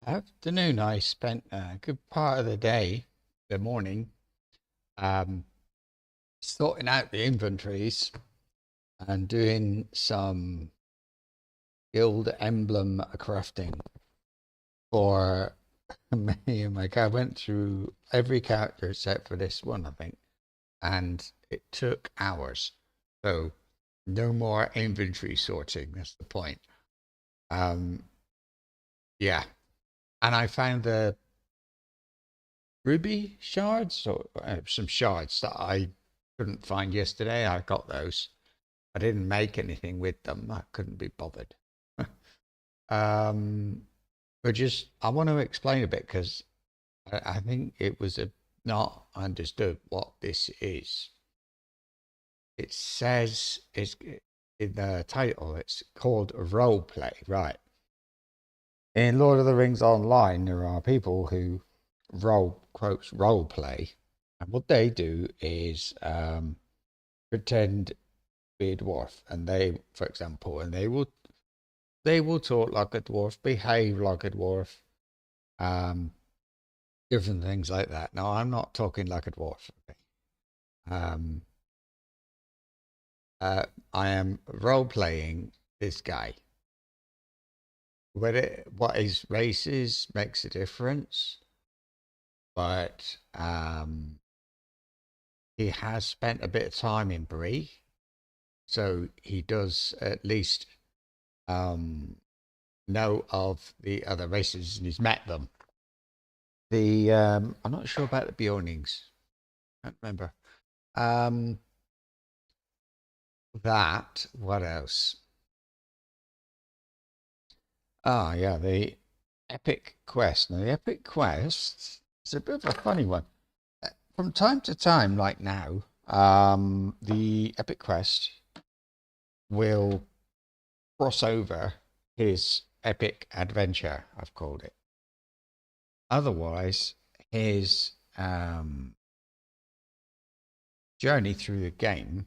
Afternoon, I spent a good part of the day, the morning, um, sorting out the inventories and doing some guild emblem crafting for me and my cat. I went through every character except for this one, I think, and it took hours. So no more inventory sorting. That's the point. Um, yeah, and I found the ruby shards or some shards that I couldn't find yesterday. I got those. I didn't make anything with them. I couldn't be bothered. um, but just I want to explain a bit because I think it was not understood what this is. It says it's in the title. It's called role play, right? In Lord of the Rings Online, there are people who role play, and what they do is pretend to be a dwarf, and they, for example, and they will talk like a dwarf, behave like a dwarf, um, different things like that. Now, I'm not talking like a dwarf. Okay? Um, I am role playing this guy. Whether what his race is makes a difference, but he has spent a bit of time in Bree, so he does at least um, know of the other races and he's met them. The I'm not sure about the Bjornings. I can't remember. Um, that what else? Ah, yeah, the epic quest. Now the epic quest is a bit of a funny one. From time to time, like now, the epic quest will cross over his epic adventure. I've called it. Otherwise, his journey through the game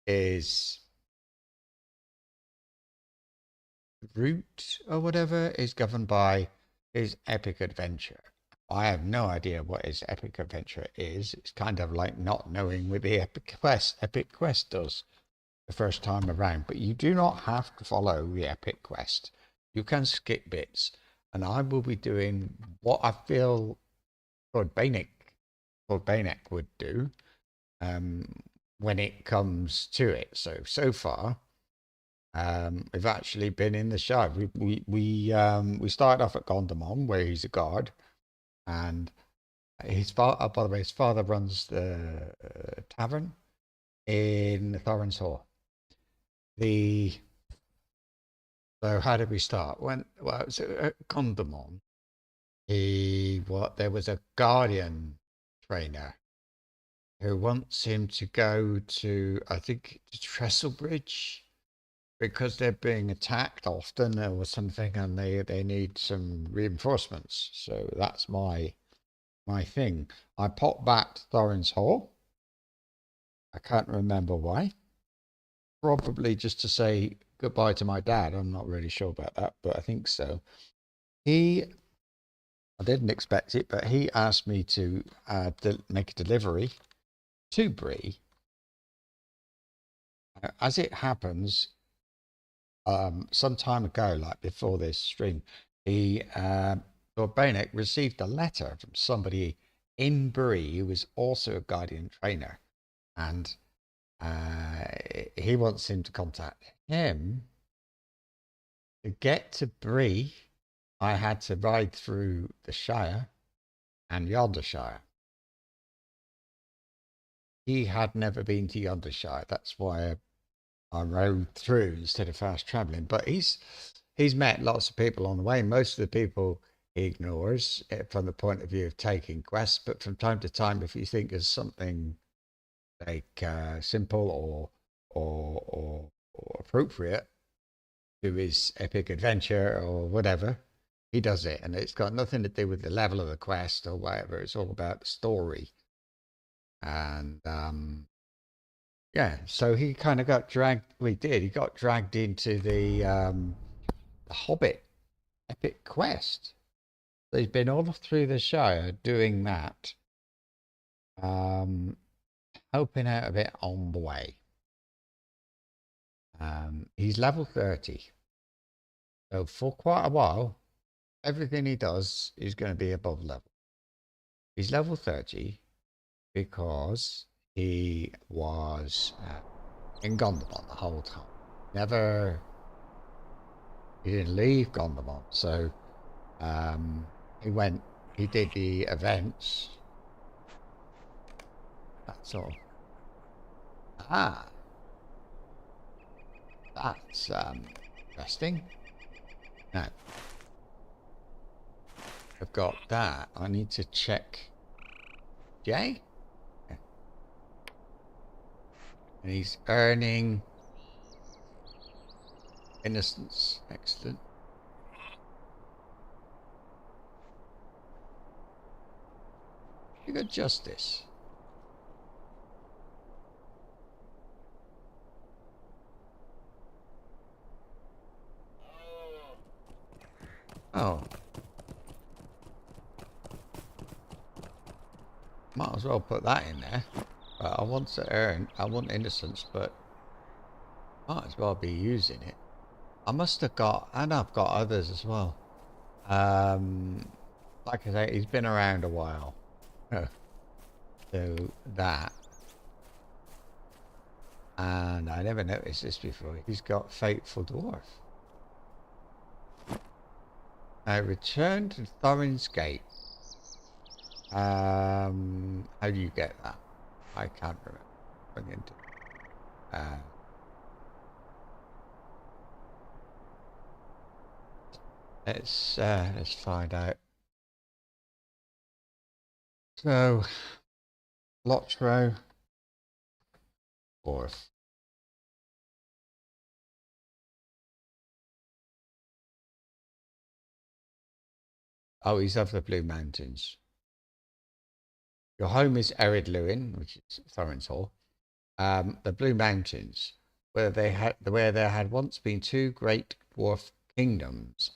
is route or whatever is governed by his epic adventure. I have no idea what his epic adventure is. It's kind of like not knowing what the epic quest. Epic quest does the first time around, but you do not have to follow the epic quest. You can skip bits, and I will be doing what I feel Thordbeinek Thordbeinek would do um, when it comes to it. So far, we've actually been in the Shire. We started off at Gondamon, where he's a guard, and his father. By the way, his father runs the tavern in Thorin's Hall. The So how did we start? It was at Gondamon. There was a guardian trainer who wants him to go to, I think, to Trestlebridge because they're being attacked often or something, and they need some reinforcements. So that's my thing. I popped back to Thorin's Hall. I can't remember why. Probably just to say goodbye to my dad. I'm not really sure about that, but I think so. He, I didn't expect it, but he asked me to make a delivery to Bree. As it happens, some time ago, like before this stream, he Thordbeinek received a letter from somebody in Bree who was also a guardian trainer, and he wants him to contact him. To get to Bree, I had to ride through the Shire and Yondershire. He had never been to Yondershire. That's why I rode through instead of fast traveling. But he's met lots of people on the way. Most of the people he ignores from the point of view of taking quests. But from time to time, if you think there's something like simple or appropriate to his epic adventure or whatever, he does it. And it's got nothing to do with the level of the quest or whatever. It's all about the story. And yeah, so he kind of got dragged. We did. He got dragged into the Hobbit epic quest. So he's been all through the Shire doing that. Helping out a bit on the way. He's level 30. So for quite a while, everything he does is going to be above level. He's level 30 because he was in Gondamon the whole time. He didn't leave Gondamon. So he did the events. That's all. Ah. That's interesting. Now, I've got that. I need to check Jay. Yeah. And he's earning innocence. Excellent. You got justice. Oh. Might as well put that in there. I want innocence, but might as well be using it. I must have got, and I've got others as well. Like I say, he's been around a while. So that. And I never noticed this before. He's got Fateful Dwarf. Now return to Thorin's Gate. How do you get that? I can't remember. Bring into let's find out. So LOTRO Dwarf. Oh, he's of the Blue Mountains. Your home is Eriador, which is Thorin's Hall. The Blue Mountains, where there had once been two great dwarf kingdoms,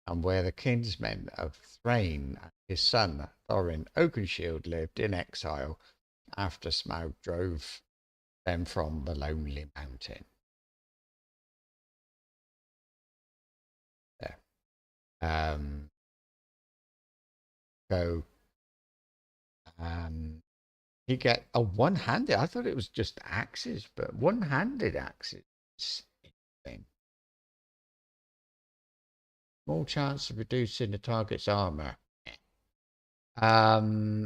and where the kinsmen of Thrain and his son Thorin Oakenshield lived in exile after Smaug drove them from the lonely mountain. There. You get a one-handed. I thought it was just axes, but one-handed axes. Interesting. Small chance of reducing the target's armor. That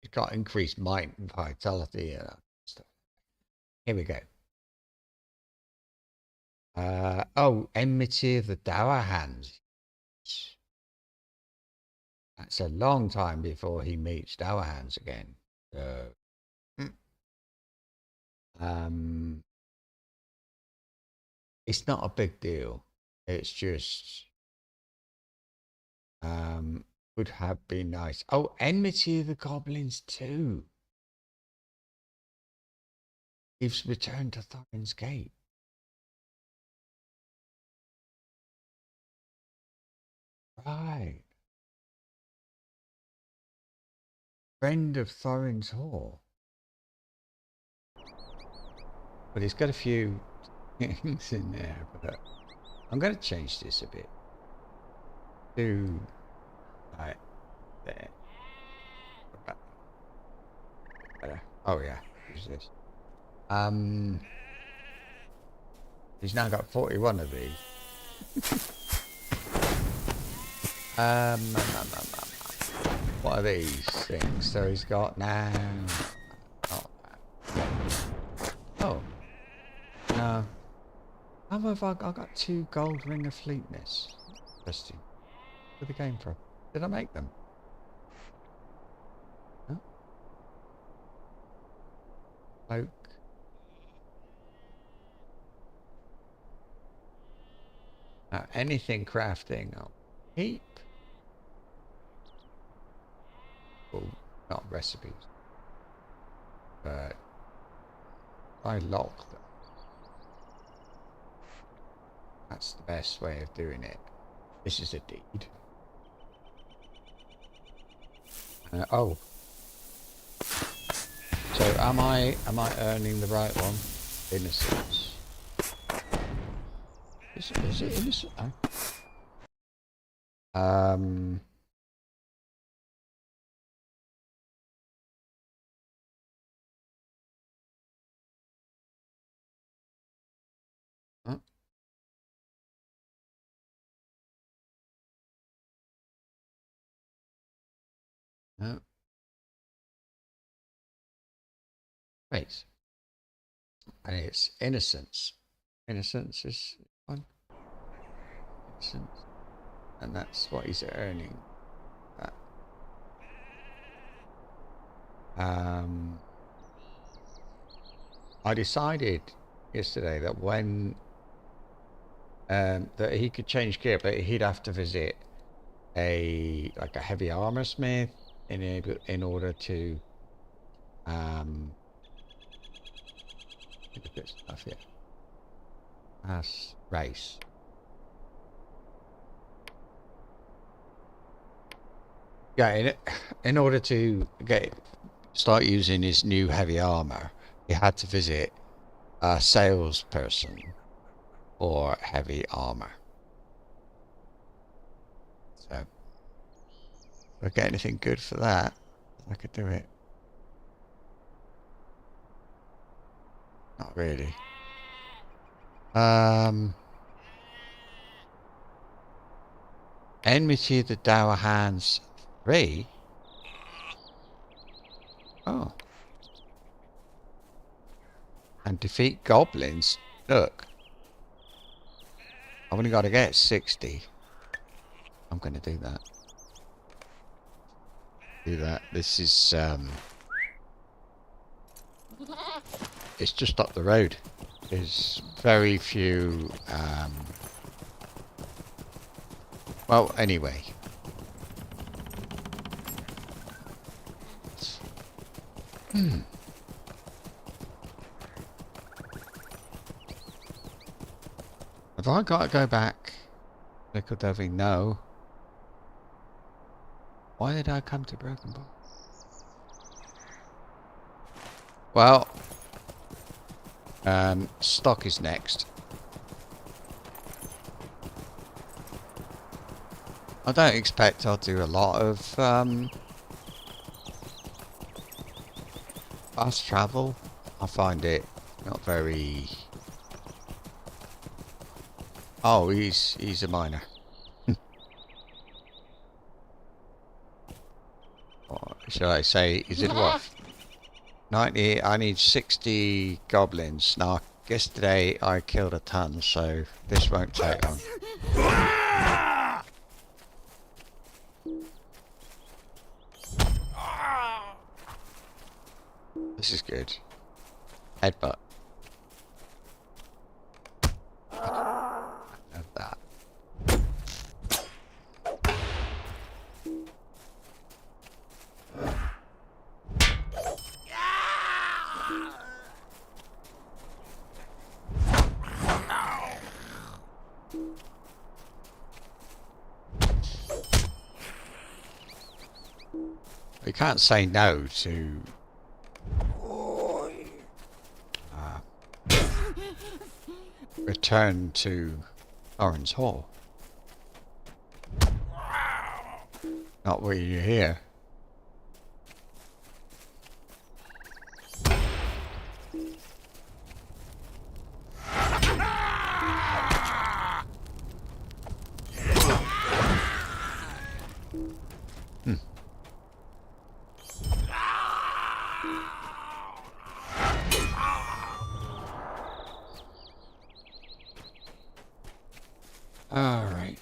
it's got increased might and vitality and stuff. Here we go. Oh, enmity of the Dour Hands. That's a long time before he meets Dour Hands again. So, it's not a big deal. It's just would have been nice. Oh, enmity of the goblins too. He's returned to Thorin's Gate. Right. Friend of Thorin's Hall. But he's got a few things in there, but I'm going to change this a bit. To right there. Better. Oh yeah, use this. He's now got 41 of these. What are these things? So he's got now. Oh no. How have I got 2 gold ring of fleetness? Interesting. Where they came from? Did I make them? Huh? Cloak. Anything crafting I'll keep. Well, not recipes. But I lock them. That's the best way of doing it. This is a deed. Oh. So am I earning the right one? Innocence. Is it innocent? Oh. Huh? No. Wait. And it's innocence. Innocence is one. Innocence. And that's what he's earning. I decided yesterday that when that he could change gear, but he'd have to visit a heavy armor smith in order to look at this stuff here. That's race. Yeah, in order to start using his new heavy armor, he had to visit a salesperson for heavy armor. So, if I get anything good for that, I could do it. Not really. Enmity of the Dour Hands 3? Oh. And defeat goblins. Look. I've only got to get 60. I'm going to do that. This is, it's just up the road. There's very few, well, anyway. Have I got to go back? Nickel Delving? No. Why did I come to Broken Bowl? Well, stock is next. I don't expect I'll do a lot of fast travel. I find it not very... Oh, he's a miner. Or should I say, is it what? 90, I need 60 goblins. Now, yesterday I killed a ton, so this won't take long. This is good. Headbutt. Have that. We can't say no to return to Thorin's Hall. Not while you're here. All right.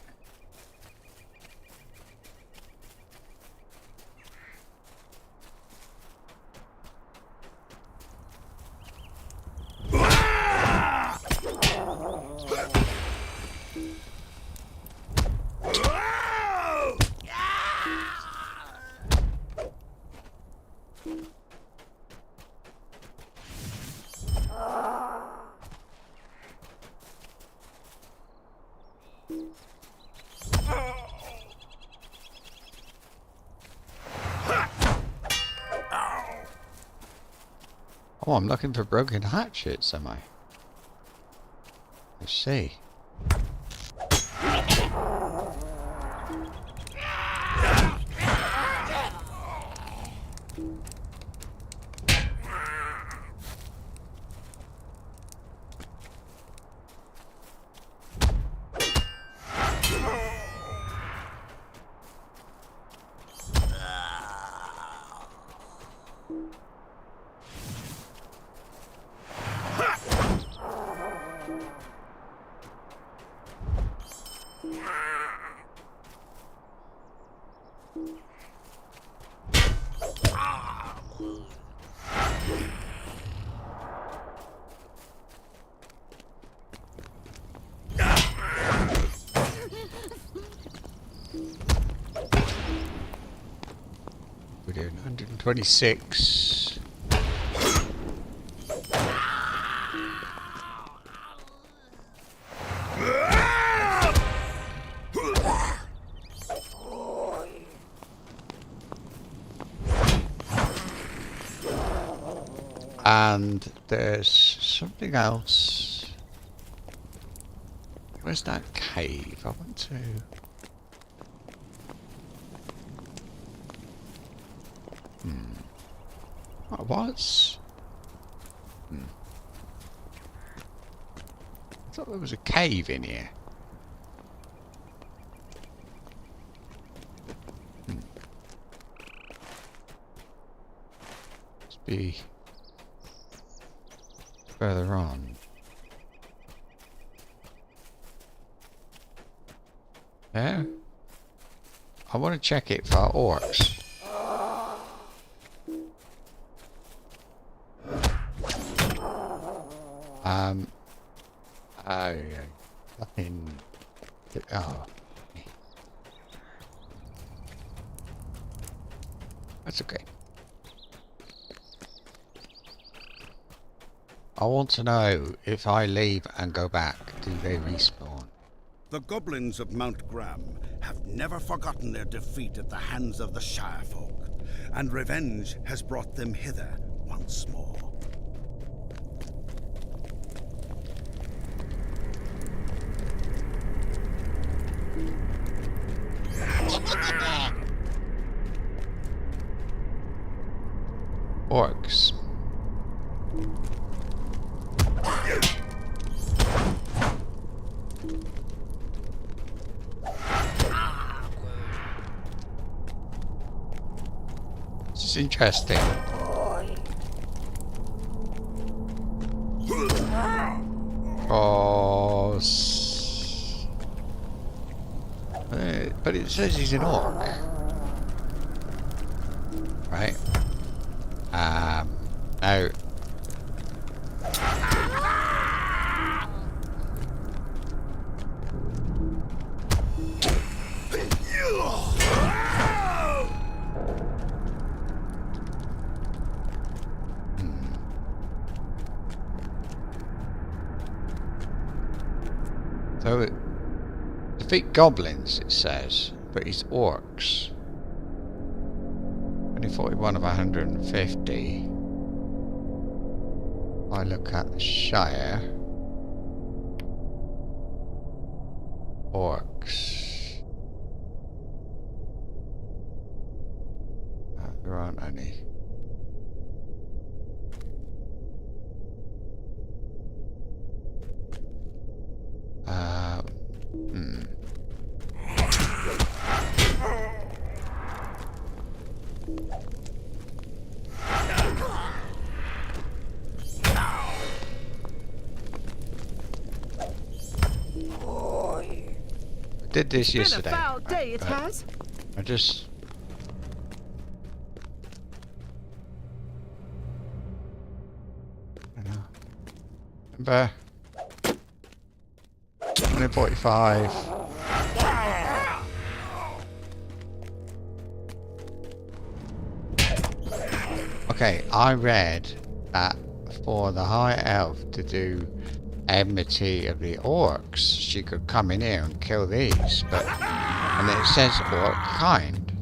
Oh, I'm looking for broken hatchets, am I? Let's see. We're doing 126. And there's something else. Where's that cave? I want to... Oh, it was? I thought there was a cave in here. Must be further on. Yeah? I want to check it for orcs. Oh, yeah. Nothing. Oh. That's okay. I want to know if I leave and go back, do they respawn? The goblins of Mount Graham have never forgotten their defeat at the hands of the Shirefolk, and revenge has brought them hither once more. Orcs. This is interesting. Oh, but it says he's an orc, right? Now. So, defeat goblins, it says, but he's orcs. Only 41 of 150. I look at the Shire. Orcs. There aren't any. Did this yesterday. It's been a foul day, it has. I just... I don't know. Remember? 145. Okay, I read that for the High Elf to do enmity of the orcs, she could come in here and kill these, but and it says orc kind.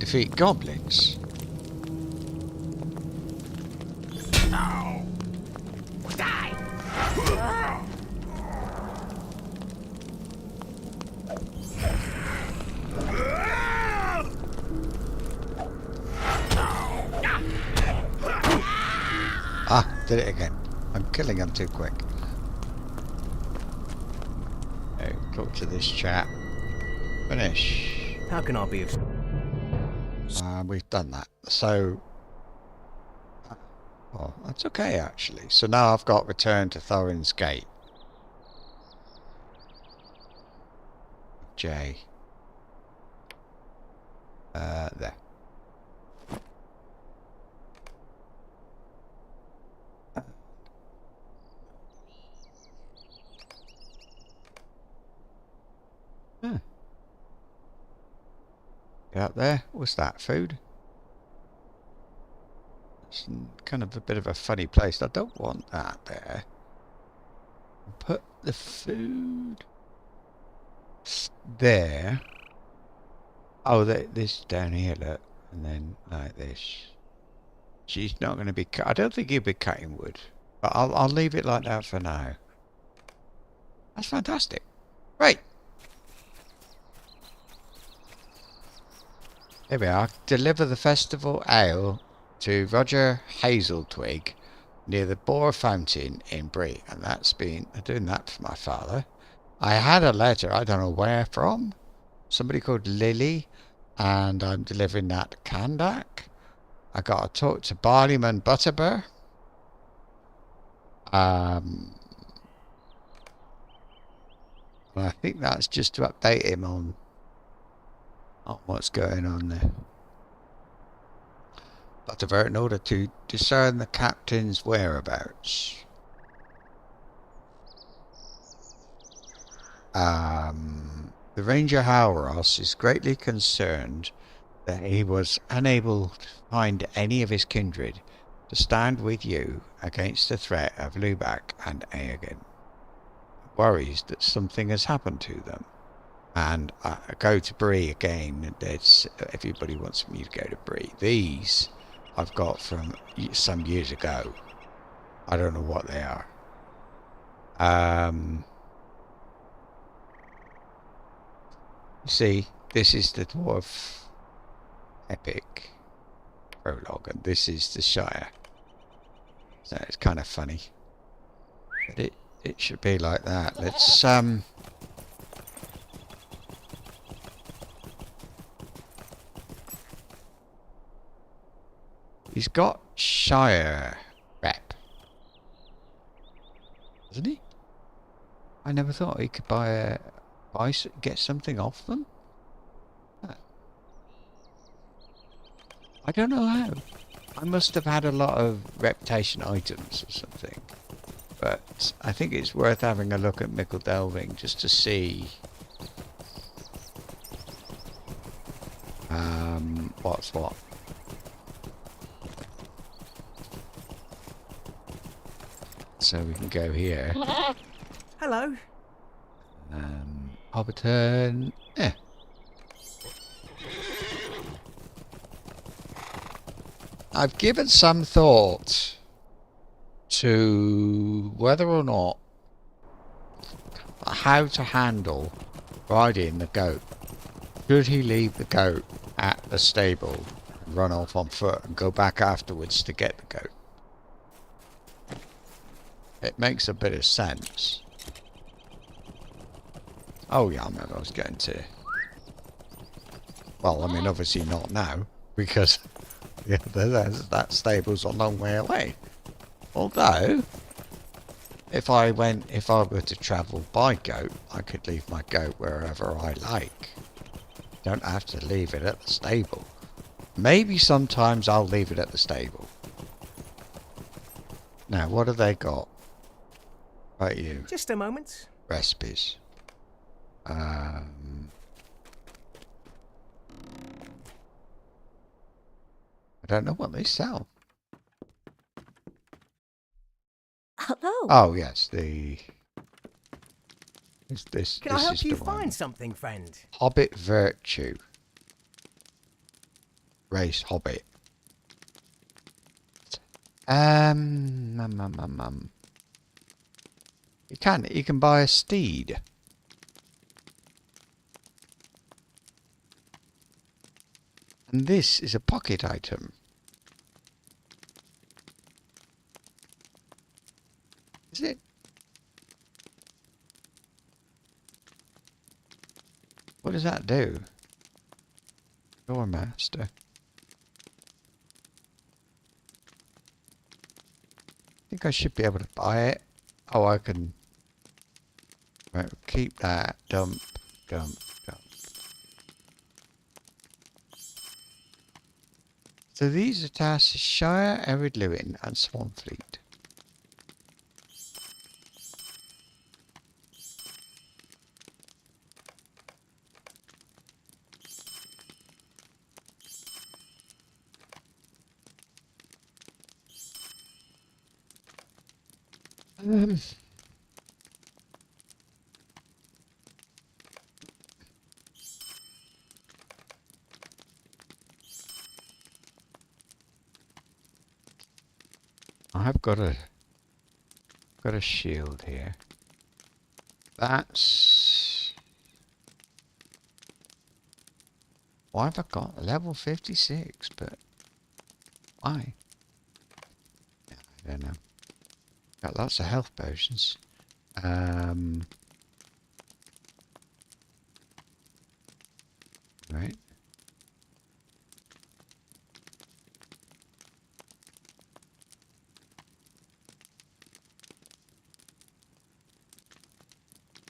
defeat goblins. Ah, did it again. I'm killing him too quick. Okay, talk to this chap. Finish. How can I be of... We've done that. So... Oh, that's okay actually. So now I've got return to Thorin's Gate. J. There. Get up there. What's that? Food? It's kind of a bit of a funny place. I don't want that there. Put the food there. Oh, this down here, look. And then like this. She's not going to be I don't think he'll be cutting wood. But I'll leave it like that for now. That's fantastic. Right. Here we are. Deliver the festival ale to Roger Hazeltwig near the Boar Fountain in Bree. And that's been doing that for my father. I had a letter, I don't know where from. Somebody called Lily. And I'm delivering that to Kandak. I got to talk to Barleyman Butterbur. And I think that's just to update him on what's going on there. Butterbur, in order to discern the captain's whereabouts. The Ranger Halros is greatly concerned that he was unable to find any of his kindred to stand with you against the threat of Lubak and Aegon. Worries that something has happened to them. And I go to Bree again. Everybody wants me to go to Bree. These I've got from some years ago. I don't know what they are. You see, this is the Dwarf Epic prologue, and this is the Shire. So it's kind of funny. But it should be like that. Let's he's got Shire rep, doesn't he? I never thought he could get something off them. I don't know how. I must have had a lot of reputation items or something. But I think it's worth having a look at Mickle Delving just to see what's what. So we can go here. Hello. Hobbiton. Yeah. I've given some thought to whether or not how to handle riding the goat. Should he leave the goat at the stable, run off on foot and go back afterwards to get the goat? It makes a bit of sense. Oh yeah, I remember I was getting to... Well, I mean, obviously not now, because yeah, that stable's a long way away. Although, if I were to travel by goat, I could leave my goat wherever I like. Don't have to leave it at the stable. Maybe sometimes I'll leave it at the stable. Now, what have they got? Right, you. Just a moment. Recipes. I don't know what they sell. Hello. Oh yes, this Can I help is you the one. find something, friend? Hobbit Virtue. race hobbit. You can buy a steed. And this is a pocket item. Is it? What does that do? Doormaster. I think I should be able to buy it. Oh, I can. Right, keep that. Dump, dump, dump. So these are tasks Shire, Erid Lewin, and Swanfleet. I've got a shield here. That's... Why have I got level 56? But why? I don't know. Got lots of health potions. Right.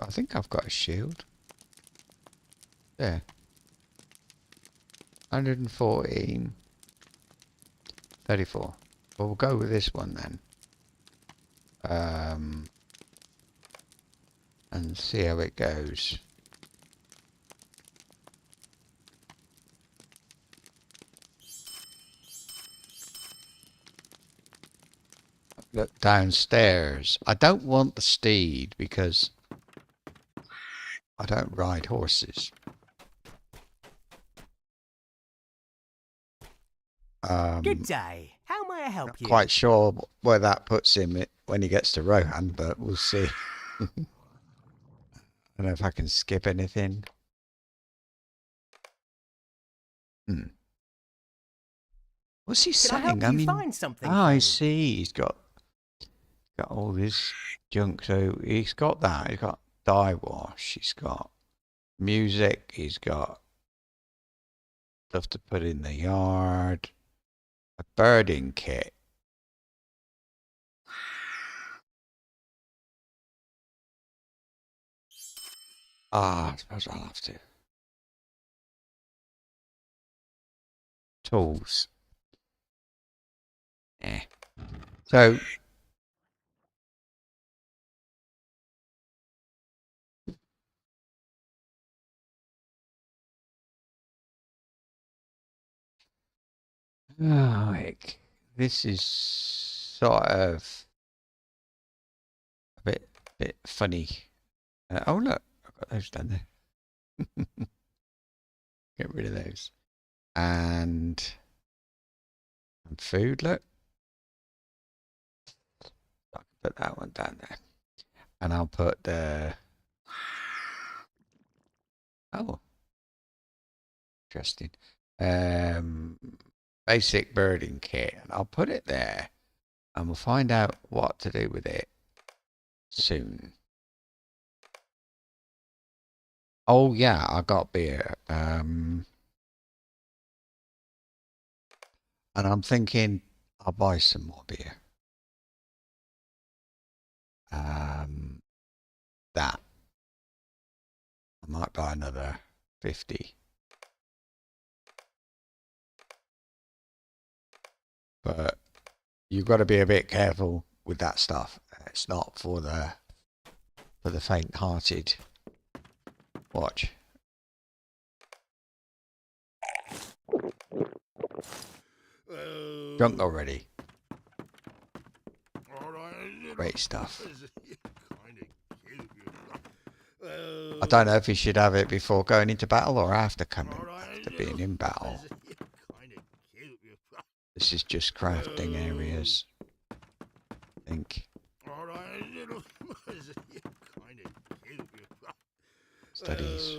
I think I've got a shield. There. 114. 34. Well, we'll go with this one then. And see how it goes. Look downstairs. I don't want the steed because I don't ride horses. Good day. How may I help Not you? quite sure where that puts him when he gets to Rohan, but we'll see. I don't know if I can skip anything. What's he Can I saying? help you find something? I friend? see. He's got all this junk. So he's got that. He's got dye wash. He's got music. He's got stuff to put in the yard. A birding kit. I suppose I'll have to. Tools. Yeah. So like this is sort of a bit funny. Oh look, I've got those down there. Get rid of those. And food, look. I can put that one down there. And I'll put the... Oh. Interesting. Basic birding kit. And I'll put it there. And we'll find out what to do with it soon. Oh yeah, I got beer. And I'm thinking I'll buy some more beer. That. I might buy another 50. But you've got to be a bit careful with that stuff. It's not for the faint-hearted. Watch. Drunk already. Great stuff. I don't know if you should have it before going into battle or after being in battle. This is just crafting areas, I think. All right, little fuzzy, kind of cute. Studies.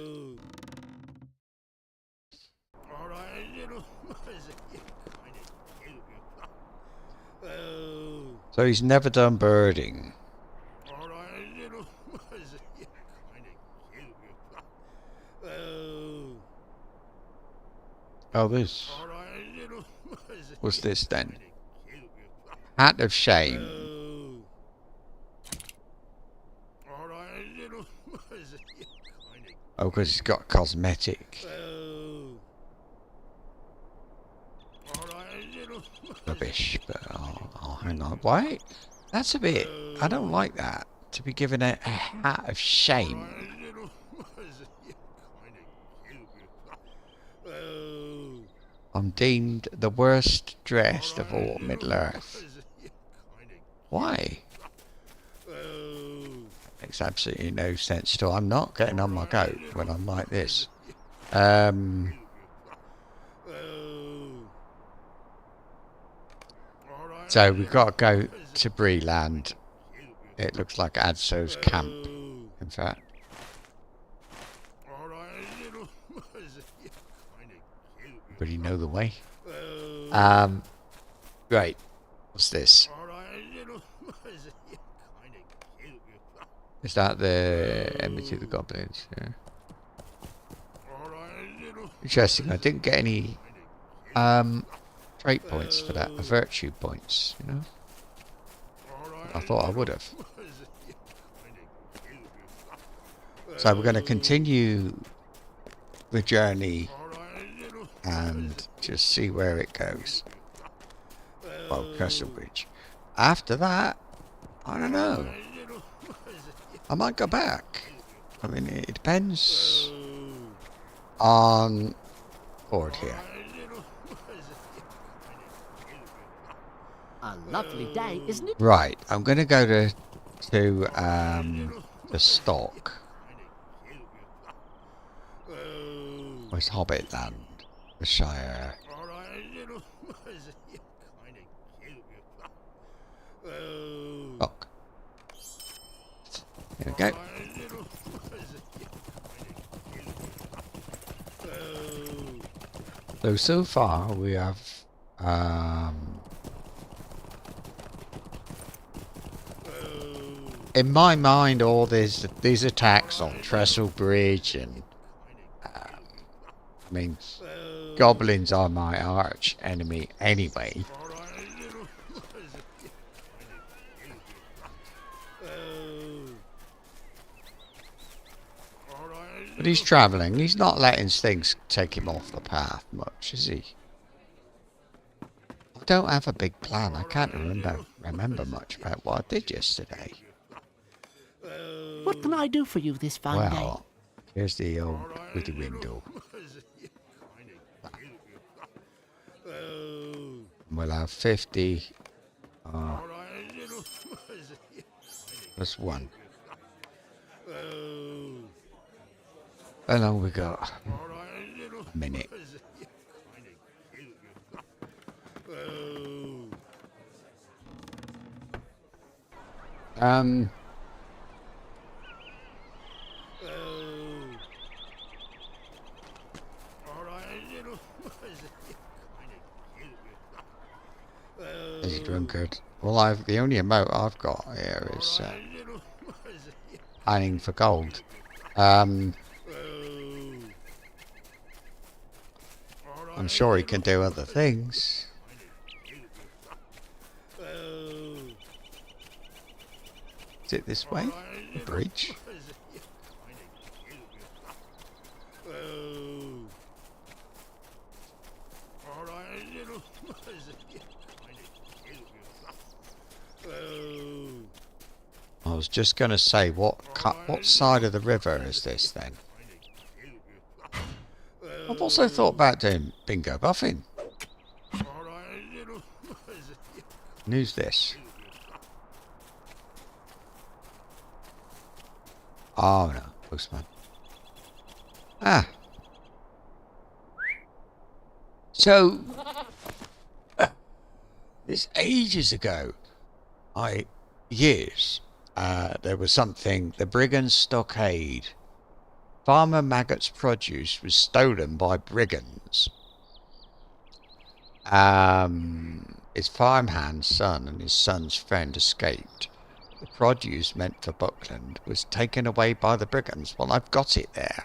All right, little fuzzy, kind of cute. So he's never done birding. All right, little fuzzy, kind of cute. Oh, this. All right, little fuzzy. What's this then? Hat of Shame. All right, little fuzzy, kind of. Oh, because it's got cosmetic. All right, little Rubbish, but I'll hang on. Wait, that's a bit. I don't like that. To be given a hat of shame. I'm deemed the worst dressed of all Middle-earth. Why? Makes absolutely no sense at all. I'm not getting on my goat when I'm like this. So we've got to go to Bree land. It looks like Adso's camp, in fact. Everybody know the way? Right. What's this? Is that the Enmity of the Goblins? Yeah. Interesting. I didn't get any trait points for that. Virtue points, you know? I thought I would have. So we're going to continue the journey and just see where it goes. Well, Trestlebridge. After that, I don't know. I might go back. I mean, it depends on Thord here. A lovely day, isn't it? Right, I'm going to go to the stock. Where's Hobbit Land? The Shire. Look. Here we go. So far we have in my mind all these attacks on Trestlebridge and I mean goblins are my arch enemy anyway. But he's travelling. He's not letting things take him off the path much, is he? I don't have a big plan. I can't remember much about what I did yesterday. What can I do for you this fine day? Well, here's the old with the window. We'll have 50 plus 1. How long we got? A minute. He's a drunkard. Well, the only amount I've got here is mining for gold. I'm sure he can do other things. Is it this way? The bridge? I was just going to say, what side of the river is this then? I've also thought about doing bingo buffing. And who's this? Oh no, postman. So, It's ages ago. Years. There was something, the Brigands' Stockade. Farmer Maggot's produce was stolen by brigands. His farmhand's son and his son's friend escaped. The produce meant for Buckland was taken away by the brigands. Well, I've got it there.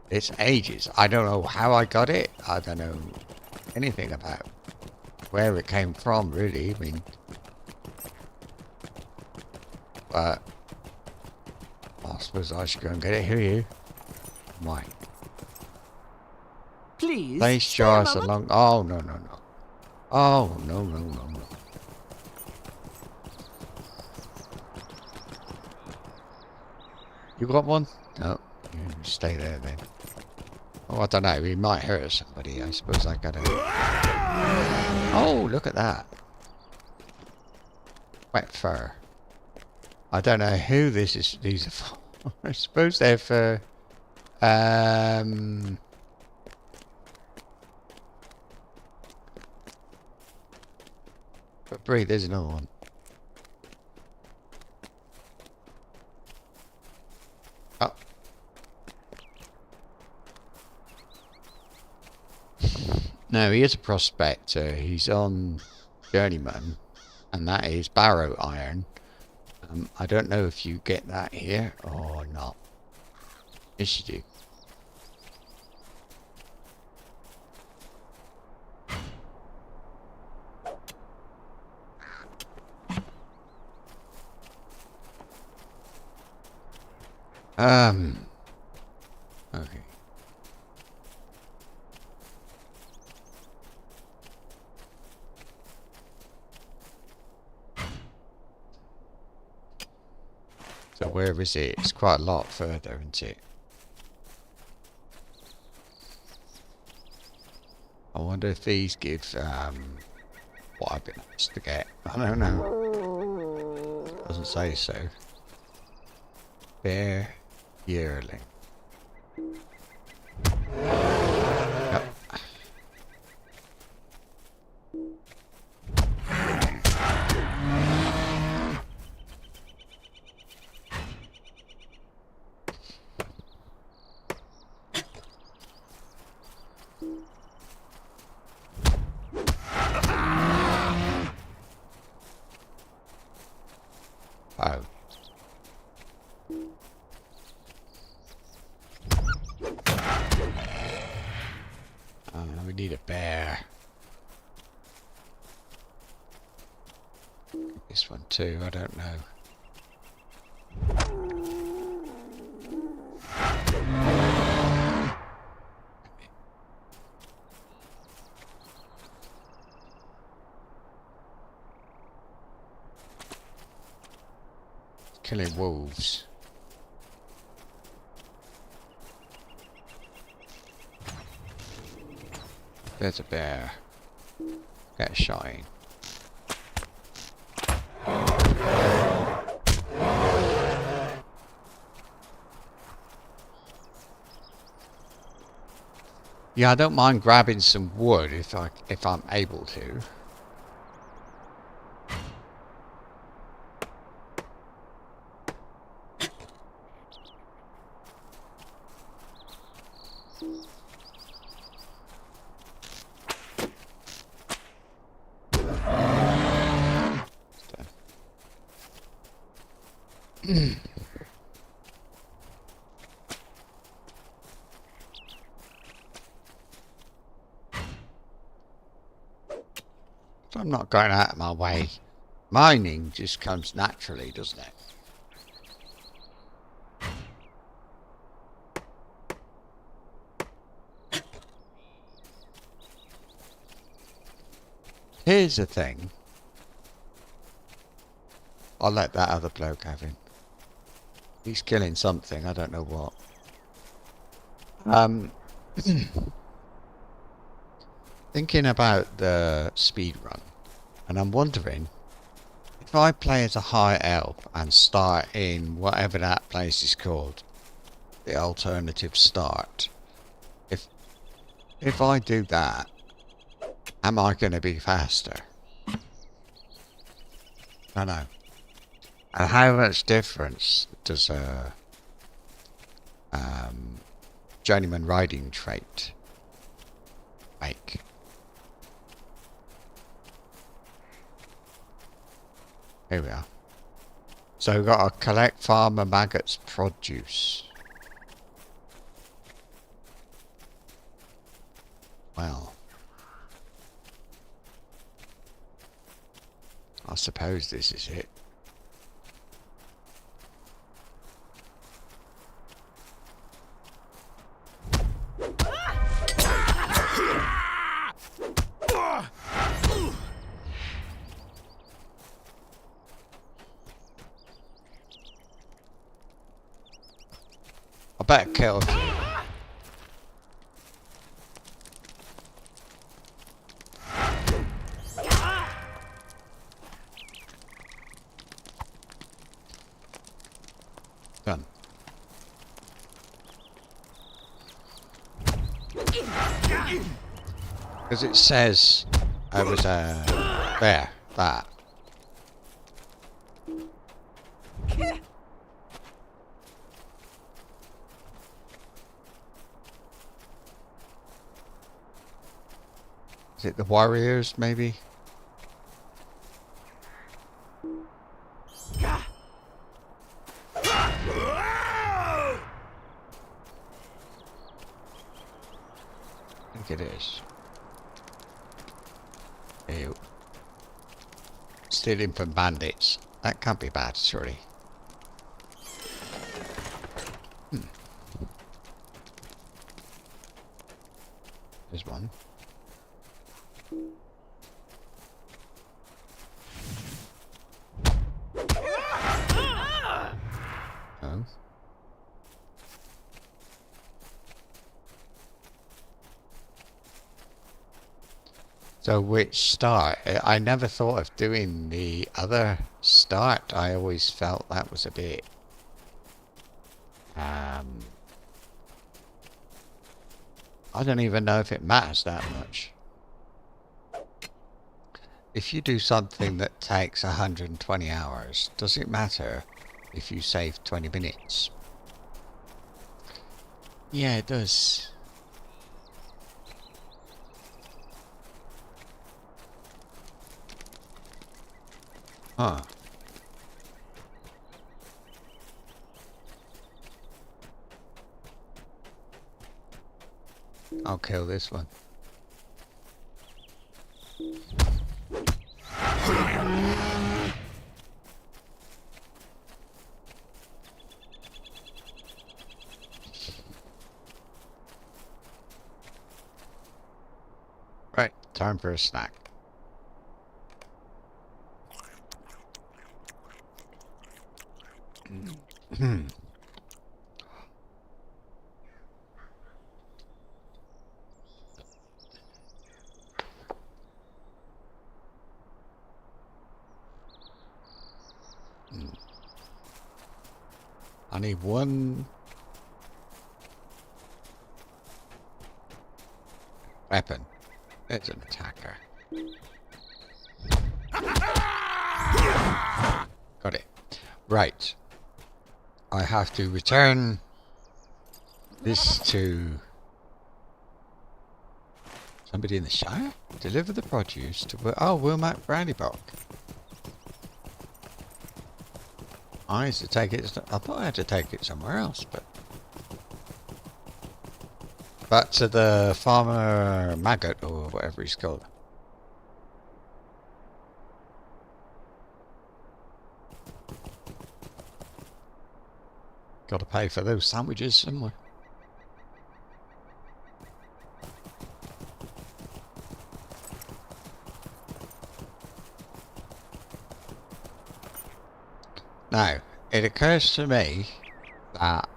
It's ages. I don't know how I got it. I don't know anything about where it came from, really. I mean, but I suppose I should go and get it. Who are you? Mine. Please. Place stay a jars moment. along. Oh, no, no, no. Oh, no, no, no, no. You got one? No. You stay there then. Oh, I don't know. He might hurt somebody. I suppose I gotta... Oh, look at that. Wet fur. I don't know who these are for. I suppose they're for... But Bree, there's another one. Oh. No, he is a prospector. He's on Journeyman, and that is barrow iron. I don't know if you get that here or not. Yes, you do. Okay. So where is it? It's quite a lot further, isn't it? I wonder if these give, what I've been asked to get. I don't know. Doesn't say so. Bear yearling. Yep. Oh. We need a bear. This one too, I don't know. Killing wolves. There's a bear. Get a shine. Yeah, I don't mind grabbing some wood if I'm able to. I'm not going out of my way. Mining just comes naturally, doesn't it? Here's the thing. I'll let that other bloke have him. He's killing something, I don't know what. Thinking about the speed run, and I'm wondering if I play as a high elf and start in whatever that place is called, the alternative start. If I do that, Am I going to be faster? I know. And how much difference does a journeyman riding trait make? Here we are. So we've got to collect farmer maggots produce. Well, I suppose this is it. I better kill him. Done. Because it says I was there, that. Is it the warriors, maybe? I think it is. Ew. Stealing from bandits. That can't be bad, surely. There's one. Oh. So which start? I never thought of doing the other start. I always felt that was a bit I don't even know if it matters that much. If you do something that takes 120 hours, does it matter if you save 20 minutes? Yeah, it does. Huh. I'll kill this one. Right, time for a snack. I need one weapon. It's an attacker. Got it. Right. I have to return this to somebody in the Shire? Deliver the produce to... Oh, Wilmot Brandybuck. I used to take it... I thought I had to take it somewhere else, but... Back to the farmer maggot, or whatever he's called. Got to pay for those sandwiches somewhere. Now, it occurs to me that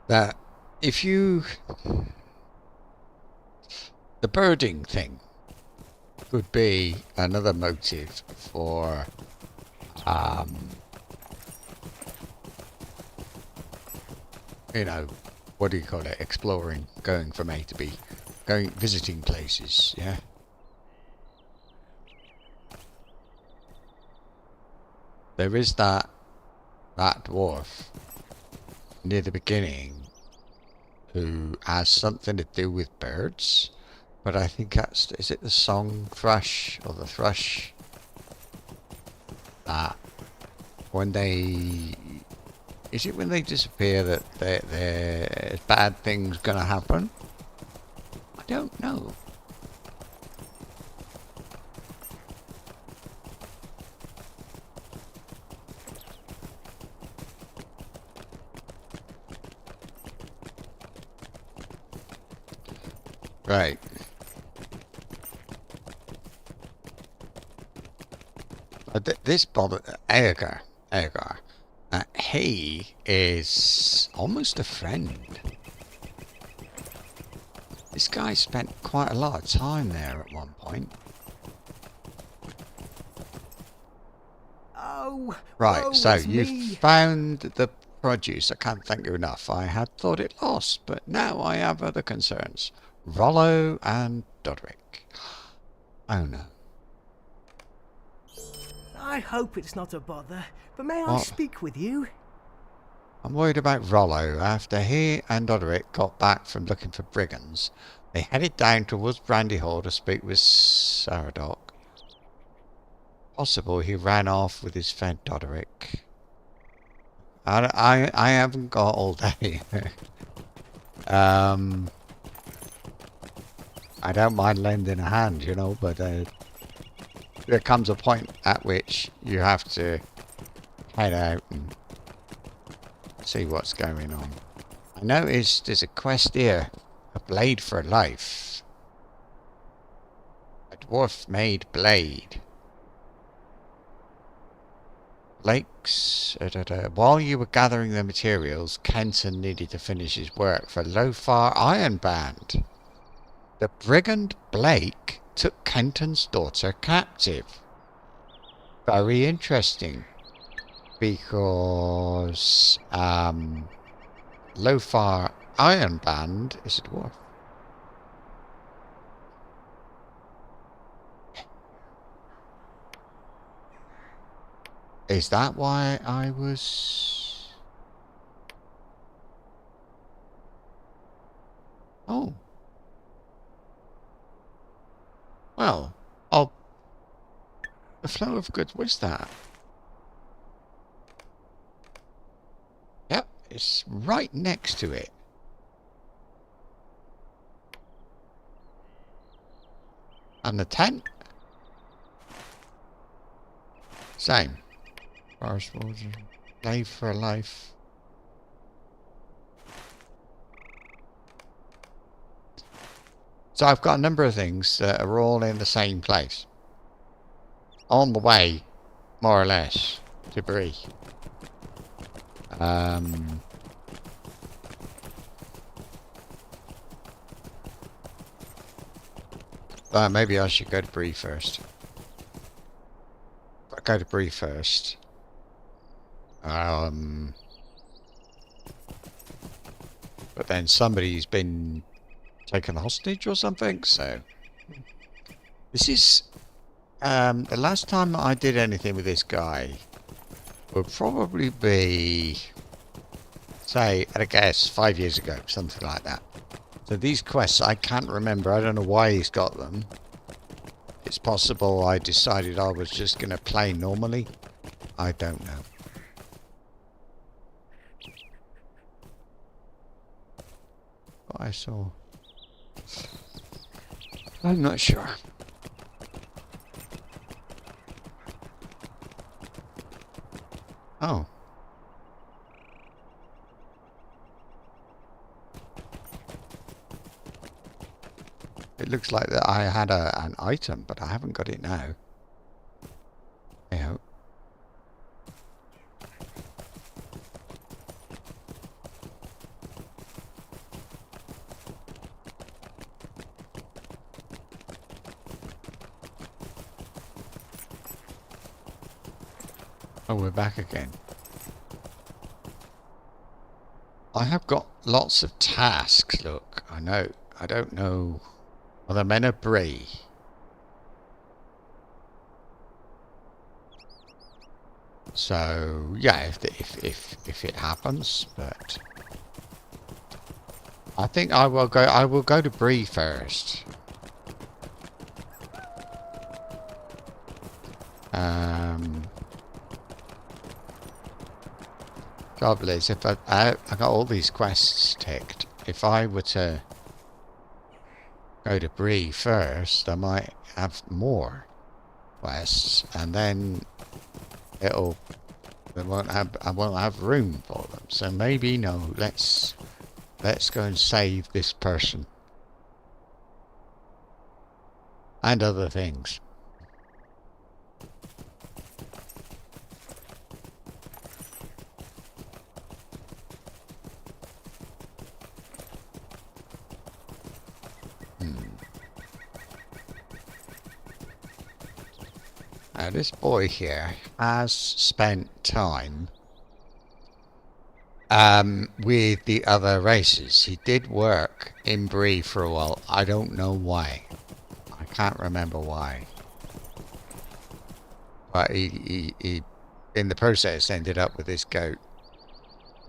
that if you... The birding thing could be another motive for You know, what do you call it? Exploring, going from A to B, visiting places, yeah? There is that dwarf near the beginning who has something to do with birds, but I think is it the song thrush or the thrush? When is it when they disappear that there's bad things gonna happen? I don't know. Right. This bother Eriador. He is almost a friend. This guy spent quite a lot of time there at one point. Oh, Right, so it's you me. found the produce. I can't thank you enough. I had thought it lost, but now I have other concerns. Rollo and Dodric. Oh no. I hope it's not a bother, but may I What? speak with you? I'm worried about Rollo. After he and Dodric got back from looking for brigands, they headed down towards Brandy Hall to speak with Eriador. Possible he ran off with his friend Dodric. I haven't got all day. I don't mind lending a hand, you know, but there comes a point at which you have to head out and see what's going on. I noticed there's a quest here, a blade for life. A dwarf-made blade. Lakes. While you were gathering the materials, Kenton needed to finish his work for Lothar Ironband. The brigand Blake took Kenton's daughter captive. Very interesting. Because Lothar Ironband is a dwarf. Is that why I was... Oh. Well, the flow of goods, what's that? Yep, it's right next to it. And the tent? Same. Forest water. Life for life. So I've got a number of things that are all in the same place. On the way, more or less, to Bree. But maybe I should go to Bree first. I'll go to Bree first. But then somebody's been taken hostage or something, so... This is... the last time I did anything with this guy would probably be... say, at a guess, 5 years ago, something like that. So these quests, I can't remember. I don't know why he's got them. It's possible I decided I was just going to play normally. I don't know. What I saw. I'm not sure. Oh. It looks like that I had an item, but I haven't got it now. I hope. Oh, we're back again. I have got lots of tasks, look. I know. I don't know. Are the men of Bree? So yeah, if it happens, but I think I will go. I will go to Bree first. Trouble is, if I got all these quests ticked, if I were to go to Bree first, I might have more quests, and then I won't have room for them. So maybe no. Let's go and save this person and other things. Now this boy here has spent time with the other races. He did work in Bree for a while. I don't know why. I can't remember why. But he in the process ended up with this goat.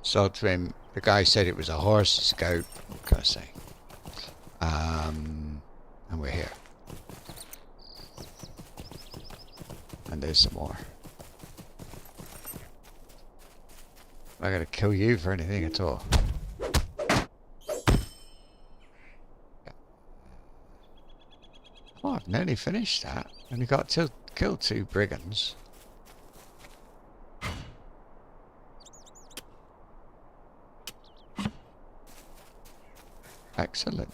So to him, the guy said it was a horse, it's a goat. What can I say? And we're here. And there's some more. I'm not gonna kill you for anything at all. Oh, I've nearly finished that. Only got to kill 2 brigands. Excellent.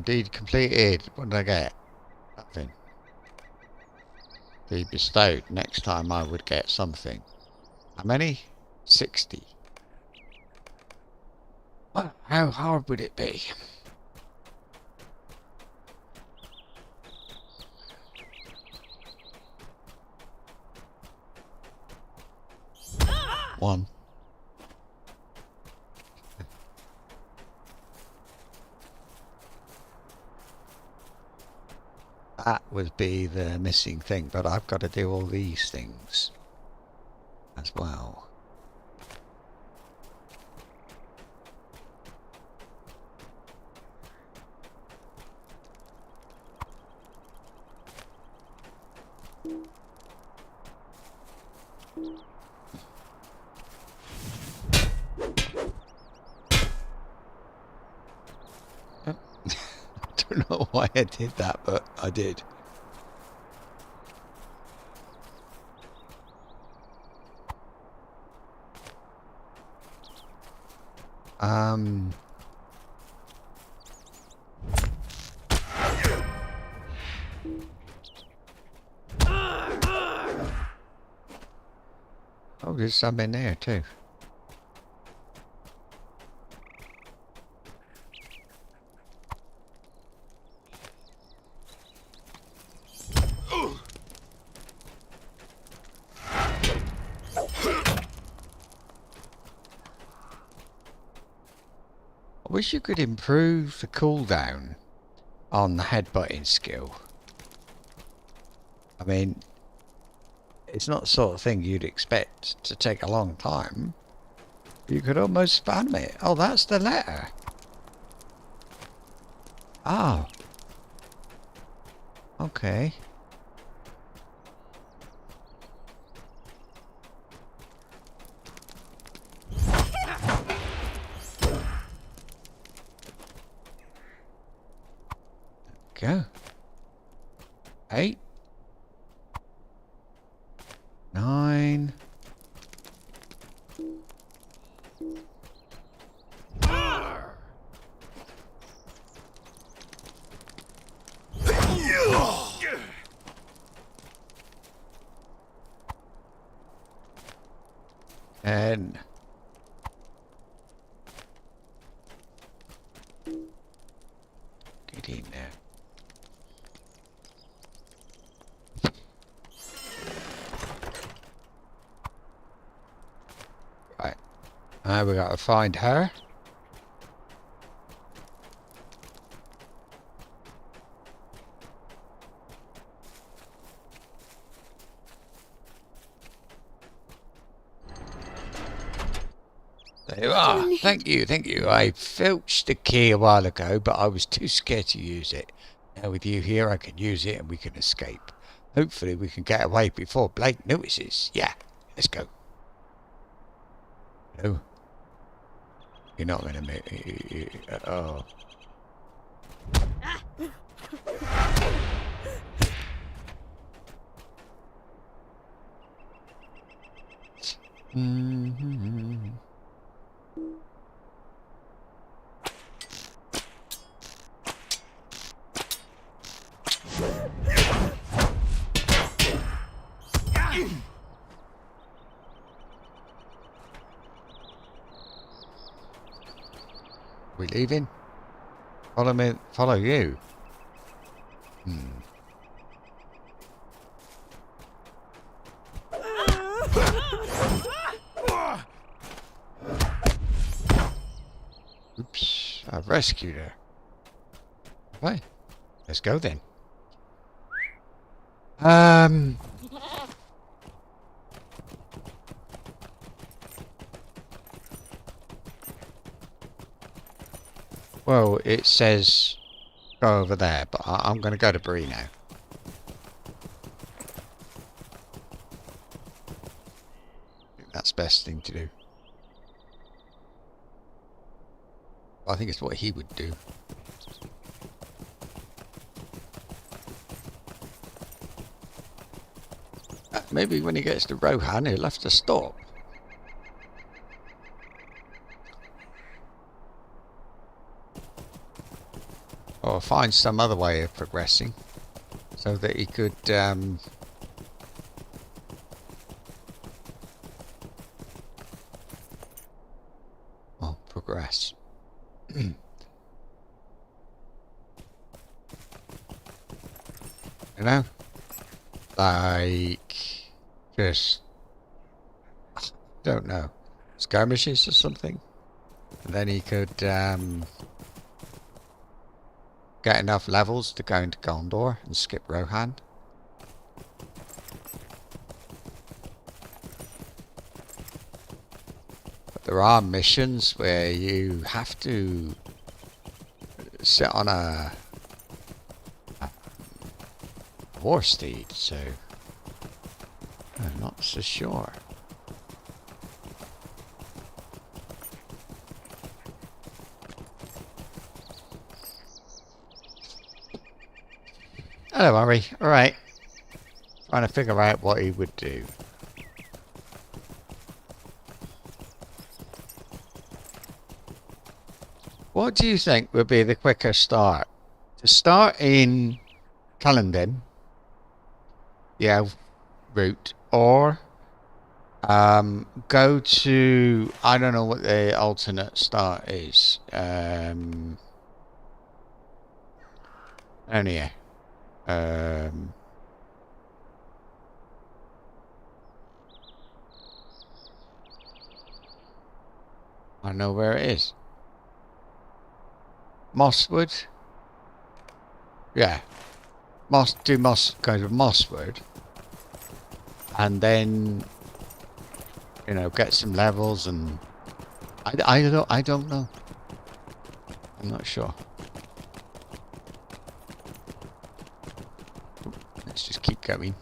Deed completed. What did I get? Nothing. Deed bestowed. Next time I would get something. How many? 60. Well, how hard would it be? One. That would be the missing thing, but I've got to do all these things as well. I don't know why I did that, but I did. Oh, there's some in there too. I wish you could improve the cooldown on the headbutting skill. I mean, it's not the sort of thing you'd expect to take a long time. You could almost spam it. Oh, that's the letter. Oh. Okay. Go. 8. 9. Get in there. Right. Now we gotta find her. There you are. Thank you, thank you. I filched the key a while ago, but I was too scared to use it. Now with you here, I can use it and we can escape. Hopefully we can get away before Blake notices. Yeah, let's go. No. You're not gonna make... oh. Mm-hmm. We leaving? Follow me. Follow you. Oops! I've rescued her. Right. Let's go then. Well, it says go over there, but I'm going to go to Bree now. I think that's the best thing to do. I think it's what he would do. Maybe when he gets to Rohan, he'll have to stop. Or find some other way of progressing so that he could well, progress. You know, like just don't know, skirmishes or something, and then he could get enough levels to go into Gondor and skip Rohan. But there are missions where you have to sit on a horse steed, so I'm not so sure. Hello, Murray. Alright. Trying to figure out what he would do. What do you think would be the quicker start? To start in Callandin, the elf route, or go to, I don't know what the alternate start is. Only I know where it is. Mosswood. Yeah. Go to Mosswood. And then, you know, get some levels and I don't know. I'm not sure. Let's just keep going.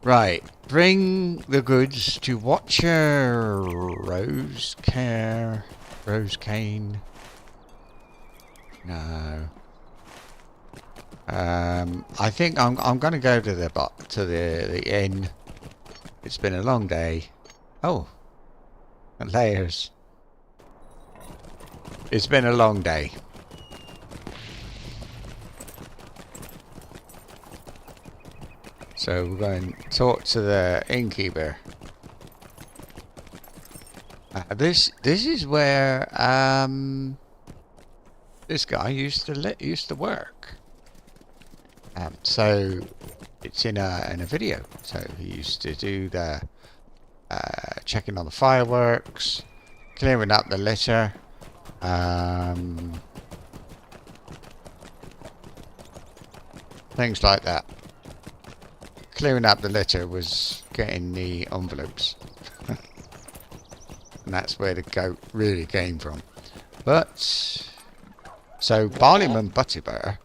Right. Bring the goods to Watcher Rosecane. No. I think I'm gonna go to the inn. It's been a long day. Oh, layers. It's been a long day. So we're going to talk to the innkeeper. This is where this guy used to work. So it's in a video. So he used to do the checking on the fireworks, clearing up the litter. Things like that. Clearing up the litter was getting the envelopes. And that's where the goat really came from. But, so Barleyman Butterbear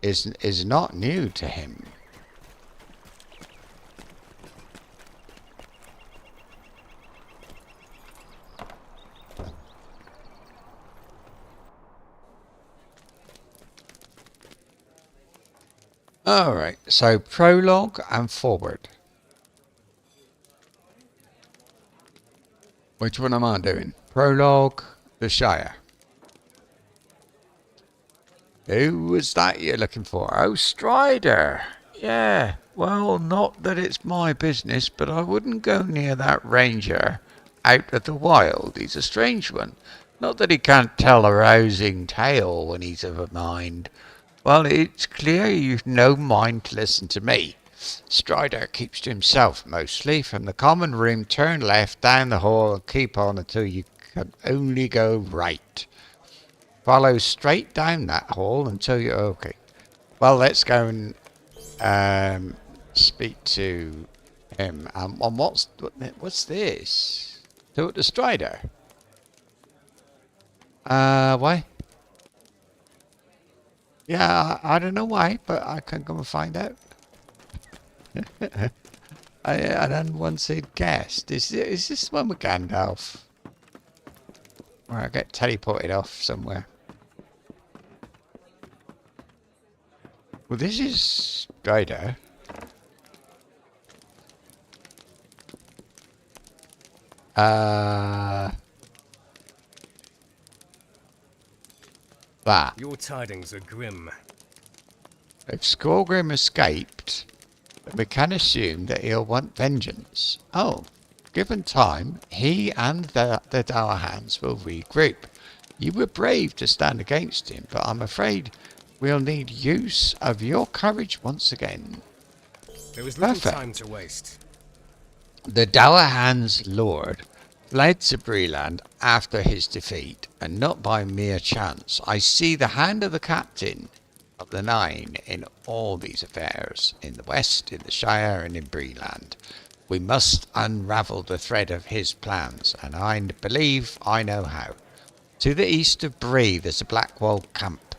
is not new to him. Alright, so prologue and forward. Which one am I doing? Prologue, the Shire. Who was that you're looking for? Oh, Strider. Yeah, well, not that it's my business, but I wouldn't go near that ranger out of the wild. He's a strange one. Not that he can't tell a rousing tale when he's of a mind. Well, it's clear you've no mind to listen to me. Strider keeps to himself mostly. From the common room, turn left down the hall and keep on until you can only go right. Follow straight down that hall until you're okay. Well, let's go and speak to him. What's this? The Strider. Why? Yeah, I don't know why, but I can go and find out. I don't once had guessed. Is this one with Gandalf? Where I get teleported off somewhere. Well, this is Strider. That. Your tidings are grim. If Skorgrim escaped, we can assume that he'll want vengeance. Oh, given time, he and the Dour Hands will regroup. You were brave to stand against him, but I'm afraid we'll need use of your courage once again. There is little Perfect. time to waste. The Dour Hands Lord fled to Breeland after his defeat, and not by mere chance. I see the hand of the captain of the Nine in all these affairs, in the West, in the Shire, and in Breeland. We must unravel the thread of his plans, and I believe I know how. To the east of Bree there's a Blackwall camp,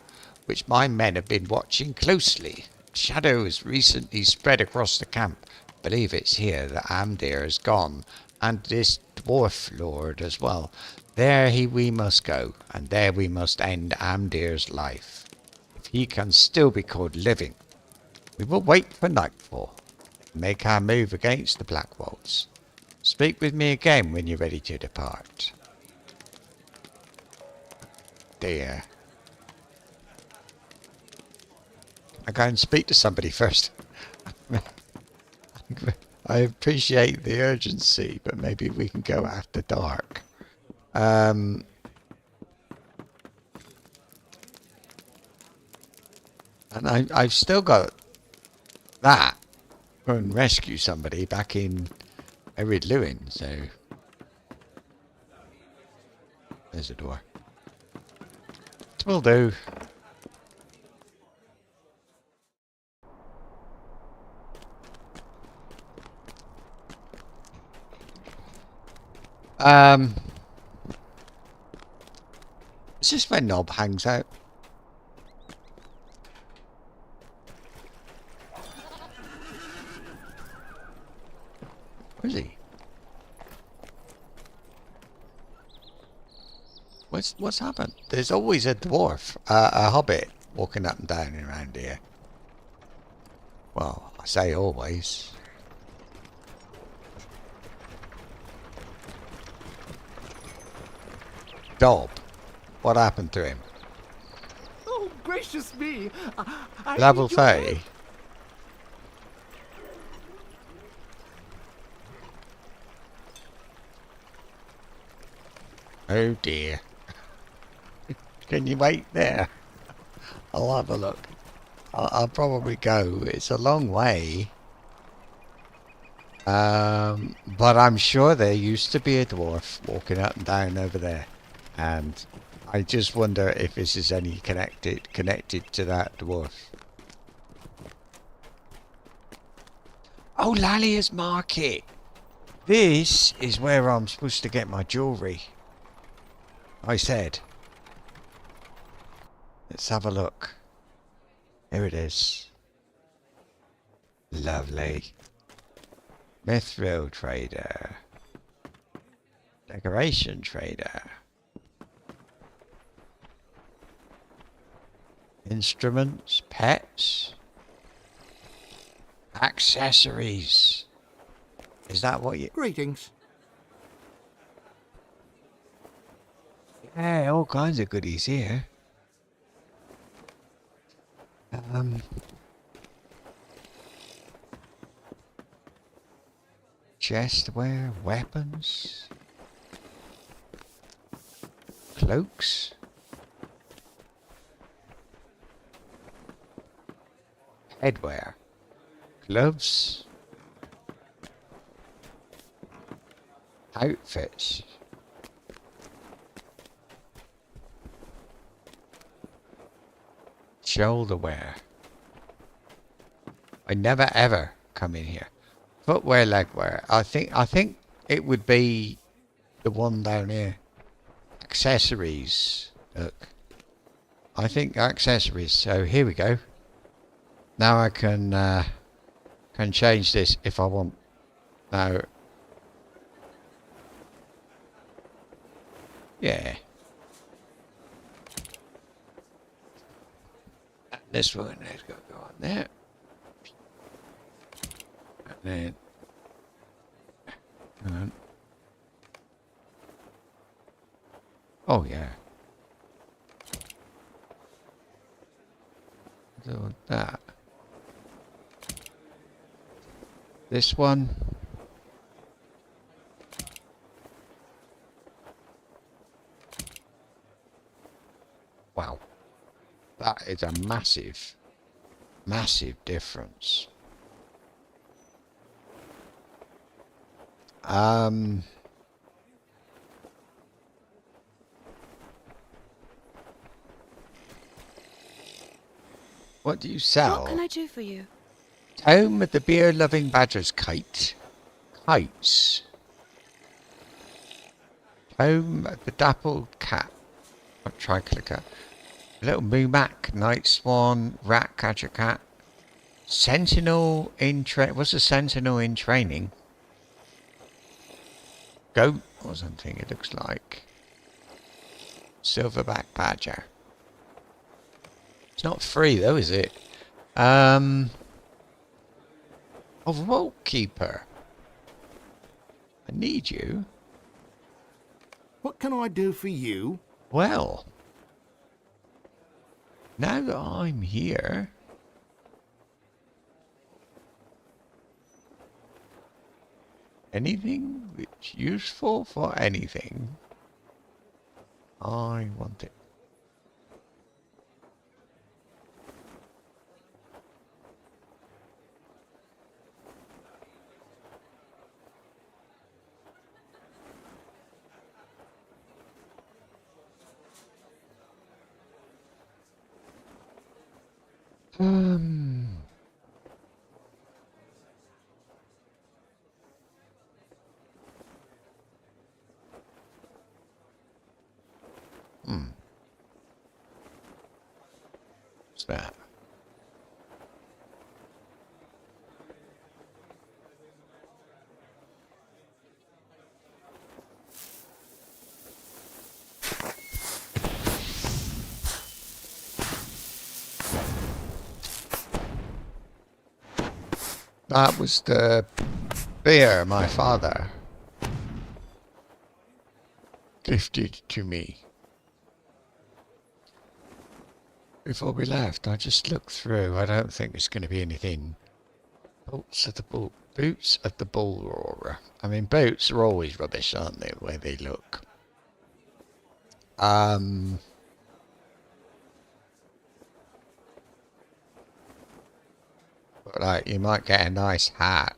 which my men have been watching closely. Shadow has recently spread across the camp. I believe it's here that Amdir has gone, and this dwarf lord as well. There we must go, and there we must end Amdir's life. If he can still be called living, we will wait for nightfall and make our move against the Blackwalls. Speak with me again when you're ready to depart. Dear. I go and speak to somebody first. I appreciate the urgency, but maybe we can go after dark. And I've still got that. Go and rescue somebody back in Eriador, so there's a door. It will do. Is this where Nob hangs out? Where is he? What's happened? There's always a dwarf, a hobbit, walking up and down around here. Well, I say always. Dob. What happened to him? Oh, gracious me! I Level need your help. 30. Oh dear. Can you wait there? I'll have a look. I'll probably go. It's a long way. But I'm sure there used to be a dwarf walking up and down over there. And I just wonder if this is any connected to that dwarf. Oh, Lalia's Market! This is where I'm supposed to get my jewellery. I said. Let's have a look. Here it is. Lovely. Mithril trader. Decoration trader. Instruments, pets, accessories. Is that what you... Greetings. Yeah, all kinds of goodies here. Chestware, weapons, cloaks, headwear, gloves, outfits, shoulder wear. I never ever come in here. Footwear, legwear. I think it would be the one down here. Accessories. Look. I think accessories. So here we go. Now I can change this if I want. Now. Yeah. This one, let's go on there. And then, oh yeah. Do that. This one. Wow. That is a massive, massive difference. What do you sell? What can I do for you? Home of the beer-loving badger's kite. Kites. Home of the dappled cat. What triclicker? Little Moomac, Night Swan, Rat Catcher Cat. Sentinel in what's a sentinel in training? Goat or something it looks like. Silverback badger. It's not free though, is it? A vault keeper. I need you. What can I do for you? Well, now that I'm here, anything that's useful for anything, I want it. What's that? That was the beer my father gifted to me. Before we left, I just looked through. I don't think there's going to be anything. Boots of the bull roarer. I mean, boots are always rubbish, aren't they, where they look? But like, you might get a nice hat.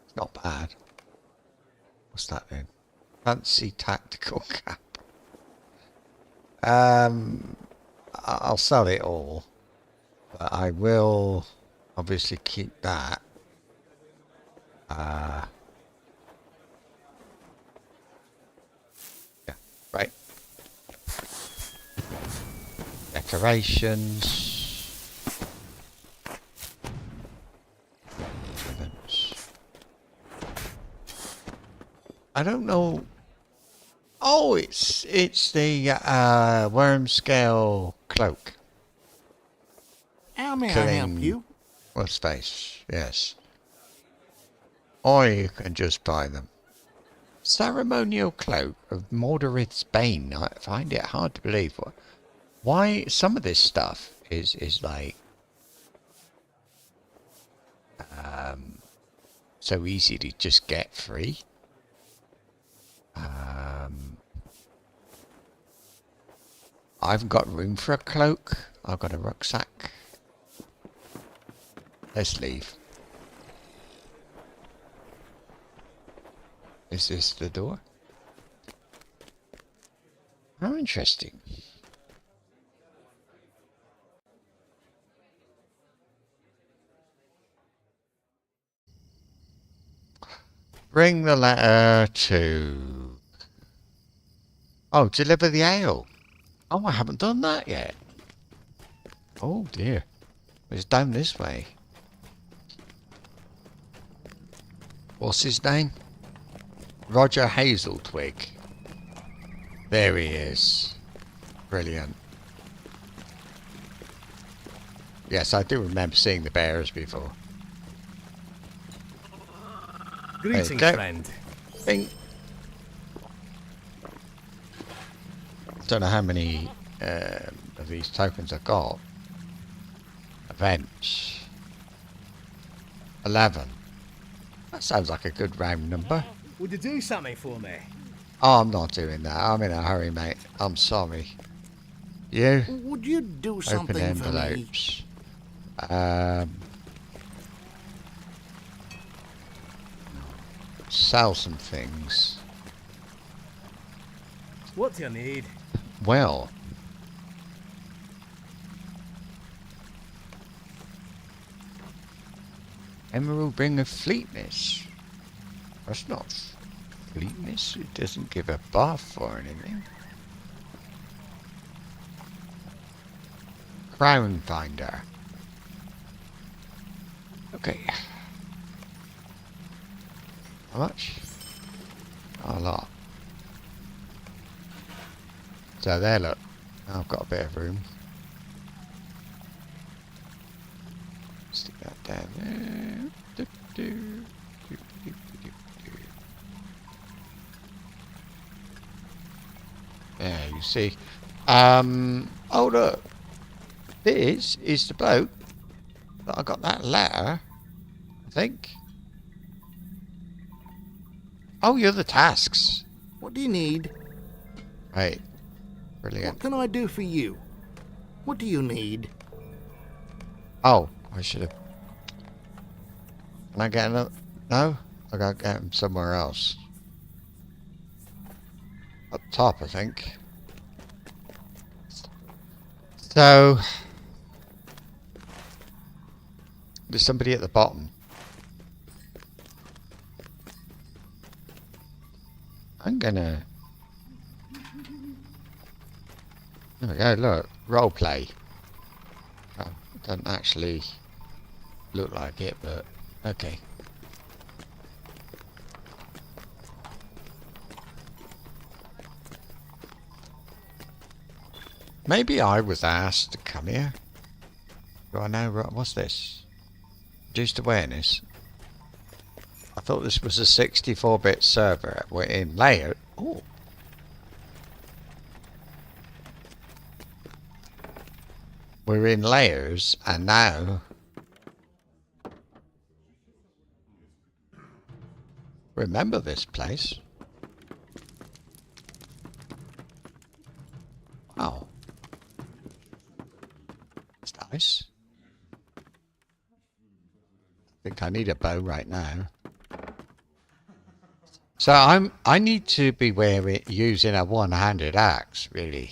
It's not bad. What's that then? Fancy tactical cap. I'll sell it all, but I will obviously keep that. Yeah, right. Decorations. I don't know. Oh, it's the worm scale cloak. How may I help you? What's face? Yes. Or you can just buy them. Ceremonial cloak of Mordorith's Bane. I find it hard to believe why some of this stuff is like so easy to just get free. I haven't got room for a cloak. I've got a rucksack. Let's leave. Is this the door? How interesting. Bring the letter to... Oh, deliver the ale. Oh, I haven't done that yet. Oh dear. It's down this way. What's his name? Roger Hazeltwig. There he is. Brilliant. Yes, I do remember seeing the bears before. Greetings, friend. Bing. Don't know how many of these tokens I got. Events. 11. That sounds like a good round number. Would you do something for me? Oh, I'm not doing that. I'm in a hurry, mate. I'm sorry. You? Would you do Open something for me? envelopes. Sell some things. What do you need? Well. Emerald Ring of Fleetness. That's not fleetness. It doesn't give a buff or anything. Crown Finder. Okay. How much? A lot. So there, look. I've got a bit of room. Stick that down there. There, you see. Oh look. This is the bloke that I got that letter, I think. Oh, you're the tasks. What do you need? Right. Brilliant. What can I do for you? What do you need? Oh, I should have. Can I get another? No? I gotta get him somewhere else. Up top, I think. So, there's somebody at the bottom. I'm gonna... There we go, look. Roleplay. Oh, it doesn't actually look like it, but okay. Maybe I was asked to come here. Do I know? What's this? Reduced awareness. I thought this was a 64-bit server. We're in layer. Oh. We're in layers, and now remember this place. I need a bow right now. So I need to be using a one-handed axe, really.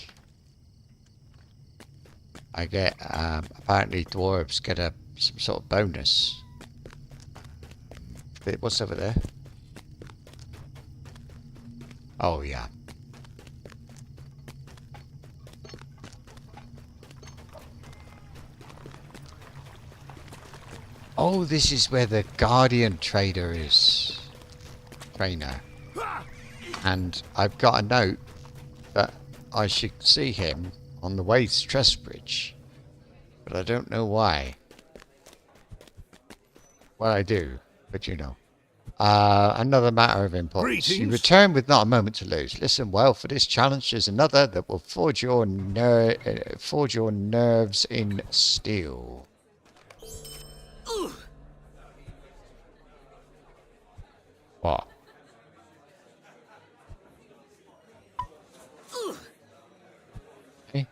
I get apparently dwarves get some sort of bonus. What's over there? Oh yeah. Oh, this is where the Guardian trader is. Trainer. And I've got a note that I should see him on the way to Trestlebridge. But I don't know why. Well, I do, but you know. Another matter of importance. Greetings. You return with not a moment to lose. Listen well, for this challenge is another that will forge your nerves in steel. What? Hey?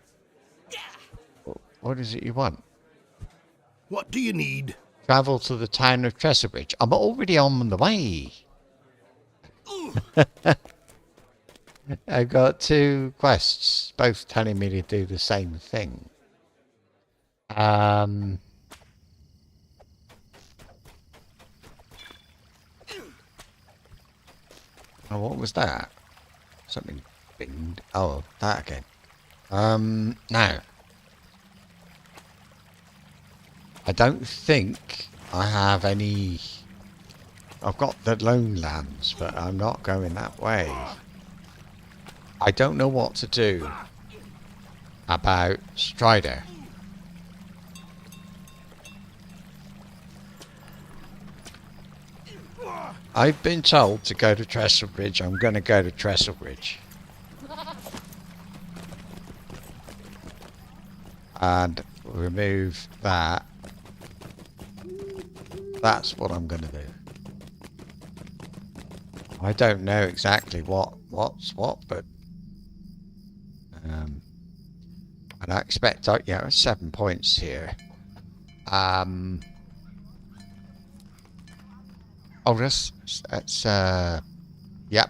What is it you want? What do you need? Travel to the town of Trestlebridge. I'm already on the way. I've got 2 quests, both telling me to do the same thing. Oh, what was that? Something binged. Oh, that again. Now. I don't think I have any... I've got the lone lands, but I'm not going that way. I don't know what to do about Strider. I've been told to go to Trestlebridge. I'm going to go to Trestlebridge. And remove that. That's what I'm going to do. I don't know exactly what's what, but and I expect, yeah, 7 points here. Oh, that's yep.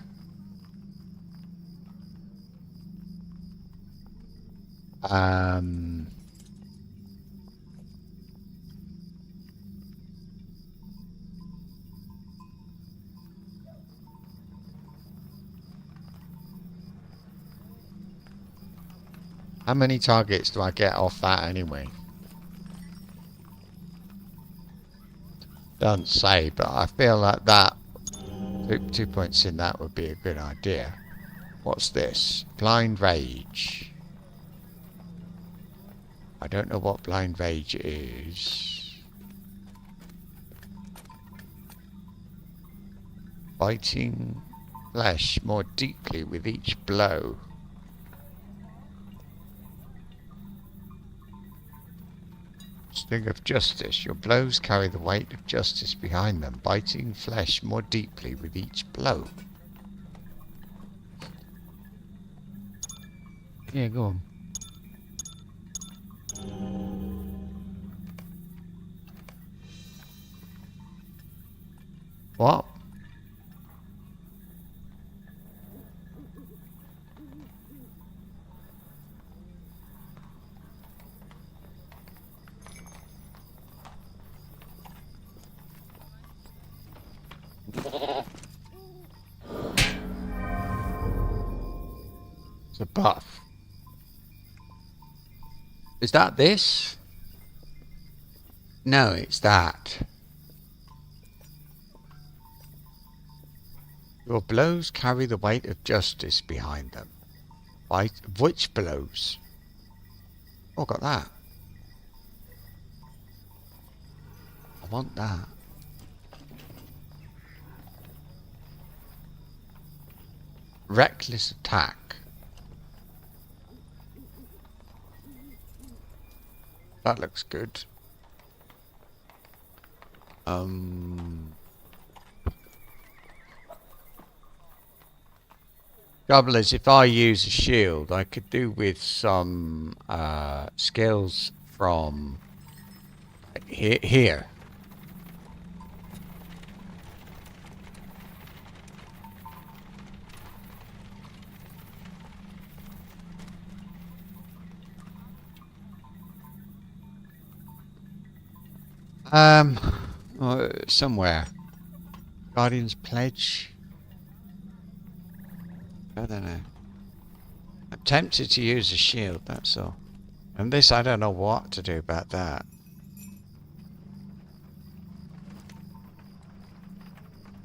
How many targets do I get off that anyway? Doesn't say, but I feel like that 2 points in that would be a good idea. What's this? Blind Rage. I don't know what Blind Rage is. Biting flesh more deeply with each blow. Sting of Justice. Your blows carry the weight of justice behind them, biting flesh more deeply with each blow. Yeah, go on. What? It's a buff. Is that this? No, it's that. Your blows carry the weight of justice behind them. Which blows? Oh, got that. I want that. Reckless attack. That looks good. Trouble is, if I use a shield, I could do with some skills from here. Somewhere. Guardian's Pledge. I don't know. I'm tempted to use a shield, that's all. And this, I don't know what to do about that.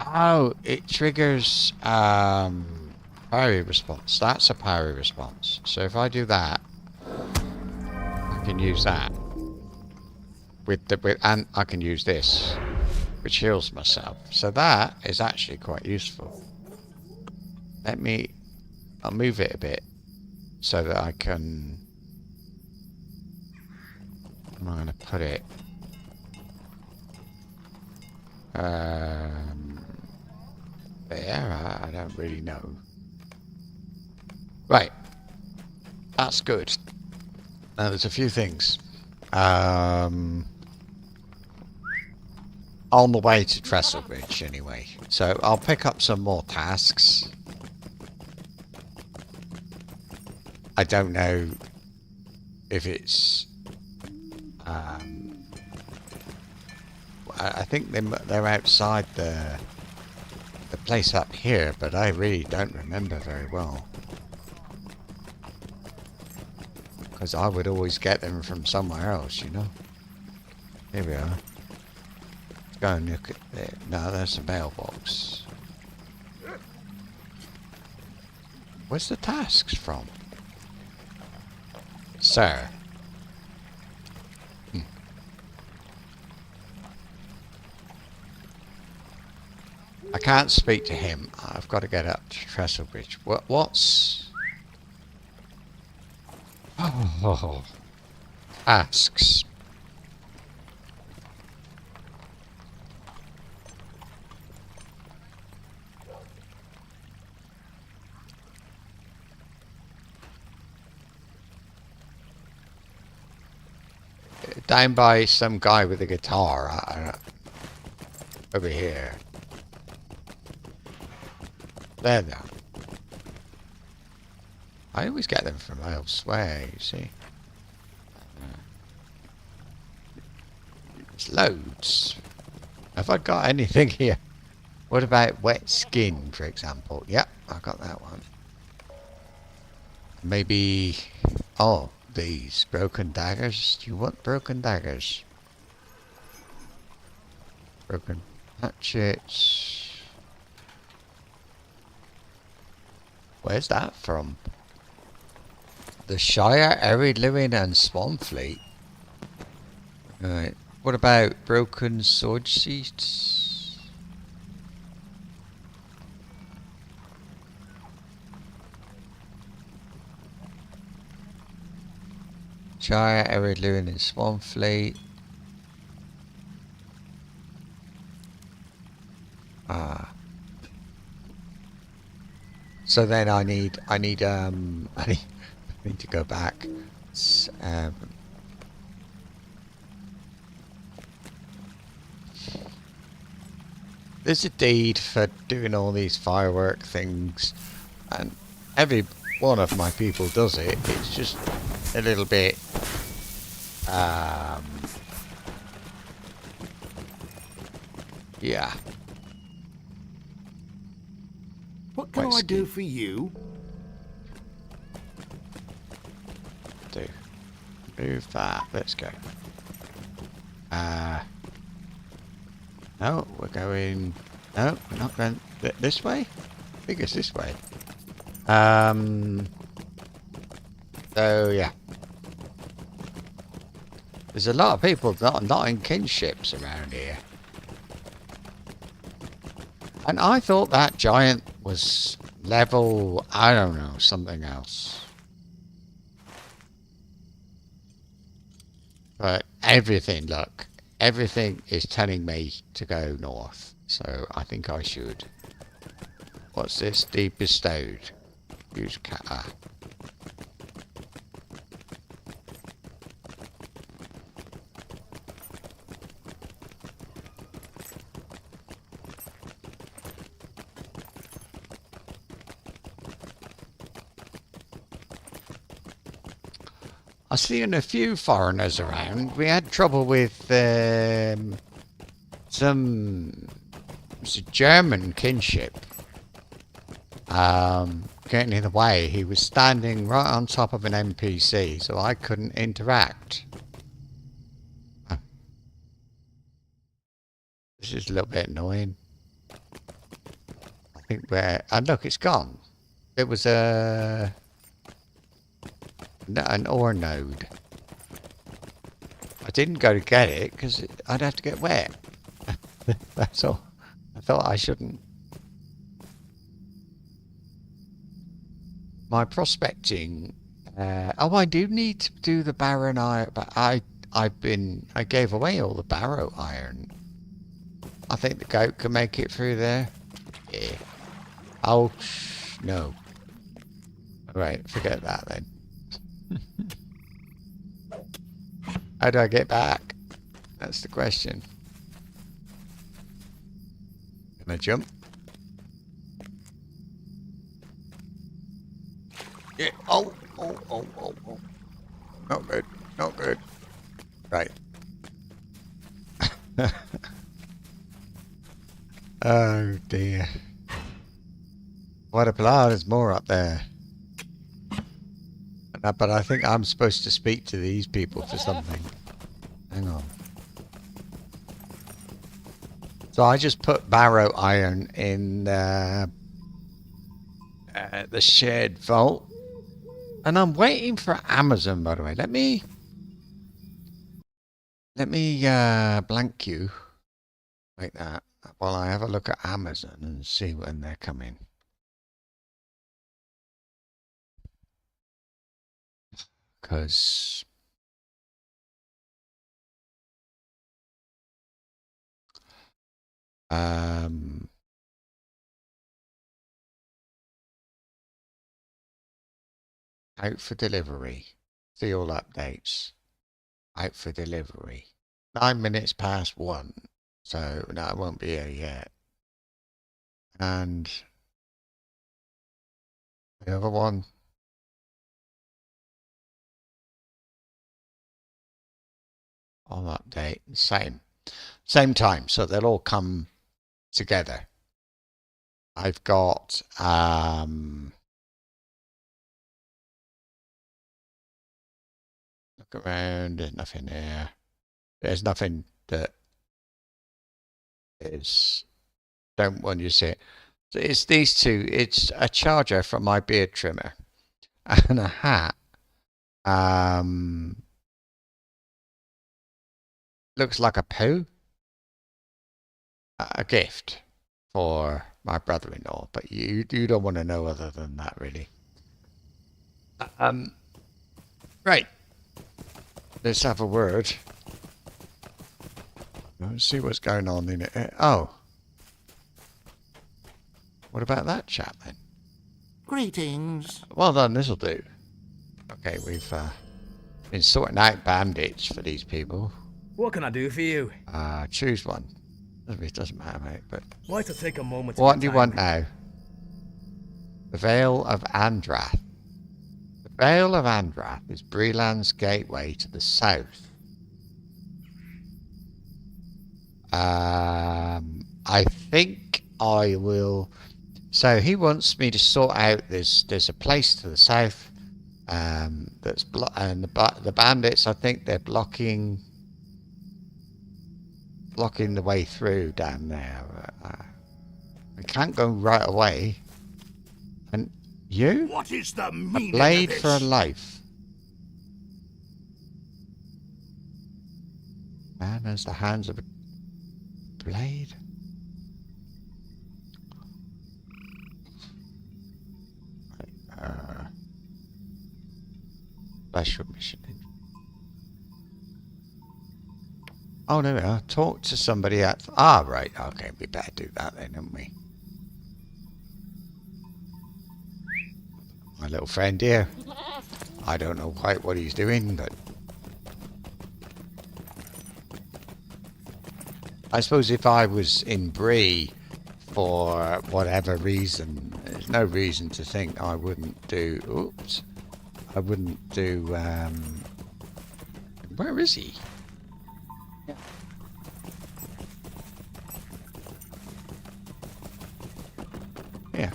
Oh, it triggers parry response. That's a parry response. So if I do that, I can use that. And I can use this, which heals myself. So that is actually quite useful. I'll move it a bit so that I can. I'm going to put it. There, I don't really know. Right. That's good. Now there's a few things. On the way to Trestlebridge anyway. So I'll pick up some more tasks. I don't know if it's I think they're outside the place up here, but I really don't remember very well. Because I would always get them from somewhere else, you know. Here we are. Let's go and look at it. No, there's a mailbox. Where's the tasks from? Sir. I can't speak to him. I've got to get up to Trestlebridge. What's... Oh, asks. Down by some guy with a guitar. Over here. There they are. I always get them from elsewhere, you see. There's loads. Have I got anything here? What about wet skin, for example? Yep, I got that one. Maybe... Oh, these broken daggers. Do you want broken daggers? Broken hatchets. Where's that from? The Shire, Eriador and Swanfleet. Right. What about broken sword seats? Shire, Eriador and Swanfleet. So then I need to go back. There's a deed for doing all these firework things, and every one of my people does it. It's just a little bit yeah. What can I do for you? Do. Move that. Let's go. No, we're going... No, we're not going... This way? I think it's this way. So, yeah. There's a lot of people not in kinships around here. And I thought that giant was level, I don't know, something else. But everything, look, everything is telling me to go north. So I think I should. What's this? Deed bestowed. Use kata. I've seen a few foreigners around. We had trouble with some German kinship. Getting in the way. He was standing right on top of an NPC, so I couldn't interact. This is a little bit annoying. I think we're... And look, it's gone. It was an ore node. I didn't go to get it because I'd have to get wet. That's all. I thought I shouldn't. My prospecting. I do need to do the barren iron, but I gave away all the barrow iron. I think the goat can make it through there. Yeah. Oh no. Right, forget that then. How do I get back? That's the question. Can I jump? Yeah. Oh. Not good. Not good. Right. Oh dear. What a plow, there's more up there. But I think I'm supposed to speak to these people for something. Hang on. So I just put barrow iron in the shared vault. And I'm waiting for Amazon, by the way. Let me blank you like that while I have a look at Amazon and see when they're coming. Because out for delivery. See all updates. Out for delivery. 9 minutes past 1. So no, it won't be here yet. And the other one. On update. Same time. So they'll all come together. I've got look around, there's nothing there. There's nothing that is don't want you to see it. So it's these two. It's a charger from my beard trimmer and a hat. Looks like a poo. A gift for my brother-in-law, but you don't want to know other than that, really. Right. Let's have a word. Let's see what's going on in it. Oh. What about that chap then? Greetings. Well done, this'll do. Okay, we've been sorting out bandits for these people. What can I do for you? Choose one. It doesn't matter, mate, but... Why to take a moment? What do you want now? The Vale of Andrath. The Vale of Andrath is Breeland's gateway to the south. I think I will... So he wants me to sort out there's a place to the south that's and the bandits, I think they're blocking the way through down there. We can't go right away. And you? What is the A meaning blade of for a this? life. Man has the hands of a blade. Special mission. Oh, no, no. Talk to somebody at... Ah, right. Okay, we better do that then, don't we? My little friend here. I don't know quite what he's doing, but... I suppose if I was in Bree for whatever reason, there's no reason to think I wouldn't do... Oops. I wouldn't do... Where is he? Yeah.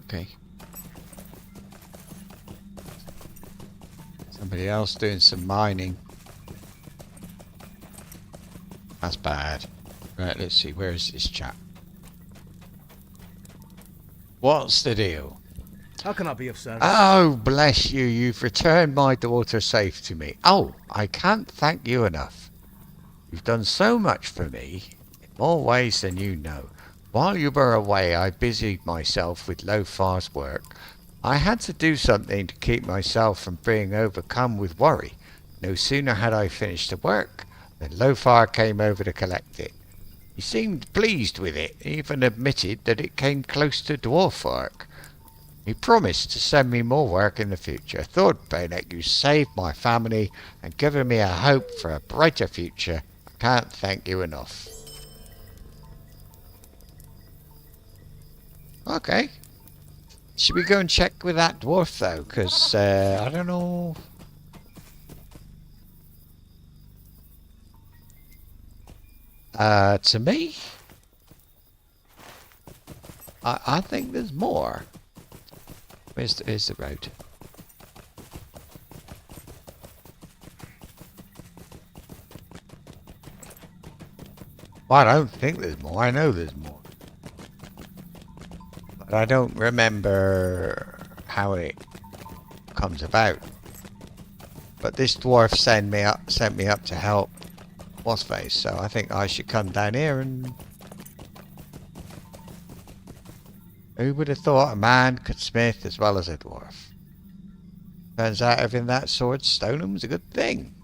Okay. Somebody else doing some mining. That's bad. Right, let's see. Where is this chap? What's the deal? How can I be of service? Oh, bless you. You've returned my daughter safe to me. Oh, I can't thank you enough. You've done so much for me, in more ways than you know. While you were away, I busied myself with Lofar's work. I had to do something to keep myself from being overcome with worry. No sooner had I finished the work than Lofar came over to collect it. He seemed pleased with it, even admitted that it came close to dwarf work. He promised to send me more work in the future. Thordbeinek, you saved my family and given me a hope for a brighter future. I can't thank you enough. Okay. Should we go and check with that dwarf though? Because, I don't know. To me, I think there's more. Where's the road? Well, I don't think there's more. I know there's more. But I don't remember how it comes about. But this dwarf sent me up to help What's-Face, so I think I should come down here and... Who would have thought a man could smith as well as a dwarf? Turns out having that sword stolen was a good thing.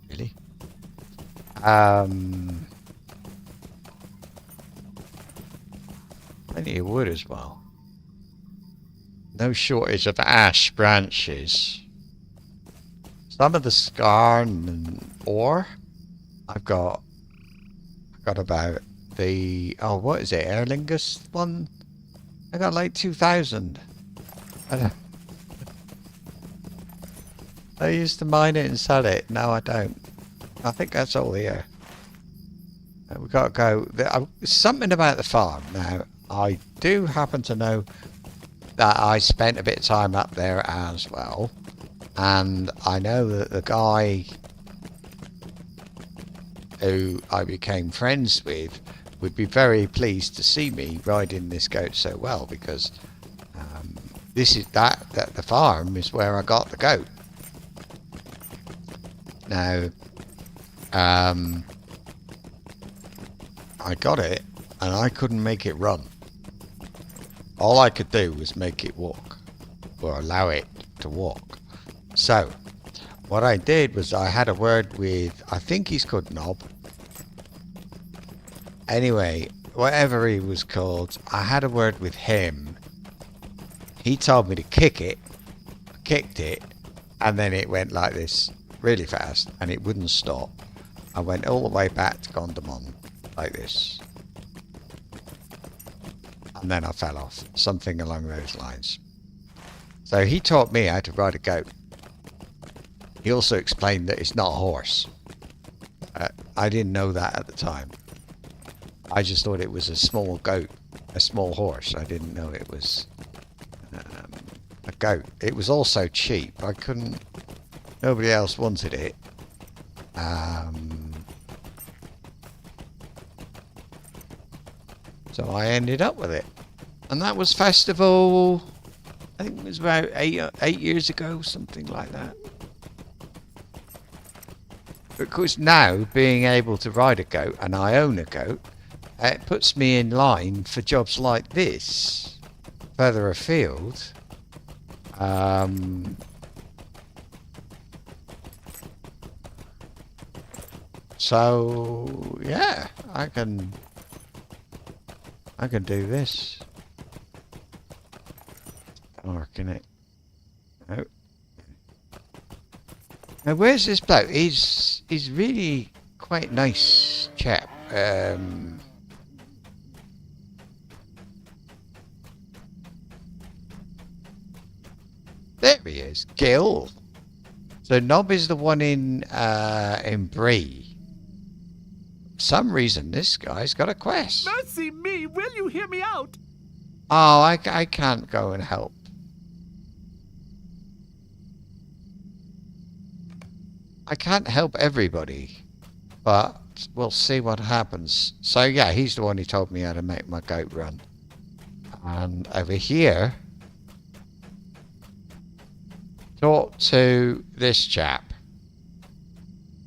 Really. Plenty of wood as well. No shortage of ash branches. Some of the scarn and ore. I've got about the... Oh, what is it? Erlingus one? I got like 2,000. I used to mine it and sell it. No, I don't. I think that's all here. We've got to go. Something about the farm. Now, I do happen to know that I spent a bit of time up there as well. And I know that the guy who I became friends with would be very pleased to see me riding this goat so well, because this is that the farm is where I got the goat. Now, I got it and I couldn't make it run. All I could do was make it walk, or allow it to walk. So what I did was I had a word with, I think he's called Knob. Anyway, whatever he was called, I had a word with him. He told me to kick it. I kicked it, and then it went like this really fast, and it wouldn't stop. I went all the way back to Gondamon like this. And then I fell off. Something along those lines. So he taught me how to ride a goat. He also explained that it's not a horse. I didn't know that at the time. I just thought it was a small goat, a small horse. I didn't know it was a goat. It was also cheap. I couldn't... Nobody else wanted it. So I ended up with it. And that was festival... I think it was about 8 years ago, something like that. Of course, now, being able to ride a goat, and I own a goat, it puts me in line for jobs like this, further afield. So, yeah, I can do this. Dark, innit? Oh. Now, where's this bloke? He's really quite nice chap. There he is. Gil. So Nob is the one in Bree. For some reason, this guy's got a quest. Mercy me, will you hear me out? Oh, I can't go and help. I can't help everybody, but we'll see what happens. So yeah, he's the one who told me how to make my goat run. And over here, talk to this chap.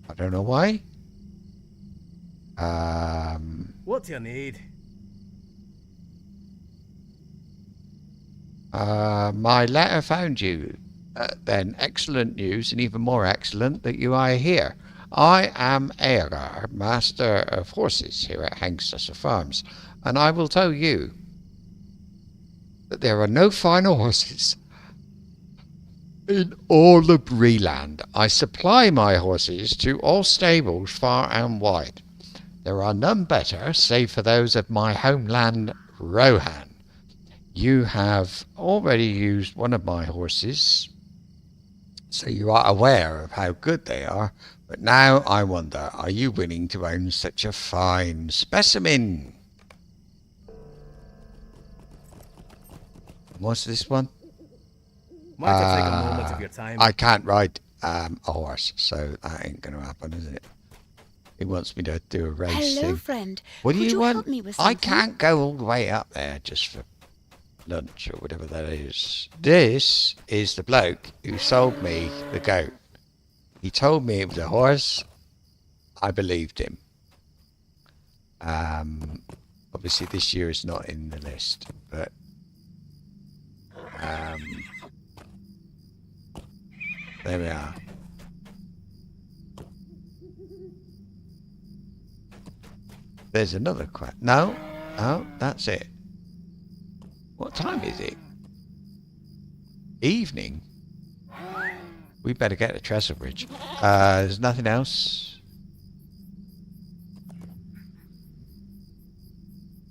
I don't know why. What do you need? My letter found you. Then excellent news, and even more excellent that you are here. I am Eriador, master of horses here at Hangsters Farms, and I will tell you that there are no finer horses in all the Breeland. I supply my horses to all stables far and wide. There are none better, save for those of my homeland, Rohan. You have already used one of my horses, so you are aware of how good they are. But now I wonder, are you willing to own such a fine specimen? What's this one? Might have taken a moment of your time. I can't ride a horse, so that ain't going to happen, is it? He wants me to do a race. Hello, thing. friend. What do Could you help want? me with I something? can't go all the way up there just for lunch or whatever that is. This is the bloke who sold me the goat. He told me it was a horse. I believed him. Obviously this year is not in the list, but there we are. There's another quest. No, oh, that's it. What time is it? Evening. We better get to Trestlebridge. There's nothing else.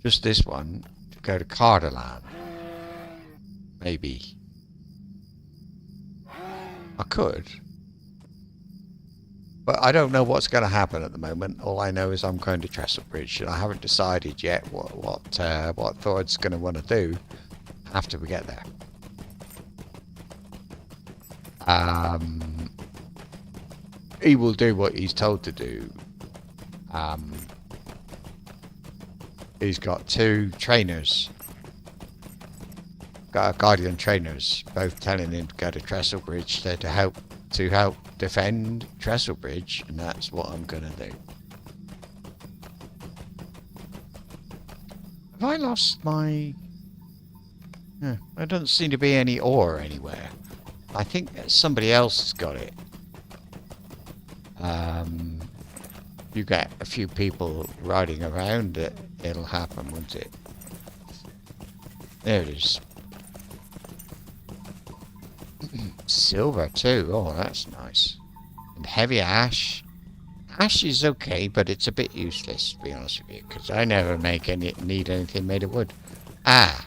Just this one to go to Cardalan. Maybe. I could. But I don't know what's going to happen at the moment. All I know is I'm going to Trestlebridge, and I haven't decided yet what Thord's going to want to do after we get there. He will do what he's told to do. He's got 2 trainers. Got guardian trainers, both telling him to go to Trestlebridge to help defend Trestlebridge, and that's what I'm gonna do. Have I lost my... there doesn't seem to be any ore anywhere. I think somebody else has got it. You get a few people riding around, it'll happen, won't it? There it is. Silver too. Oh, that's nice. And heavy ash. Ash is okay, but it's a bit useless, to be honest with you, because I never need anything made of wood. Ah.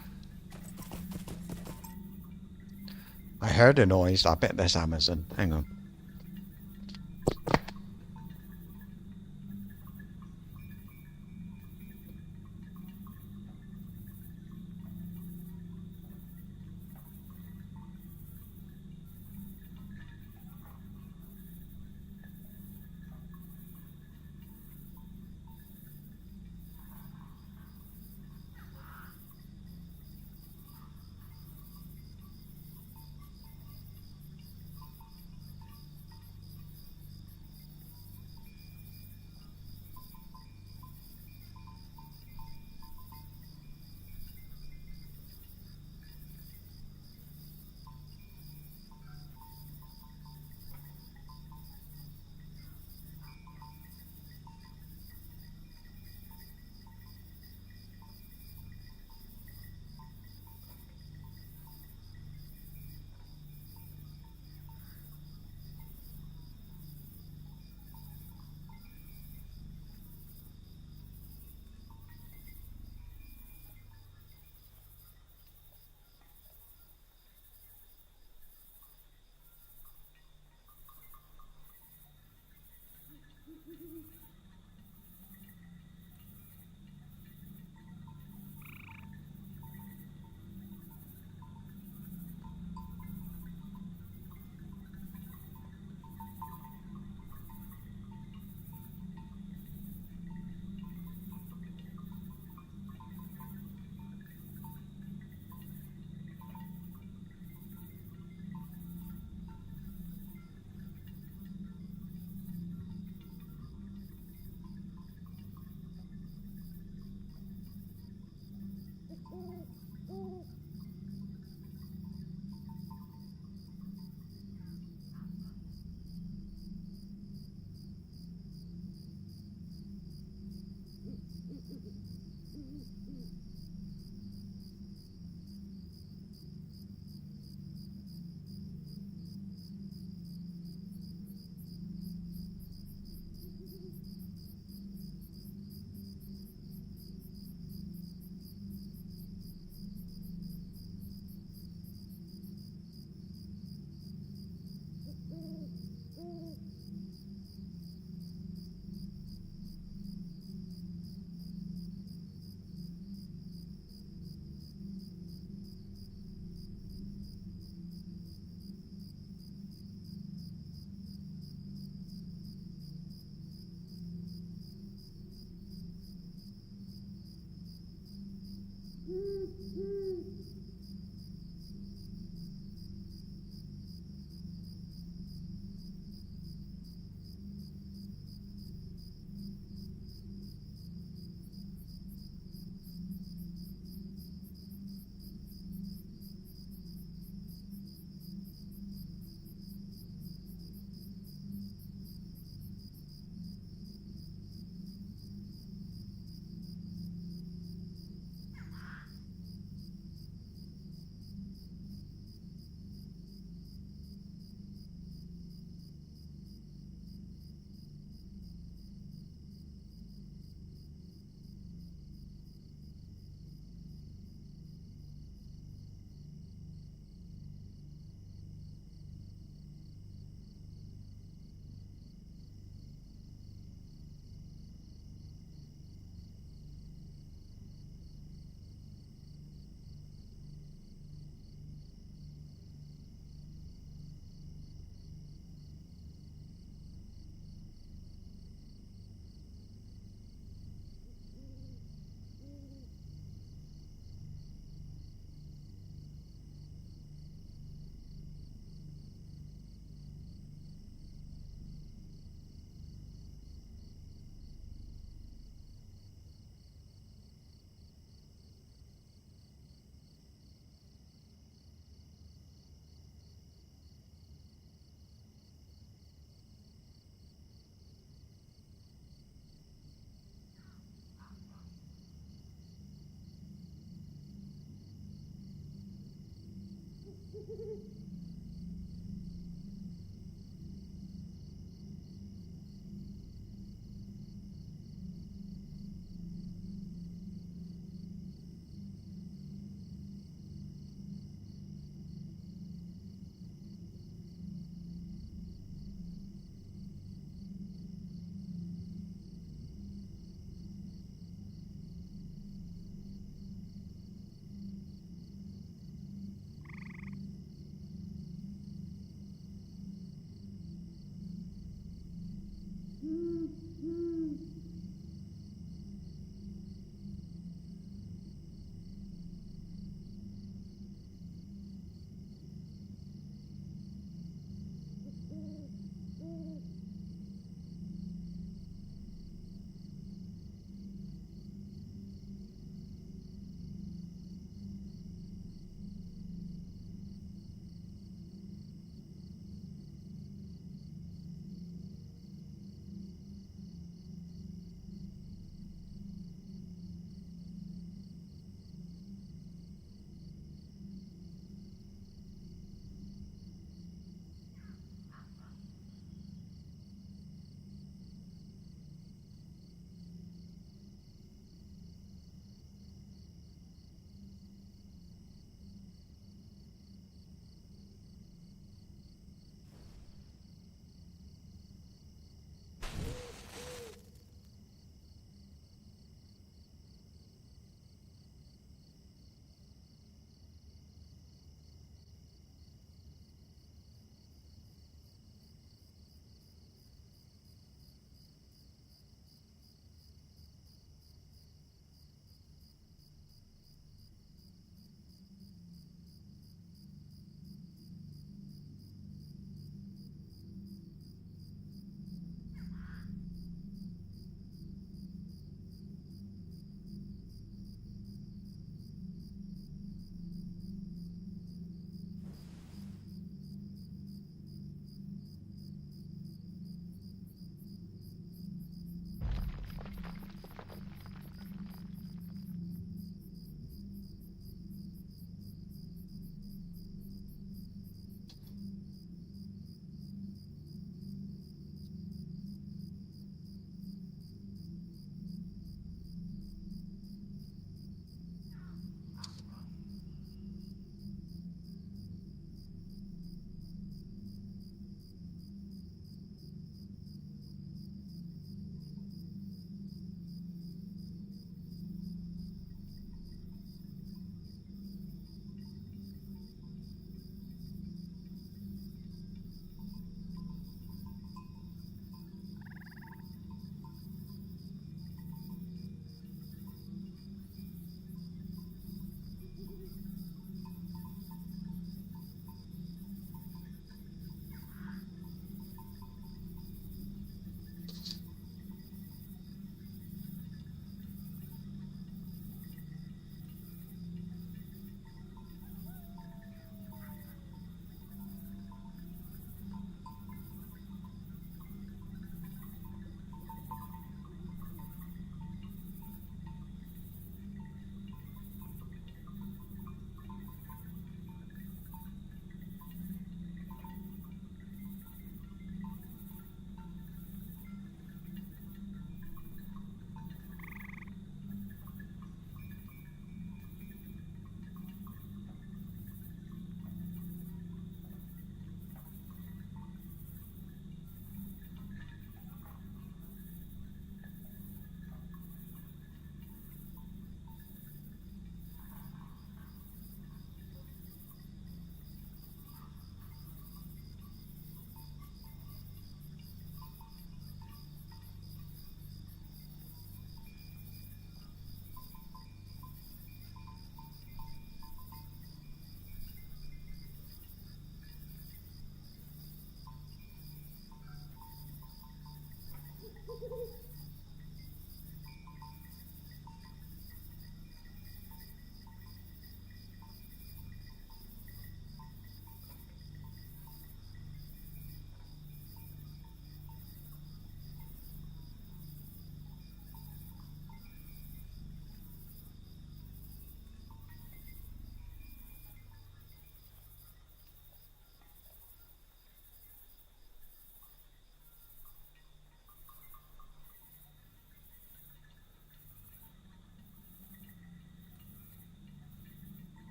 I heard a noise. I bet that's Amazon. Hang on.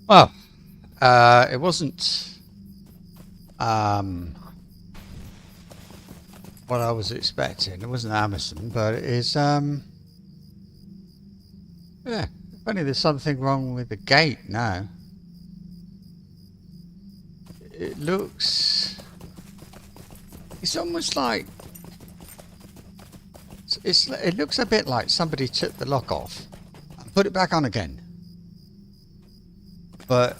Well, it wasn't what I was expecting. It wasn't Amazon, but it is yeah. Funny, there's something wrong with the gate now. It looks. It's almost like. It looks a bit like somebody took the lock off and put it back on again. But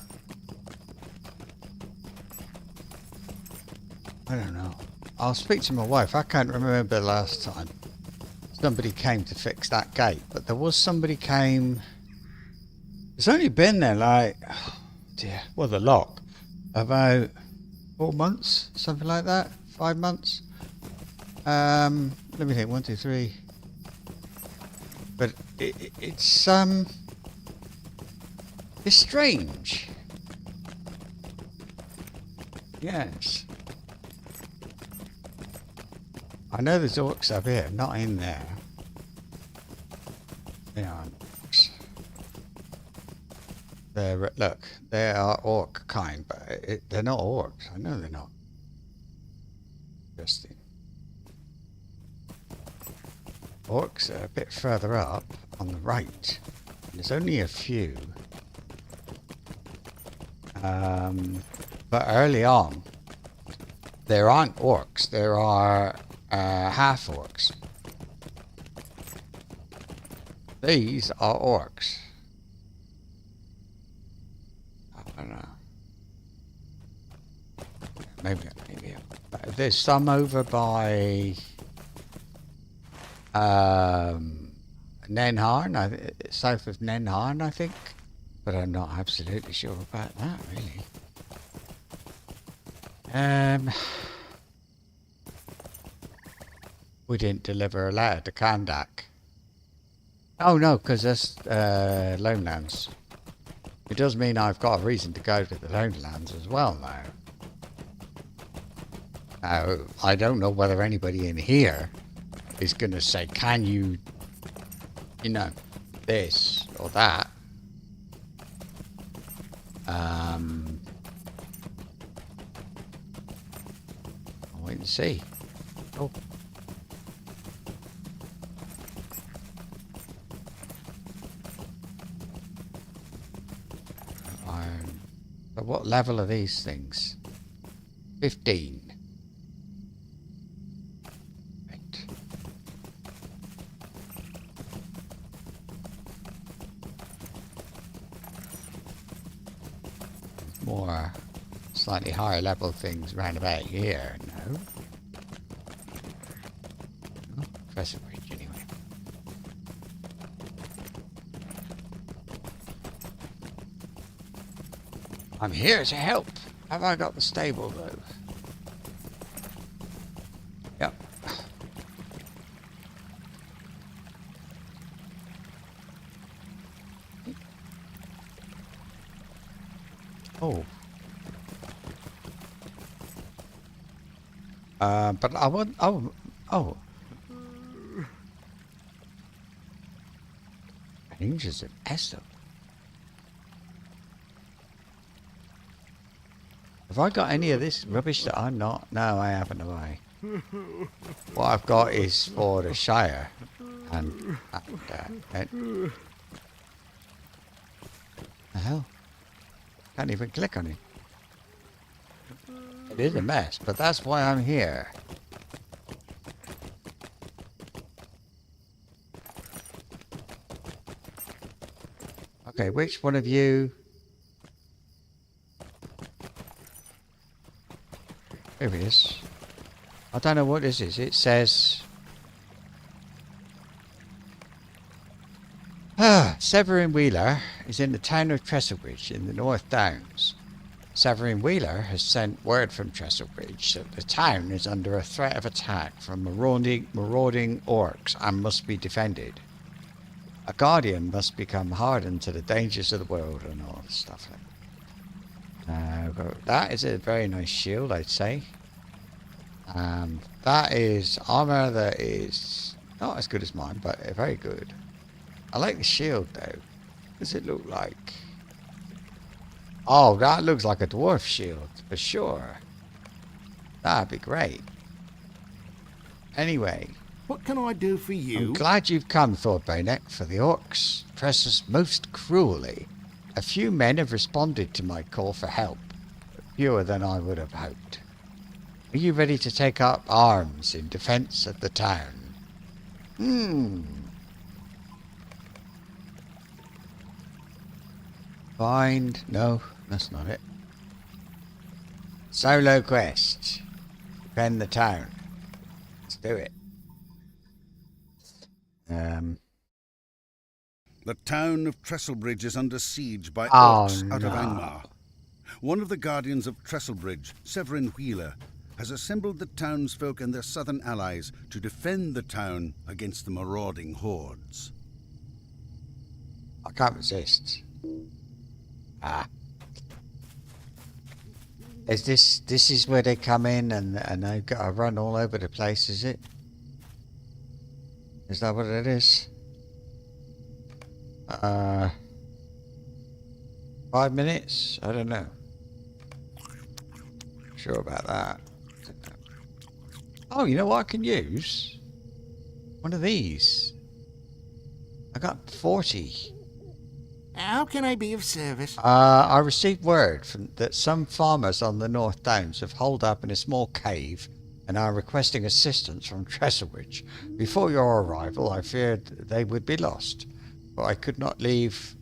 I don't know. I'll speak to my wife. I can't remember the last time somebody came to fix that gate, but there was somebody came. It's only been there like, oh dear, well, the lock, about 4 months, something like that, 5 months. Let me think, 1, 2, 3. But it's strange. Yes. I know there's orcs up here, not in there. They aren't orcs. Look, they are orc kind, but they're not orcs. I know they're not. Interesting. Orcs are a bit further up on the right. There's only a few. But early on, there aren't orcs. There are half orcs. These are orcs. I don't know. Maybe. There's some over by Nenharn, south of Nenharn, I think. But I'm not absolutely sure about that, really. We didn't deliver a letter to Kandak. Oh no, because that's Lonelands. It does mean I've got a reason to go to the Lonelands as well now. Now, I don't know whether anybody in here is going to say, can you, you know, this or that. I'll wait and see. Oh. But what level are these things? 15. Right. More slightly higher level things round about here, no? Oh, Trestlebridge anyway. I'm here to help. Have I got the stable though? Yep. Oh. But I want. Oh. Rangers of Esso. Have I got any of this rubbish that I'm not? No, I haven't, have I? What I've got is for the Shire. And the hell? Can't even click on it. It is a mess, but that's why I'm here. Okay, which one of you... Here it is. I don't know what this is. It says... Severin Wheeler is in the town of Trestlebridge in the North Downs. Severin Wheeler has sent word from Trestlebridge that the town is under a threat of attack from marauding orcs and must be defended. A guardian must become hardened to the dangers of the world and all this stuff like that. That is a very nice shield, I'd say. That is armor that is not as good as mine, but very good. I like the shield though. What does it look like? Oh, that looks like a dwarf shield, for sure. That'd be great. Anyway, What can I do for I'm you? glad you've come, Thordbeinek, for the orcs press us most cruelly. A few men have responded to my call for help, but fewer than I would have hoped. Are you ready to take up arms in defense of the town? Find... No, that's not it. Solo quest. Defend the town. Let's do it. The town of Trestlebridge is under siege by Oh, orcs out of no. Angmar. One of the guardians of Trestlebridge, Severin Wheeler, has assembled the townsfolk and their southern allies to defend the town against the marauding hordes. I can't resist. Is this is where they come in and they've got to run all over the place, is it? Is that what it is? 5 minutes? I don't know. Sure about that. Oh, you know what I can use? One of these. I got 40. How can I be of service? I received word that some farmers on the North Downs have holed up in a small cave and are requesting assistance from Trestlebridge. Before your arrival, I feared they would be lost, but I could not leave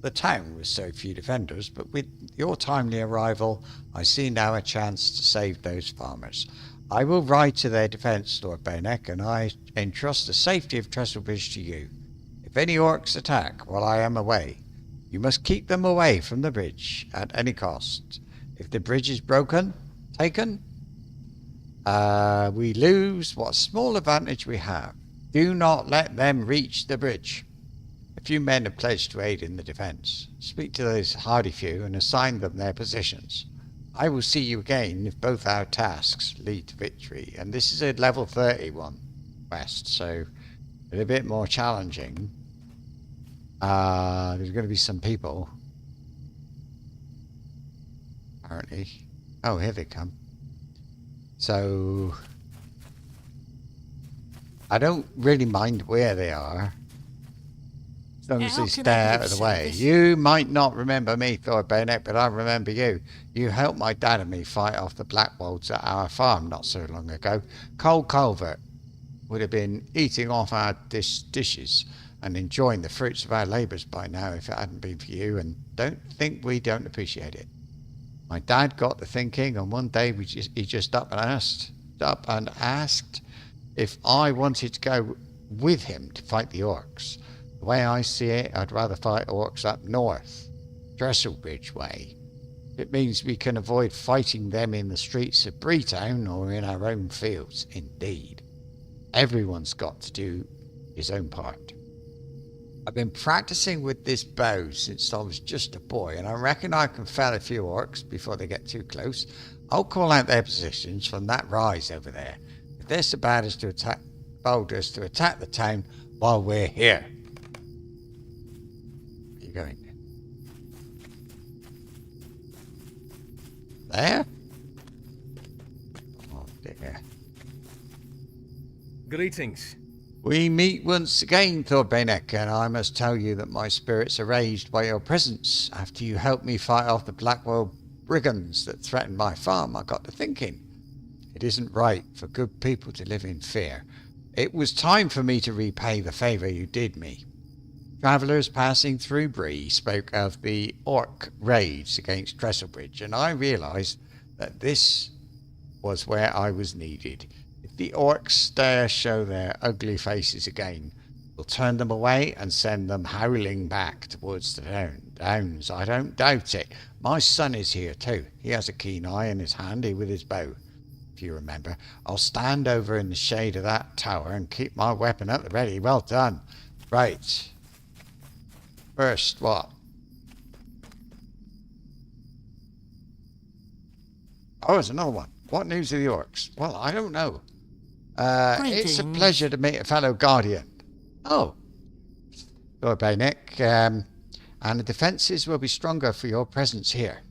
the town with so few defenders. But with your timely arrival, I see now a chance to save those farmers. I will ride to their defence, Thordbeinek, and I entrust the safety of Trestlebridge to you. If any orcs attack while I am away, you must keep them away from the bridge at any cost. If the bridge is taken, we lose what small advantage we have. Do not let them reach the bridge. A few men have pledged to aid in the defence. Speak to those hardy few and assign them their positions. I will see you again if both our tasks lead to victory. And this is a level 31 quest, so a bit more challenging. There's going to be some people. Apparently. Oh, here they come. So I don't really mind where they are, as long as they stay out of the way. You might not remember me, Thordbeinek, but I remember you. You helped my dad and me fight off the Black Wolves at our farm not so long ago. Cole Culvert would have been eating off our dishes and enjoying the fruits of our labours by now if it hadn't been for you, and don't think we don't appreciate it. My dad got to thinking, and one day he just up and asked if I wanted to go with him to fight the orcs. The way I see it, I'd rather fight orcs up north, Trestlebridge way. It means we can avoid fighting them in the streets of Bree Town or in our own fields. Indeed. Everyone's got to do his own part. I've been practicing with this bow since I was just a boy, and I reckon I can fell a few orcs before they get too close. I'll call out their positions from that rise over there. If they're so bad as to attack the town while we're here. Where are you going? There? Oh dear. Greetings. We meet once again, Thordbeinek, and I must tell you that my spirits are raised by your presence. After you helped me fight off the Blackwell brigands that threatened my farm, I got to thinking. It isn't right for good people to live in fear. It was time for me to repay the favour you did me. Travellers passing through Bree spoke of the orc raids against Trestlebridge, and I realised that this was where I was needed. If the orcs dare show their ugly faces again, we'll turn them away and send them howling back towards the downs. I don't doubt it. My son is here too. He has a keen eye and is handy with his bow. If you remember, I'll stand over in the shade of that tower and keep my weapon at the ready. Well done. Right. First, what? Oh, there's another one. What news of the orcs? Well, I don't know. It's a pleasure to meet a fellow guardian. Oh. Thordbeinek, and the defences will be stronger for your presence here.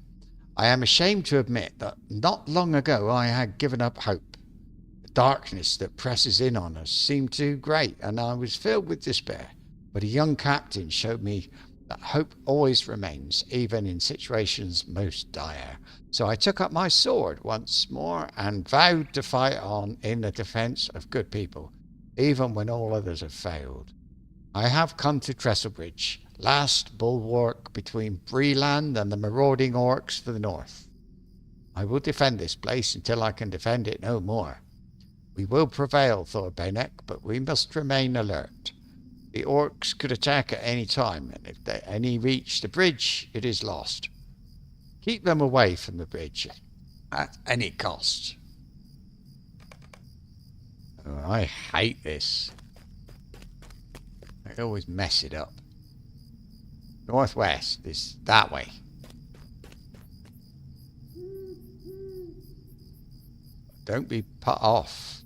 I am ashamed to admit that not long ago I had given up hope. The darkness that presses in on us seemed too great, and I was filled with despair. But a young captain showed me that hope always remains, even in situations most dire. So I took up my sword once more and vowed to fight on in the defence of good people, even when all others have failed. I have come to Trestlebridge, last bulwark between Bree land and the marauding orcs to the north. I will defend this place until I can defend it no more. We will prevail, Thordbeinek, but we must remain alert. The orcs could attack at any time, and if any reach the bridge, it is lost. Keep them away from the bridge at any cost. Oh, I hate this. They always mess it up. Northwest is that way. Don't be put off.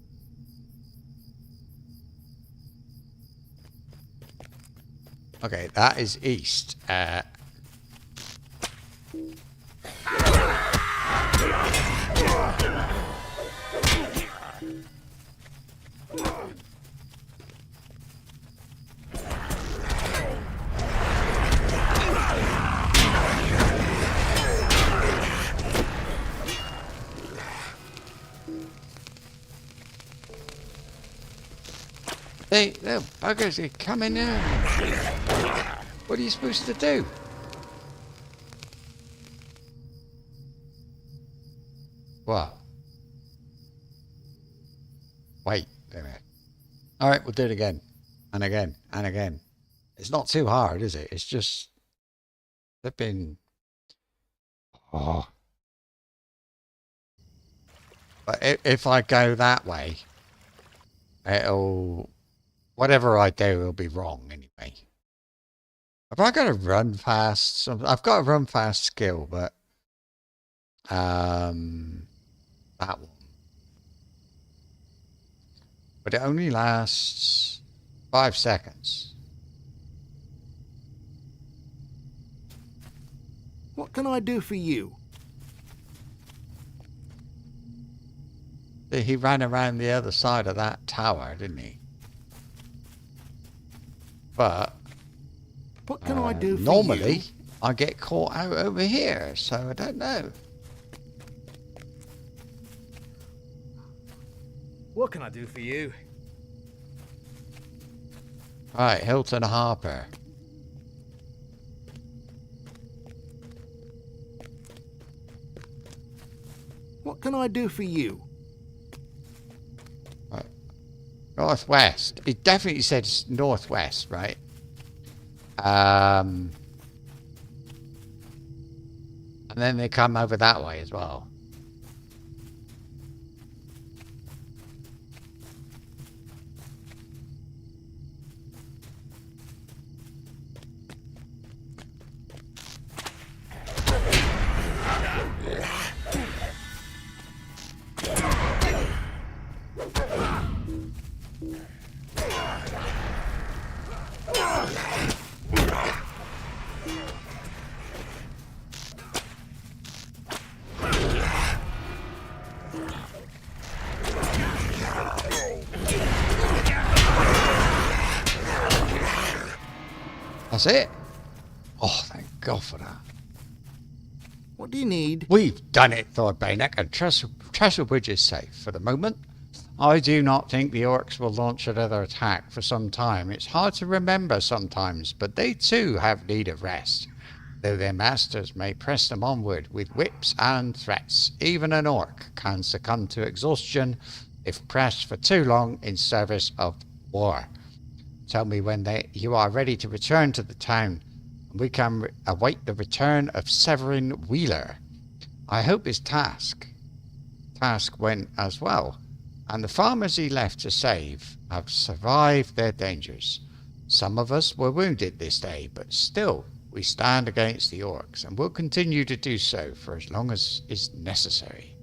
Okay, that is east. The buggers are coming in. What are you supposed to do? What? Wait a minute. Alright, we'll do it again. And again. And again. It's not too hard, is it? It's just flipping. Oh. But if I go that way, it'll... Whatever I do, it'll be wrong anyway. Have I got a run fast? I've got a run fast skill, but... that one. But it only lasts 5 seconds. What can I do for you? He ran around the other side of that tower, didn't he? But What can I do for normally you? I get caught out over here, so I don't know. What can I do for you? Right, Hilton Harper. What can I do for you? Northwest. It definitely said northwest, right? And then they come over that way as well. That's it. Oh, thank God for that. What do you need? We've done it, Thordbeinek, and Trestlebridge is safe for the moment. I do not think the orcs will launch another attack for some time. It's hard to remember sometimes, but they too have need of rest. Though their masters may press them onward with whips and threats, even an orc can succumb to exhaustion if pressed for too long in service of war. Tell me when you are ready to return to the town, and we can await the return of Severin Wheeler. I hope his task went as well, and the farmers he left to save have survived their dangers. Some of us were wounded this day, but still we stand against the orcs, and will continue to do so for as long as is necessary.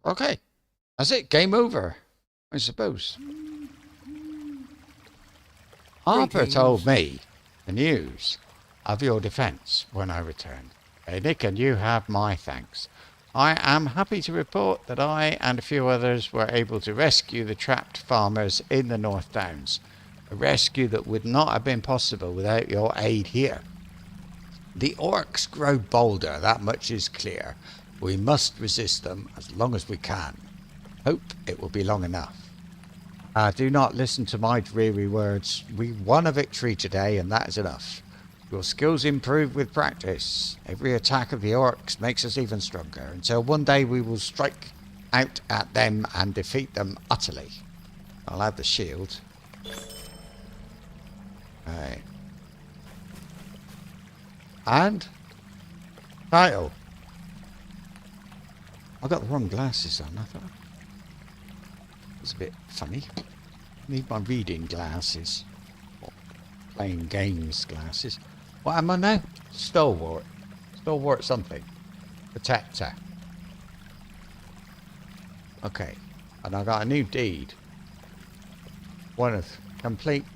Okay. That's it. Game over, I suppose. Harper told me the news of your defence when I returned. Nick, and you have my thanks. I am happy to report that I and a few others were able to rescue the trapped farmers in the North Downs. A rescue that would not have been possible without your aid here. The orcs grow bolder, that much is clear. We must resist them as long as we can. Hope it will be long enough. Do not listen to my dreary words. We won a victory today, and that is enough. Your skills improve with practice. Every attack of the orcs makes us even stronger, until one day we will strike out at them and defeat them utterly. I'll add the shield. Right. And? Title. I got the wrong glasses on, I thought. It's a bit funny. I need my reading glasses. Or playing games glasses. What am I now? Stalwart. Stalwart something. Protector. Okay. And I got a new deed. One of complete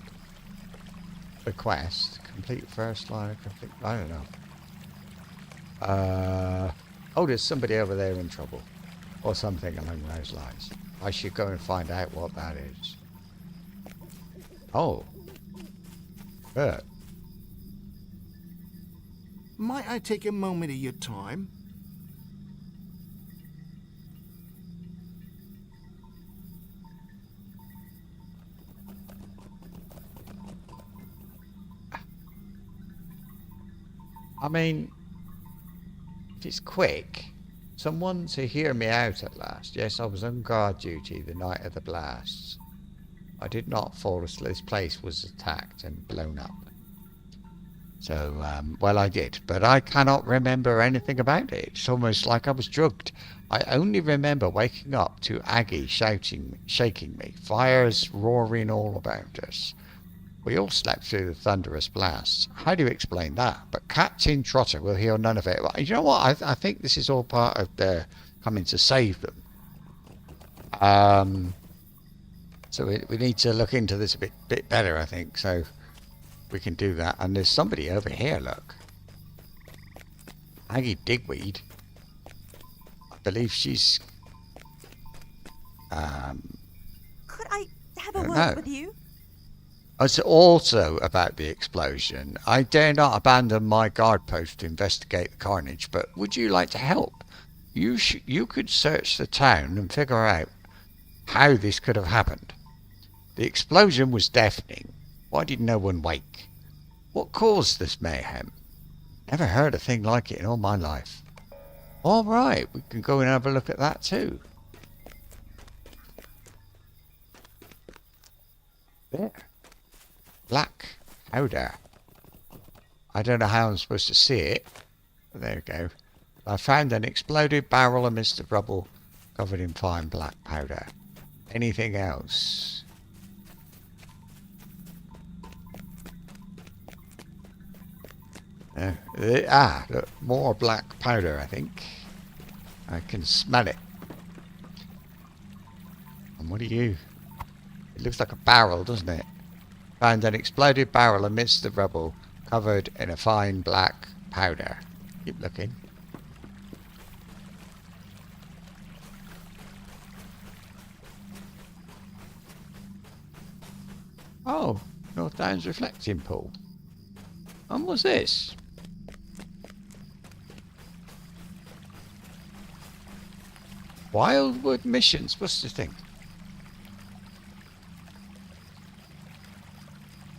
the quest. Complete first line. Complete. I don't know. Oh, there's somebody over there in trouble. Or something along those lines. I should go and find out what that is. Oh. Good. Might I take a moment of your time? I mean, if it's quick, someone to hear me out at last. Yes, I was on guard duty the night of the blasts. I did not fall asleep. This place was attacked and blown up. So, well, I did, but I cannot remember anything about it. It's almost like I was drugged. I only remember waking up to Aggie shouting, shaking me, fires roaring all about us. We all slept through the thunderous blasts. How do you explain that? But Captain Trotter will hear none of it. You know what? I think this is all part of their coming to save them. So we need to look into this a bit better, I think. So we can do that. And there's somebody over here, look. Aggie Digweed. I believe she's... Could I have a word with you? It's also about the explosion. I dare not abandon my guard post to investigate the carnage, but would you like to help? You could search the town and figure out how this could have happened. The explosion was deafening. Why did no one wake? What caused this mayhem? Never heard a thing like it in all my life. All right, we can go and have a look at that too. There. Black powder. I don't know how I'm supposed to see it. There we go. I found an exploded barrel amidst the rubble covered in fine black powder. Anything else? Look, more black powder, I think. I can smell it. And what are you? It looks like a barrel, doesn't it? Found an exploded barrel amidst the rubble, covered in a fine black powder. Keep looking. Oh, North Downs reflecting pool. And what's this? Wildwood missions. What's the thing?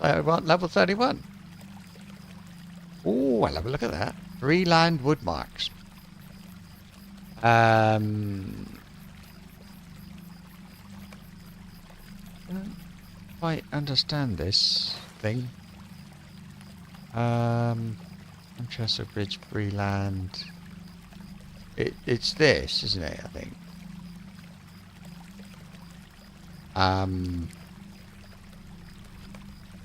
I want level 31. Oh, I'll have a look at that. Freeland woodmarks. Don't quite understand this thing. Trestlebridge, Breeland. It's this, isn't it? I think.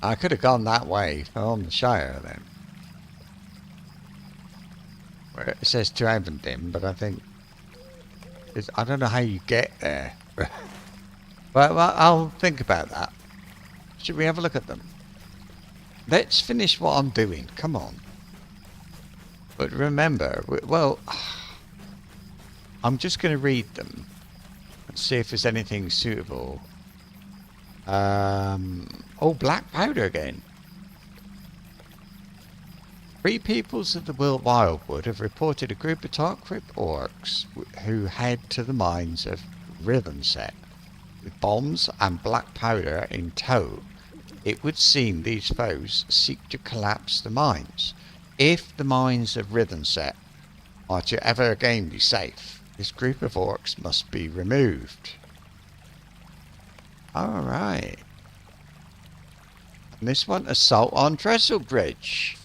I could have gone that way from the Shire then. Where it says to Avondin, but I think I don't know how you get there. Well, I'll think about that. Should we have a look at them? Let's finish what I'm doing. Come on. But remember, well, I'm just going to read them and see if there's anything suitable. Oh, black powder again. 3 peoples of the Wildwood have reported a group of Tarkrip orcs who head to the mines of Rhythmset with bombs and black powder in tow. It would seem these foes seek to collapse the mines. If the mines of Rhythmset are to ever again be safe, this group of orcs must be removed. Alright. And this one, assault on Trestlebridge.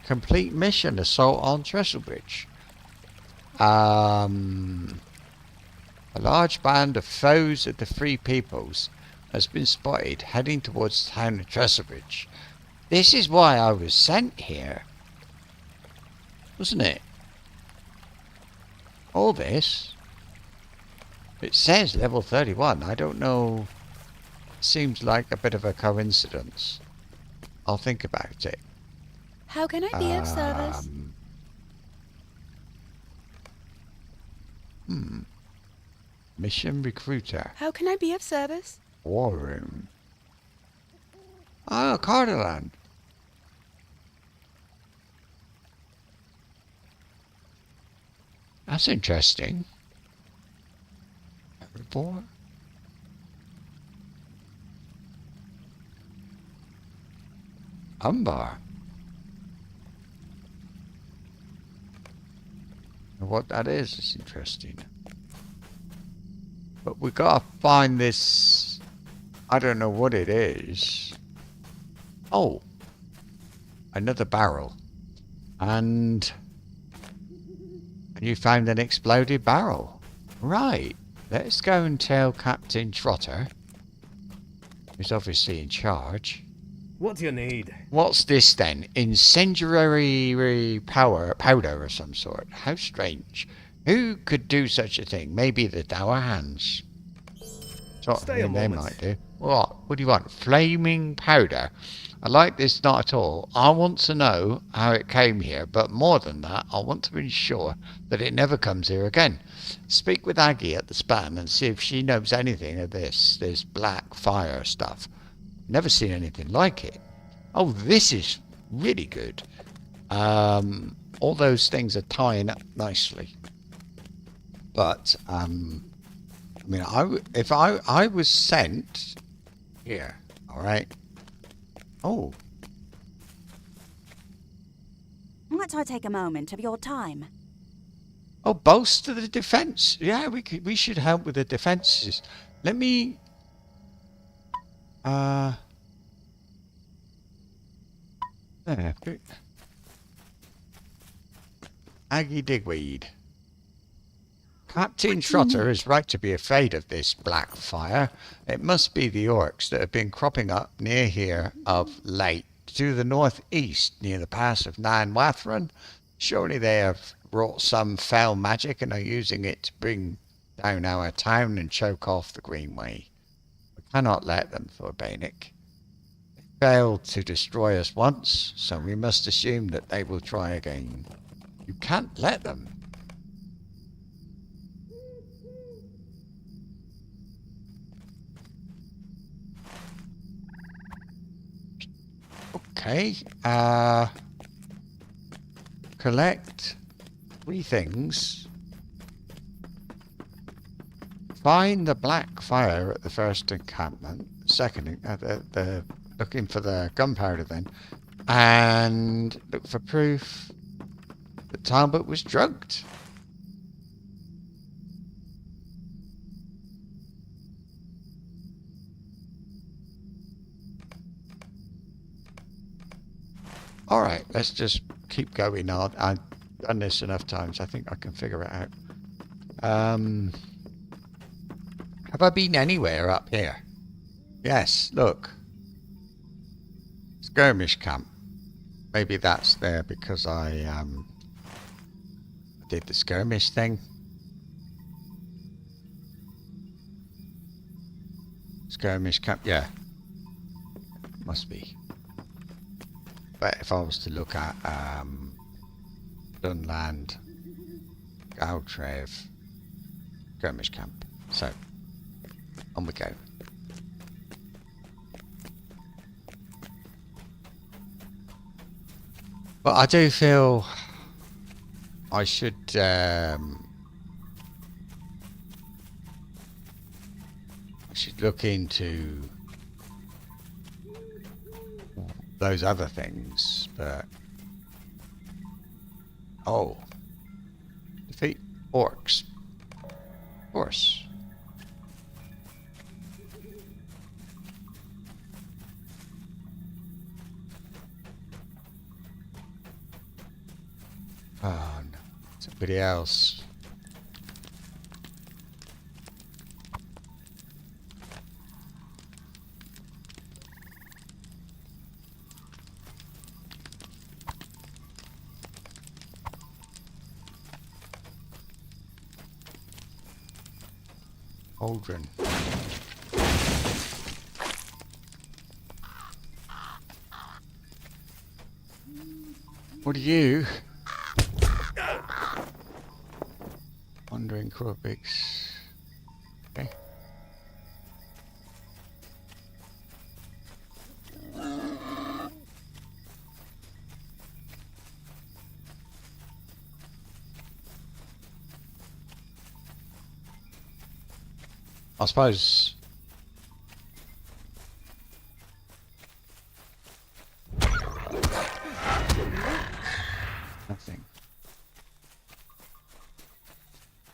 Complete mission, assault on Trestlebridge. A large band of foes of the Free Peoples has been spotted heading towards the town of Trestlebridge. This is why I was sent here. Wasn't it? All this. It says level 31. I don't know. Seems like a bit of a coincidence. I'll think about it. How can I be of service? Mission recruiter. How can I be of service? War room. Ah, Gondalon. That's interesting. Report. Umbar. What that is interesting. But we gotta find this. I don't know what it is. Oh, another barrel, and you found an exploded barrel. Right. Let's go and tell Captain Trotter, who's obviously in charge. What do you need? What's this then? Incendiary powder of some sort. How strange. Who could do such a thing? Maybe the Dour Hands. Sort Stay of a thing they moment. might do. What do you want? Flaming powder. I like this not at all. I want to know how it came here, but more than that, I want to ensure that it never comes here again. Speak with Aggie at the span and see if she knows anything of this black fire stuff. Never seen anything like it. Oh, this is really good. All those things are tying up nicely. But I mean, if I was sent here, all right. Oh, Might I take a moment of your time? oh, boast to the defense. Yeah, we should help with the defenses. Let me. There. Aggie Digweed. Captain Trotter is right to be afraid of this black fire. It must be the orcs that have been cropping up near here of late. To the northeast, near the pass of Nan Wathron. Surely they have wrought some foul magic and are using it to bring down our town and choke off the Greenway. We cannot let them, Thordbeinek. They failed to destroy us once, so we must assume that they will try again. You can't let them. Okay, collect 3 things. Find the black fire at the first encampment. Second, the looking for the gunpowder then, and look for proof that Talbot was drugged. Alright, let's just keep going. I've done this enough times. I think I can figure it out. Have I been anywhere up here? Yes, look. Skirmish camp. Maybe that's there because I did the skirmish thing. Skirmish camp, yeah. Must be. But if I was to look at Dunland, Galtrev, skirmish camp. So, on we go. But I do feel I should look into those other things, but defeat orcs. Of course. Oh no, somebody else. Aldrin. What are you? Wandering Corpix. Okay. I suppose nothing.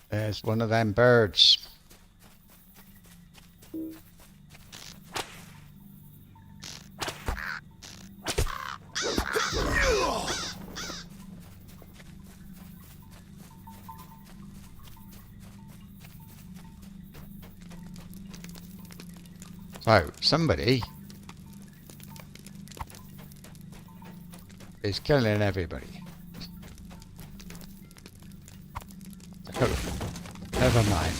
There's one of them birds. So, somebody is killing everybody. Oh, never mind.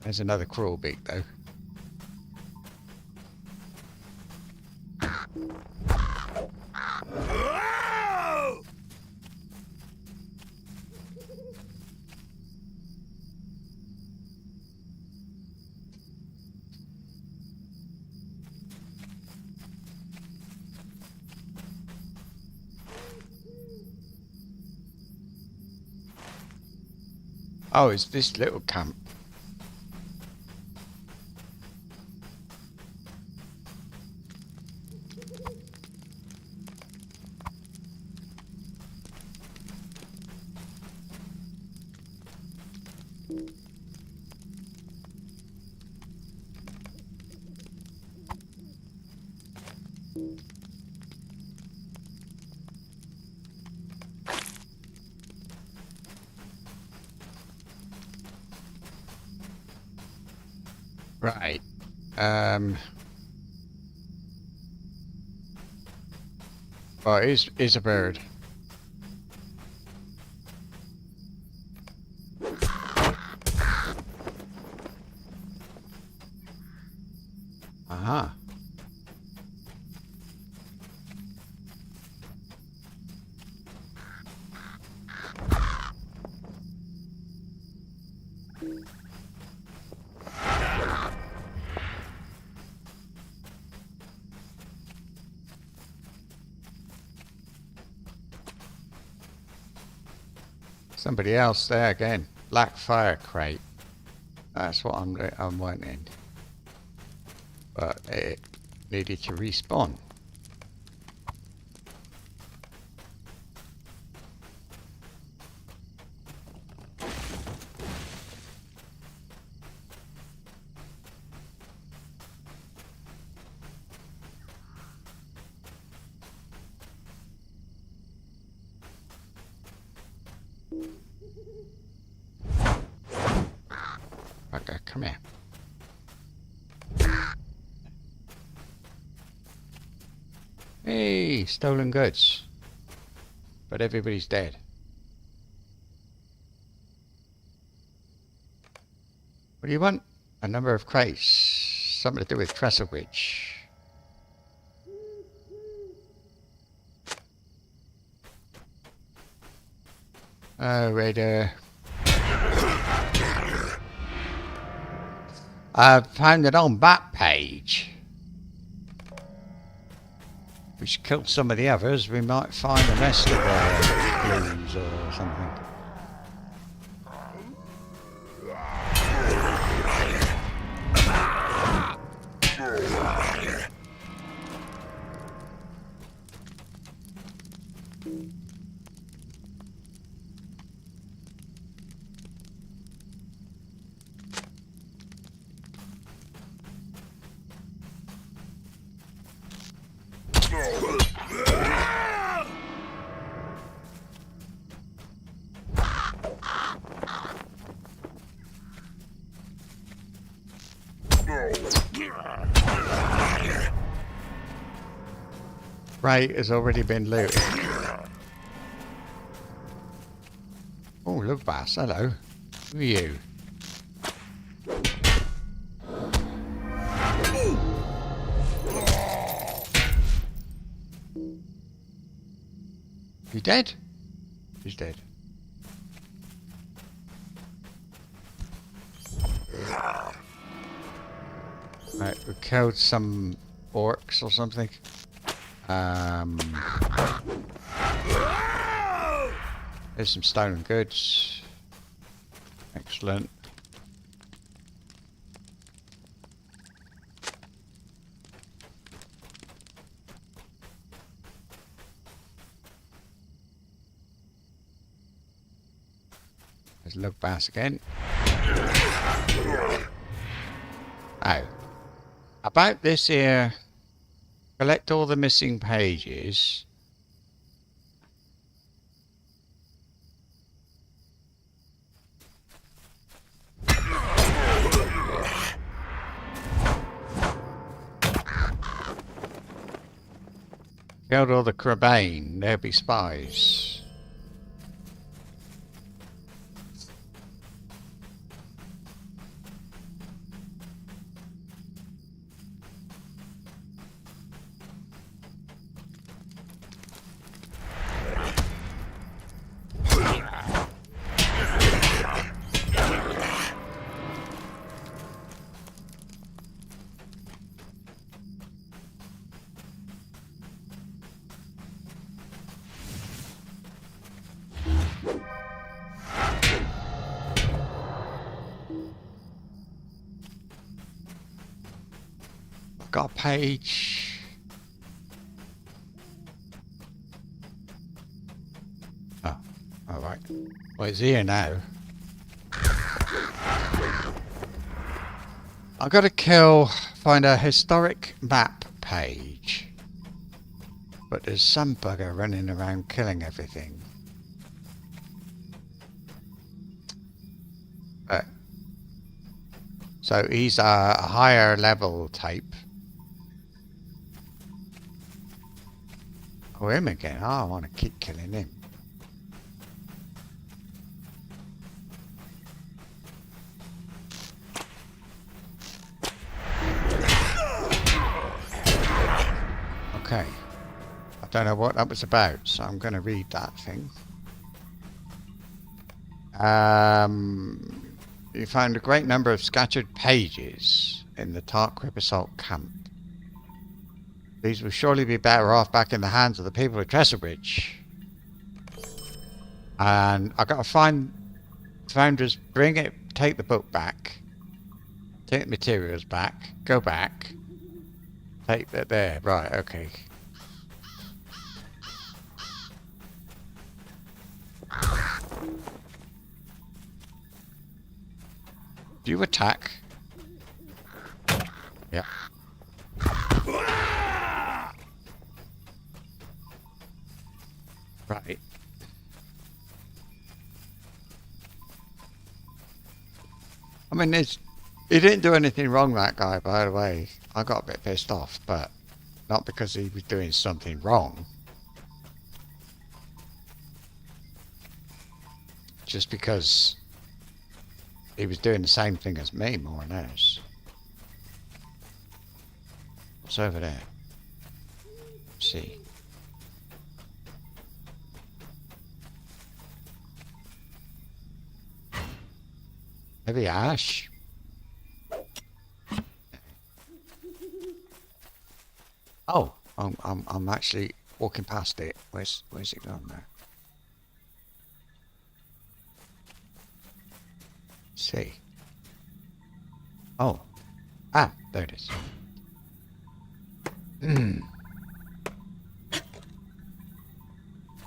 There's another cruel beak, though. Oh, it's this little camp. Right. Oh, it is a bird. Aha. Somebody else there again. Black fire crate. That's what I'm wanting. But it needed to respawn. Okay, come here. Hey, stolen goods. But everybody's dead. What do you want? A number of crates. Something to do with Trestlebridge. Oh, Raider. I've found an old map page. If we should kill some of the others, we might find the rest of the clues or something. Right has already been looted. Oh, look, Bass. Hello. Who are you? You dead? He's dead. Right, we killed some orcs or something. There's some stolen goods. Excellent. Let's look back again. Now, about this here, collect all the missing pages. Killed all the Crabane, there'll be spies. Got a page. Oh, alright. Well, it's here now. I've got to find a historic map page. But there's some bugger running around killing everything. So he's a higher level type. Oh, him again. Oh, I want to keep killing him. Okay. I don't know what that was about, so I'm going to read that thing. You found a great number of scattered pages in the Tarkrip assault camp. These will surely be better off back in the hands of the people of Trestlebridge. And I've got to find founders, bring it, take the book back, take the materials back, go back, take that there, right, okay. Do you attack? Yeah. Right. I mean, he didn't do anything wrong, that guy, by the way. I got a bit pissed off, but not because he was doing something wrong. Just because he was doing the same thing as me, more or less. What's over there? Let's see. Heavy ash. Oh, I'm actually walking past it. Where's it gone now? Let's see. Oh. Ah, there it is.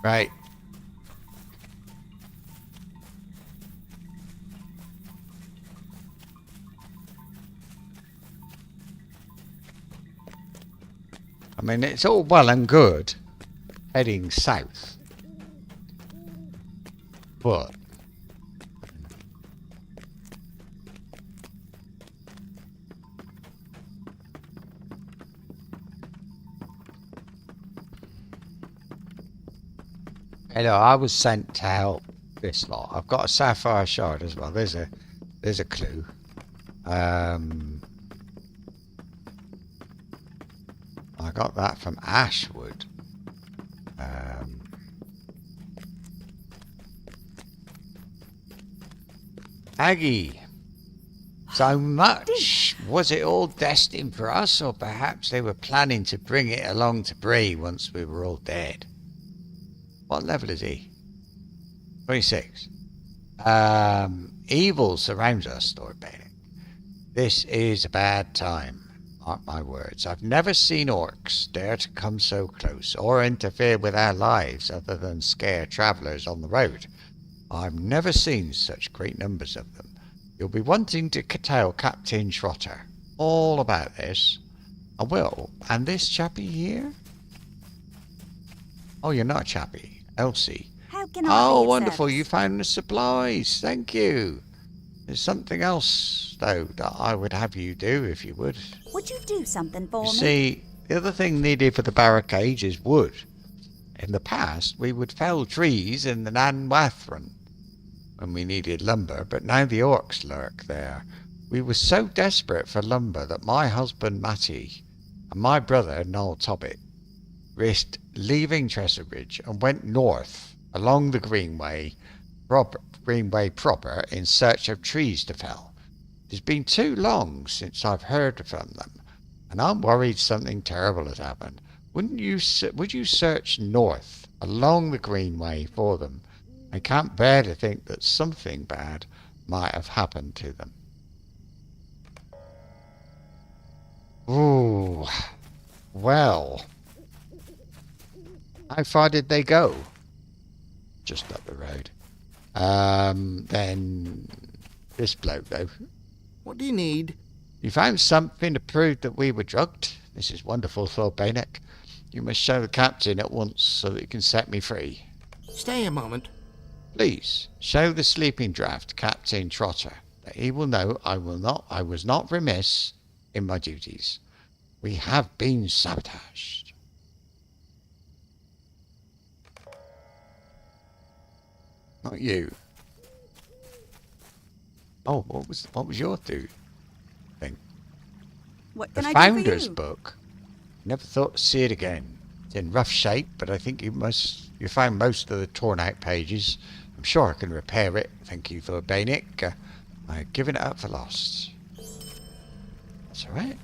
Right. I mean, it's all well and good heading south, but hello, I was sent to help this lot. I've got a sapphire shard as well. There's a clue. I got that from Ashwood. Aggie, so much. Was it all destined for us, or perhaps they were planning to bring it along to Bree once we were all dead? What level is he? 26. Evil surrounds us, Thordbeinek. This is a bad time. Mark my words. I've never seen orcs dare to come so close or interfere with our lives other than scare travellers on the road. I've never seen such great numbers of them. You'll be wanting to tell Captain Trotter all about this. I will. And this chappie here? Oh, you're not a chappie. Elsie. How can I Oh, be of wonderful. service? You found the supplies. Thank you. There's something else, though, that I would have you do, if you would. Would you do something for You me? see, the other thing needed for the barricades is wood. In the past, we would fell trees in the Nan Wathron when we needed lumber, but now the orcs lurk there. We were so desperate for lumber that my husband Matty and my brother Noel Tobbit risked leaving Trestlebridge and went north along the Greenway proper in search of trees to fell. It's been too long since I've heard from them, and I'm worried something terrible has happened. Would you search north along the Greenway for them? I can't bear to think that something bad might have happened to them. Ooh, well, how far did they go? Just up the road. Then this bloke though. What do you need? You found something to prove that we were drugged? This is wonderful, Thordbeinek. You must show the captain at once so that he can set me free. Stay a moment. Please, show the sleeping draft Captain Trotter, that he will know I was not remiss in my duties. We have been sabotaged. Not you. Oh, what was your thing? What The can I do for Founder's you? book. Never thought to see it again. It's in rough shape, but I think you found most of the torn out pages. I'm sure I can repair it. Thank you, Thordbeinek. I've given it up for lost. That's alright.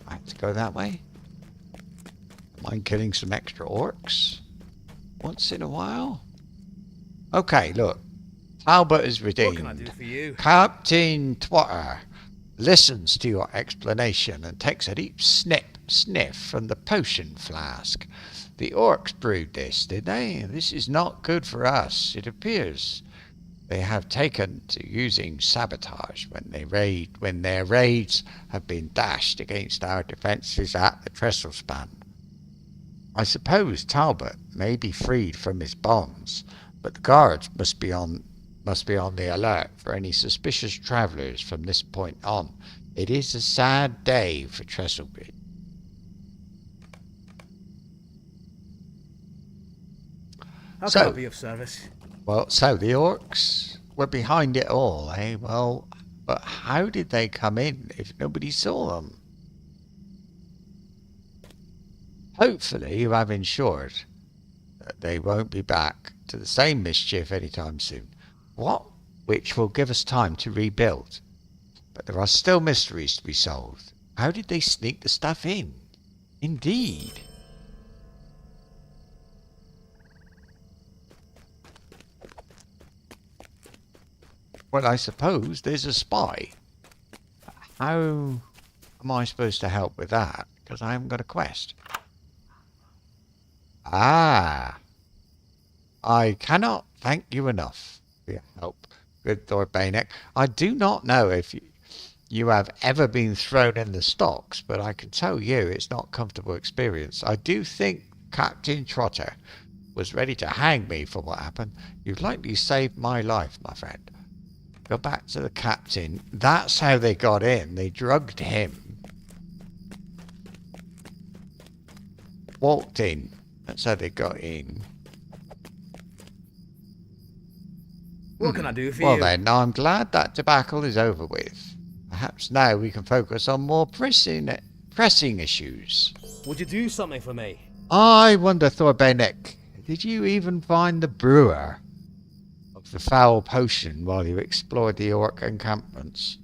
I have to go that way. Mind killing some extra orcs once in a while? Okay, look. Talbot is redeemed. What can I do for you? Captain Twatter listens to your explanation and takes a deep sniff from the potion flask. The orcs brewed this, did they? This is not good for us. It appears they have taken to using sabotage when their raids have been dashed against our defences at the Trestlespan. I suppose Talbot may be freed from his bonds, but the guards must be on the alert for any suspicious travellers from this point on. It is a sad day for Trestlebridge. How can I be of service? Well, so the orcs were behind it all, eh? Well, but how did they come in if nobody saw them? Hopefully you have ensured that they won't be back to the same mischief anytime soon. Which will give us time to rebuild. But there are still mysteries to be solved. How did they sneak the stuff in? Indeed. Well, I suppose there's a spy. How am I supposed to help with that? Because I haven't got a quest. Ah. I cannot thank you enough for your help, good Thordbeinek. I do not know if you have ever been thrown in the stocks, but I can tell you it's not a comfortable experience. I do think Captain Trotter was ready to hang me for what happened. You've likely saved my life, my friend. Go back to the captain. That's how they got in. They drugged him. Walked in. That's how they got in. What can I do for you? Well then, I'm glad that debacle is over with. Perhaps now we can focus on more pressing issues. Would you do something for me? I wonder, Thordbeinek, did you even find the brewer of the foul potion while you explored the orc encampments?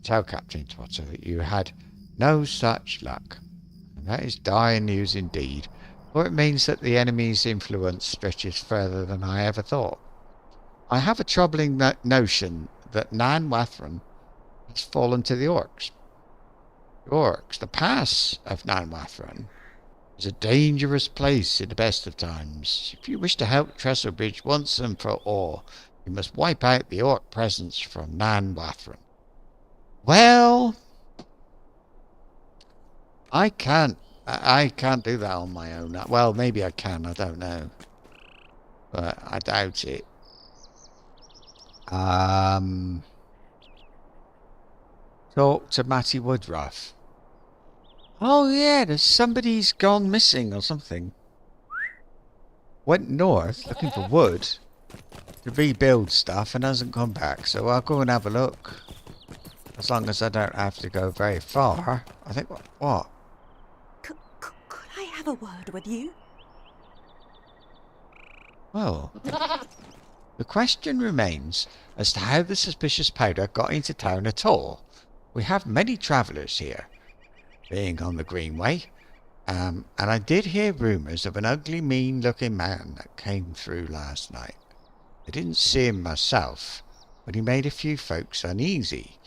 Tell Captain Trotter that you had no such luck. And that is dire news indeed, for it means that the enemy's influence stretches further than I ever thought. I have a troubling notion that Nan Wathron has fallen to the orcs. The pass of Nan Wathron is a dangerous place in the best of times. If you wish to help Trestlebridge once and for all, you must wipe out the orc presence from Nan Wathron. Well, I can't do that on my own. Well, maybe I can, I don't know. But I doubt it. Talk to Matty Woodruff. Oh yeah, somebody's gone missing or something. Went north looking for wood to rebuild stuff and hasn't come back, so I'll go and have a look. As long as I don't have to go very far. I think, what? Could I have a word with you? Well, the question remains as to how the suspicious powder got into town at all. We have many travellers here, being on the Greenway, and I did hear rumours of an ugly, mean-looking man that came through last night. I didn't see him myself, but he made a few folks uneasy.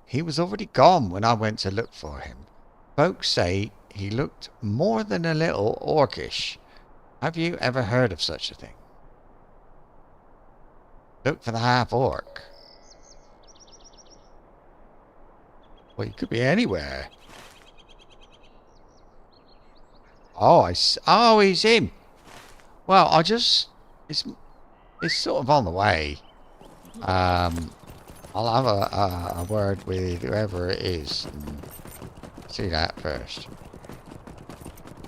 He was already gone when I went to look for him. Folks say he looked more than a little orcish. Have you ever heard of such a thing? Look for the half-orc. Well, he could be anywhere. Oh, he's him. Well, it's sort of on the way. I'll have a word with whoever it is and see that first.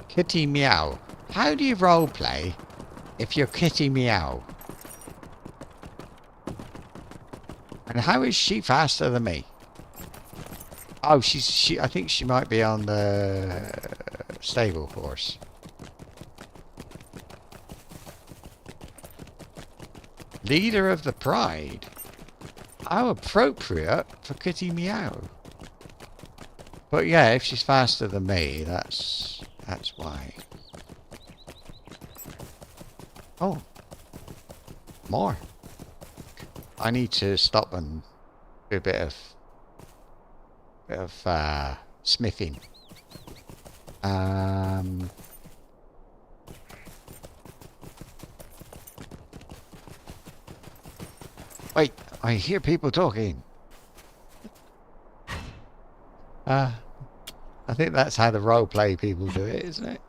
Kitty Meow. How do you roleplay if you're Kitty Meow? And how is she faster than me? Oh, I think she might be on the stable horse. Leader of the Pride. How appropriate for Kitty Meow. But yeah, if she's faster than me, that's why. Oh, more. I need to stop and do a bit of smithing. Wait, I hear people talking. I think that's how the roleplay people do it, isn't it?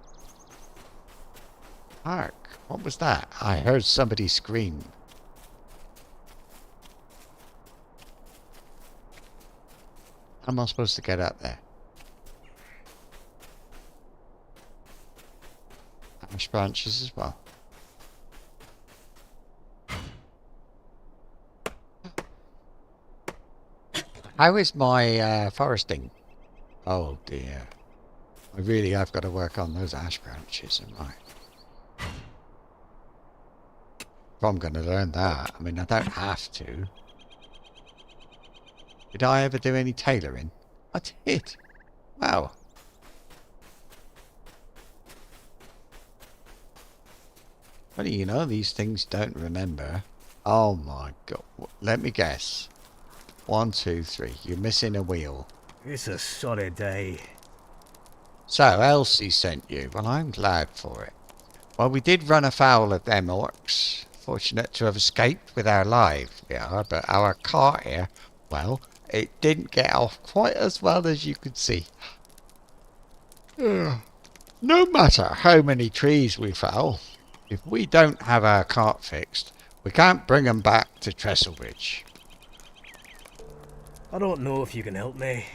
Hark, what was that? I heard somebody scream. How am I supposed to get up there? Ash branches as well. How is my foresting? Oh dear. I really have got to work on those ash branches, am I? If I'm going to learn that, I mean, I don't have to. Did I ever do any tailoring? I did. Wow. Funny, you know, these things don't remember. Oh my god. Let me guess. 1, 2, 3. You're missing a wheel. It's a solid day. So, Elsie sent you. Well, I'm glad for it. Well, we did run afoul of them orcs. Fortunate to have escaped with our lives, we are, but our cart here, well, it didn't get off quite as well as you could see. No matter how many trees we fell, if we don't have our cart fixed, we can't bring them back to Trestlebridge. I don't know if you can help me.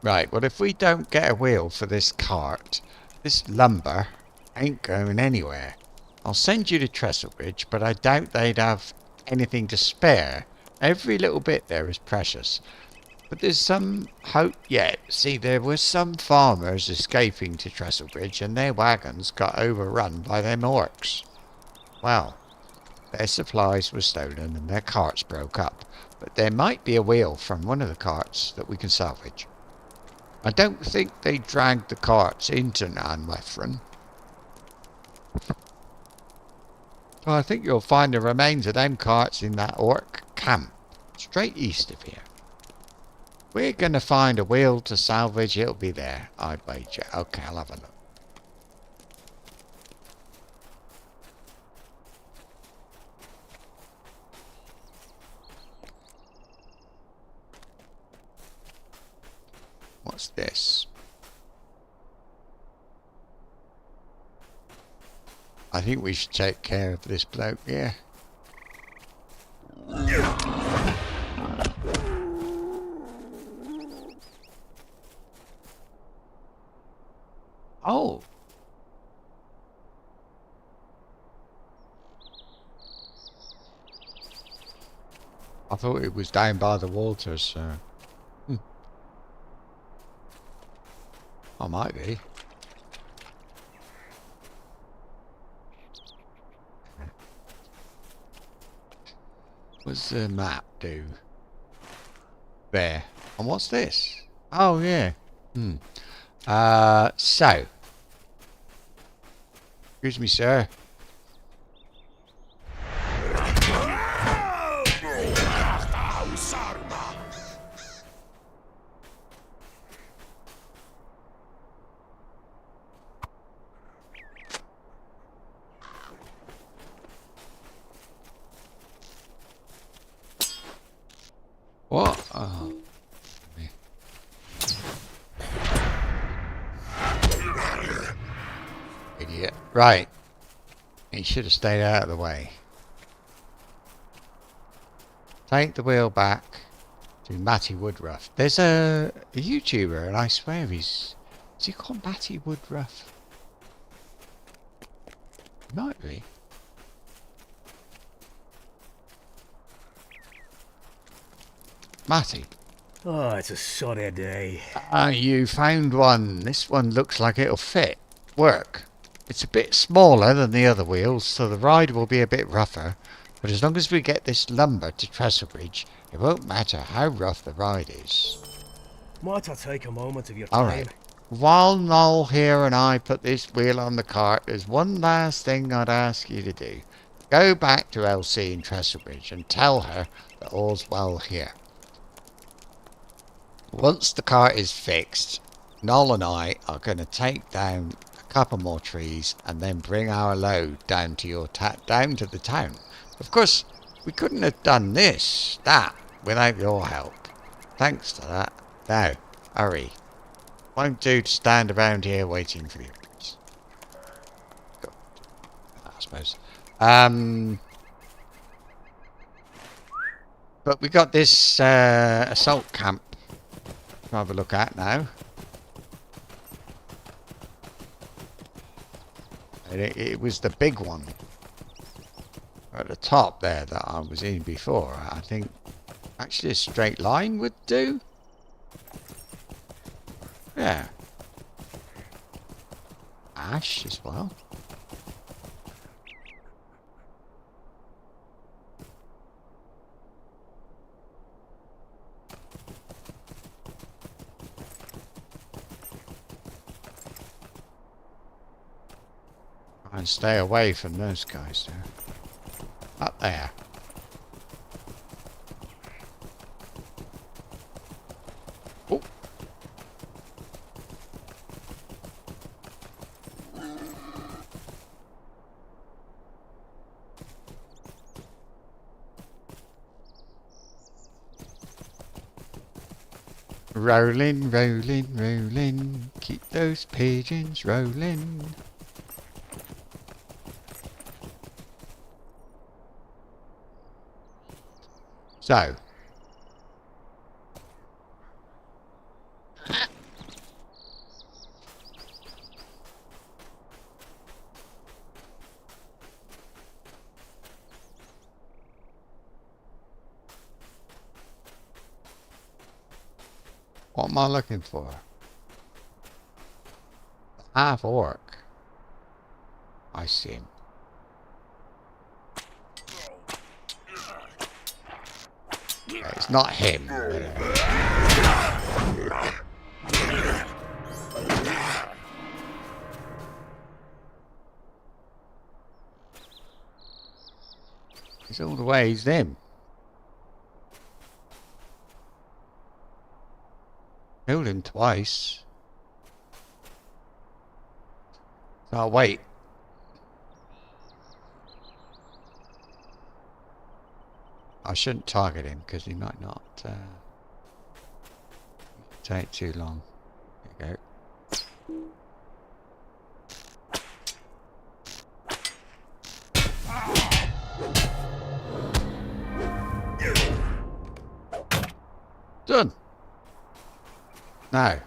Right, well, if we don't get a wheel for this cart, this lumber ain't going anywhere. I'll send you to Trestlebridge, but I doubt they'd have anything to spare. Every little bit there is precious. But there's some hope yet. See, there were some farmers escaping to Trestlebridge, and their wagons got overrun by them orcs. Well, their supplies were stolen and their carts broke up. But there might be a wheel from one of the carts that we can salvage. I don't think they dragged the carts into Nanwethron. So I think you'll find the remains of them carts in that orc camp, straight east of here. We're going to find a wheel to salvage, it'll be there, I'd wager. Okay, I'll have a look. What's this? I think we should take care of this bloke here. Oh. I thought it was down by the waters, so. I might be. What's the map do? There. And what's this? Oh, yeah. So. Excuse me, sir. What? Oh. Idiot. Right. He should have stayed out of the way. Take the wheel back to Matty Woodruff. There's a YouTuber, and I swear is he called Matty Woodruff? He might be. Matty. Oh, it's a solid day. Ah, you found one. This one looks like it'll fit. Work. It's a bit smaller than the other wheels, so the ride will be a bit rougher. But as long as we get this lumber to Trestlebridge, it won't matter how rough the ride is. Might I take a moment of your time? Alright. While Noel here and I put this wheel on the cart, there's one last thing I'd ask you to do. Go back to Elsie in Trestlebridge and tell her that all's well here. Once the cart is fixed, Noel and I are going to take down a couple more trees and then bring our load down to down to the town. Of course, we couldn't have done that without your help. Thanks to that. Now, hurry. Won't do to stand around here waiting for you. I suppose. But we got this assault camp to have a look at now. And it was the big one at the top there that I was in before. I think Actually, a straight line would do. Yeah. Ash as well. And stay away from those guys there. Up there. Oh. Rolling, rolling, rolling. Keep those pigeons rolling. So. What am I looking for? Half orc. I see him. Yeah, it's not him. It's all the way he's them. Killed him twice. So I'll wait. I shouldn't target him because he might not take too long. There you go. Done. Now,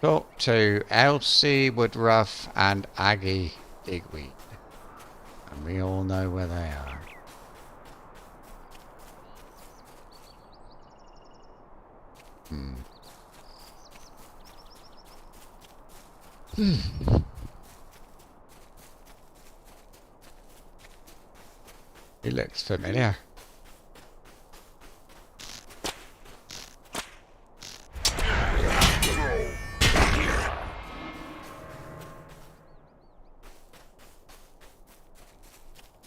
talk to Elsie, Woodruff, and Aggie Digweed. And we all know where they are. He looks familiar.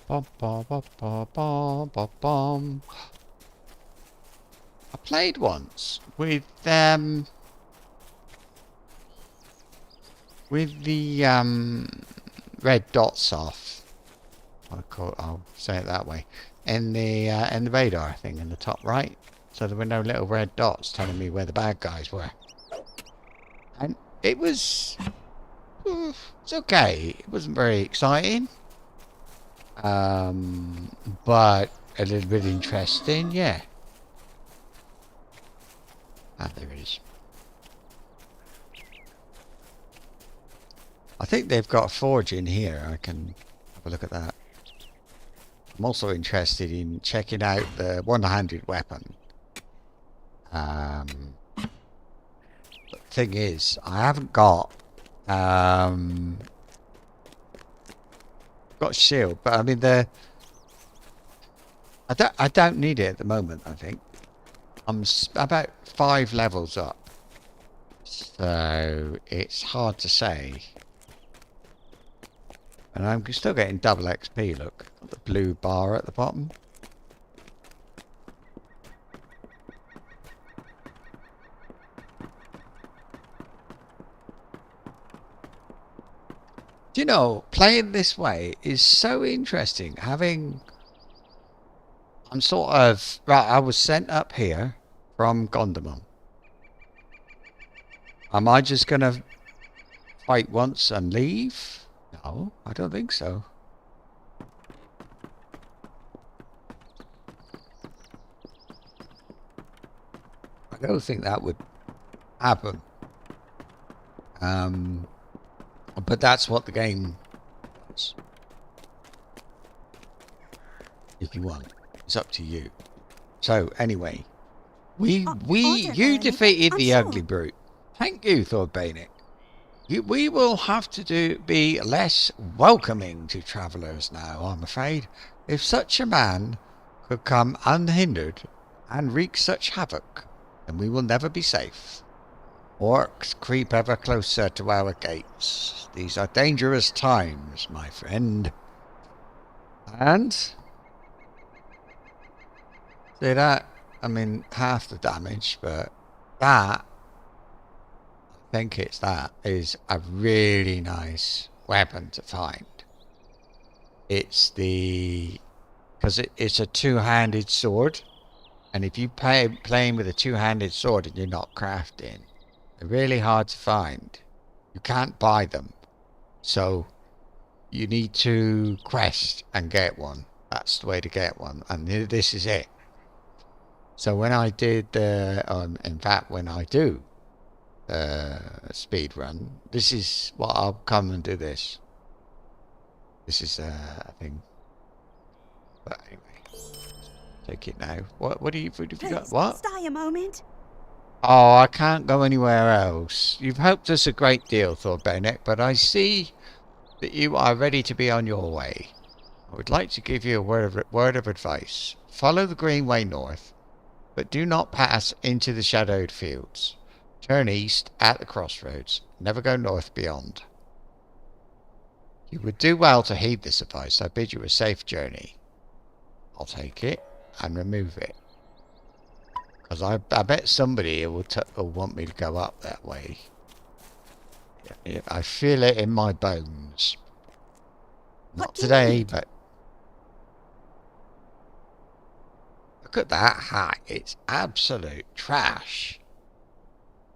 Bum, bum, bum, bum, bum, bum, bum. I played once with the red dots off. I'll say it that way. In the radar thing in the top right, so there were no little red dots telling me where the bad guys were. And it was it's okay. It wasn't very exciting. But a little bit interesting, yeah. Ah, there it is. I think they've got a forge in here. I can have a look at that. I'm also interested in checking out the one-handed weapon. The thing is, I haven't got shield, but I mean I don't need it at the moment. I think I'm about 5 levels up, so it's hard to say. And I'm still getting double XP. Look, the blue bar at the bottom. Do you know, playing this way is so interesting. I'm sort of... Right, I was sent up here from Gondamon. Am I just going to fight once and leave? No, I don't think so. I don't think that would happen. But that's what the game is. If you want. It's up to you. So, anyway. You ordinarily, defeated I'm the sure. ugly brute. Thank you, Thordbeinek. We will have to be less welcoming to travellers now, I'm afraid. If such a man could come unhindered and wreak such havoc, then we will never be safe. Orcs creep ever closer to our gates. These are dangerous times, my friend. And see that? I mean, half the damage, but that, I think it's that, is a really nice weapon to find. It's because it's a two-handed sword, and if you playing with a two-handed sword and you're not crafting, they're really hard to find. You can't buy them, so you need to quest and get one. That's the way to get one, and this is it. So when I did, in fact, when I do speed run, this is what I'll come and do this. This is a thing. But anyway, take it now. What have you got? What? Stay a moment. Oh, I can't go anywhere else. You've helped us a great deal, Thordbeinek, but I see that you are ready to be on your way. I would like to give you a word of advice. Follow the Greenway north, but do not pass into the shadowed fields. Turn east at the crossroads. Never go north beyond. You would do well to heed this advice. I bid you a safe journey. I'll take it and remove it. Because I bet somebody will want me to go up that way. I feel it in my bones. Not today, but... Look at that hat. It's absolute trash.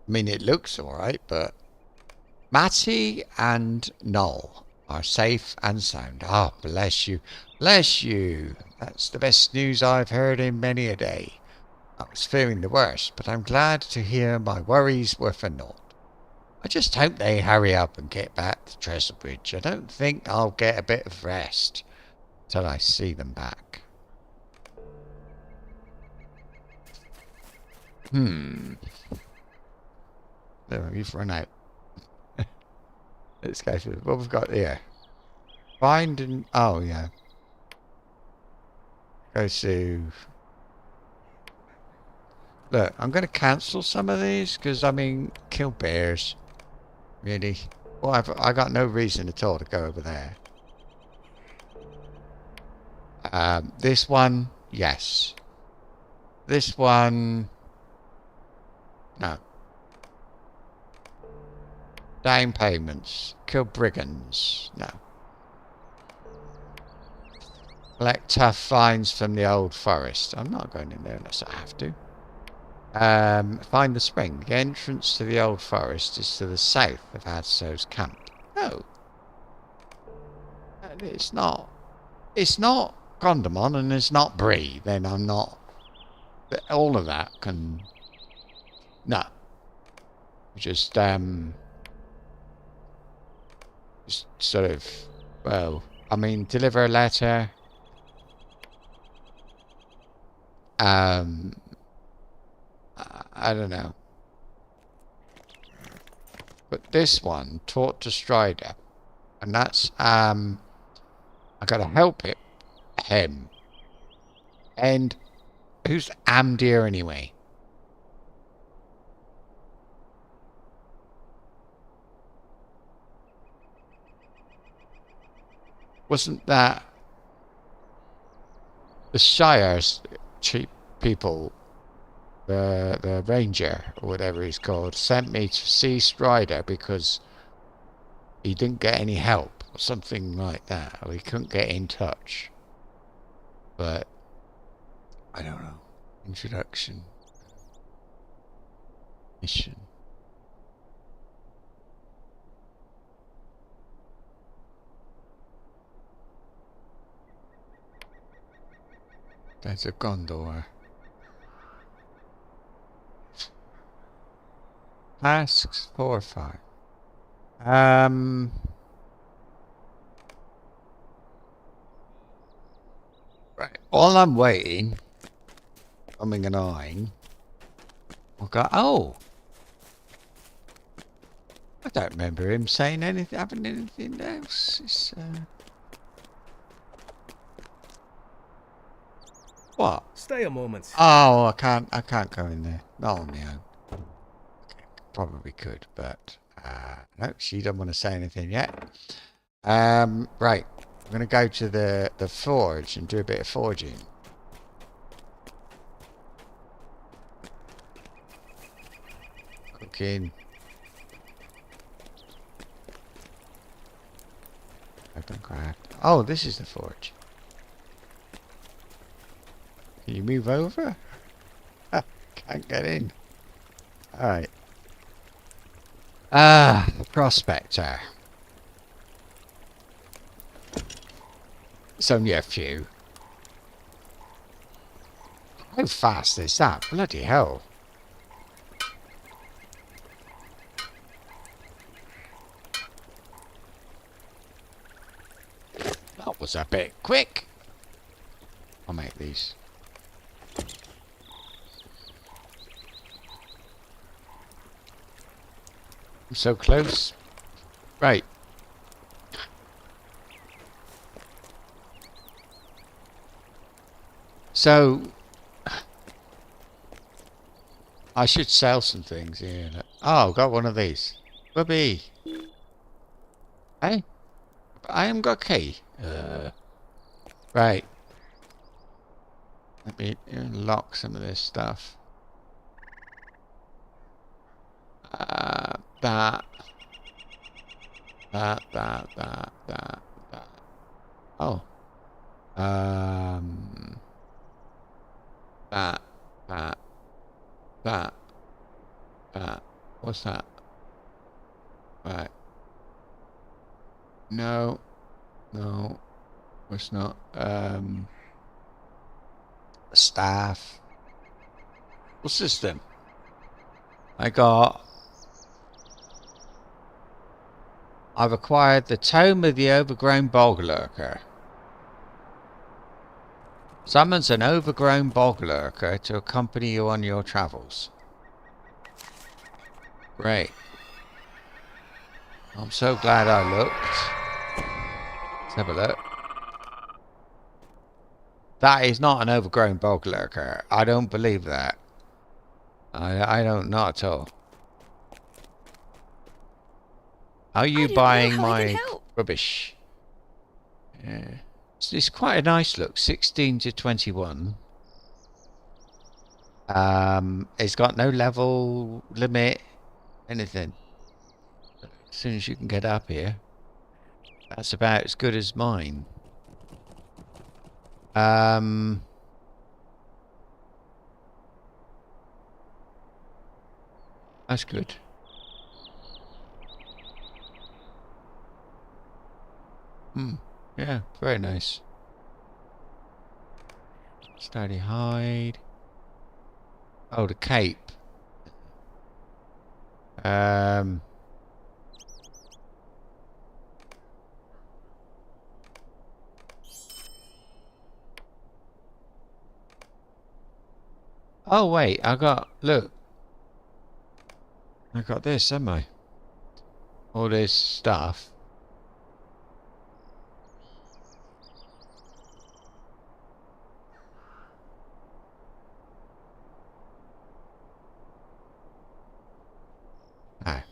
I mean, it looks alright, but... Matty and Noel are safe and sound. Oh, bless you. Bless you. That's the best news I've heard in many a day. I was fearing the worst, but I'm glad to hear my worries were for naught. I just hope they hurry up and get back to Trestlebridge. I don't think I'll get a bit of rest till I see them back. There, we've run out. Let's go through what we've got here. Find and... oh, yeah. Go to... Look, I'm going to cancel some of these, because, I mean, kill bears. Really? Well, I got no reason at all to go over there. This one, yes. This one... no. Down payments. Kill brigands. No. Collect tough finds from the old forest. I'm not going in there unless I have to. Find the spring. The entrance to the old forest is to the south of Hadso's camp. No. It's not. It's not Gondamon and it's not Bree. Then I'm not. All of that can... no. Just sort of... well, I mean, deliver a letter. I don't know. But this one, taught to Strider. And that's, I gotta help him. And who's Amdir anyway? Wasn't that the Shire's cheap people? The ranger, or whatever he's called, sent me to see Strider because he didn't get any help, or something like that, or he couldn't get in touch. But, I don't know. Introduction. Mission. There's a Gondor. Tasks 4 or 5. Right. While I'm waiting, umming and ahhing, I'll go, oh! I don't remember him saying anything, having anything else. It's, what? Stay a moment. Oh, I can't go in there. Not on my own. Okay, probably could, but no, she doesn't want to say anything yet. Right, I'm gonna go to the forge and do a bit of forging. Cooking. Open craft. Oh, this is the forge. Can you move over? Can't get in. Alright. Prospector. It's only a few. How fast is that? Bloody hell. That was a bit quick. I'll make these. I'm so close. Right. So I should sell some things here. Oh, got one of these. Whoopee. Hey? I haven't got a key. Right. Let me unlock some of this stuff. That. Oh. That. What's that? Right. No. It's not. Staff. What's this then? I've acquired the Tome of the Overgrown Bog Lurker. Summons an overgrown bog lurker to accompany you on your travels. Great. I'm so glad I looked. Let's have a look. That is not an overgrown bog lurker. I don't believe that. I don't, not at all. Are you buying my rubbish? Yeah. It's quite a nice look. 16 to 21. It's got no level limit, anything. As soon as you can get up here, that's about as good as mine. That's good. Yeah, very nice. Sturdy hide. Oh, the cape. Oh wait, look. I got this, haven't I? All this stuff. Ah.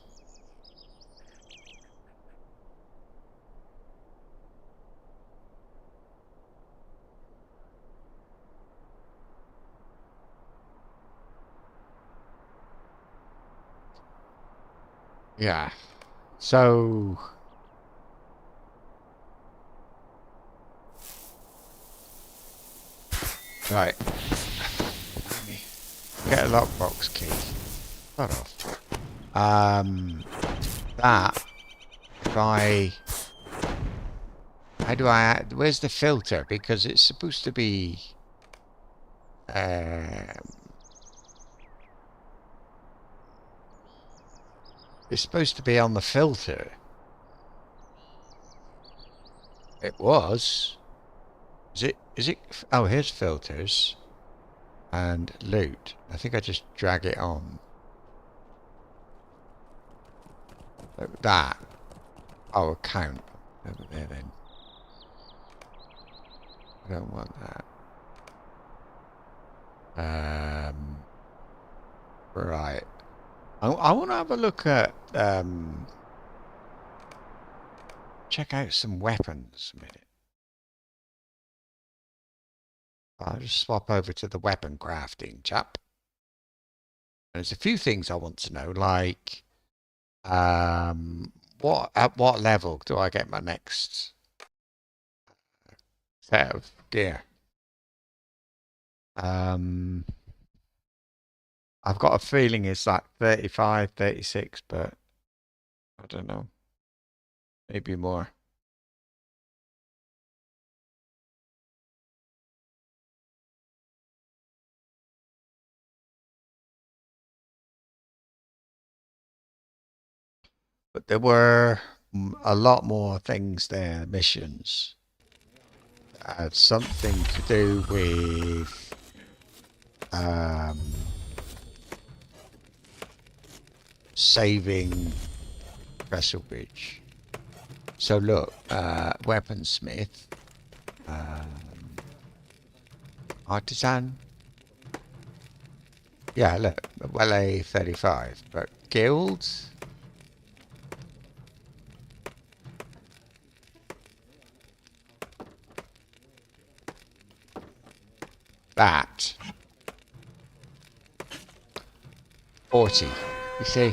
Yeah. So right. Let me get a lockbox key. Cut off. That if I how do I add, where's the filter? Because it's supposed to be it's supposed to be on the filter. It was. Is it? Oh, here's filters and loot. I think I just drag it on. Like that. Oh, account. Over there then. I don't want that. Right. I want to have a look at, check out some weapons a minute. I'll just swap over to the weapon crafting, chap. And there's a few things I want to know, like, at what level do I get my next set of gear? I've got a feeling it's like 35, 36, but I don't know. Maybe more. But there were a lot more things there, missions. Had something to do with saving Trestlebridge. So look, weaponsmith, artisan. Yeah, look, well a 35, but guilds. That 40, you see.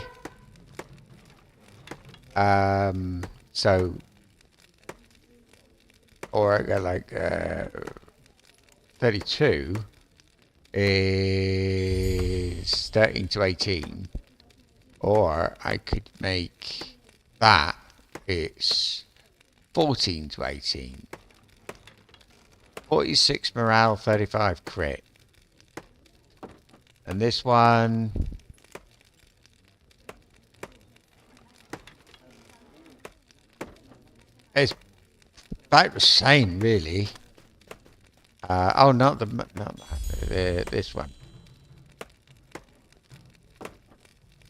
So, or like 32 is 13 to 18, or I could make that it's 14 to 18. 46 morale, 35 crit. And this one, it's about the same, really. Oh, not this one.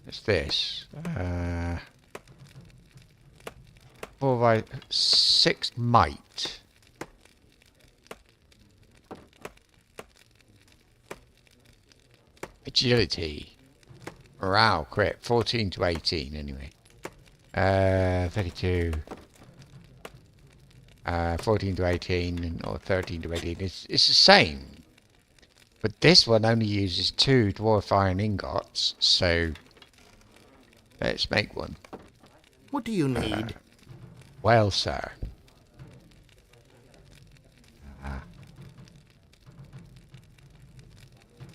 It's this. 4 by 6 might. Agility. Morale, crit. 14 to 18, anyway. 32. 14 to 18 or 13 to 18. It's the same. But this one only uses 2 dwarf iron ingots, so let's make one. What do you need? Well, sir.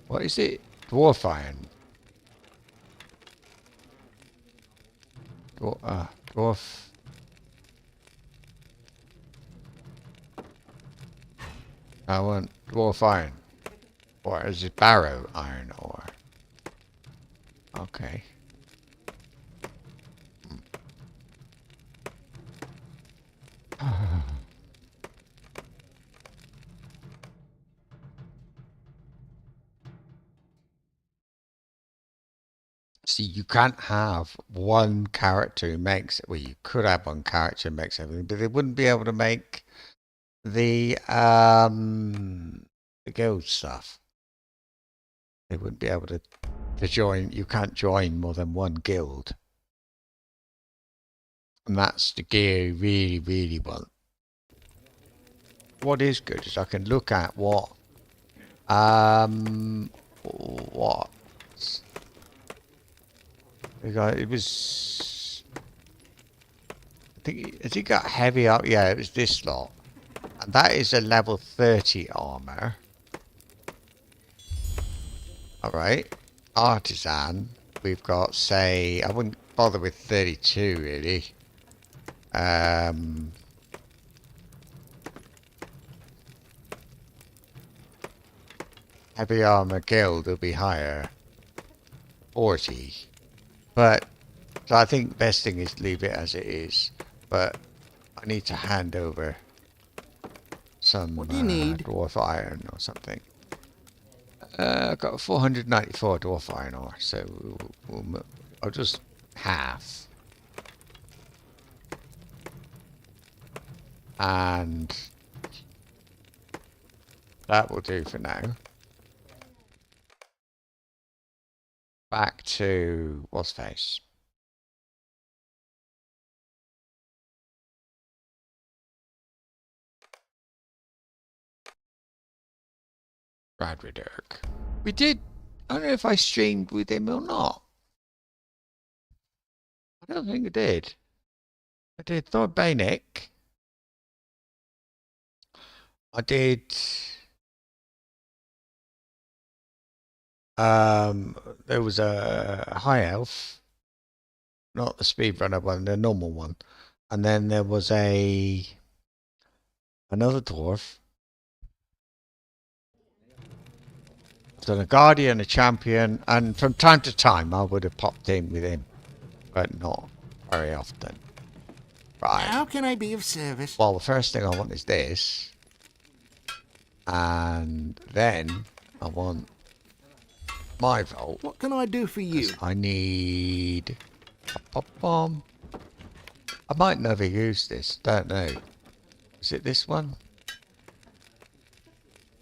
What is it? Dwarf iron. Dwarf. I want dwarf iron. Or is it barrow iron ore? Okay. See, you can't have one character who makes, well, you could have one character who makes everything, but they wouldn't be able to make the guild stuff. They wouldn't be able to join. You can't join more than one guild. And that's the gear you really, really want. What is good is I can look at what it was, I think, has he got heavy up? Yeah, it was this lot. And that is a level 30 armor. Alright. Artisan. We've got, say, I wouldn't bother with 32 really. Heavy armor guild will be higher. 40. But, so I think the best thing is leave it as it is. But I need to hand over some What do you need? dwarf iron or something. I've got 494 dwarf iron ore, so I'll just half. And that will do for now. Back to what's face. Radridirk. We did. I don't know if I streamed with him or not. I don't think I did. I did Thordbeinek. I did. There was a high elf, not the speedrunner one, the normal one, and then there was another dwarf. So a guardian, a champion, and from time to time I would have popped in with him, but not very often. Right. How can I be of service? Well, the first thing I want is this, and then I want my vault. What can I do for you? I need a pop bomb. I might never use this. Don't know. Is it this one?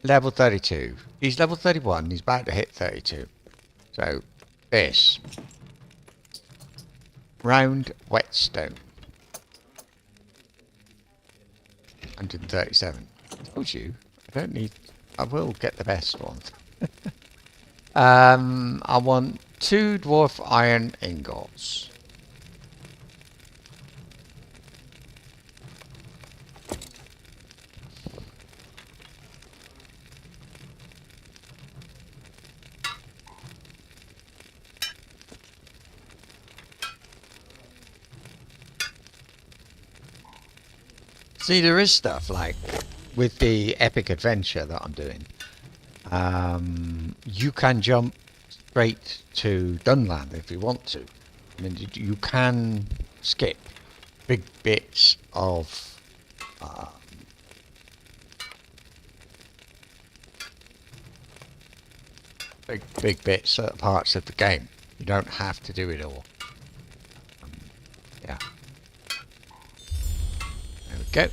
Level 32. He's level 31. He's about to hit 32. So, this. Round whetstone. 137. I told you. I don't need... I will get the best one. I want 2 dwarf iron ingots. See, there is stuff like with the epic adventure that I'm doing. You can jump straight to Dunland if you want to. I mean, you can skip big bits of big bits of parts of the game. You don't have to do it all. Yeah. There we go.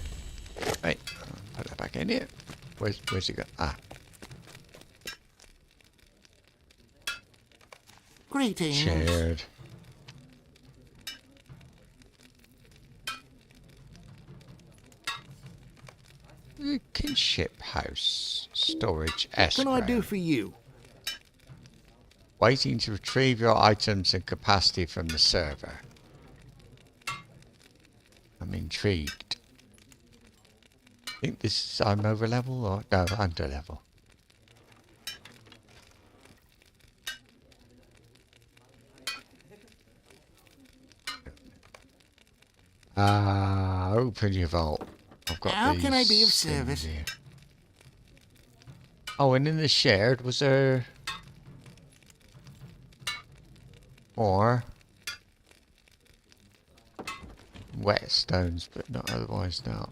Right, put that back in here. Where's it go? Ah. Greetings. Shared. Kinship house. Storage escrow. What can I do for you? Waiting to retrieve your items and capacity from the server. I'm intrigued. I think this is, I'm over level or no, under level. Open your vault. I've got How can I be of these service? things here. Oh, and in the shared, was there more whetstones, but not otherwise not.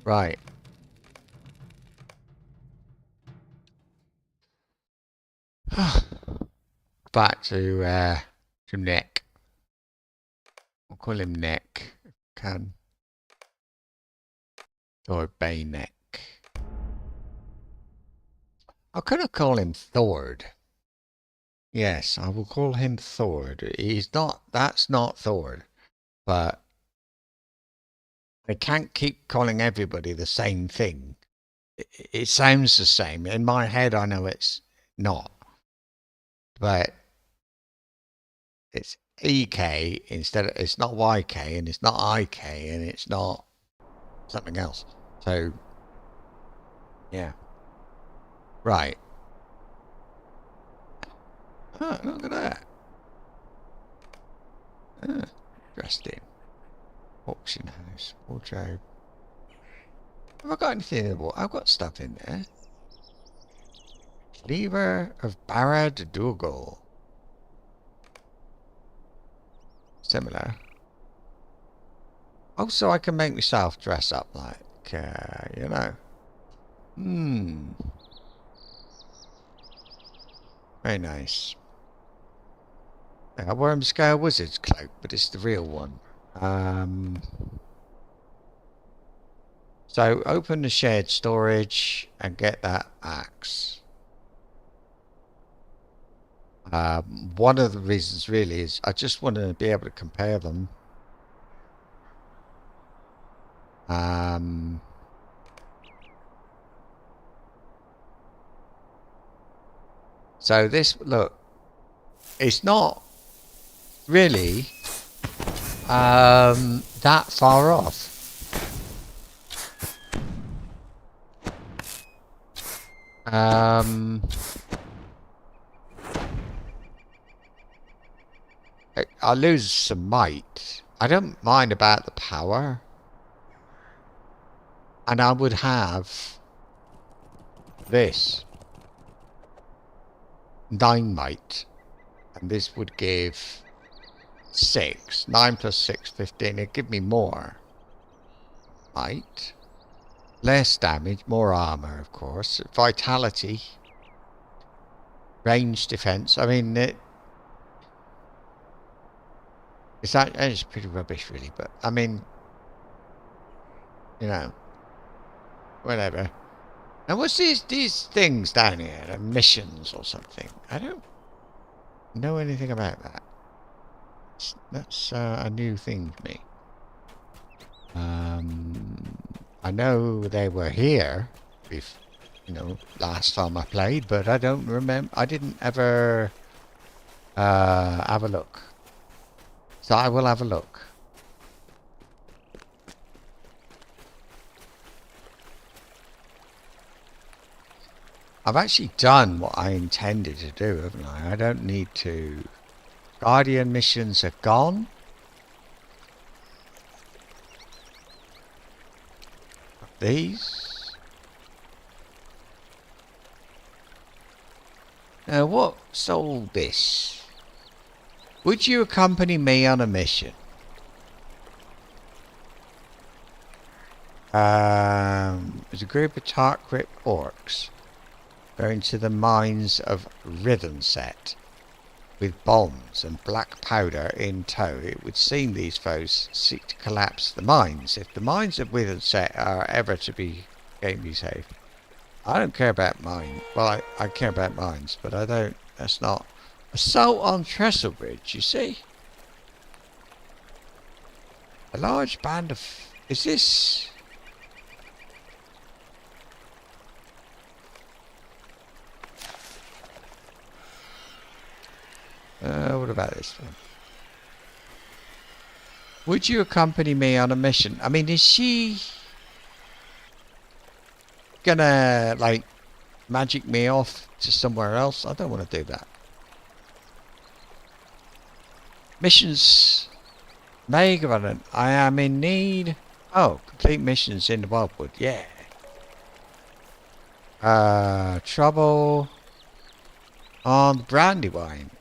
Right. Back to Nick. I'll call him Nick if I can. Or Bayneck. I could have called him Thord. Yes, I will call him Thord. He's not, that's not Thord. But I can't keep calling everybody the same thing. It sounds the same. In my head, I know it's not. But it's EK instead of, it's not YK and it's not IK and it's not something else. So, yeah. Right. Oh, look at that. Interesting. Auction house. Wardrobe. Have I got anything in the I've got stuff in there. Cleaver of Barad Dougal. Similar. Also, I can make myself dress up like, you know. Very nice. I wear scale wizard's cloak, but it's the real one. So open the shared storage and get that axe. One of the reasons really is I just want to be able to compare them. So this, look, it's not really that far off. I lose some might. I don't mind about the power. And I would have this 9 might, and this would give 6. 9 plus 6, 15. It'd give me more might, less damage, more armor, of course, vitality, range defense. I mean, it's pretty rubbish, really. But I mean, you know, whatever. Now, what's these things down here? Missions or something? I don't know anything about that. That's a new thing to me. I know they were here, if you know, last time I played, but I don't remember. I didn't ever have a look. So I will have a look. I've actually done what I intended to do, haven't I? I don't need to. Guardian missions are gone. These. Now, what sold this? Would you accompany me on a mission? There's a group of Tarkrip orcs going to the mines of Rhythm-set with bombs and black powder in tow. It would seem these foes seek to collapse the mines. If the mines of Rhythm-set are ever to be safe, I don't care about mine. Well, I care about mines, but I don't. That's not. Assault on Trestlebridge, you see? A large band of... Is this... what about this one? Would you accompany me on a mission? I mean, is she gonna, like, magic me off to somewhere else? I don't want to do that. Missions may govern. I am in need. Oh, complete missions in the Wildwood. Yeah. Trouble on Brandywine.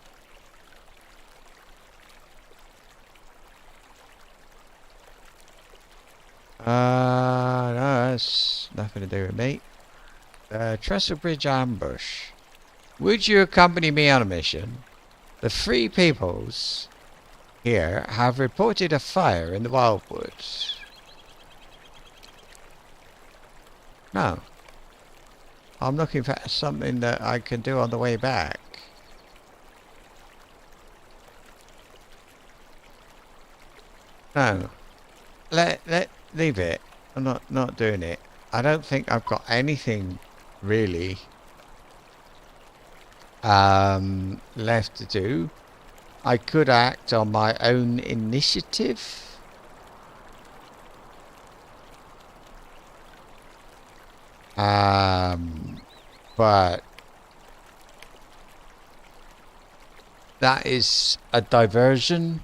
No, that's nothing to do with me. Trestlebridge ambush. Would you accompany me on a mission? The Free Peoples here have reported a fire in the Wildwoods. No. I'm looking for something that I can do on the way back. No. Leave it. I'm not doing it. I don't think I've got anything really left to do. I could act on my own initiative. But that is a diversion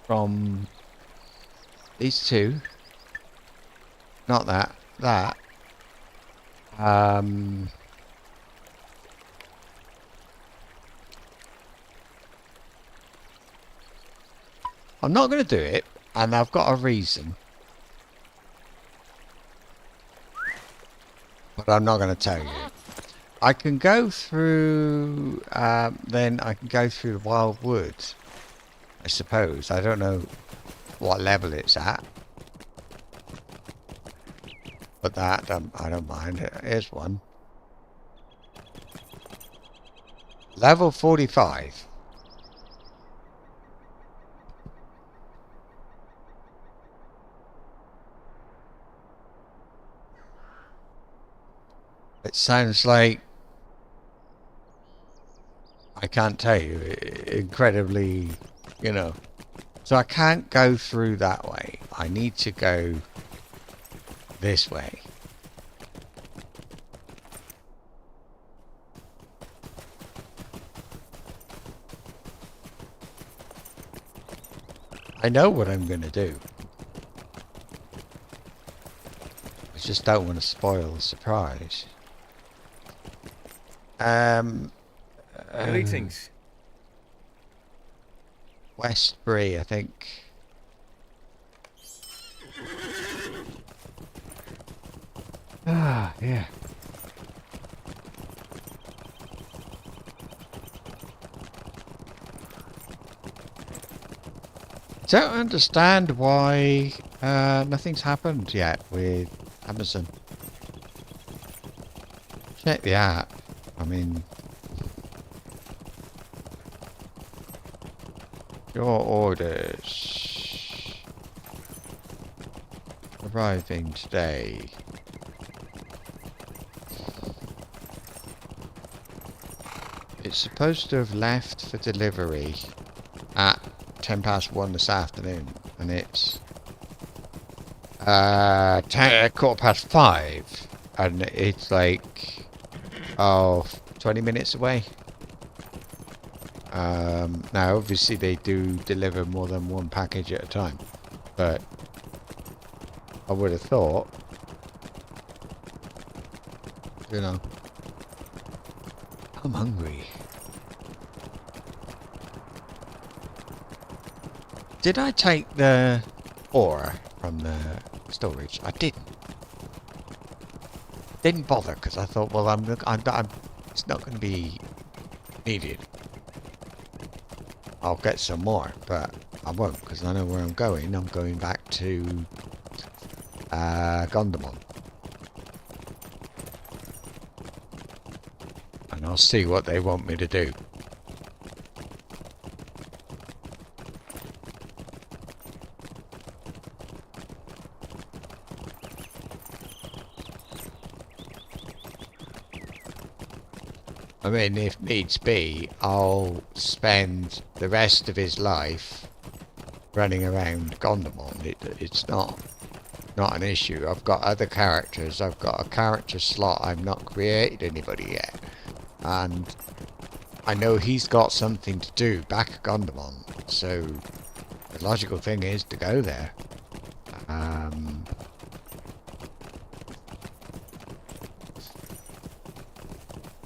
from these two. Not that. That. I'm not going to do it. And I've got a reason. But I'm not going to tell you. I can go through, then I can go through the wild woods, I suppose. I don't know what level it's at. But that, I don't mind. Here's one. Level 45. It sounds like, I can't tell you, incredibly, you know. So I can't go through that way. I need to go this way. I know what I'm going to do. I just don't want to spoil the surprise. Greetings. West Bree, I think. Ah, yeah. Don't understand why nothing's happened yet with Amazon. Check the app. I mean, your orders arriving today. It's supposed to have left for delivery at 1:10 this afternoon, and it's 5:15, and it's like 20 minutes away. Now obviously they do deliver more than one package at a time, but I would have thought, you know, I'm hungry. Did I take the ore from the storage? I didn't. Didn't bother because I thought, well, it's not going to be needed. I'll get some more, but I won't because I know where I'm going. I'm going back to Gondamon. And I'll see what they want me to do. I mean, if needs be, I'll spend the rest of his life running around Gondamon. It's not an issue. I've got other characters. I've got a character slot. I've not created anybody yet. And I know he's got something to do back at Gondamon. So the logical thing is to go there.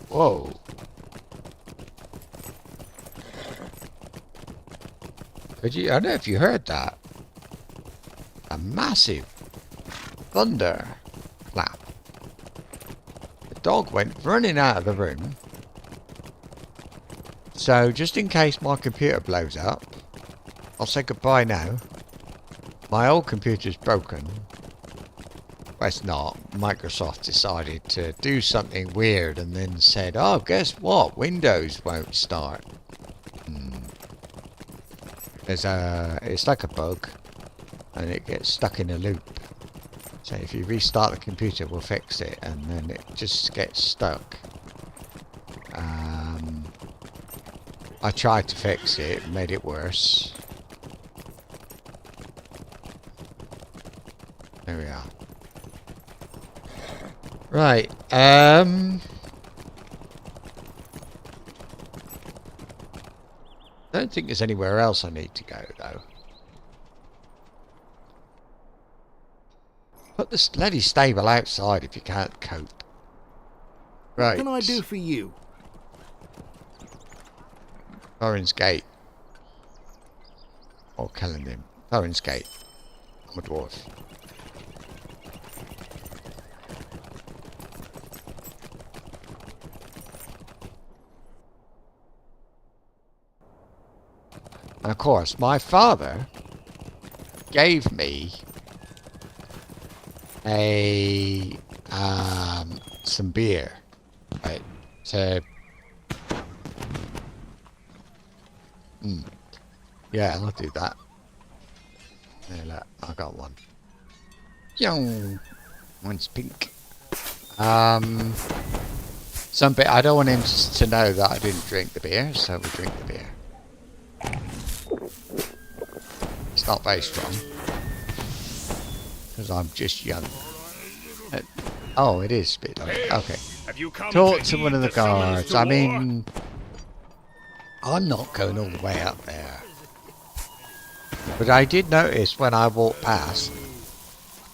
Whoa. I don't know if you heard that. A massive thunder clap. The dog went running out of the room. So just in case my computer blows up, I'll say goodbye now. My old computer's broken. Well, it's not. Microsoft decided to do something weird and then said, oh, guess what? Windows won't start. It's like a bug, and it gets stuck in a loop. So if you restart the computer, we'll fix it, and then it just gets stuck. I tried to fix it, made it worse. There we are. Right, I don't think there's anywhere else I need to go, though. Put the bloody stable outside if you can't cope. Right. What can I do for you? Thorin's Gate. Or Kellendon. Thorin's Gate. I'm a dwarf. And of course, my father gave me a some beer, right? So, yeah, I'll do that. There, look, I got one. Young, one's pink. Some bit. I don't want him to know that I didn't drink the beer, so we drink the beer. It's not very strong because I'm just young. Oh, it is a bit like it. Okay. Talk to one of the guards. I mean, I'm not going all the way up there. But I did notice when I walked past,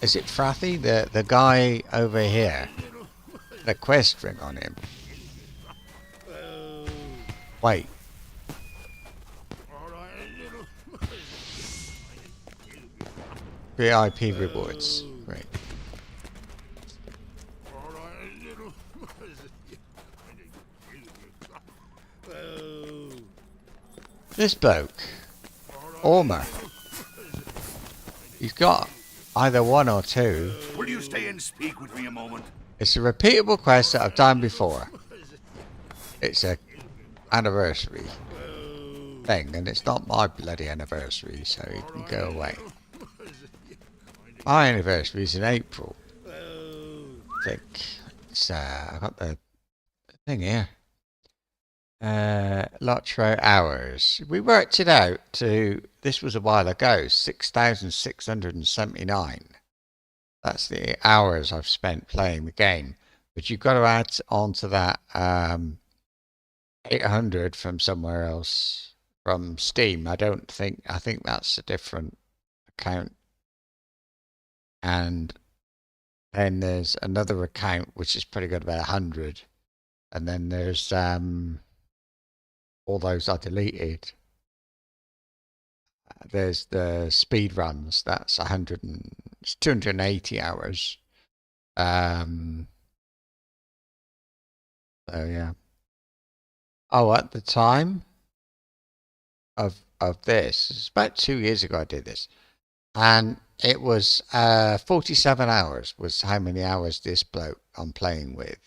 is it Frathy? The guy over here, the quest ring on him. Wait. VIP rewards. Great. This bloke, Ormer, he's got either one or two. Will you stay and speak with me a moment? It's a repeatable quest that I've done before. It's a anniversary thing, and it's not my bloody anniversary, so you can go away. My anniversary is in April. I think it's, I got the thing here. LOTRO hours. We worked it out to, this was a while ago, 6,679. That's the hours I've spent playing the game. But you've got to add onto that 800 from somewhere else, from Steam. I think that's a different account. And then there's another account which is pretty good, about 100. And then there's all those I deleted. There's the speed runs. That's 280 hours. So yeah. Oh, at the time of this, it's about 2 years ago I did this, and it was 47 hours was how many hours this bloke I'm playing with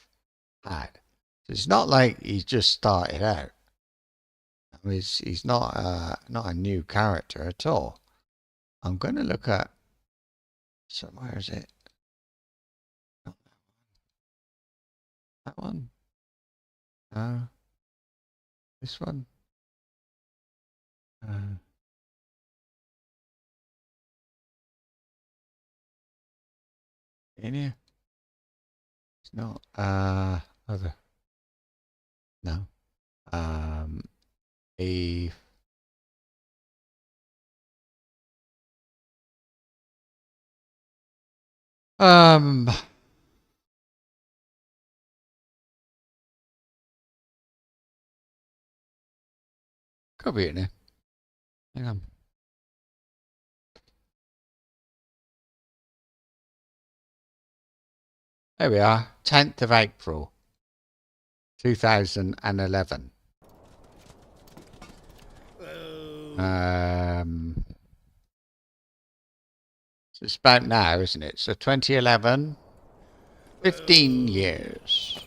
had. So it's not like he just started out. I mean, he's not a new character at all. I'm going to look at. So where is it? Not that one. No. This one. In here. It's not. Other. No. A. Could be in there. Hang on. There we are. 10th of April, 2011. So it's about now, isn't it? So 2011, 15 years.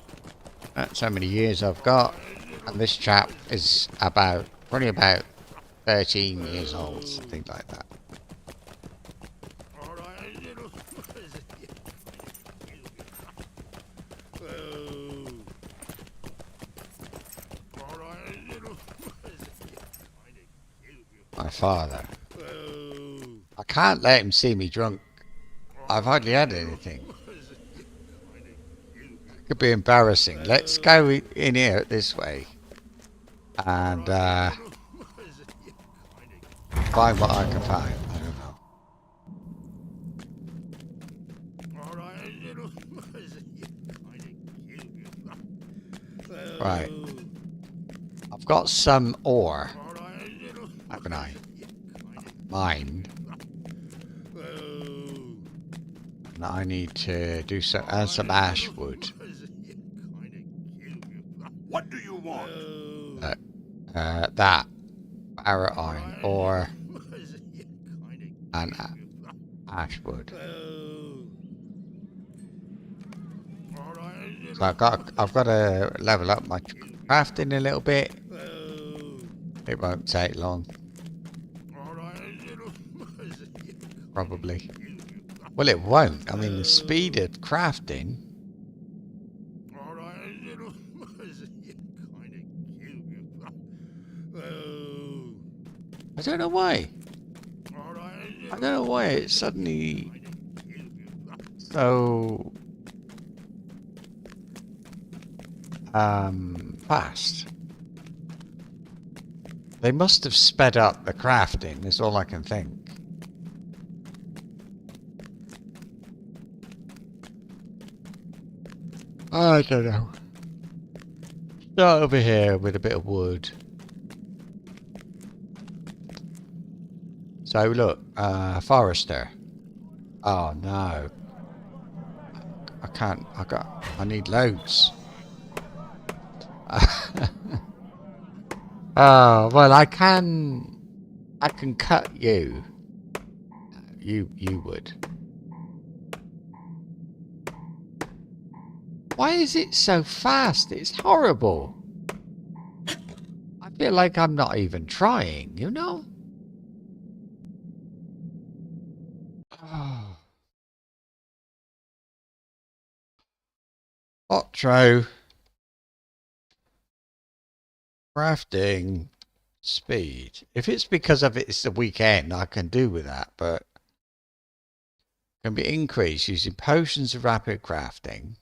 That's how many years I've got. And this chap is probably about 13 years old, something like that. My father. I can't let him see me drunk. I've hardly had anything. It could be embarrassing. Let's go in here this way and find what I can find. I don't know. Right. I've got some ore, haven't I? Mine. And I need to do some ash wood. What do you want? That barret iron or an ash wood. So I've got to level up my crafting a little bit. It won't take long. Probably. Well, it won't. I mean, the speed of crafting. I don't know why. I don't know why it's suddenly so fast. They must have sped up the crafting, is all I can think. I don't know. Start over here with a bit of wood. So look, forester. Oh no. I can't, I need loads. Oh, well I can cut you. You would. Why is it so fast? It's horrible. I feel like I'm not even trying, you know? Oh. LOTRO. Crafting speed. If it's because of it's the weekend, I can do with that, but can be increased using potions of rapid crafting.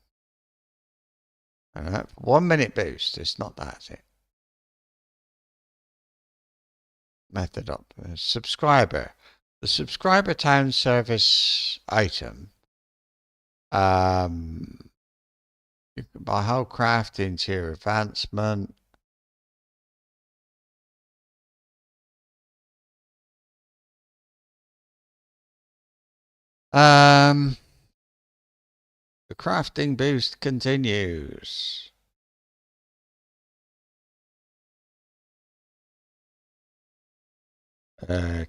And that 1 minute boost. It's not that, is it? Method up. Subscriber. The subscriber town service item. You can buy whole crafting tier advancement. The crafting boost continues.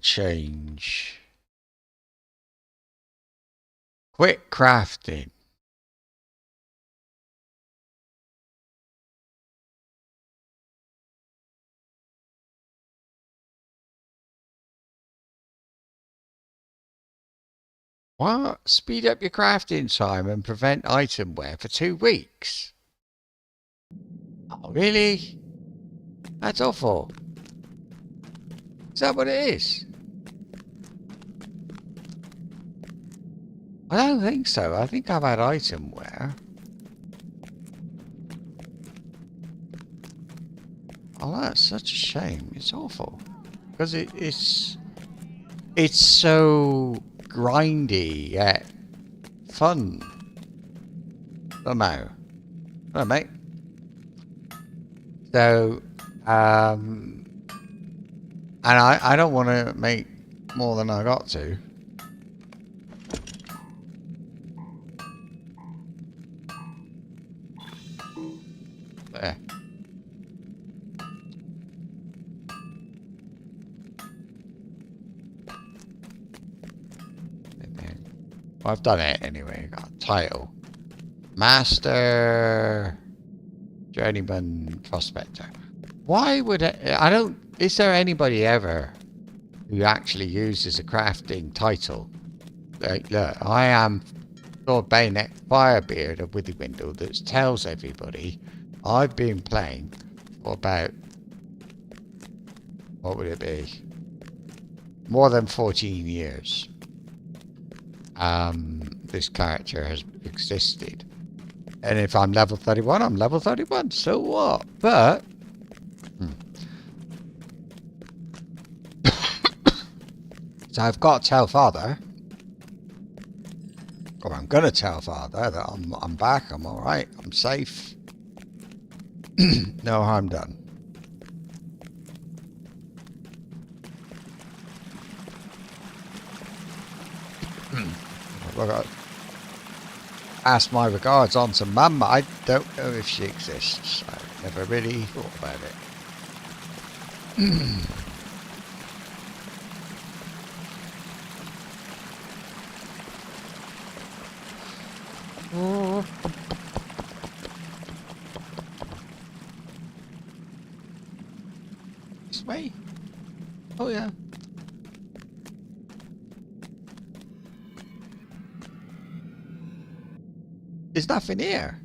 Change. Quick crafting. What? Speed up your crafting time and prevent item wear for 2 weeks? Oh, really? That's awful. Is that what it is? I don't think so. I think I've had item wear. Oh, that's such a shame. It's awful. Because it's so grindy yet fun. Somehow. Hello, mate. So, and I don't want to make more than I got to. There. Well, I've done it anyway. I got a title. Master Journeyman Prospector. Why would I don't... Is there anybody ever who actually uses a crafting title? Like, look, I am Thordbeinek Firebeard of Withywindle that tells everybody I've been playing for about... What would it be? More than 14 years. This character has existed. And if I'm level 31, I'm level 31. So what? But... So I've got to tell Father, or I'm going to tell Father that I'm back, I'm alright, I'm safe. No harm done. pass my regards on to Mum. I don't know if she exists. I've never really thought about it. This way? Oh yeah. There's nothing here.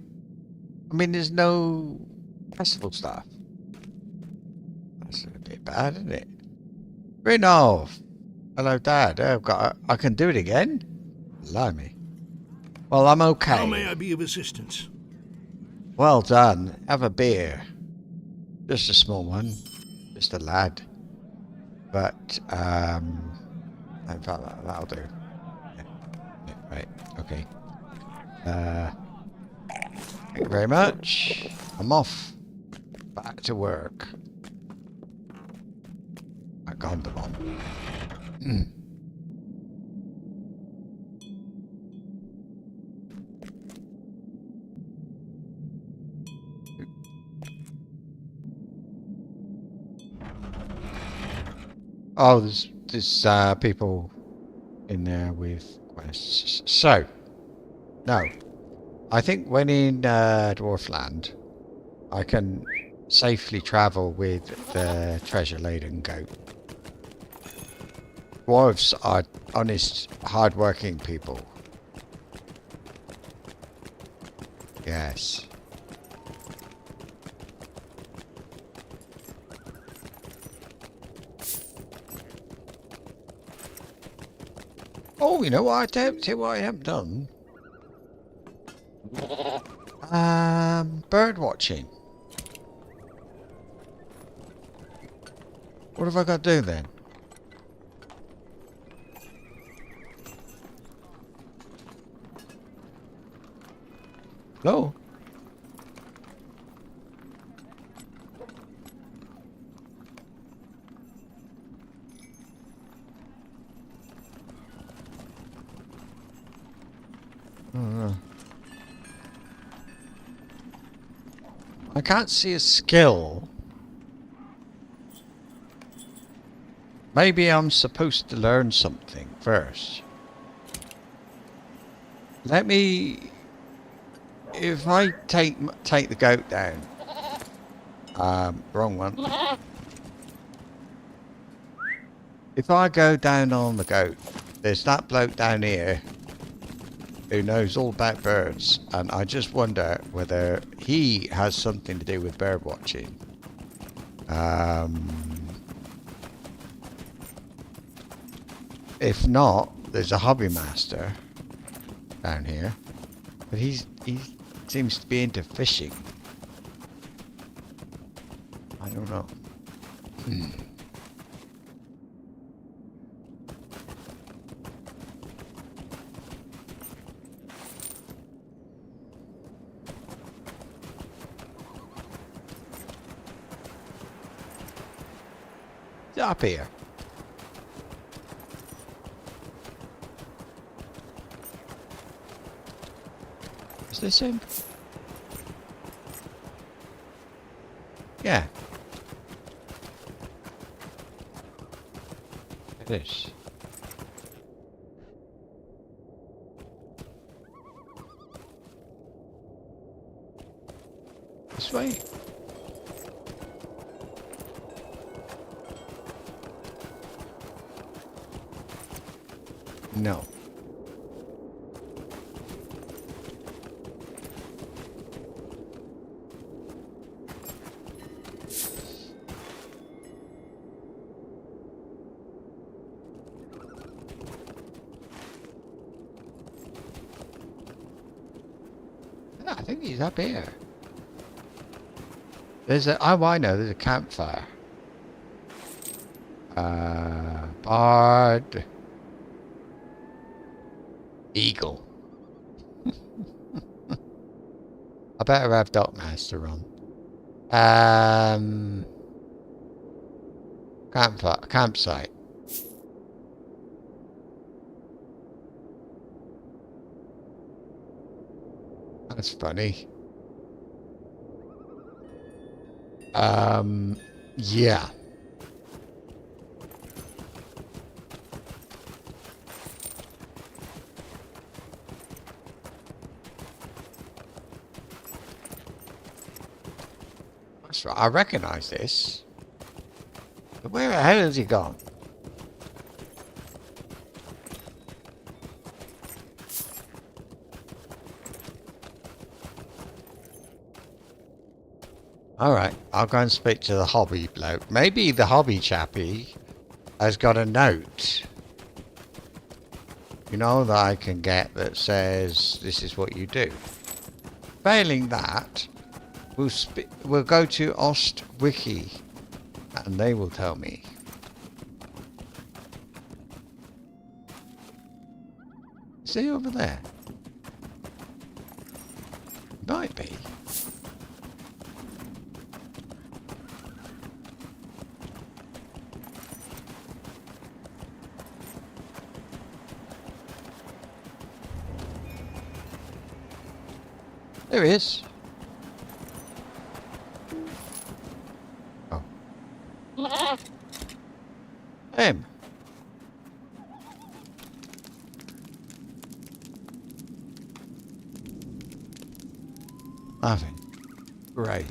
I mean, there's no festival stuff. That's a bit bad, isn't it? Renov! Hello, Dad. Oh, I can do it again? Blimey. Well, I'm okay. How may I be of assistance? Well done. Have a beer. Just a small one. Just a lad. But, in fact, that'll do. Yeah, right, okay. Thank you very much. I'm off. Back to work. At Gondamon. Oh, there's people in there with quests. So, no. I think when in Dwarfland, I can safely travel with the treasure-laden goat. Dwarves are honest, hard-working people. Yes. Oh, you know what? Tell you what I haven't done. Bird watching. What have I got to do then? Hello? I can't see a skill. Maybe I'm supposed to learn something first. Let me... If I take the goat down... wrong one. If I go down on the goat, there's that bloke down here who knows all about birds, and I just wonder whether he has something to do with bird watching. If not, there's a hobby master down here, but he seems to be into fishing. I don't know. Up here. Is this him? Yeah. It is. This way. No. I think he's up here. There's a... Oh, I know. There's a campfire. Bard... Eagle. I better have Dockmaster on. Campsite. That's funny. Yeah. That's right. I recognize this. But where the hell has he gone? Alright, I'll go and speak to the hobby bloke. Maybe the hobby chappie has got a note, you know, that I can get that says this is what you do. Failing that, we'll go to Ostwiki and they will tell me. Is he over there? Might be. There he is. Oh. Him. Nothing. Great.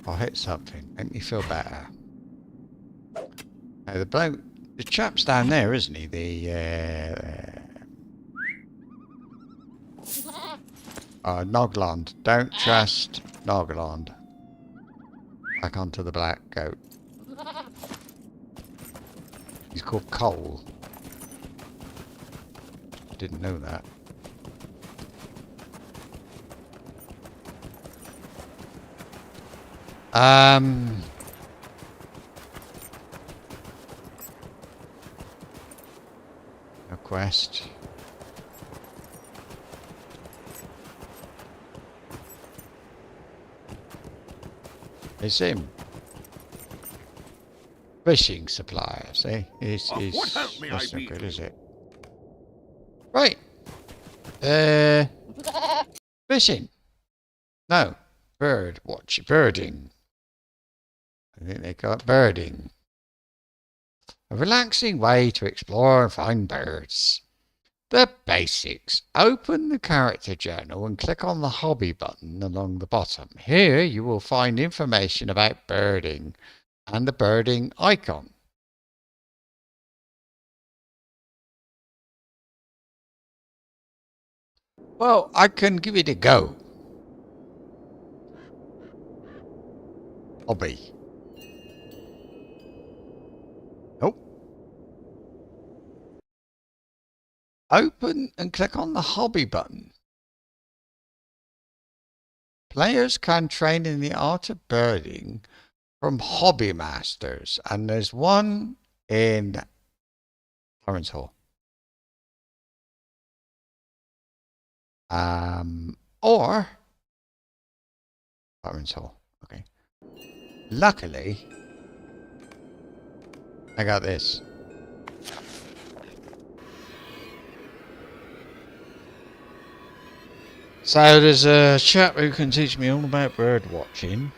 I'll hit something. Make me feel better. Now the bloke, the chap's down there, isn't he? Noglond. Don't trust Noglond. Back onto the black goat. He's called Cole. I didn't know that. A quest. It's him. Fishing supplier, see? He's that's not good, is it? Right. Fishing. No. Birding. I think they call it birding. A relaxing way to explore and find birds. The basics. Open the character journal and click on the hobby button along the bottom. Here you will find information about birding and the birding icon. Well, I can give it a go. Hobby. Nope. Open and click on the hobby button. Players can train in the art of birding from hobby masters, and there's one in Thorin's Hall. Or Thorin's Hall. Okay. Luckily, I got this. So there's a chap who can teach me all about bird watching.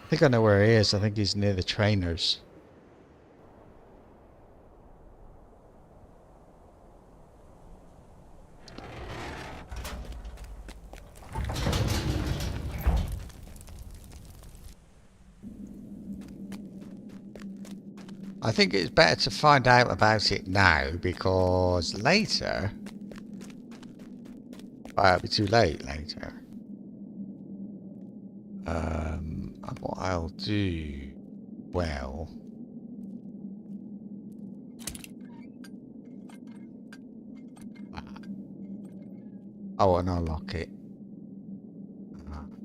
I think I know where he is. I think he's near the trainers. I think it's better to find out about it now, because later, well, it'll be too late later. What I'll do, well, oh, and I'll lock it.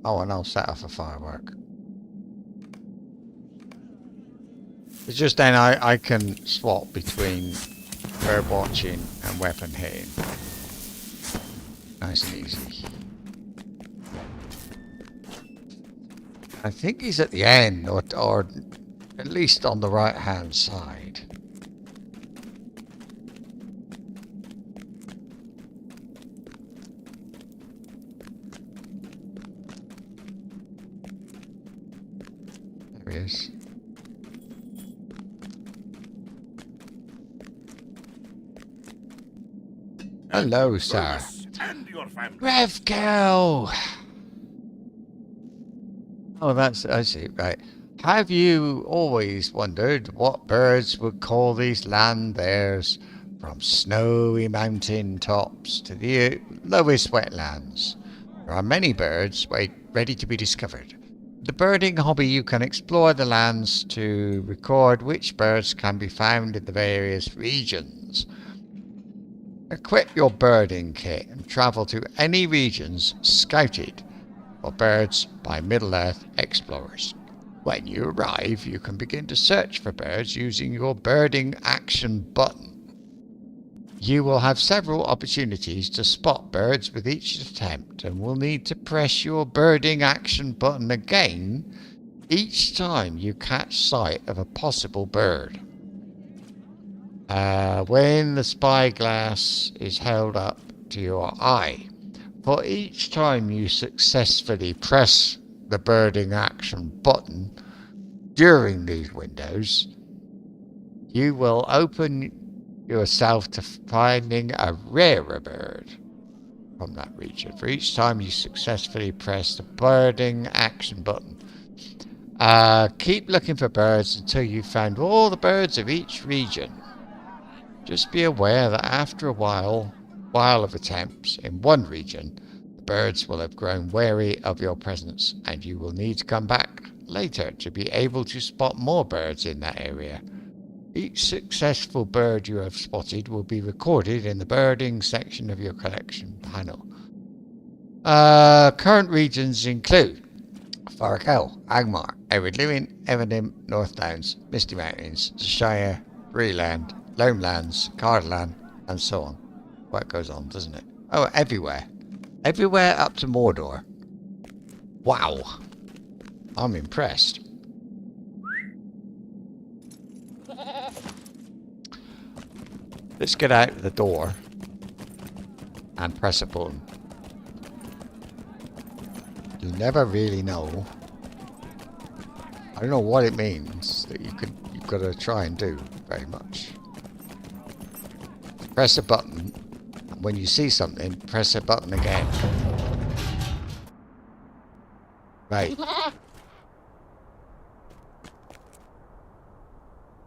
Oh, and I'll set off a firework. It's just then I can swap between bird watching and weapon hitting. Nice and easy. I think he's at the end, or at least on the right hand side. he is. Hello, sir. And your family. Revkel! Oh, I see, right. Have you always wondered what birds would call these land theirs, from snowy mountain tops to the lowest wetlands? There are many birds ready to be discovered. The birding hobby, you can explore the lands to record which birds can be found in the various regions. Equip your birding kit and travel to any regions scouted for birds by Middle-earth explorers. When you arrive, you can begin to search for birds using your birding action button. You will have several opportunities to spot birds with each attempt and will need to press your birding action button again each time you catch sight of a possible bird. When the spyglass is held up to your eye, for each time you successfully press the birding action button during these windows, you will open yourself to finding a rarer bird from that region. For each time you successfully press the birding action button, keep looking for birds until you've found all the birds of each region. Just be aware that after a while of attempts in one region, the birds will have grown wary of your presence, and you will need to come back later to be able to spot more birds in that area. Each successful bird you have spotted will be recorded in the birding section of your collection panel. Current regions include Farkel, Agmar, Eredluin, Evanim, North Downs, Misty Mountains, Shire, Breeland, Lone Lands, Cardalan, and so on. Well, it goes on, doesn't it? Oh, everywhere. Everywhere up to Mordor. Wow. I'm impressed. Let's get out the door and press a button. You never really know. I don't know what it means that you've got to try and do very much. Press a button, and when you see something, press a button again. Right.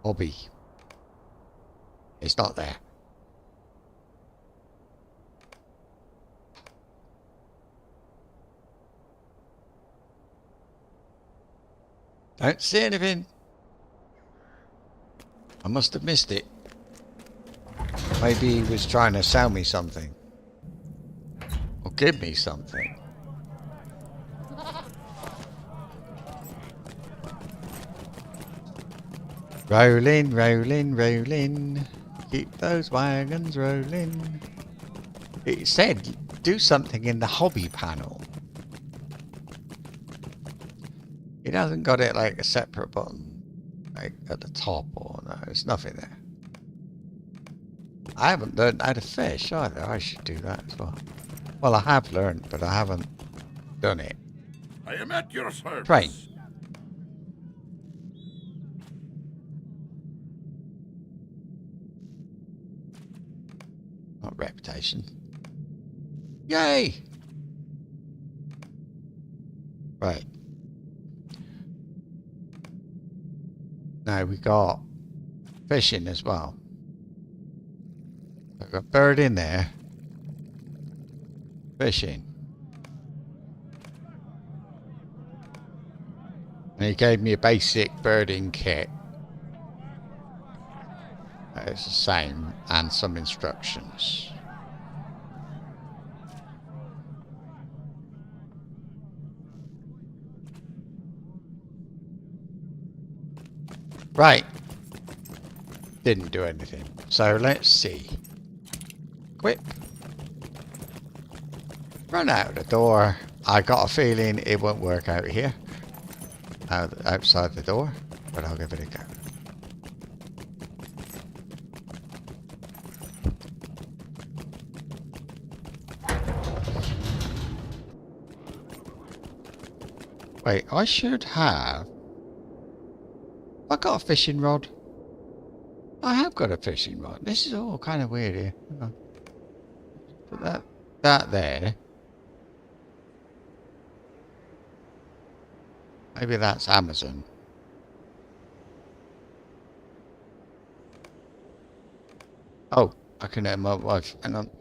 Hobby. It's not there. Don't see anything. I must have missed it. Maybe he was trying to sell me something. Or give me something. Rolling, rolling, rolling. Keep those wagons rolling. It said do something in the hobby panel. It hasn't got it like a separate button, like at the top, or no, there's nothing there. I haven't learned how to fish either. I should do that as well. Well, I have learned, but I haven't done it. I am at your service. Train. Not reputation. Yay! Right. Now we got fishing as well. I've got a bird in there. Fishing. And he gave me a basic birding kit. It's the same, and some instructions. Right. Didn't do anything. So let's see. Equip. Run out the door. I got a feeling it won't work out here. Outside the door. But I'll give it a go. Wait, I should have I got a fishing rod? I have got a fishing rod. This is all kind of weird here. Hang on. Put that there. Maybe that's Amazon. Oh, I can hear my wife. Hang on.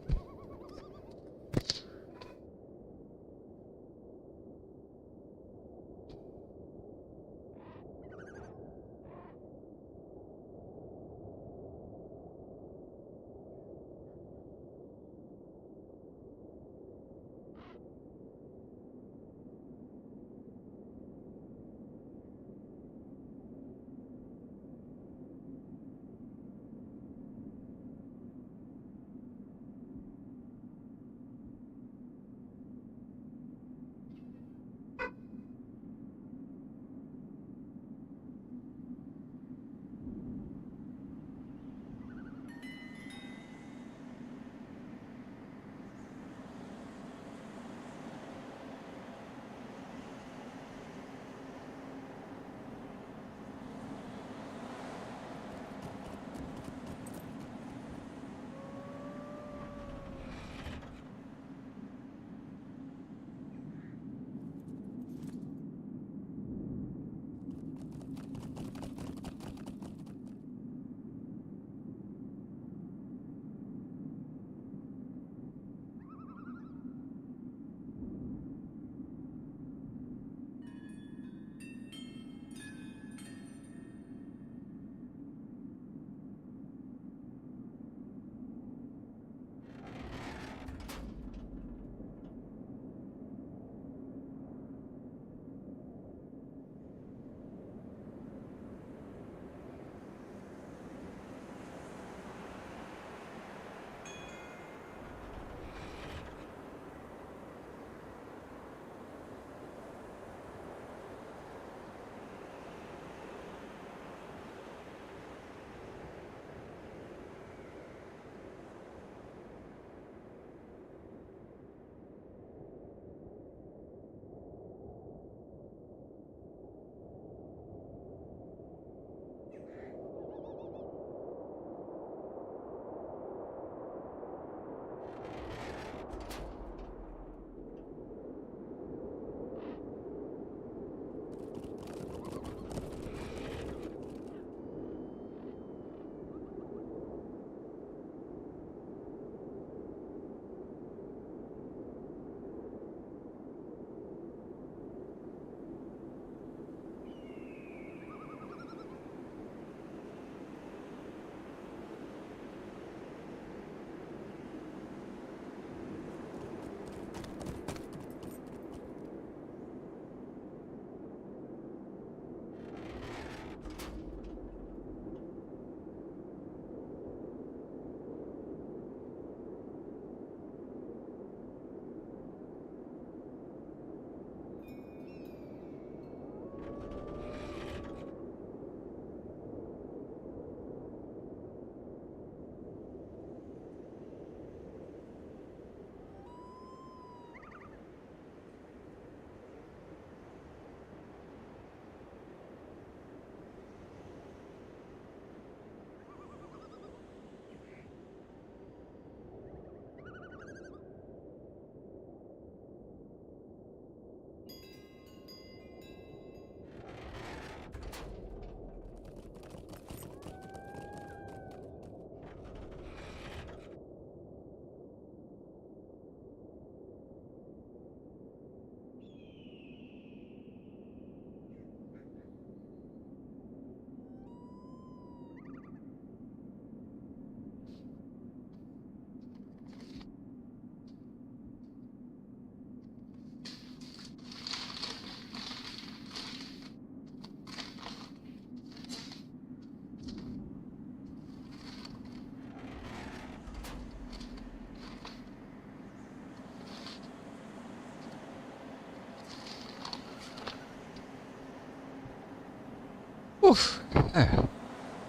Oof.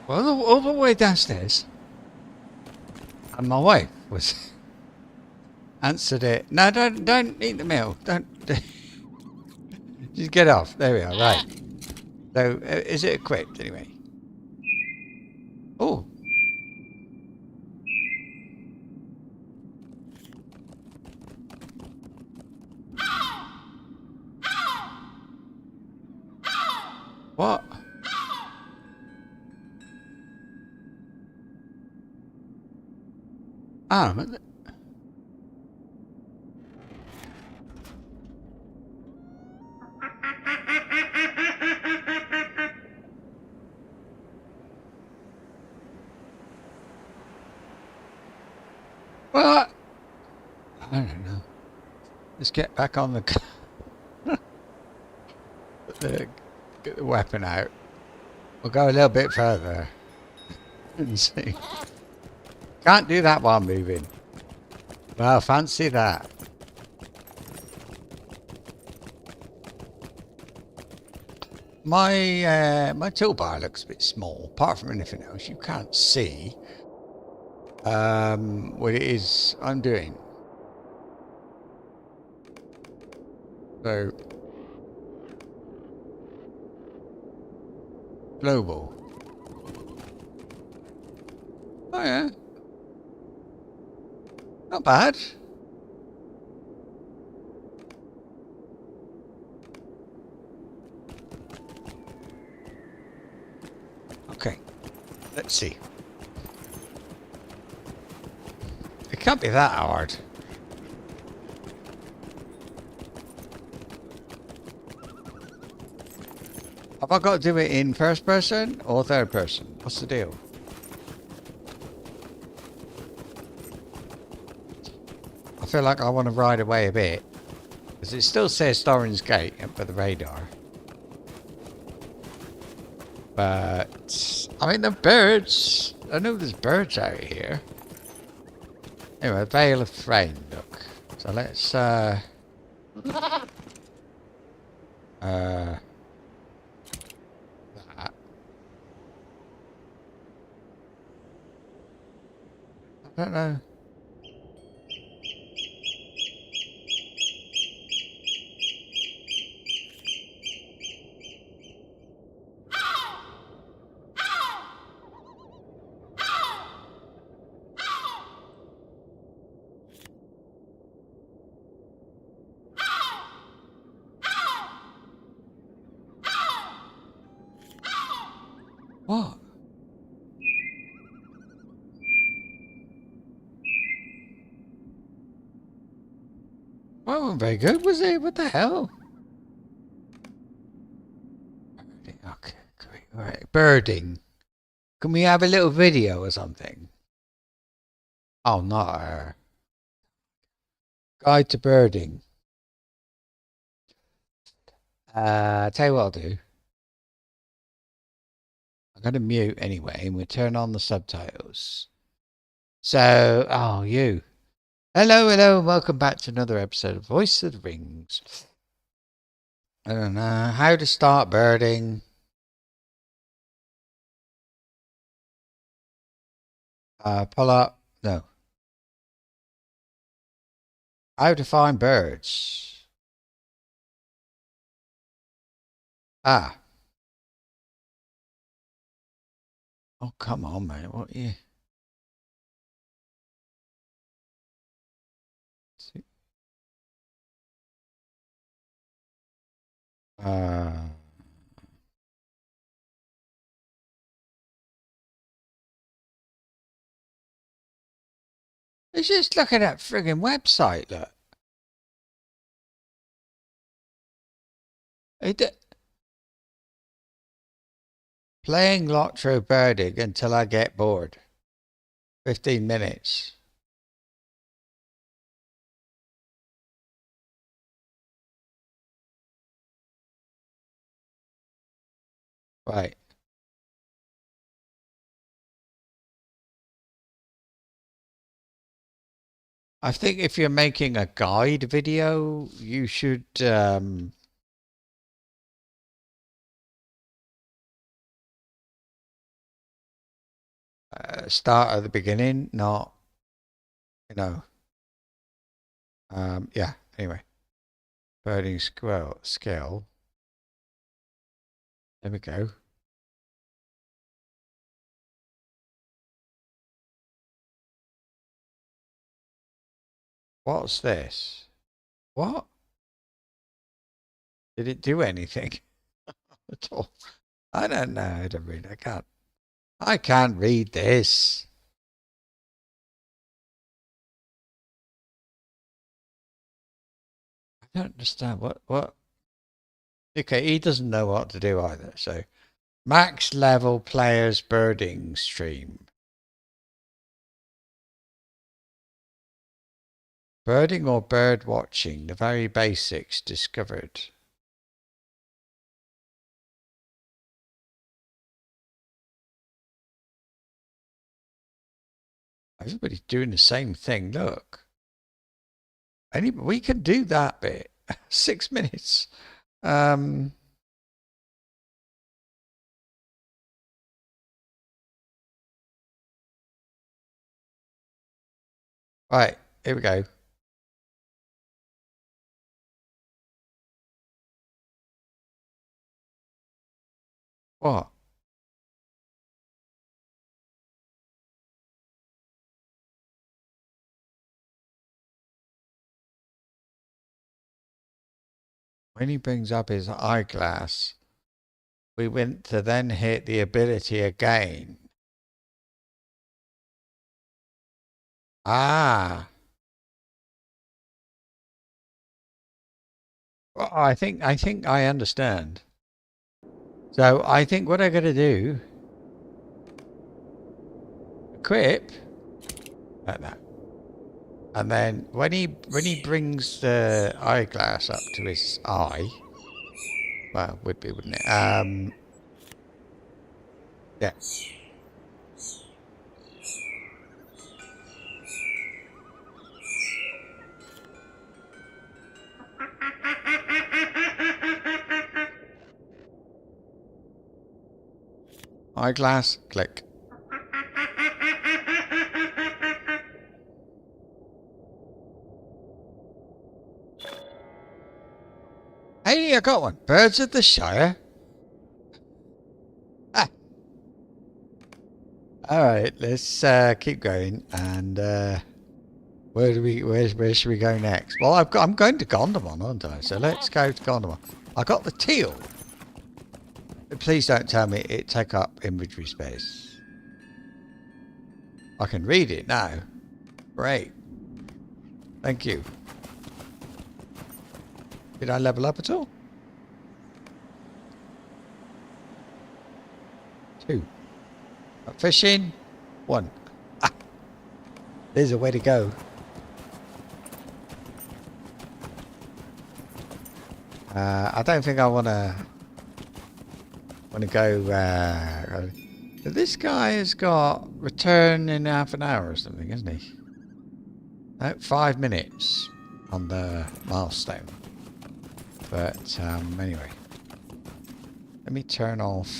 Well, all the way downstairs. And my wife was answered it. No, don't eat the meal. Don't. Just get off. There we are. Right. So, is it equipped anyway? Oh. What? Ah, what? I don't know. Let's get back on the get the weapon out. We'll go a little bit further and see. Can't do that while moving. Well, fancy that. My toolbar looks a bit small. Apart from anything else, you can't see what it is I'm doing. So global. Oh yeah, not bad. Okay, let's see. It can't be that hard. Have I got to do it in first person or third person? What's the deal? I feel like I want to ride away a bit. Because it still says Thorin's Gate up for the radar. But, I mean, the birds. I know there's birds out here. Anyway, Veil of Rain, look. So let's, that. I don't know. What? Well, wasn't very good, was it? What the hell? Birding. Okay, great. All right, birding. Can we have a little video or something? Oh, not her. Guide to birding. Tell you what I'll do. I'm going to mute anyway, and we'll turn on the subtitles. So, oh, you. Hello, hello, and welcome back to another episode of Voice of the Rings. I don't know how to start birding. Pull up. No. How to find birds. Ah. Oh, come on, mate. What are you? It's just look at that friggin' website, look. Playing LOTRO birding until I get bored. 15 minutes. Right. I think if you're making a guide video, you should start at the beginning, not, you know. Yeah, anyway. Birding scale. There we go. What's this? What? Did it do anything at all? I don't know how to read. I can't read this. I don't understand what. Okay, he doesn't know what to do either. So, max level players birding stream. Birding or bird watching, the very basics discovered. Everybody's doing the same thing, look. We can do that bit. 6 minutes. Right, here we go. What? When he brings up his eyeglass, we went to then hit the ability again. Ah. Well, I think I understand. So I think what I gotta do, equip like that. And then when he brings the eyeglass up to his eye, well, would be, wouldn't it? Yeah. Eyeglass, click. Hey, I got one. Birds of the Shire. Ah. All right, let's keep going. And where should we go next? Well, I'm going to Gondamon, aren't I? So let's go to Gondamon. I got the teal. But please don't tell me it take up inventory space. I can read it now. Great. Thank you. Did I level up at all? 2. Fishing. 1. Ah, there's a way to go. I don't think I want to go. This guy has got return in half an hour or something, isn't he? No, 5 minutes on the milestone. But anyway, let me turn off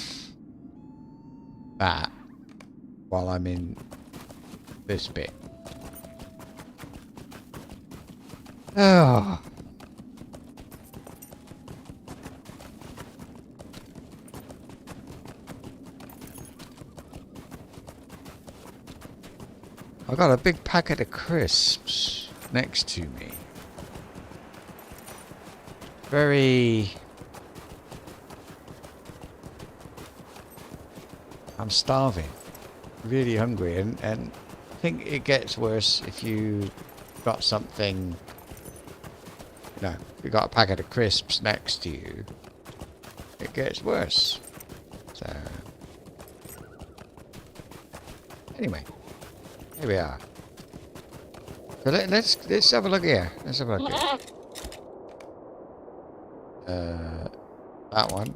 that while I'm in this bit. Oh. I got a big packet of crisps next to me. I'm starving, really hungry, and I think it gets worse if you got something, you got a packet of crisps next to you, it gets worse. So anyway, here we are. So let's have a look here. Let's have a look here. That one.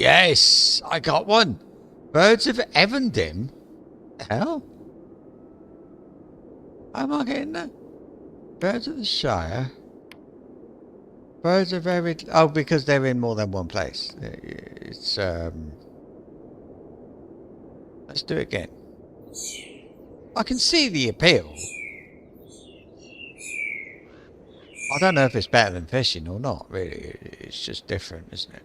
Yes, I got one. Birds of Evendim. The hell? How am I getting that? Birds of the Shire. Birds of every... Oh, because they're in more than one place. It's, Let's do it again. I can see the appeal. I don't know if it's better than fishing or not, really. It's just different, isn't it?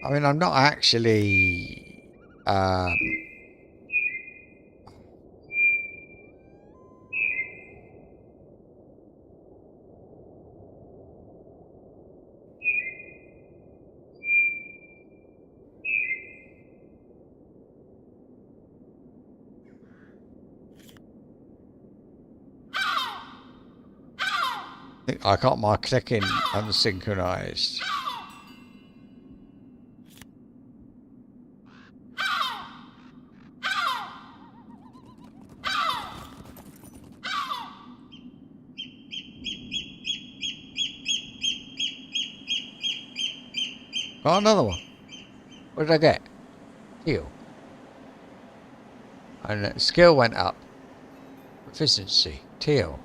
I mean, I'm not actually... I got my clicking unsynchronized. Got another one. What did I get? Heal. And skill went up. Efficiency. Teal.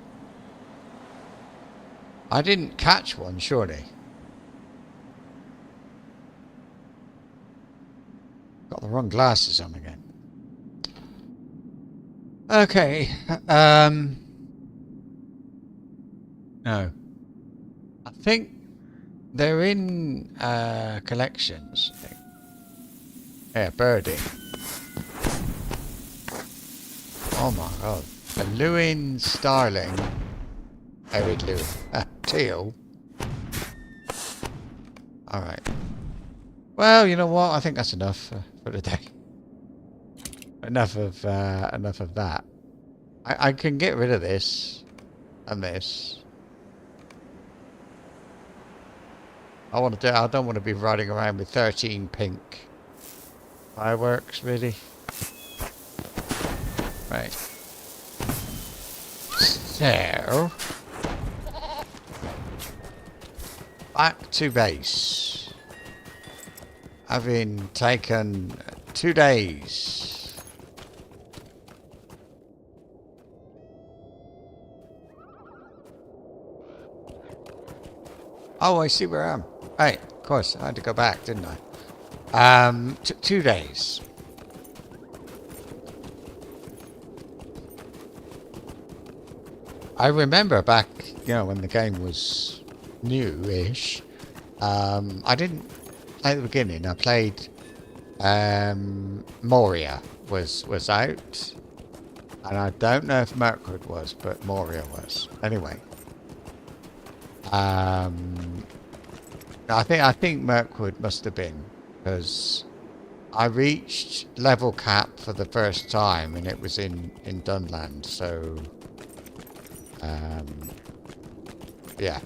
I didn't catch one, surely. Got the wrong glasses on again. Okay. No. I think they're in collections. I think. Yeah, birdie. Oh my god. A Lewin Starling. Eric Lewin. Teal. Alright. Well, you know what? I think that's enough for the day. Enough of that. I can get rid of this and this. I don't want to be riding around with 13 pink fireworks, really. Right. So, back to base. Having taken 2 days. Oh, I see where I am. Right, of course, I had to go back, didn't I? 2 days. I remember back, you know, when the game was new-ish. I didn't play at the beginning. I played Moria was out, and I don't know if Mirkwood was, but Moria was. Anyway, I think Mirkwood must have been, because I reached level cap for the first time, and it was in Dunland. So, yeah.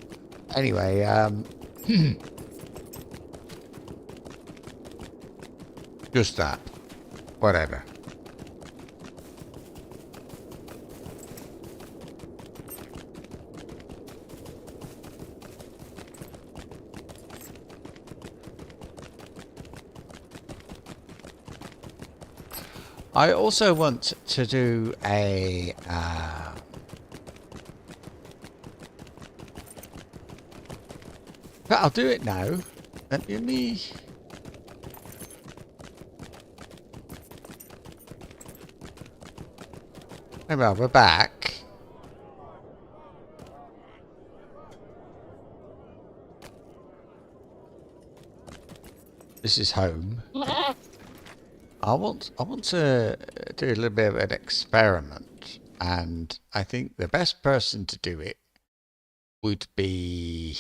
Anyway, just that. Whatever. I also want to do a but I'll do it now. Let me well, we're back. This is home. I want to do a little bit of an experiment, and I think the best person to do it would be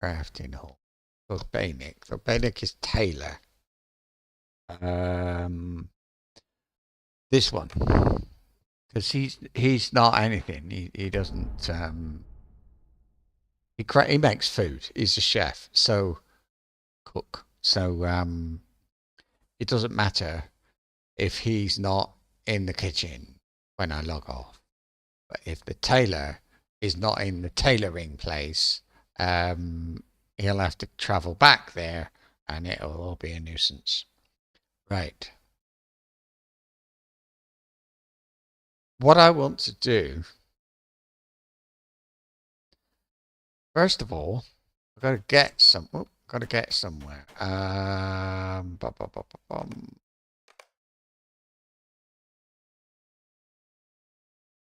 crafting hall. Thordbeinek. Thordbeinek is Taylor. This one, because he's not anything. He doesn't. He makes food. He's a chef. So cook. So it doesn't matter if he's not in the kitchen when I log off. But if the tailor is not in the tailoring place, he'll have to travel back there and it'll all be a nuisance. Right. What I want to do, first of all, I've got to get somewhere.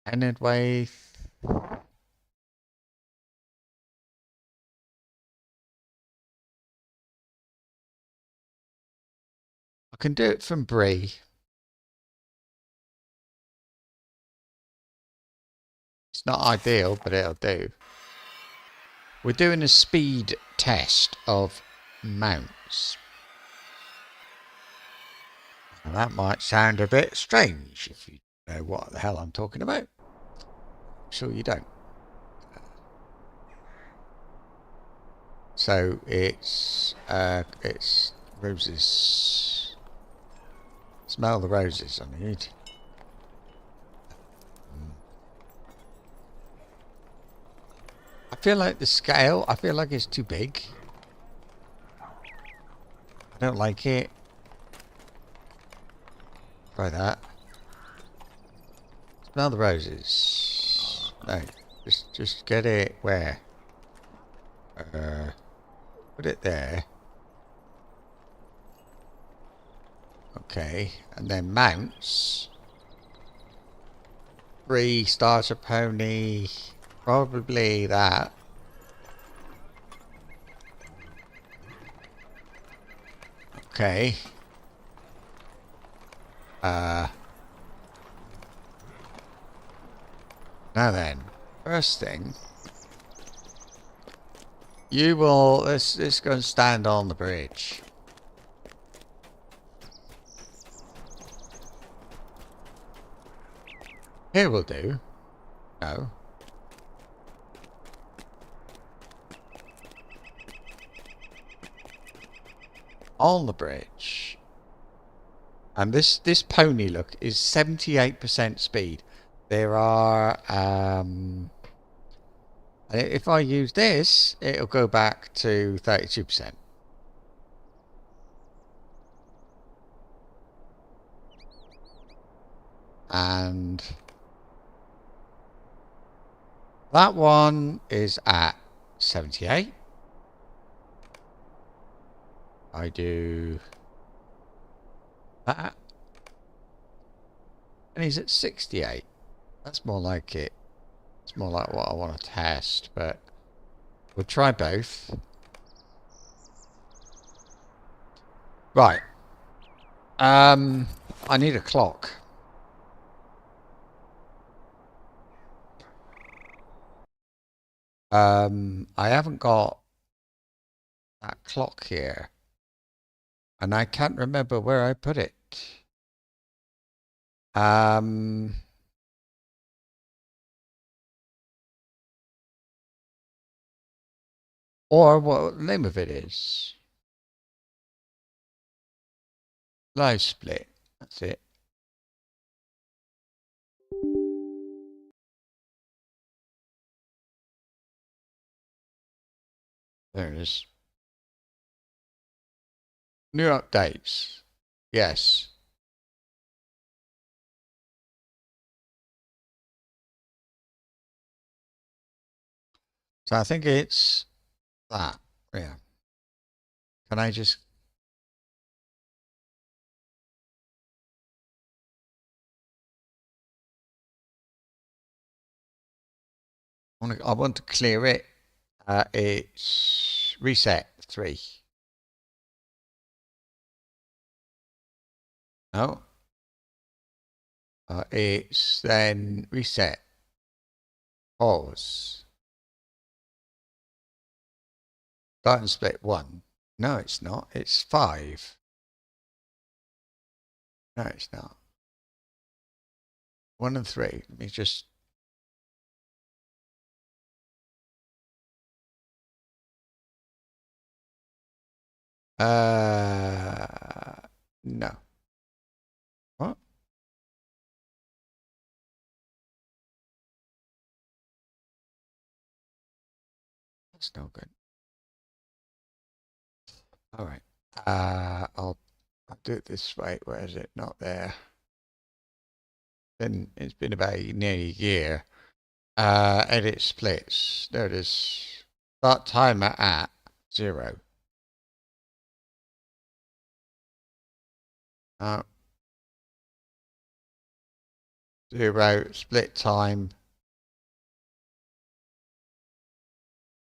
Anyway, I can do it from Bree. It's not ideal, but it'll do. We're doing a speed test of mounts. Now that might sound a bit strange if you know what the hell I'm talking about. I'm sure you don't. So it's roses. Smell the roses I need. I feel like the scale, I feel like it's too big. I don't like it. Try that. Smell the roses. No, just get it where? Put it there. Okay, and then mounts. Bree, starter pony. Probably that. Okay. Now then, first thing, you will, let's go and stand on the bridge. Here will do. No. On the bridge. And this pony, look, is 78% speed. There are, if I use this, it'll go back to 32%. And that one is at 78. I do that. And he's at 68. That's more like it. It's more like what I want to test, but we'll try both. Right. I need a clock. I haven't got that clock here. And I can't remember where I put it. Or what the name of it is. Live split. That's it. There it is. New updates. Yes. So I think it's that. Yeah. Can I just... I want to clear it. It's reset 3. No. It's then reset. Pause. Start and split 1. No, it's not. It's 5. No, it's not. 1 and 3. Let me just... No. What? That's no good. All right. I'll do it this way. Where is it? Not there. It's been about nearly a year. Edit splits. There it is. Start timer at 0. Uh, 0 split time.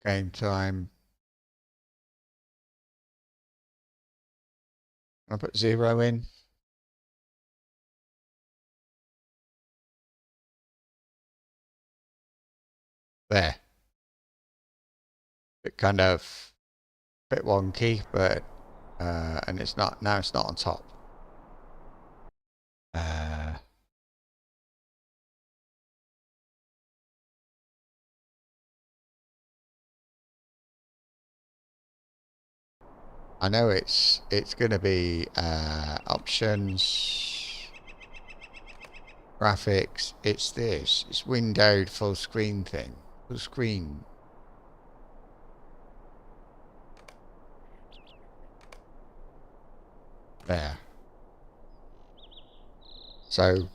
Game time. I'll put 0 in. There. Bit kind of bit wonky, but and it's not now. It's not on top. I know it's going to be options, graphics. It's this. It's windowed full screen thing. Full screen. There. So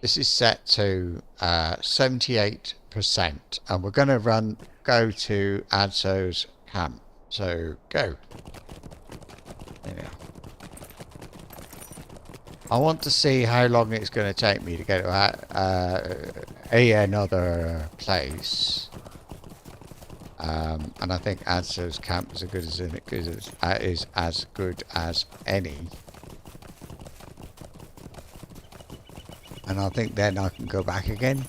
this is set to 78%, and we're going to go to Adso's camp. So go. Yeah. I want to see how long it's going to take me to get to another place. And I think Adso's camp is as good as any. And I think then I can go back again.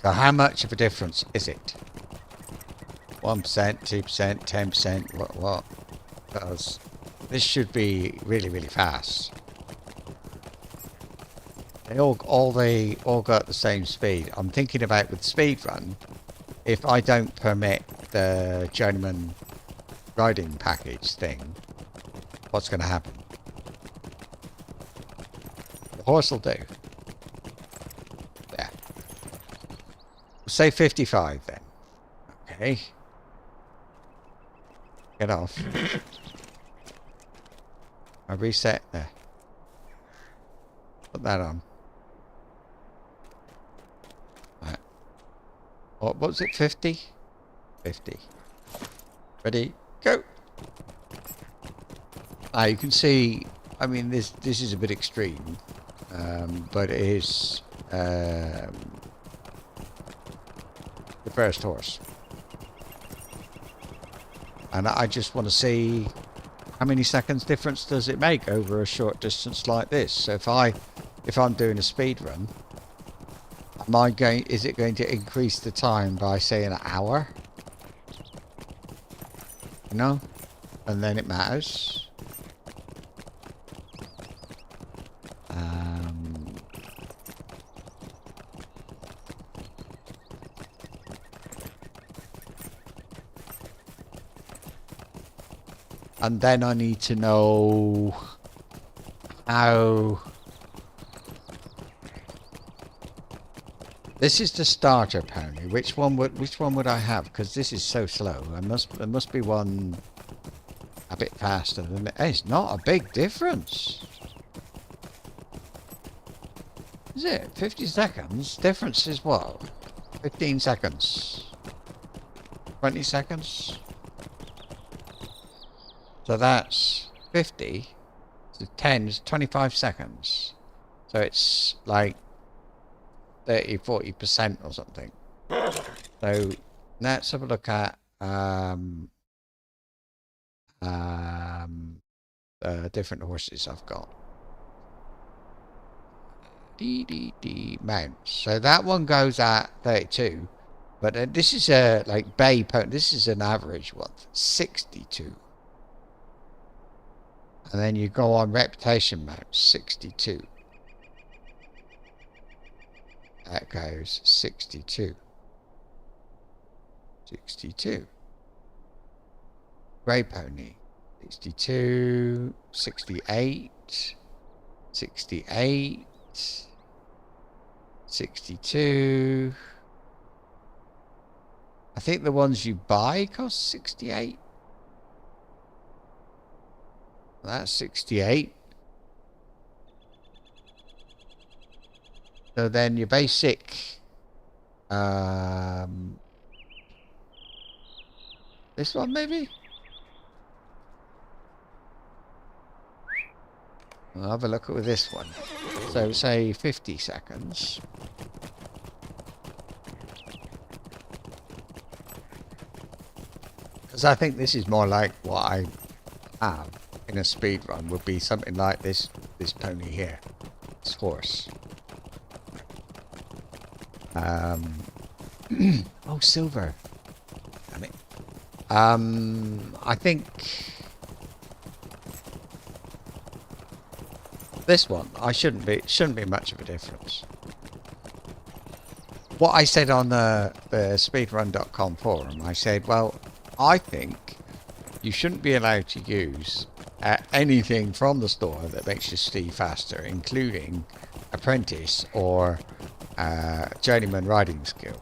So how much of a difference is it? 1%, 2%, 10%, what? Because this should be really, really fast. They all got the same speed. I'm thinking about with speedrun, if I don't permit the journeyman riding package thing, what's going to happen? The horse will do. Yeah. We'll say 55 then. Okay. Get off. I reset there. Put that on. Right. What was it? 50? 50. Ready? Go! You can see, I mean, this is a bit extreme. But it is the first horse. And I just want to see how many seconds difference does it make over a short distance like this. So if I'm doing a speed run, is it going to increase the time by say an hour? You know? And then it matters. And then I need to know how. This is the starter pony. Which one would I have? Because this is so slow. There must be one a bit faster than it. It's not a big difference. Is it? 50 seconds? Difference is what? 15 seconds. 20 seconds? So that's 50. So 10 is 25 seconds. So it's like 30-40% or something. So let's have a look at different horses I've got. Mounts. So that one goes at 32, but this is a like bay pony. This is an average one, 62. And then you go on reputation mount, 62. That goes 62. 62. Grey pony, 62, 68, 68, 62. I think the ones you buy cost 68. That's 68. So then your basic, this one maybe? I'll have a look at this one. So say 50 seconds. Because I think this is more like what I have in a speed run would be something like this pony here. This horse. Oh, silver. Damn it. I think this one, shouldn't be much of a difference. What I said on the speedrun.com forum, I said, well, I think you shouldn't be allowed to use anything from the store that makes your steed faster, including apprentice or journeyman riding skill.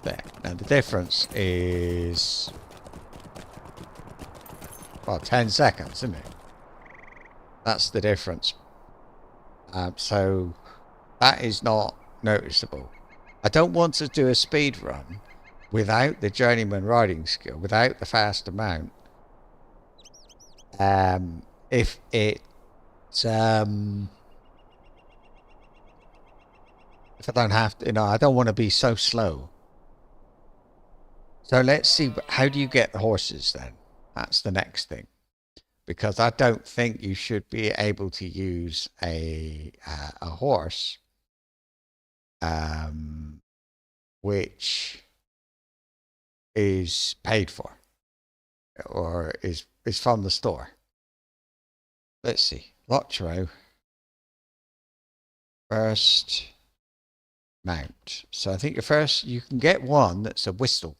There. Now the difference is, well, 10 seconds, isn't it? That's the difference. So that is not noticeable. I don't want to do a speed run without the journeyman riding skill, without the faster mount. If it's if I don't have to, I don't want to be so slow. So let's see, how do you get the horses then? That's the next thing. Because I don't think you should be able to use a horse which is paid for or is from the store. Let's see. LOTRO. First mount. So I think you can get one that's a whistle.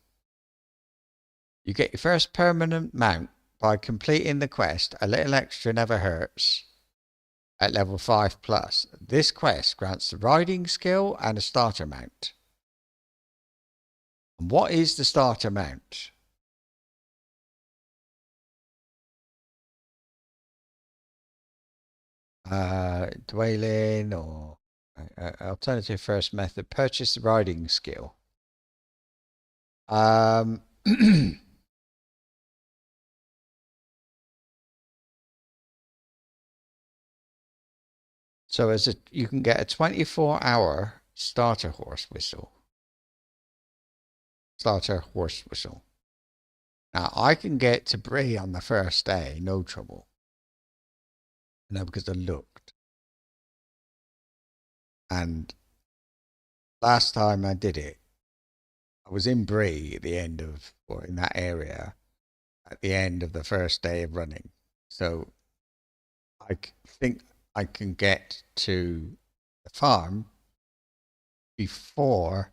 You get your first permanent mount by completing the quest, A Little Extra Never Hurts, at level 5+. This quest grants the riding skill and a starter mount. And what is the starter mount? Dwelling or alternative first method. Purchase the riding skill. So you can get a 24-hour starter horse whistle. Starter horse whistle. Now I can get to Bree on the first day, no trouble. Because I looked. And last time I did it, I was in Bree at the end of, or in that area, at the end of the first day of running. So I think I can get to the farm before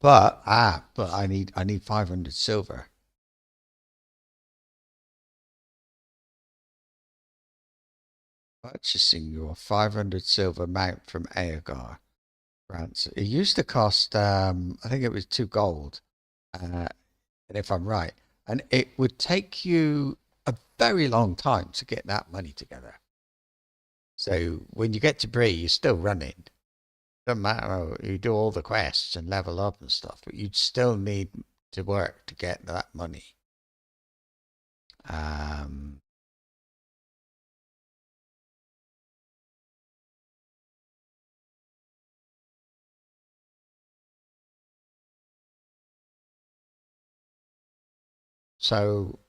but I need 500 silver. Purchasing your 500 silver mount from Eriador. France. It used to cost I think it was 2 gold. And if I'm right. And it would take you a very long time to get that money together. So when you get to Bree, you're still running. Doesn't matter, you do all the quests and level up and stuff, but you'd still need to work to get that money. So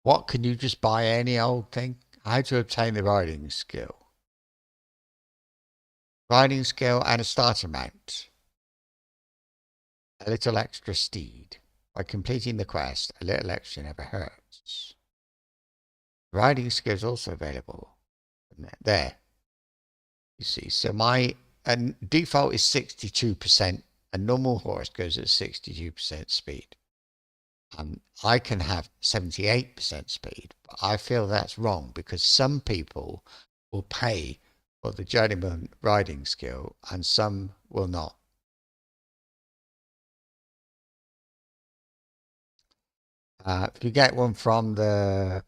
what, can you just buy any old thing? How to obtain the riding skill. Riding skill and a starter mount. A little extra steed. By completing the quest, a little extra never hurts. Riding skill is also available. There. You see, so my default is 62%. A normal horse goes at 62% speed. I can have 78% speed, but I feel that's wrong because some people will pay for the journeyman riding skill and some will not. If you get one from the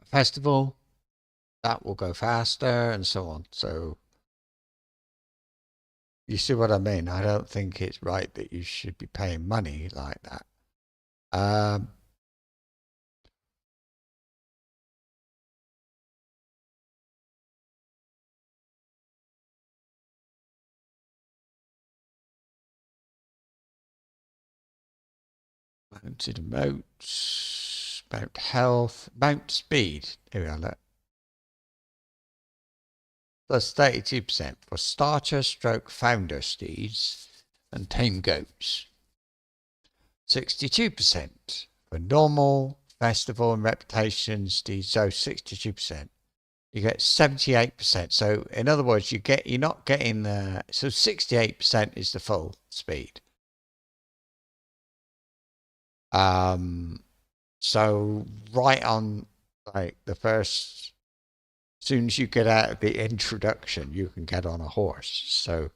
festival, that will go faster and so on. So you see what I mean? I don't think it's right that you should be paying money like that. Mounted moats, mount health, mount speed. Here we are, look. Plus 32% for starter stroke founder steeds and tame goats. 62% for normal, festival and reputation steeds, so 62%. You get 78%. So in other words, you're not getting the, so 68% is the full speed. So right on like the first, as soon as you get out of the introduction, you can get on a horse. So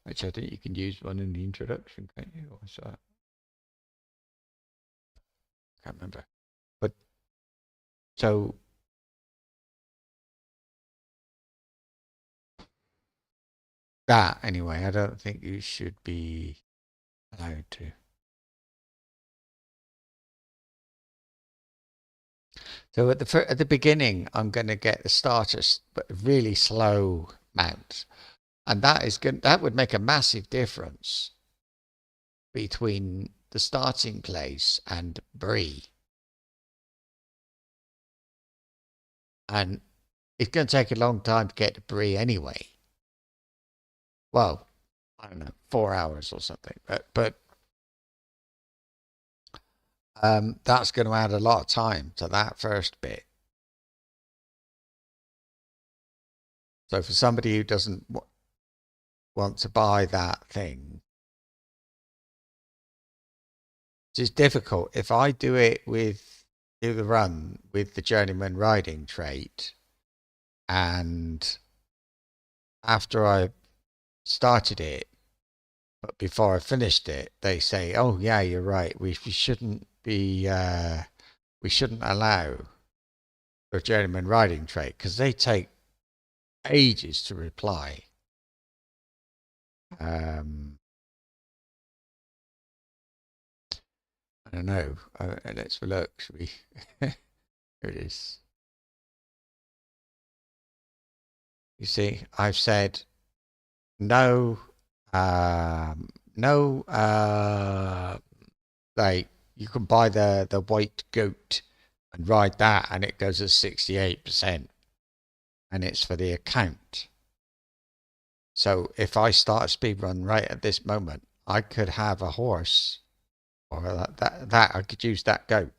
which I think you can use one in the introduction, can't you? Or is that? I can't remember. But so that anyway, I don't think you should be allowed to. So at the beginning, I'm going to get the starters, but really slow mount, and that would make a massive difference between the starting place and Bree. And it's going to take a long time to get to Bree anyway. Well, I don't know, 4 hours or something, but that's going to add a lot of time to that first bit. So for somebody who doesn't want to buy that thing, it's difficult. If I do the run with the journeyman riding trait, and after I started it, but before I finished it, they say, "Oh yeah, you're right. We shouldn't be. We shouldn't allow the journeyman riding trait because they take ages to reply." I don't know. Let's look. Here it is. You see, I've said no. No. Like you can buy the white goat and ride that, and it goes at 68%, and it's for the account. So if I start a speed run right at this moment, I could have a horse, or that I could use that goat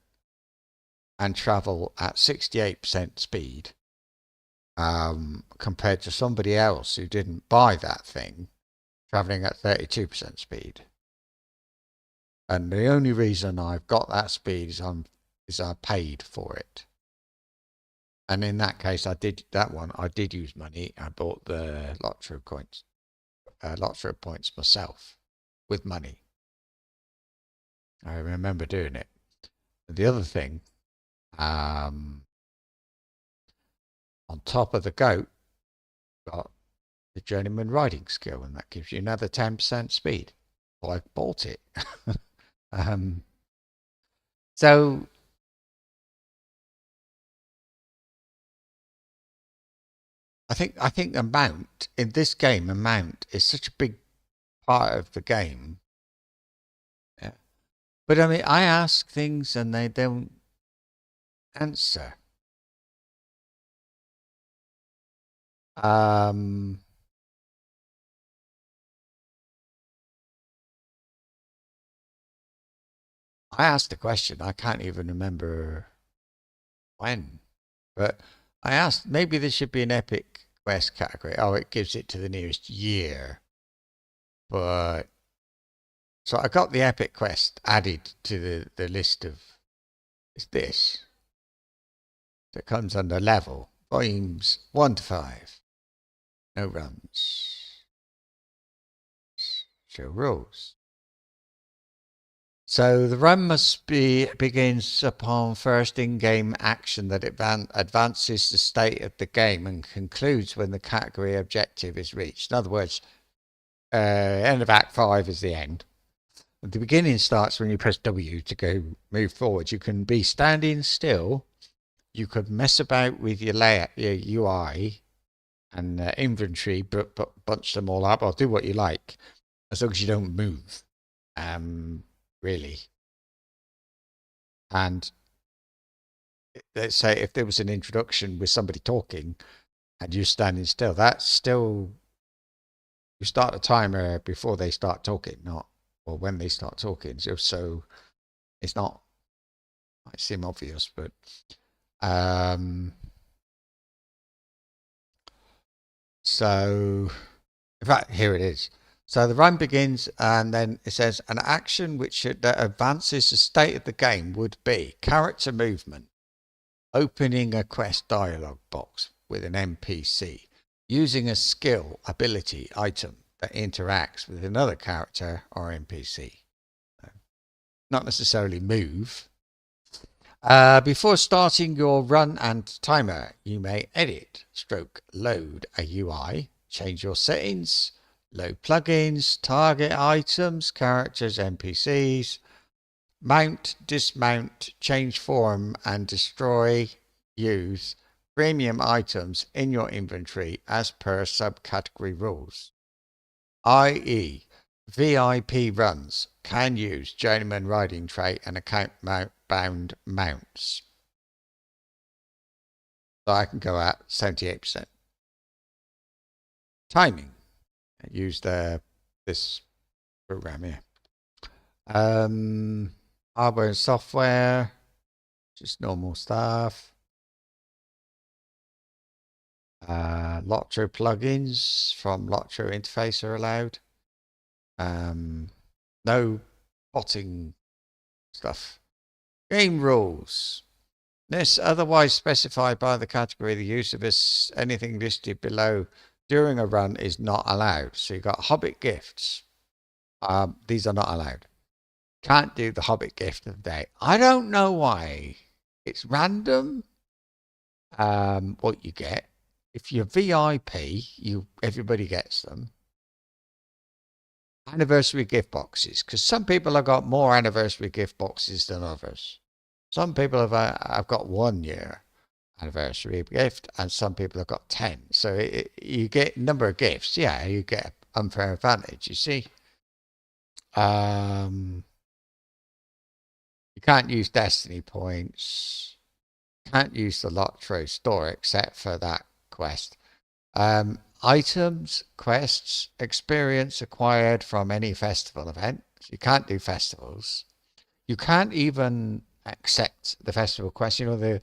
and travel at 68% speed, compared to somebody else who didn't buy that thing, traveling at 32% speed. And the only reason I've got that speed is I paid for it. And in that case, I did use money. I bought the LOTRO points myself with money. I remember doing it. The other thing, on top of the goat, got the journeyman riding skill, and that gives you another 10% speed. So I bought it. So I think the mount in this game, a mount is such a big part of the game. Yeah. But I mean, I ask things and they don't answer. I asked the question. I can't even remember when. But I asked, maybe there should be an epic quest category. Oh, it gives it to the nearest year. But so I got the epic quest added to the list of this. So it comes under level, volumes 1 to 5. No runs. Show rules. So the run must begins upon first in-game action that advances the state of the game and concludes when the category objective is reached. In other words, end of Act 5 is the end. The beginning starts when you press W to move forward. You can be standing still. You could mess about with your layout, your UI and inventory, but bunch them all up or do what you like, as long as you don't move. Really. And let's say if there was an introduction with somebody talking and you're standing still, that's still, you start a timer before they start talking, not or when they start talking. So it's not, might seem obvious, but so in fact, here it is. So the run begins, and then it says an action that advances the state of the game would be character movement, opening a quest dialog box with an NPC, using a skill, ability, item that interacts with another character or NPC. Not necessarily move. Before starting your run and timer, you may edit, load a UI, change your settings, load plugins, target items, characters, NPCs, mount, dismount, change form, and destroy, use premium items in your inventory as per subcategory rules. i.e., VIP runs can use journeyman riding trait and account bound mounts. So I can go at 78%. Timing. I use this program here. Hardware and software, just normal stuff. LOTRO plugins from LOTRO interface are allowed. No botting stuff. Game rules. Unless otherwise specified by the category, the use of anything listed below during a run is not allowed. So you've got Hobbit gifts. These are not allowed. Can't do the Hobbit gift of the day. I don't know why. It's random what you get. If you're VIP, everybody gets them. Anniversary gift boxes, because some people have got more anniversary gift boxes than others. Some people have got 1 year anniversary gift, and some people have got 10. So you get number of gifts. Yeah, you get unfair advantage. You see, you can't use destiny points. Can't use the LOTRO store except for that quest. Items, quests, experience acquired from any festival event. You can't do festivals. You can't even accept the festival quest. You know,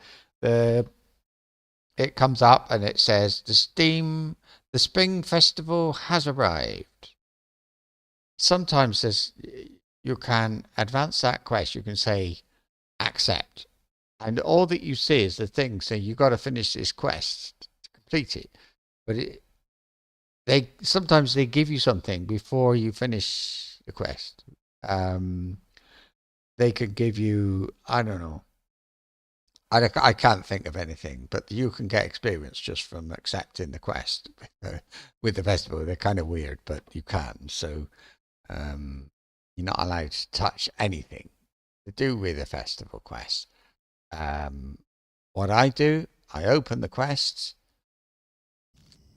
it comes up and it says the spring festival has arrived. Sometimes you can advance that quest. You can say accept, and all that you see is the thing saying you got to finish this quest to complete it. But sometimes they give you something before you finish the quest. They could give you, I don't know. I can't think of anything, but you can get experience just from accepting the quest with the festival. They're kind of weird, but you can. So you're not allowed to touch anything to do with a festival quest. What I do, I open the quests.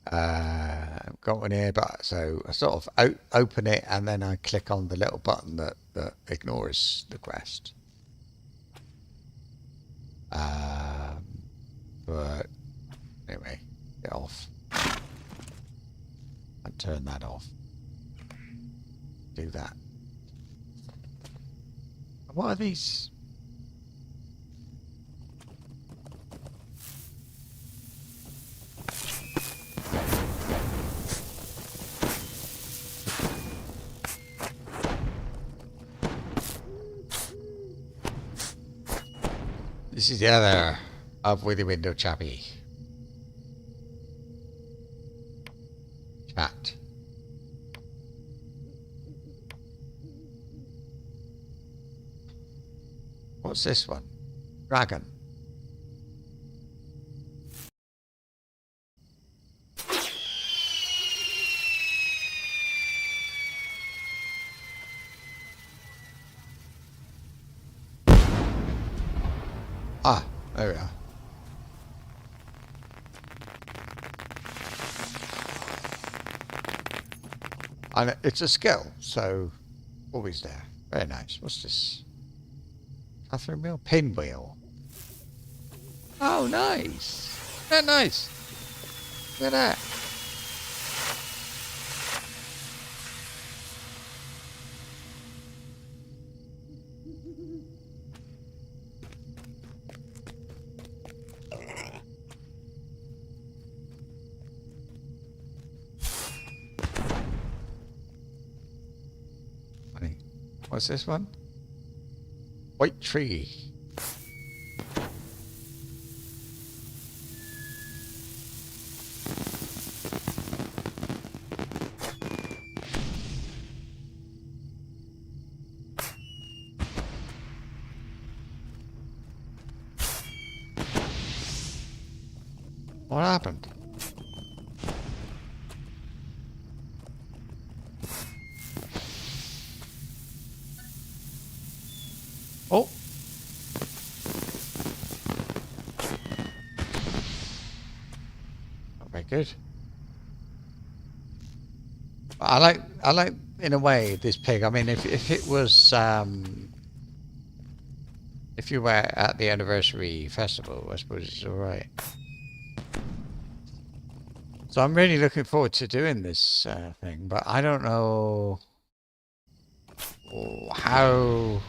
I've got one here, but so I sort of open it and then I click on the little button that ignores the quest. But anyway, get off and turn that off. Do that. Come What are these? This is the other up with the window chappy. Chat. What's this one? Dragon. Ah, there we are. And it's a skill, so always there. Very nice. What's this? Bathroom wheel? Pinwheel. Oh, nice. Isn't that nice? Look at that. Funny. What's this one? White tree. What happened? Oh. Not very good. I like in a way this pig. I mean, if it was if you were at the anniversary festival, I suppose it's all right. So I'm really looking forward to doing this thing, but I don't know how.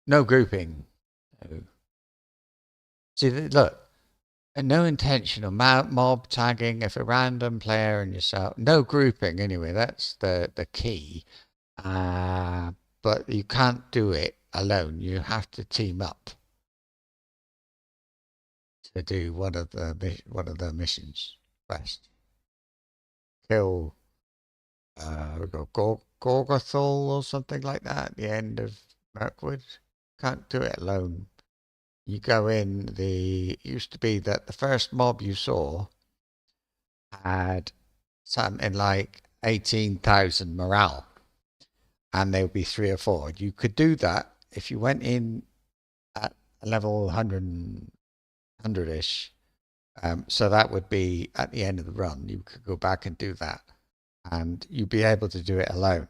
No grouping. See, look, and no intention of mob tagging. If a random player and yourself, no grouping anyway. That's the key. But you can't do it alone. You have to team up to do one of the missions. Quest. Kill. We got Gorgothol or something like that at the end of Mirkwood. Can't do it alone. You go in, it used to be that the first mob you saw had something like 18,000 morale, and there would be 3 or 4. You could do that if you went in at a level 100-ish. So that would be at the end of the run. You could go back and do that, and you'd be able to do it alone.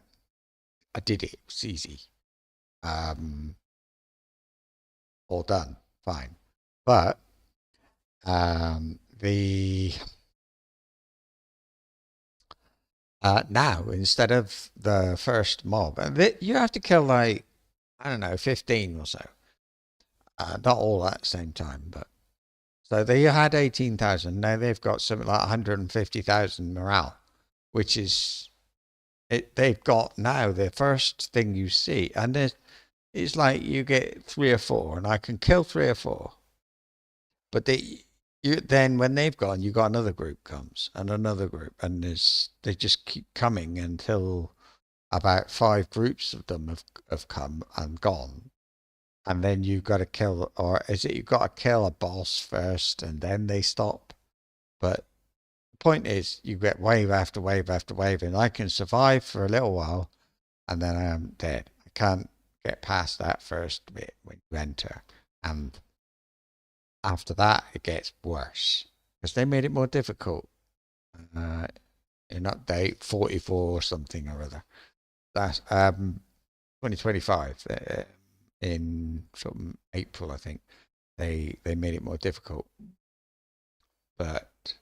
I did it. It was easy. All done. Fine. But now instead of the first mob, you have to kill like, I don't know, 15 or so. Not all at the same time, but so they had 18,000. Now they've got something like 150,000 morale, which is it. They've got now the first thing you see, and it's like you get 3 or 4, and I can kill 3 or 4. But then when they've gone, you got another group comes and another group, and they just keep coming until about 5 groups of them have come and gone. And then you've got to kill, or is it you've got to kill a boss first and then they stop? But the point is, you get wave after wave after wave, and I can survive for a little while, and then I am dead. I can't get past that first bit when you enter, and after that it gets worse because they made it more difficult in update 44 or something or other. That's 2025 in sort of April, I think they made it more difficult. But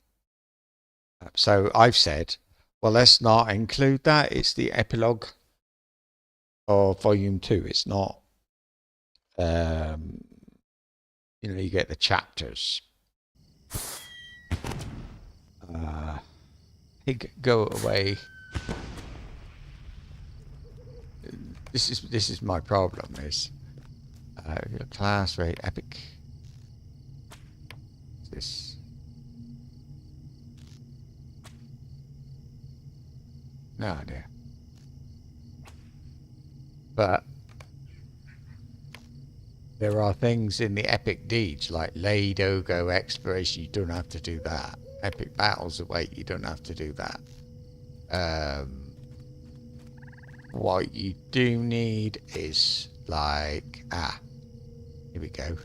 so I've said, well, let's not include that. It's the epilogue. or volume 2. It's not, you know, you get the chapters. Go away. This is my problem. Is class rate epic. This. No idea. But there are things in the epic deeds like Lay Dogo exploration. You don't have to do that. Epic battles await. You don't have to do that. What you do need is like here we go.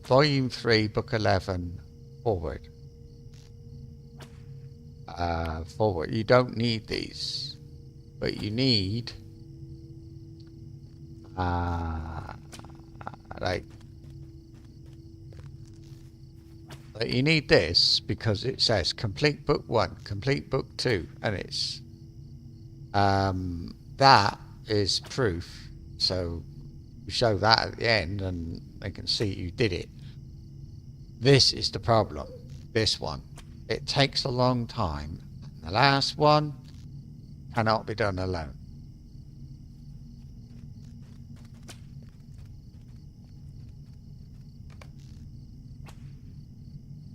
Volume 3, book 11, forward. Forward. You don't need these, but you need like you need this because it says complete book 1, complete book 2, and it's that is proof. So you show that at the end and they can see you did it. This is the problem. This one, it takes a long time. The last one cannot be done alone.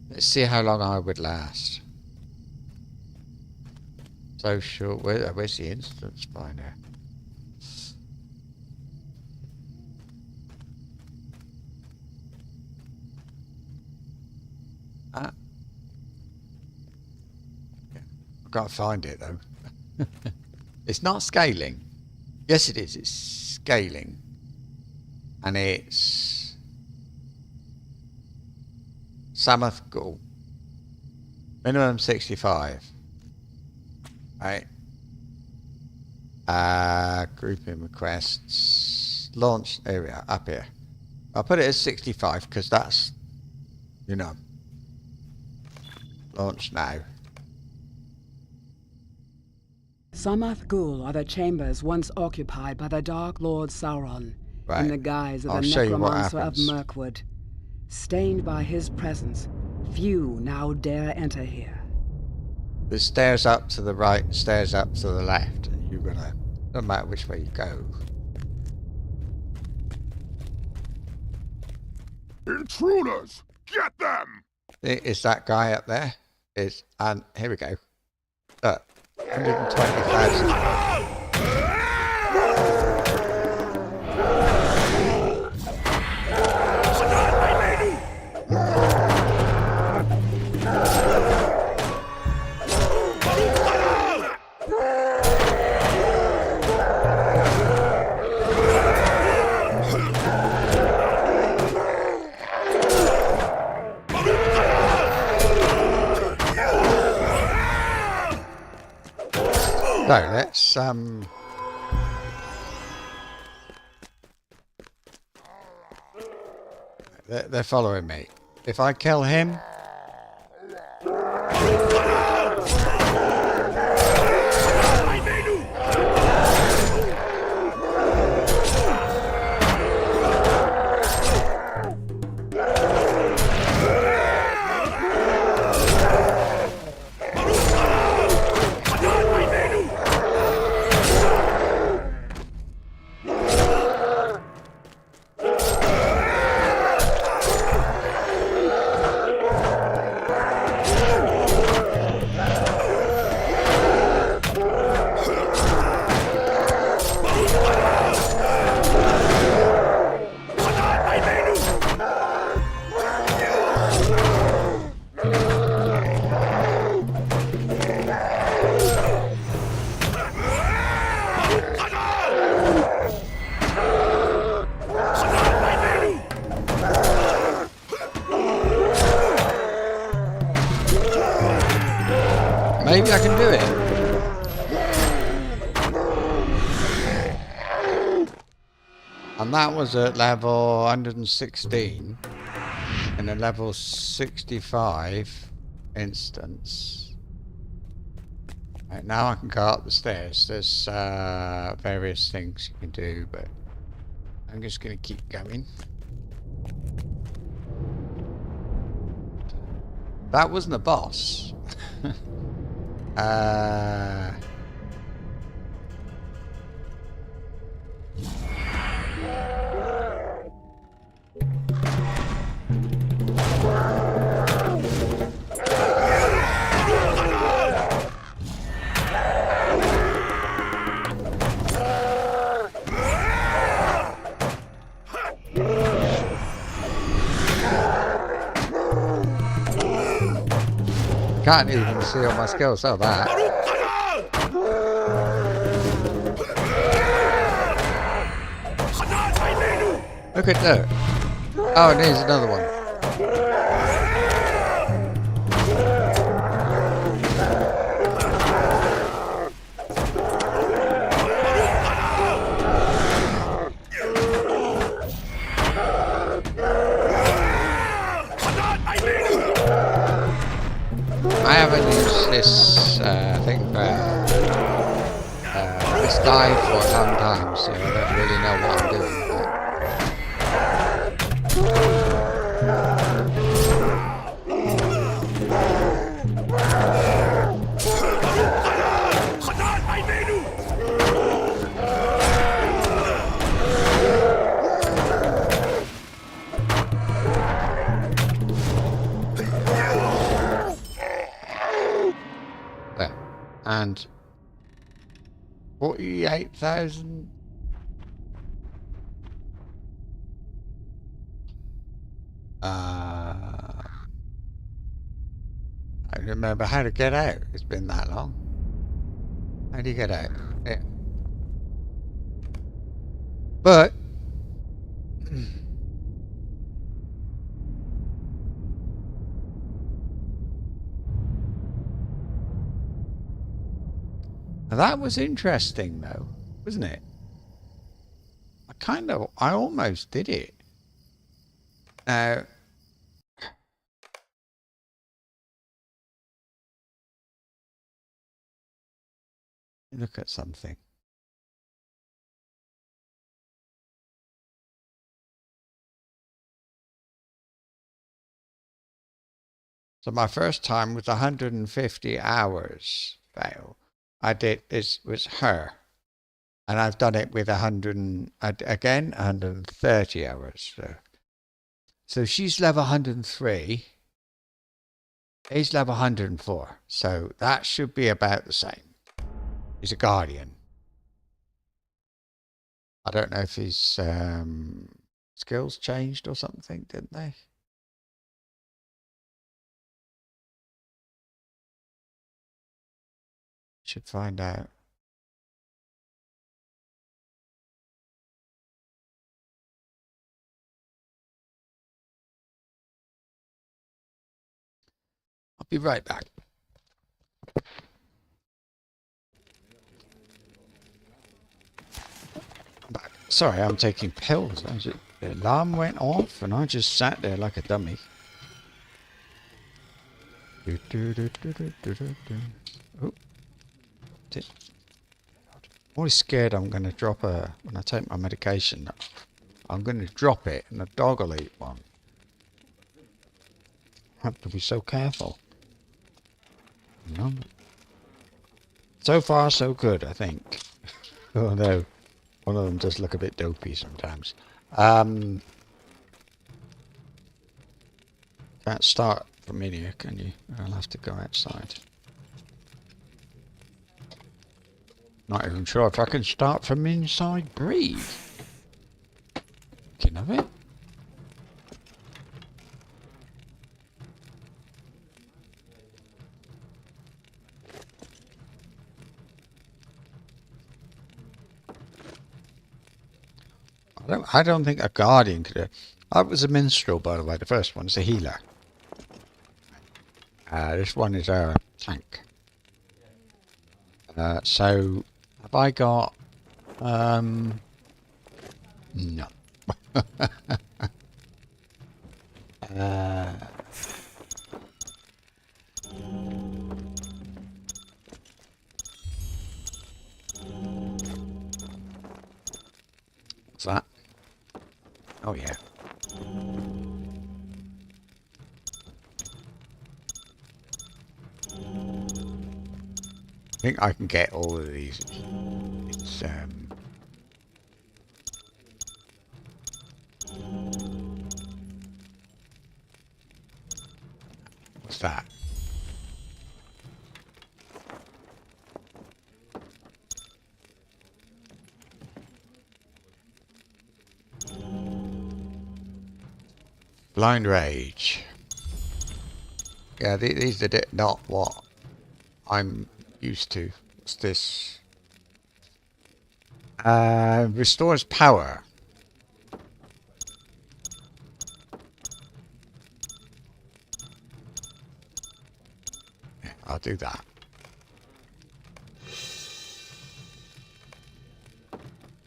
Let's see how long I would last. Social, where's the instance finder? I can't find it though. It's not scaling. Yes it is, it's scaling. And it's Samath Ghoul. Minimum 65. Right. Grouping requests. Launch area up here. I'll put it as 65 because that's, you know. Launch now. Samath Ghoul are the chambers once occupied by the Dark Lord Sauron in the guise of the Necromancer of Mirkwood. Stained by his presence, few now dare enter here. There's stairs up to the right, stairs up to the left. You're gonna, no matter which way you go. Intruders! Get them! Is that guy up there? And here we go. Look, 120,000. So let's they're following me. If I kill him, maybe I can do it. And that was at level 116 in a level 65 instance. Right, now I can go up the stairs. There's various things you can do, but I'm just going to keep going. That wasn't a boss. Can't even see all my skills. Oh, that. Look at that. Oh, and here's another one. I haven't used this thing for this dive for a long time, so I don't really know what I'm doing. And 48,000. I remember how to get out. It's been that long. How do you get out? Yeah. But that was interesting, though, wasn't it? I almost did it. Now, look at something. So my first time was 150 hours fail. I did this was her, and I've done it with 130 hours. So she's level 103. He's level 104. So that should be about the same. He's a guardian. I don't know if his skills changed or something, didn't they? Should find out. I'll be right back. Back. Sorry, I'm taking pills. The alarm went off and I just sat there like a dummy. Oh. I'm always scared I'm going to drop when I take my medication, I'm going to drop it and the dog will eat one. I have to be so careful. You know? So far, so good, I think. Although, one of them does look a bit dopey sometimes. Can't start from in here, can you? I'll have to go outside. Not even sure if I can start from inside Bree. Thinking of it. I don't think a guardian could. That was a minstrel, by the way. The first one is a healer. This one is a tank. So have I got? No. Oh, yeah. I think I can get all of these. It's, what's that? Blind Rage. Yeah, these are not what I'm used to. What's this? Restores power. Yeah, I'll do that.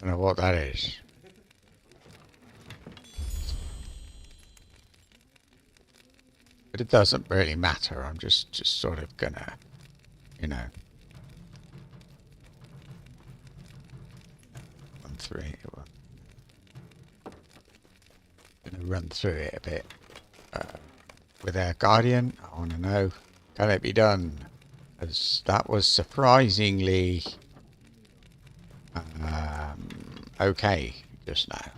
Don't know what that is. But it doesn't really matter. I'm just sort of gonna, you know, run through it. Gonna run through it a bit. With our Guardian, I want to know, can it be done? As that was surprisingly okay just now.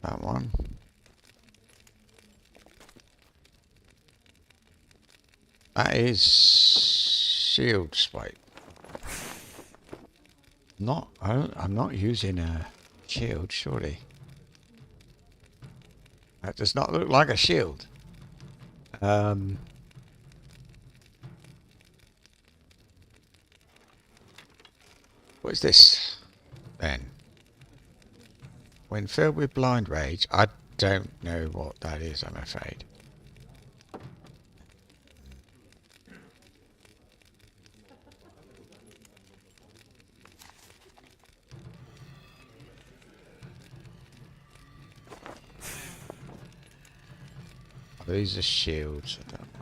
That one. That is shield swipe. I'm not using a shield, surely. That does not look like a shield. What is this then? When filled with blind rage, I don't know what that is, I'm afraid. These are shields. I don't know.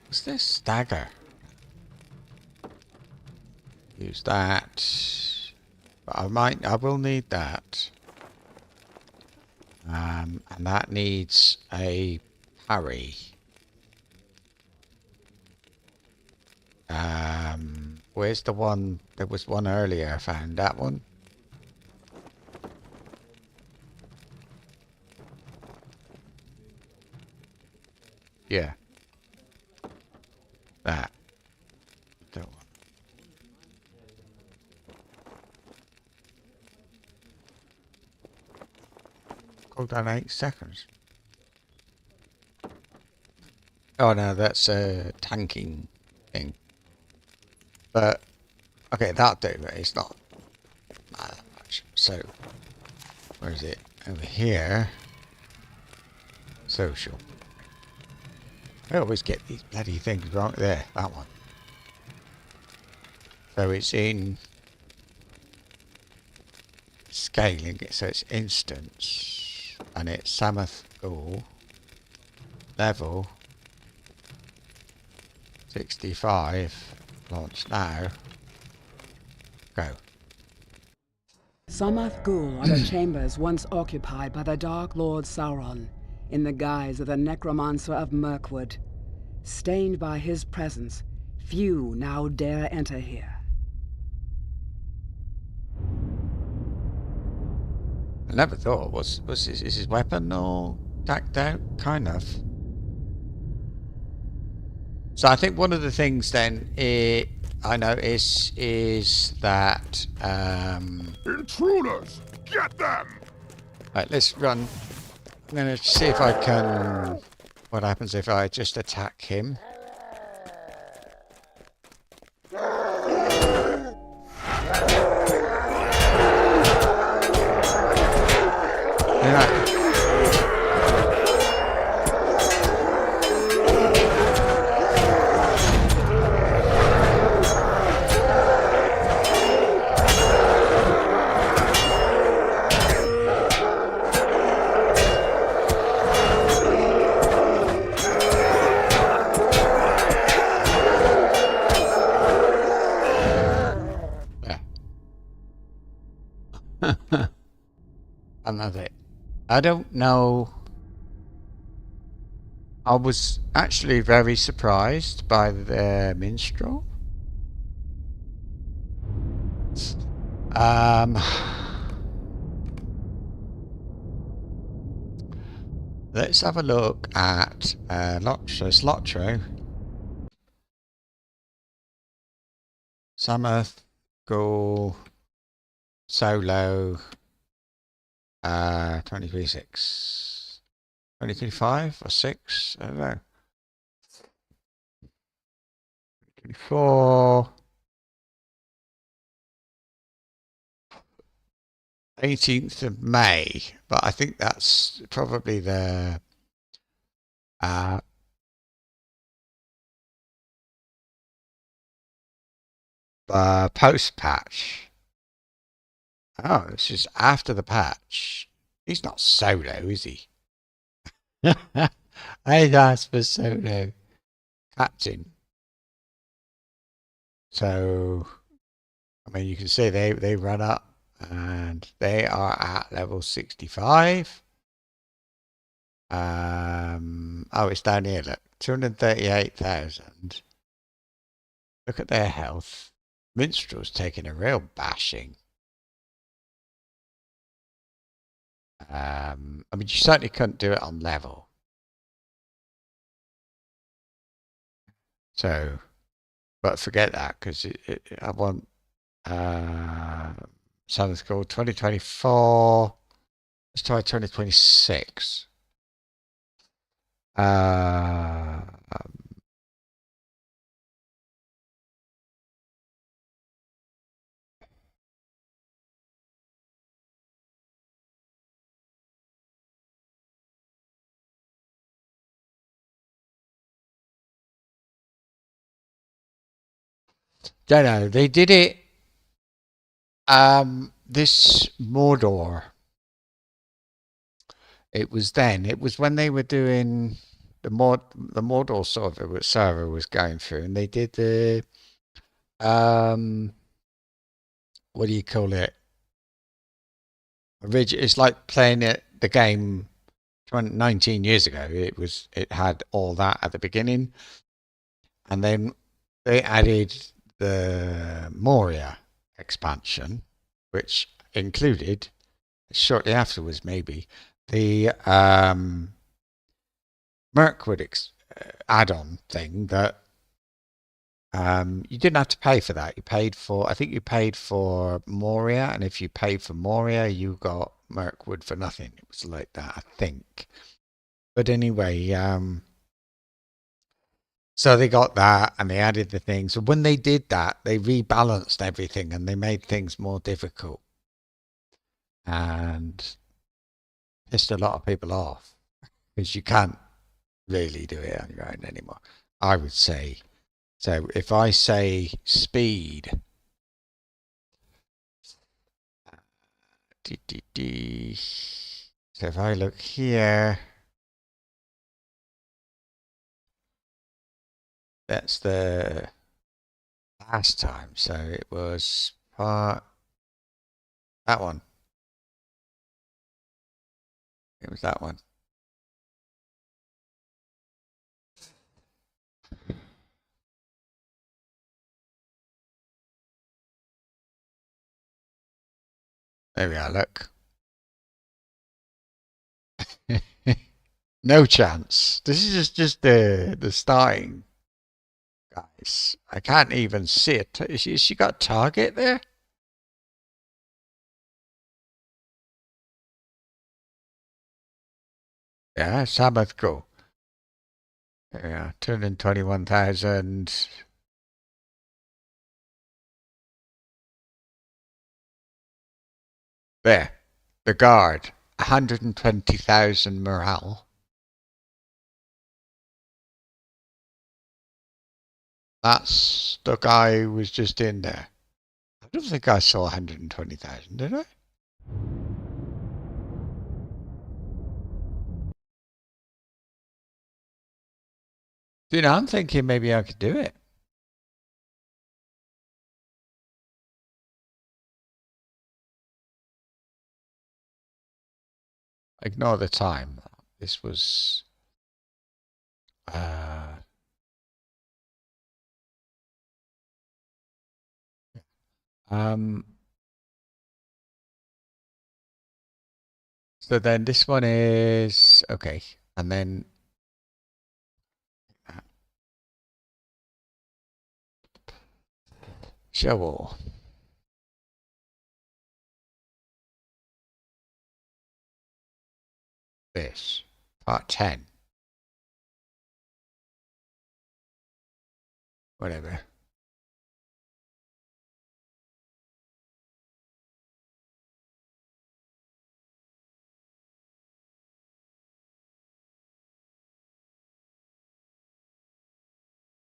What's this? Dagger. Use that. But I will need that. And that needs a parry. Where's the one? There was one earlier. I found that one. Yeah. That. That one. Hold on 8 seconds. Oh no, that's a tanking thing. But okay, that'll do, but it's not that much. So where is it? Over here. Social. I always get these bloody things wrong. There, that one. So it's in scaling, so it's instance, and it's Samath Ghoul, level 65, launch now, go. Samath Ghoul are the chambers once occupied by the Dark Lord Sauron, in the guise of the necromancer of Mirkwood. Stained by his presence, few now dare enter here. I never thought, was his weapon all tacked out? Kind of. So I think one of the things then I notice is that... Intruders! Get them! Right, let's run. I'm going to see if I can... What happens if I just attack him? And that's it. I don't know. I was actually very surprised by the minstrel. Let's have a look at LOTRO. Sameth, Ghoul, Solo, 2026. 2025 or 6? I don't know. 24. 18th of May, but I think that's probably the post patch. Oh, this is after the patch. He's not Solo, is he? I'd asked for Solo Captain. So, I mean, you can see they run up and they are at level 65. Oh, it's down here, look. 238,000. Look at their health. Minstrel's taking a real bashing. I mean, you certainly couldn't do it on level. So, but forget that, because I want something's called 2024. Let's try 2026. Don't know. They did it. This Mordor. It was then. It was when they were doing the Mordor server was going through, and they did the what do you call it? It's like playing the game 19 years ago. It had all that at the beginning, and then they added the Moria expansion, which included shortly afterwards maybe the Mirkwood add-on thing that you didn't have to pay for that. I think you paid for Moria, and if you paid for Moria, you got Mirkwood for nothing. It was like that, I think. But anyway, so they got that and they added the thing. So when they did that, they rebalanced everything and they made things more difficult. And pissed a lot of people off because you can't really do it on your own anymore, I would say. So if I say speed, so if I look here, that's the last time. So it was that one. It was that one. There we are, look. No chance. This is just the starting, guys. I can't even see it. She got target there? Yeah, Sabbath go. Yeah, 221,000. There, the guard, 120,000 morale. That's the guy who was just in there. I don't think I saw 120,000, did I? You know, I'm thinking maybe I could do it. Ignore the time. This was... So then this one is... Okay. And then... Shovel. This. Part 10. Whatever.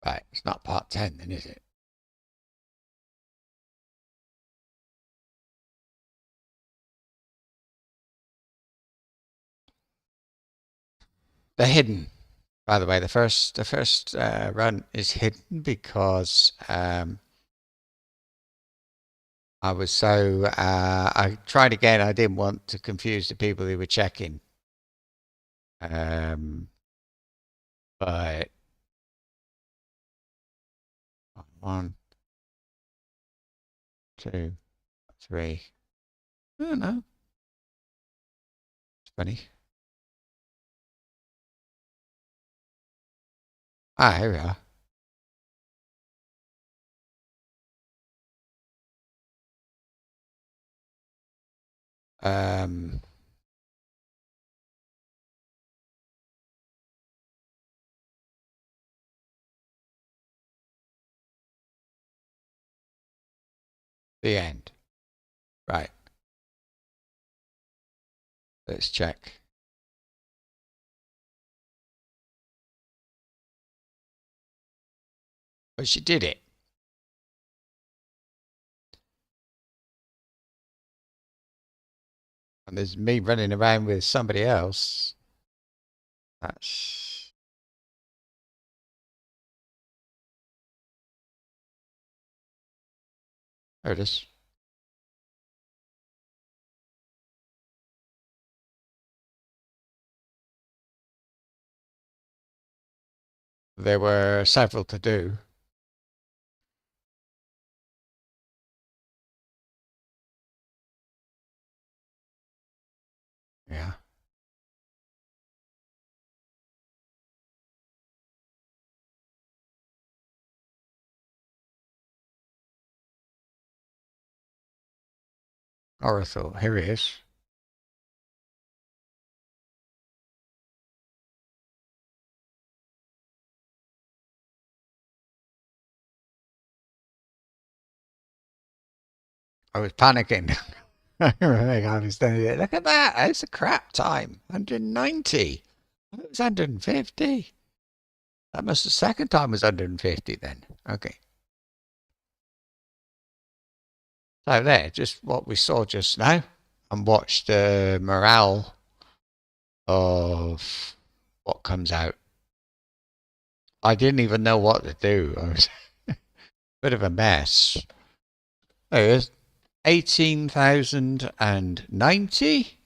Right, it's not part 10 then, is it? They're hidden. By the way, the first run is hidden because I was so I tried again. I didn't want to confuse the people who were checking. But 1, 2, 3. I don't know. It's funny. Ah, here we are. The end. Right. Let's check. But she did it. And there's me running around with somebody else. That's... There it is. There were several to do. Yeah. Oracle, here he is. I was panicking. I was standing there. Look at that. It's a crap time. 190. It was 150. That must the second time was 150 then. Okay. So there, just what we saw just now, and watch the morale of what comes out. I didn't even know what to do. I was a bit of a mess. There it is. 18,090.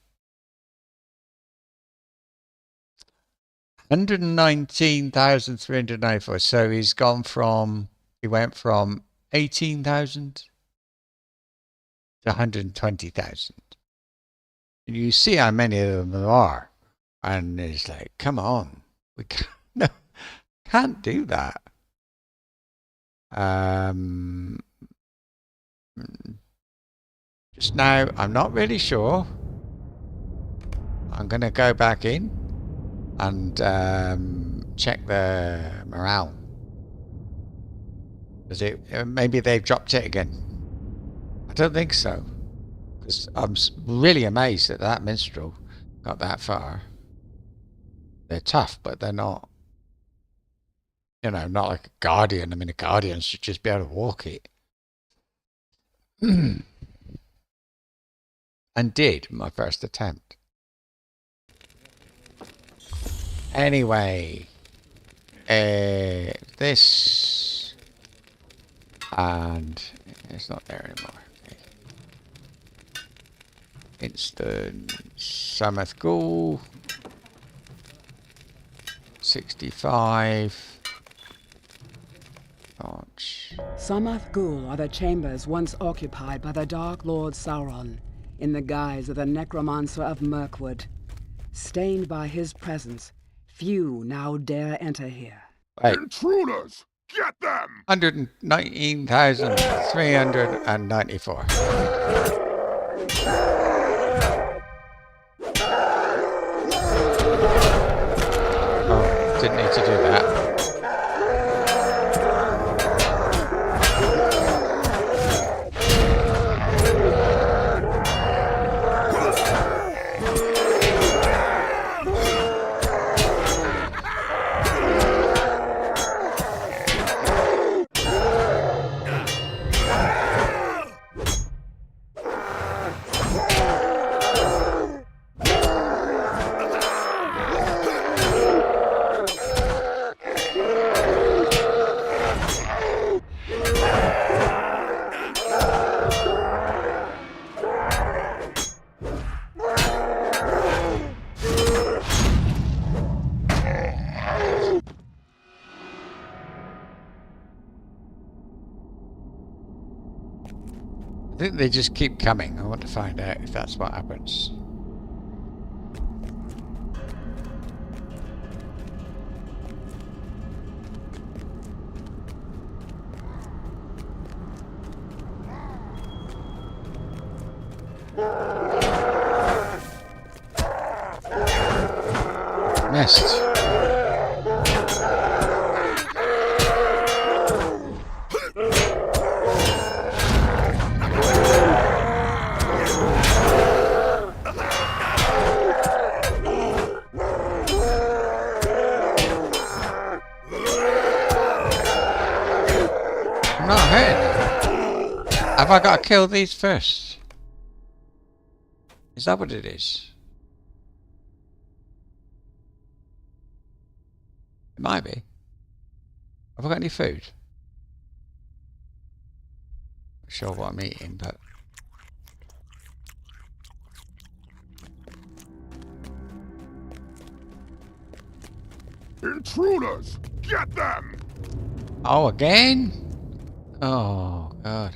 119,394. So he went from 18,000 to 120,000. And you see how many of them there are. And it's like, come on. We can't do that. Just now, I'm not really sure. I'm going to go back in and check the morale. Is it maybe they've dropped it again? I don't think so, because I'm really amazed that that minstrel got that far. They're tough, but they're not, you know, not like a guardian. I mean, a guardian should just be able to walk it. And did my first attempt. Anyway, this, and it's not there anymore. Okay. Instant Sameth Ghoul. 65. Launch. Samath Ghoul are the chambers once occupied by the Dark Lord Sauron in the guise of the Necromancer of Mirkwood. Stained by his presence, few now dare enter here. Wait. Intruders! Get them! 119,394. Oh, didn't need to do that. I think they just keep coming. I want to find out if that's what happens. Missed. Not hurting. Have I got to kill these first? Is that what it is? It might be. Have I got any food? Not sure what I'm eating, but... Intruders! Get them! Oh, again? Oh, God.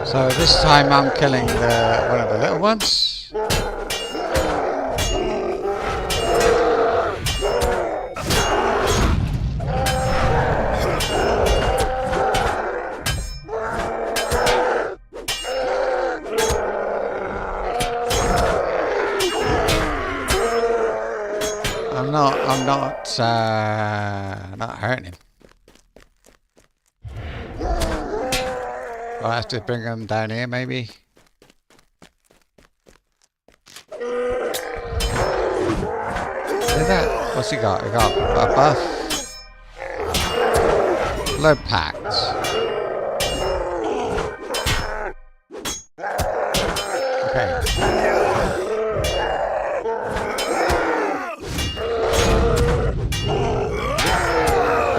So this time I'm killing one of the little ones. I'm not hurting him. I'll have to bring him down here, maybe. Look at that. What's he got? He got a buff. Blood pact. Okay.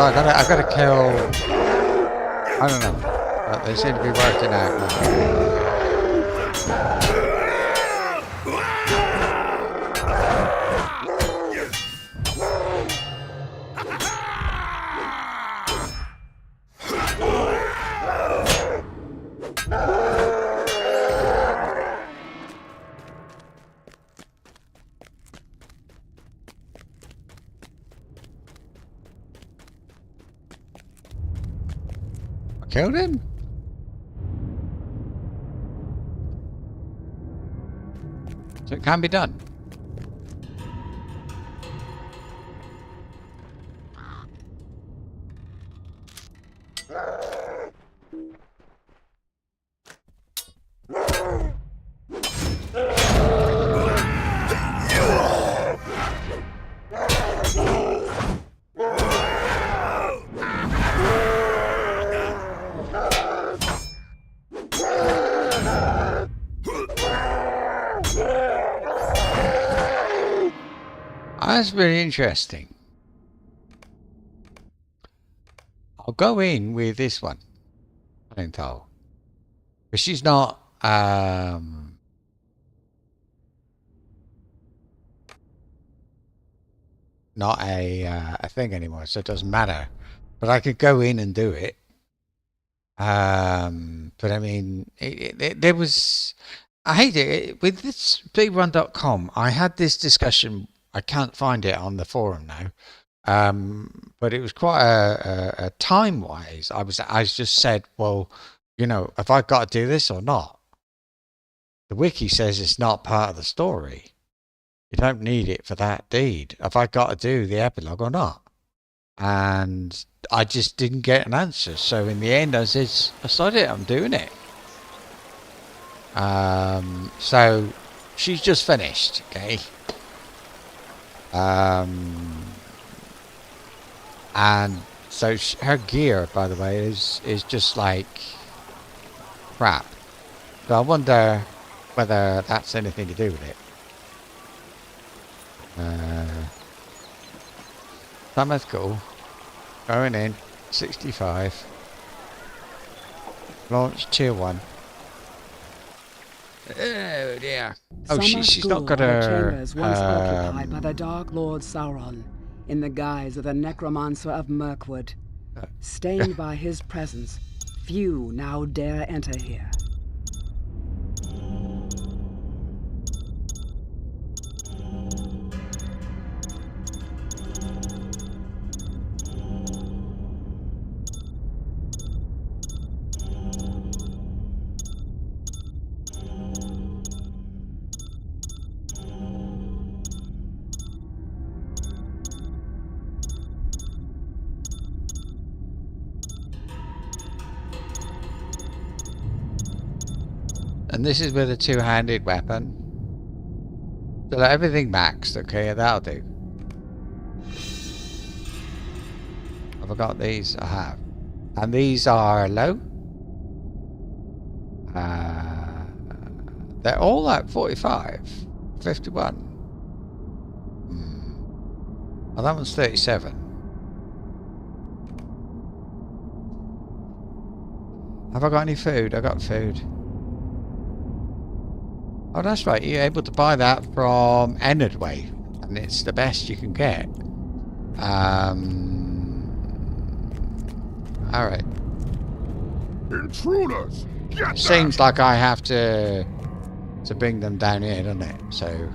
Oh, I gotta kill. I don't know. But they seem to be working out now. Killed him? So it can be done. That's very interesting. I'll go in with this one, but she's not not a thing anymore, so it doesn't matter. But I could go in and do it. But I mean, there was. I hate it with this speedrun.com. I had this discussion. I can't find it on the forum now, but it was quite a time-wise. I just said, well, you know, have I got to do this or not? The wiki says it's not part of the story. You don't need it for that deed. Have I got to do the epilogue or not? And I just didn't get an answer. So in the end, I said, I sod it, I'm doing it. So she's just finished, okay? And so her gear, by the way, is just like crap. So I wonder whether that's anything to do with it. That's cool. Going in 65. Launch tier 1. Oh dear. Oh, she's not got her chambers once occupied by the Dark Lord Sauron in the guise of the necromancer of Mirkwood. Stained by his presence, few now dare enter here. And this is with a two-handed weapon. So like everything maxed, okay, that'll do. Have I got these? I have. And these are low. They're all at 45, 51. Oh, that one's 37. Have I got any food? I got food. Oh, that's right. You're able to buy that from Enardway, and it's the best you can get. All right. Intruders! Get them! Seems like I have to bring them down here, doesn't it? So.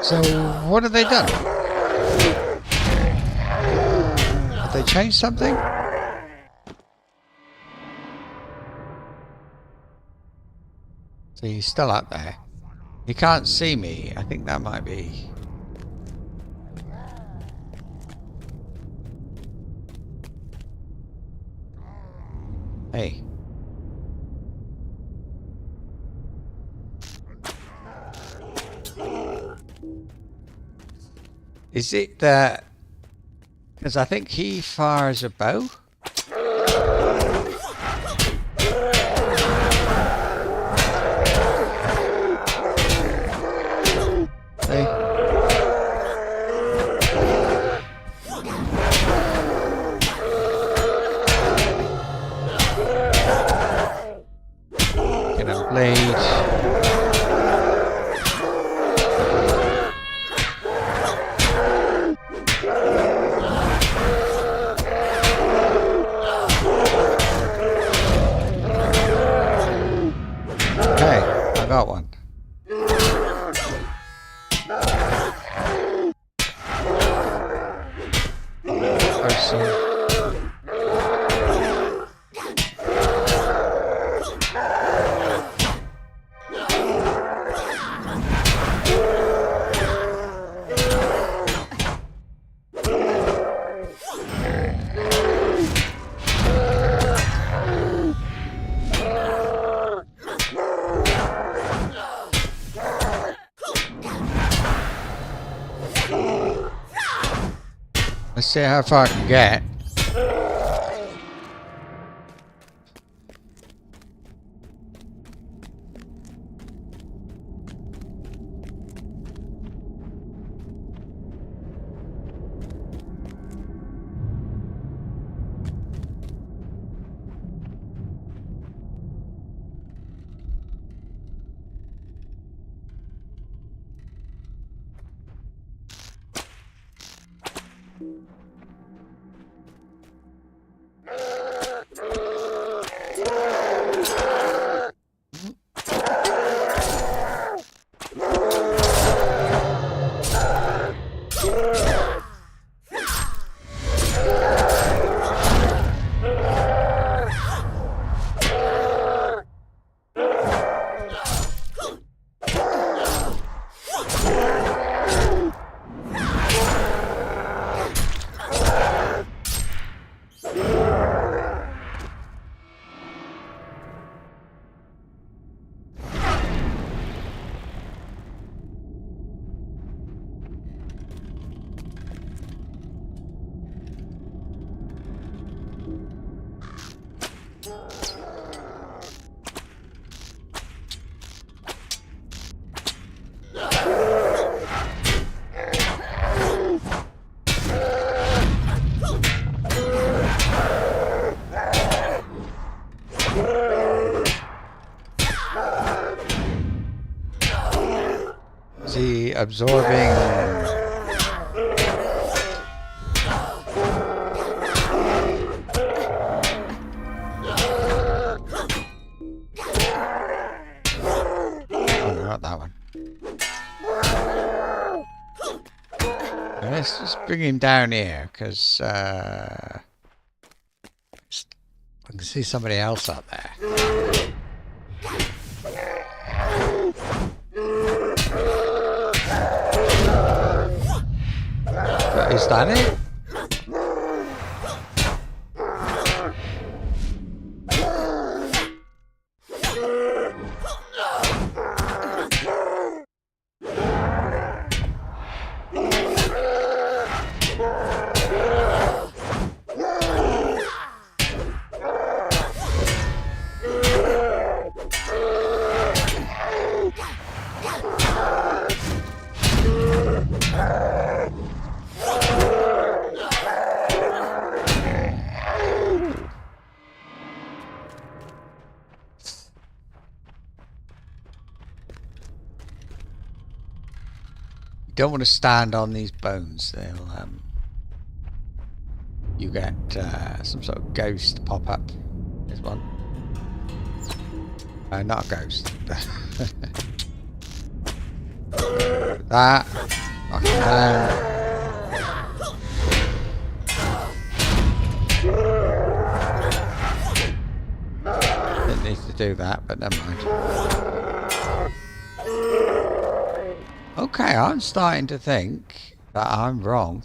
So, what have they done? Have they changed something? So he's still up there. He can't see me. I think that might be... Hey. Is it that... Because I think he fires a bow? Hey. Get a blade. I got one. Let's see how far I can get. Absorbing. Oh, not that one. Let's just bring him down here, because I can see somebody else up there. Is that it? Don't want to stand on these bones. They'll you get some sort of ghost pop up. There's one. Not a ghost. That. Didn't need to do that, but never mind. Okay, I'm starting to think that I'm wrong.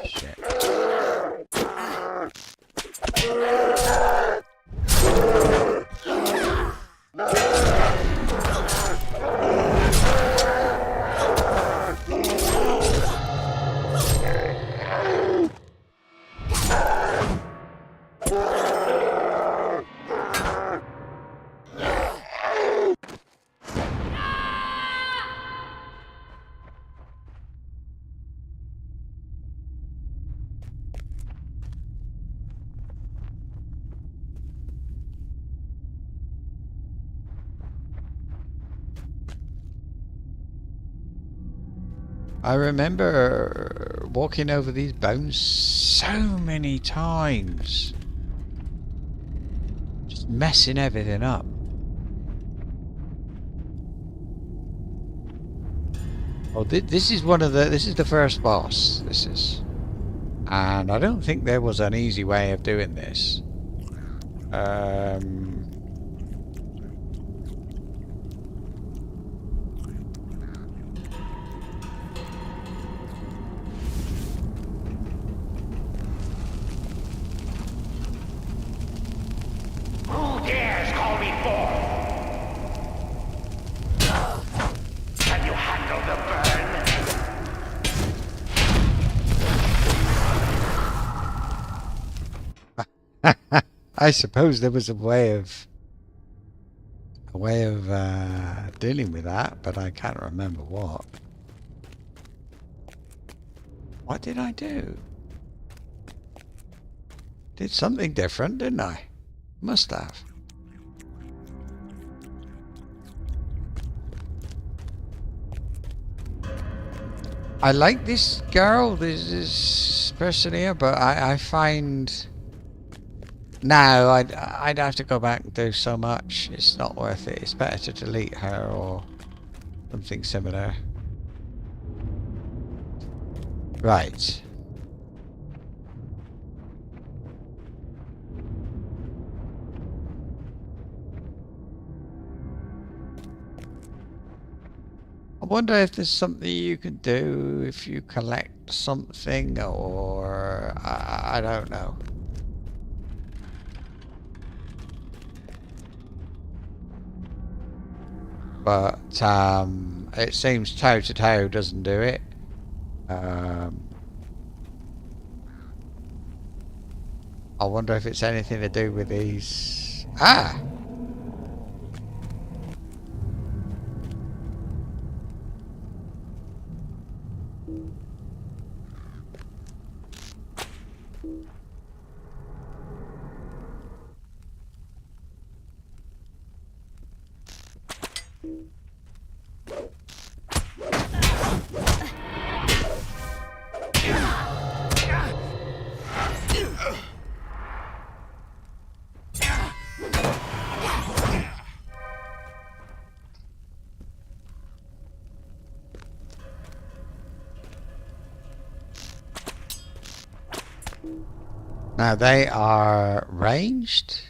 Shit. I remember walking over these bones so many times. Just messing everything up. Oh, this is this is the first boss. This is. And I don't think there was an easy way of doing this. Who dares call me Thord? Can you handle the burn? I suppose there was a way of dealing with that, but I can't remember what. What did I do? Did something different, didn't I? Must have. I like this girl, this person here, but I find... No, I'd have to go back and do so much. It's not worth it. It's better to delete her or something similar. Right. I wonder if there's something you can do if you collect something, or I don't know. But it seems toe to toe doesn't do it. I wonder if it's anything to do with these. Ah! Now they are ranged.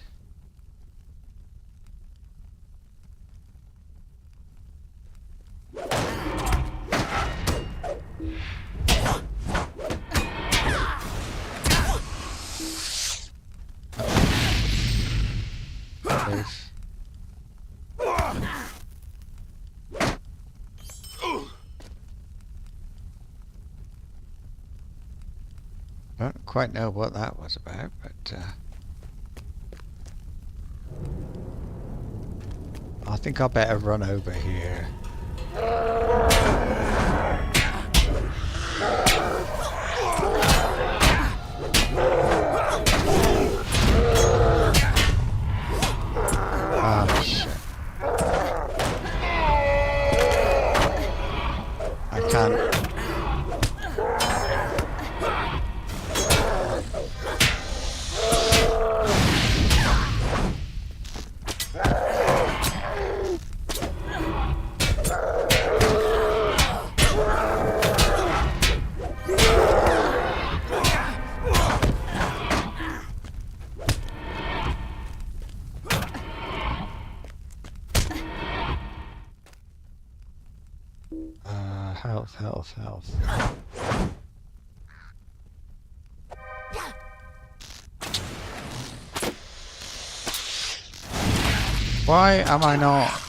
I don't quite know what that was about, but I think I better run over here. Oh shit. I can't. Health. Why am I not?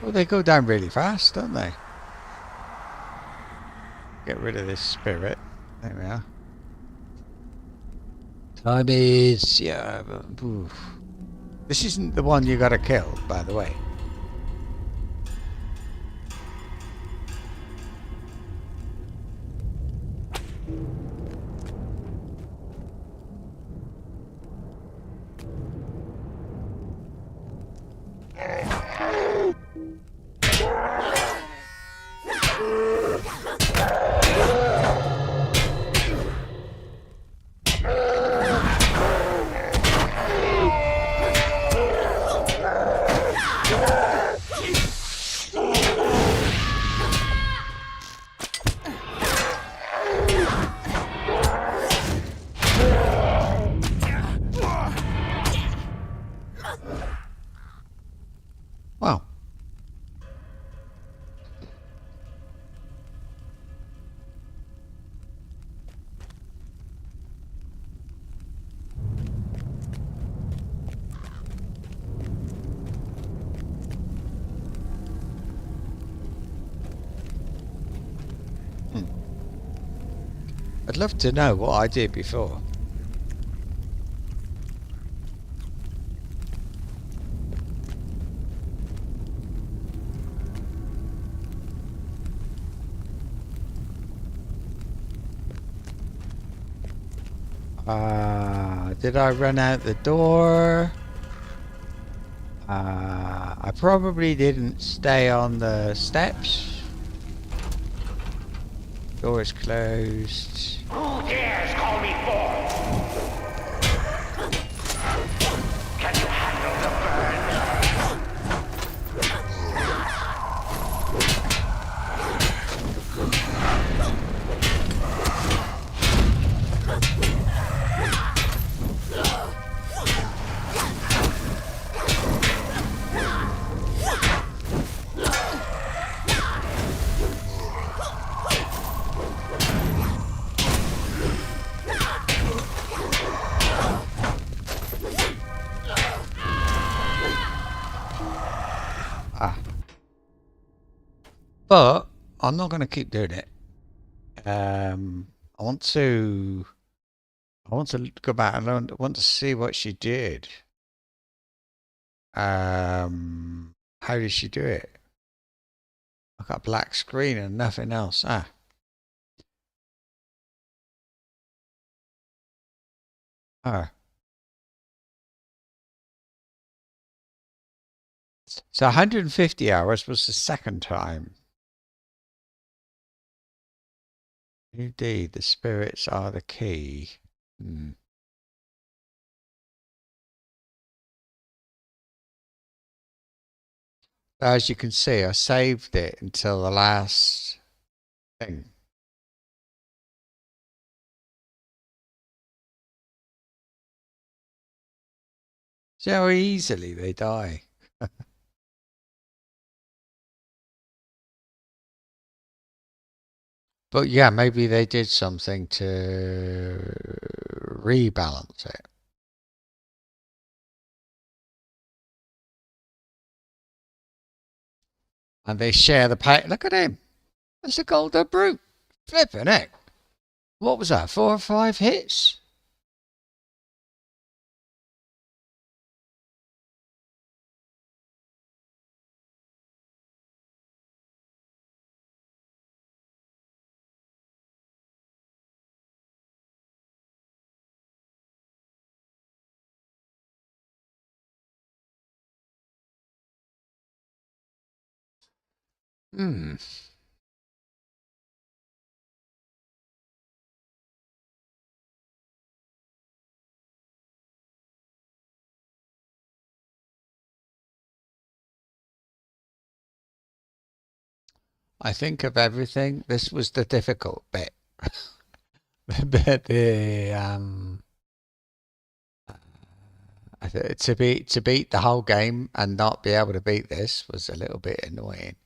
Well, they go down really fast, don't they? Get rid of this spirit. There we are. Time is, yeah. Oof. This isn't the one you gotta kill, by the way. Wow. I'd love to know what I did before. Did I run out the door? I probably didn't stay on the steps. Door is closed. Who dares call me Thord? Can you handle the burn? But I'm not going to keep doing it. I want to go back and I want to see what she did. How did she do it? I've got a black screen and nothing else. So 150 hours was the second time. Indeed, the spirits are the key. As you can see, I saved it until the last thing. See how easily they die. But yeah, maybe they did something to rebalance it. And they share the pay. Look at him. That's a golden brute. Flipping heck. What was that? 4 or 5 hits? Hmm. I think of everything. This was the difficult bit. To beat the whole game and not be able to beat this was a little bit annoying.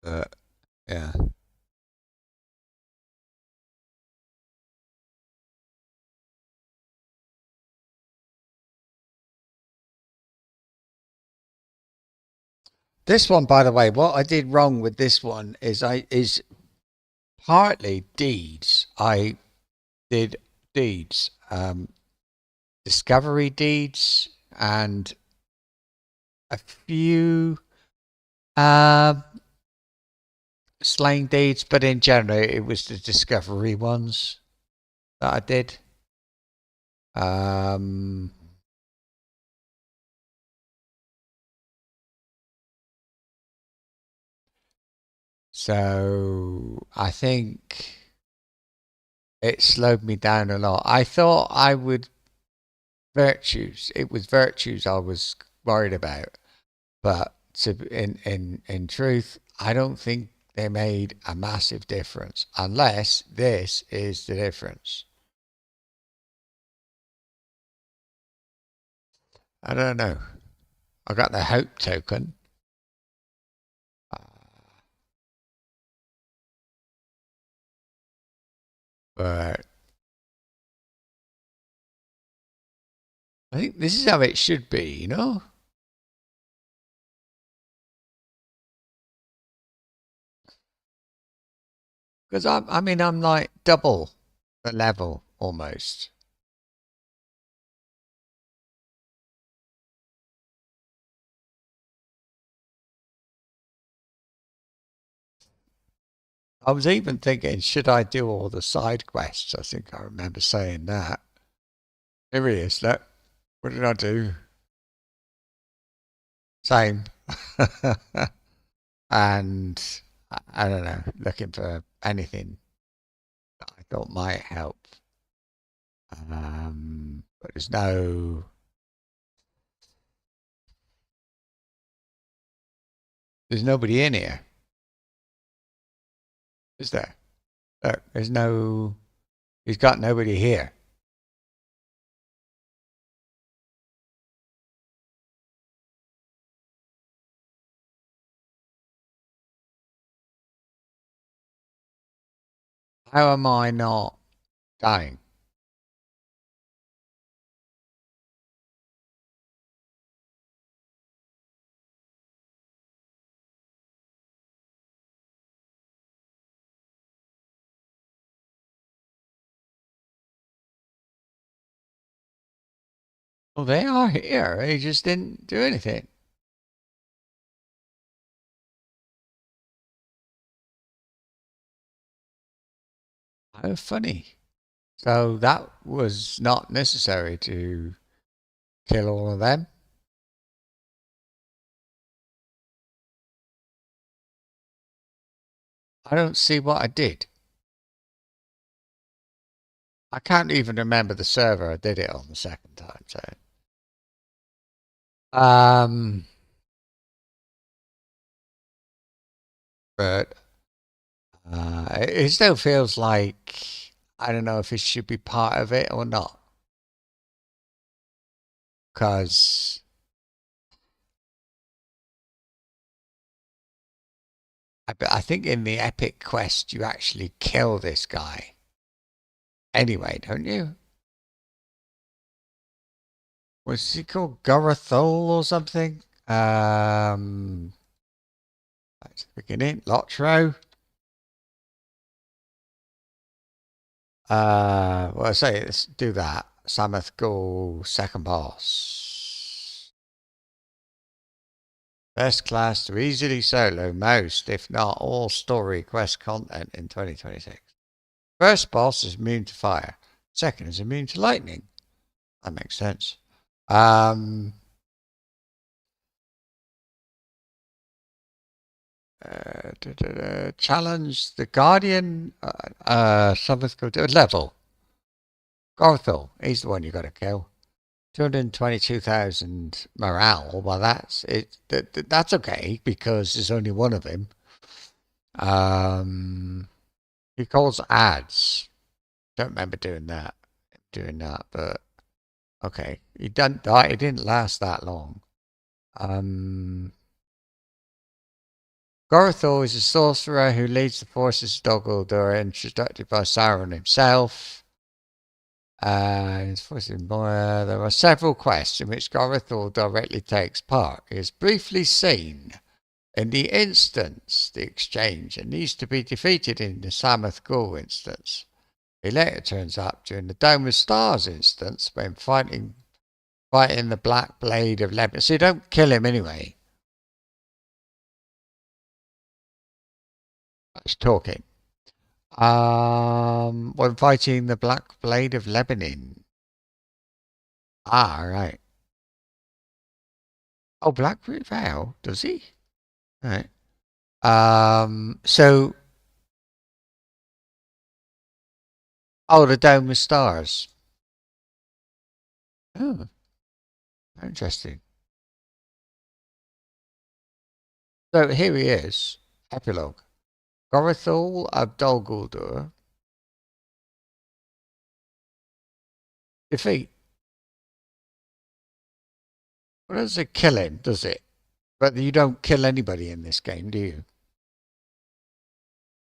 But yeah. This one, by the way, what I did wrong with this one is partly deeds. I did deeds, discovery deeds, and a few slaying deeds, but in general, it was the discovery ones that I did. So I think it slowed me down a lot. I thought I would virtues. It was virtues I was worried about, but in truth, I don't think they made a massive difference, unless this is the difference. I don't know. I got the hope token. But I think this is how it should be, you know? Because I mean, I'm like double the level almost. I was even thinking, should I do all the side quests? I think I remember saying that. Here he is, look. What did I do? Same. And I don't know, looking for anything that I thought might help. But there's nobody in here. Is there? Look, he's got nobody here. How am I not dying? Well, they are here. He just didn't do anything. How funny. So that was not necessary to kill all of them. I don't see what I did. I can't even remember the server I did it on the second time, so. But it still feels like, I don't know if it should be part of it or not. Because I think in the epic quest you actually kill this guy. Anyway, don't you? Was he called Gorathol or something? That's the beginning. LOTRO. Well, I say let's do that. Sammoth Ghoul, second boss. Best class to easily solo most, if not all story quest content in 2026. First boss is immune to fire. Second is immune to lightning. That makes sense. Challenge the Guardian. Something's called level. Gorthel, he's the one you got to kill. 222,000 morale. Well, that's it. That's okay because there's only one of him. He calls ads. Don't remember doing that, but okay. He didn't die. He didn't last that long. Gorthol is a sorcerer who leads the forces of Dol Guldur, instructed by Sauron himself. There are several quests in which Gorthol directly takes part. He is briefly seen in the instance, the exchange, and needs to be defeated in the Sammoth Ghoul instance. He later turns up during the Dome of Stars instance when fighting the Black Blade of Lebanon. So you don't kill him anyway. That's talking. When fighting the Black Blade of Lebanon. Ah, right. Oh, Blackroot Vow, does he? Right. So. Oh, the Dome of Stars. Oh, interesting. So here he is. Epilogue. Gorithol of Dol Guldur. Defeat. Well, does it kill him, does it? But you don't kill anybody in this game, do you?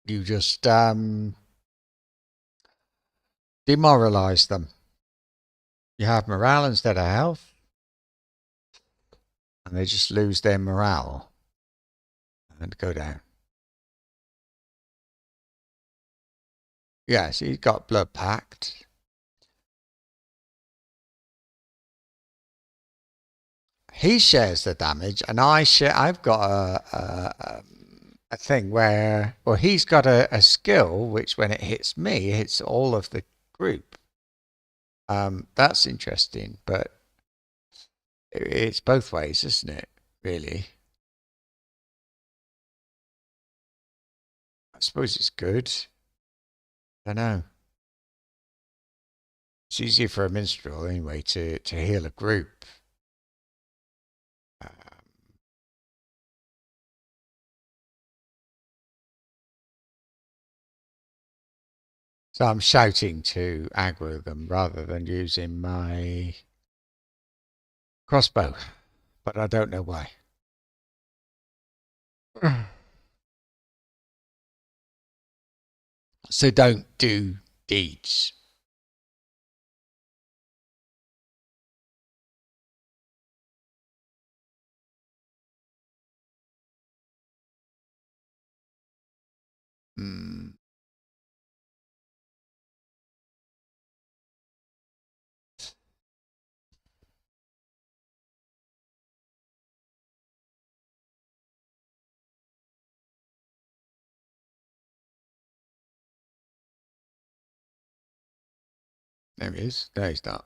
You just demoralize them. You have morale instead of health. And they just lose their morale. And go down. Yes, he's got blood pact. He shares the damage, and I've got a thing where, well, he's got a skill which, when it hits me, hits all of the group. That's interesting, but it's both ways, isn't it? Really. I suppose it's good. I don't know. It's easier for a minstrel anyway to heal a group. So I'm shouting to aggro them rather than using my crossbow, but I don't know why. So don't do deeds. There he is. No, he's not.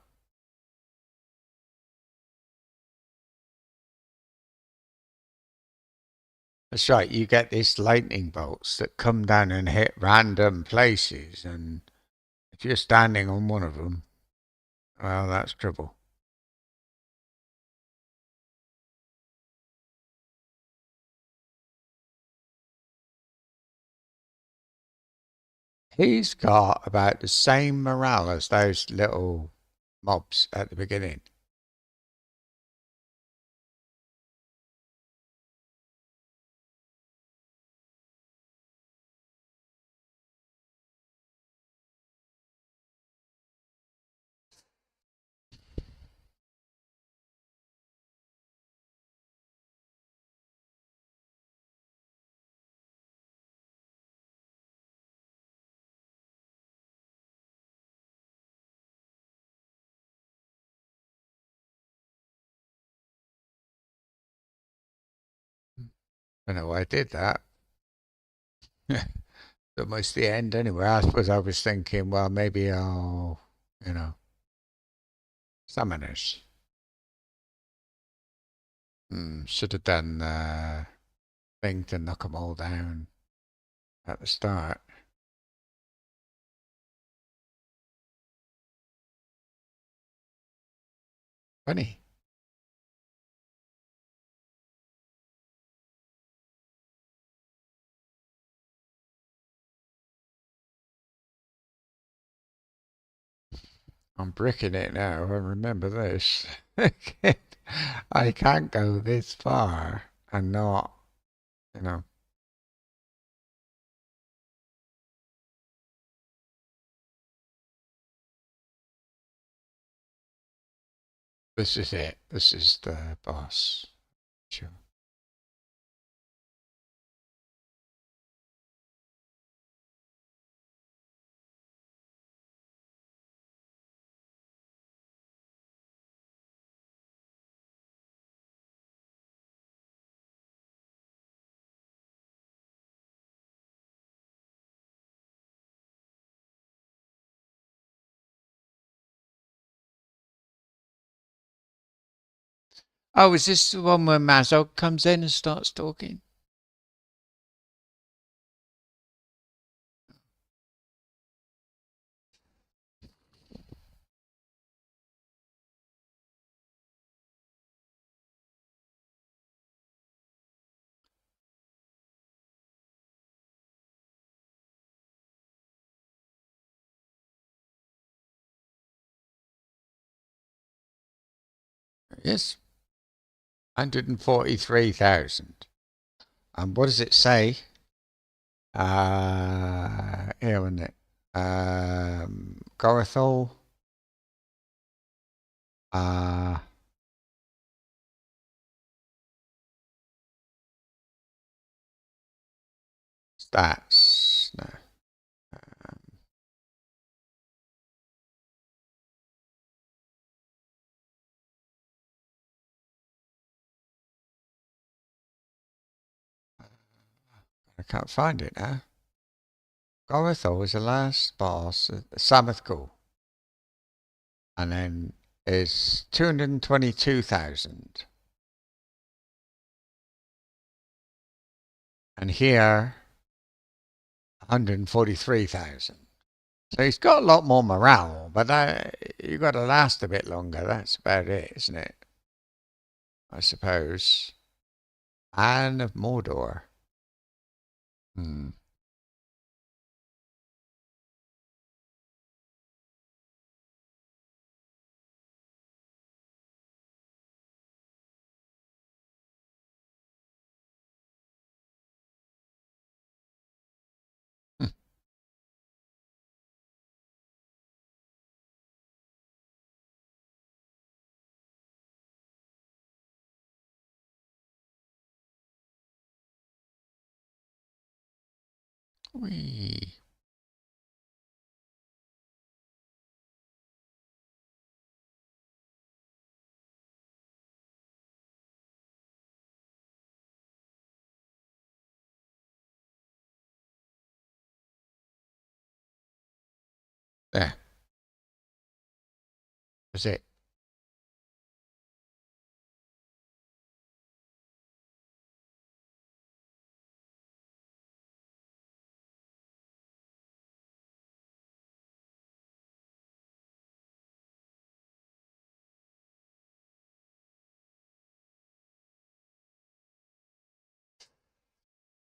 That's right. You get these lightning bolts that come down and hit random places, and if you're standing on one of them, well, that's trouble. He's got about the same morale as those little mobs at the beginning. I don't know why I did that. Almost the end anyway. I suppose I was thinking, well, maybe I'll, summoners. Should have done thing to knock them all down at the start. Funny. I'm bricking it now. I remember this. I can't go this far and not, This is it. This is the boss. Sure. Oh, is this the one where Mazog comes in and starts talking? Yes. 143,000. And what does it say? Here, isn't it? Gorathol. Stats. No. I can't find it now. Gorathol was the last boss, Samathkul. And then is 222,000. And here, 143,000. So he's got a lot more morale, but you've got to last a bit longer. That's about it, isn't it? I suppose. Anne of Mordor. Whee. There. That's it.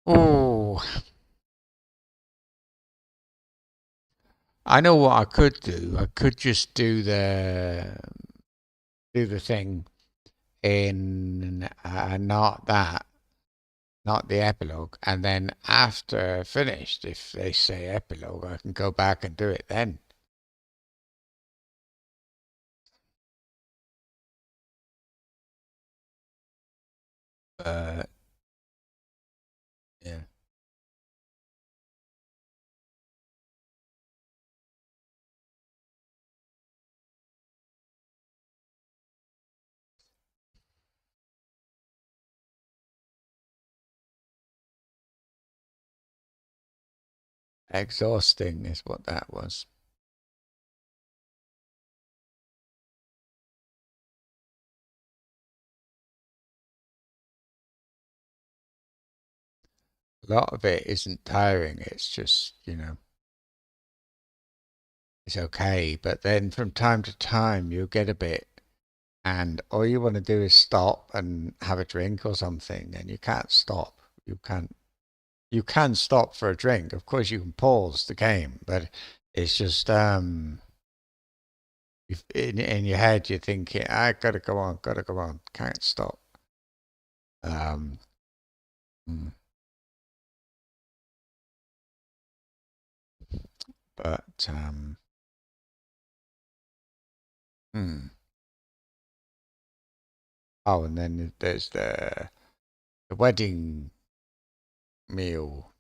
Oh. I know what I could do. I could just do the thing in not the epilogue, and then after finished, if they say epilogue, I can go back and do it then. Yeah. Exhausting is what that was. A lot of it isn't tiring, it's just, you know, it's okay. But then from time to time you'll get a bit, and all you want to do is stop and have a drink or something, and you can't stop. You can stop for a drink. Of course you can pause the game, but it's just in your head you're thinking, I gotta go on, can't stop. But oh, and then there's the wedding meal.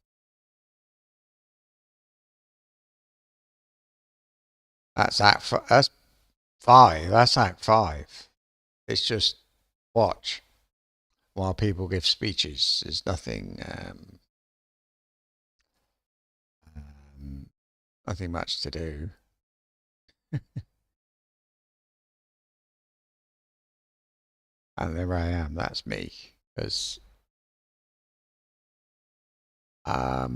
That's Act 5. That's Act 5. It's just watch while people give speeches. There's nothing nothing much to do. And there I am. That's me. Because I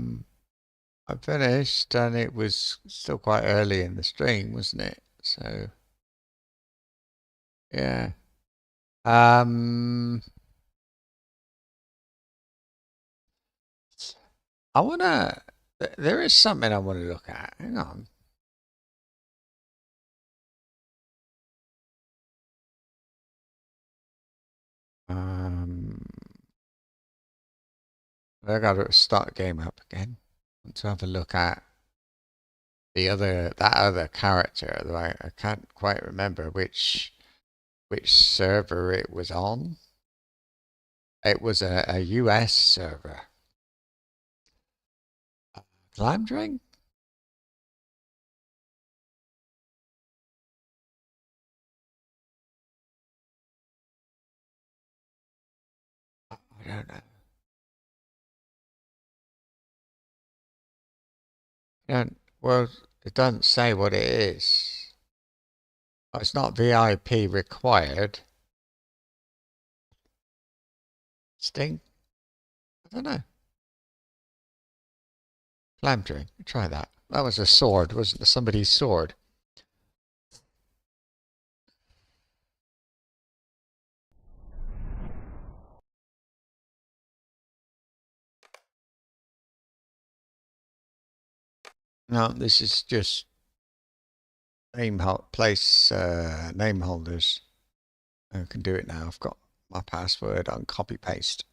finished, and it was still quite early in the stream, wasn't it? So yeah. I wanna. There is something I want to look at. Hang on. I got to start the game up again. I want to have a look at that other character. Though I can't quite remember which server it was on. It was a US server. Glamdring? I don't know. Well, it doesn't say what it is. Oh, it's not VIP required. Sting? I don't know. Glamdring. Try that. That was a sword, wasn't it? Somebody's sword. No, this is just name holders. I can do it now. I've got my password on copy paste.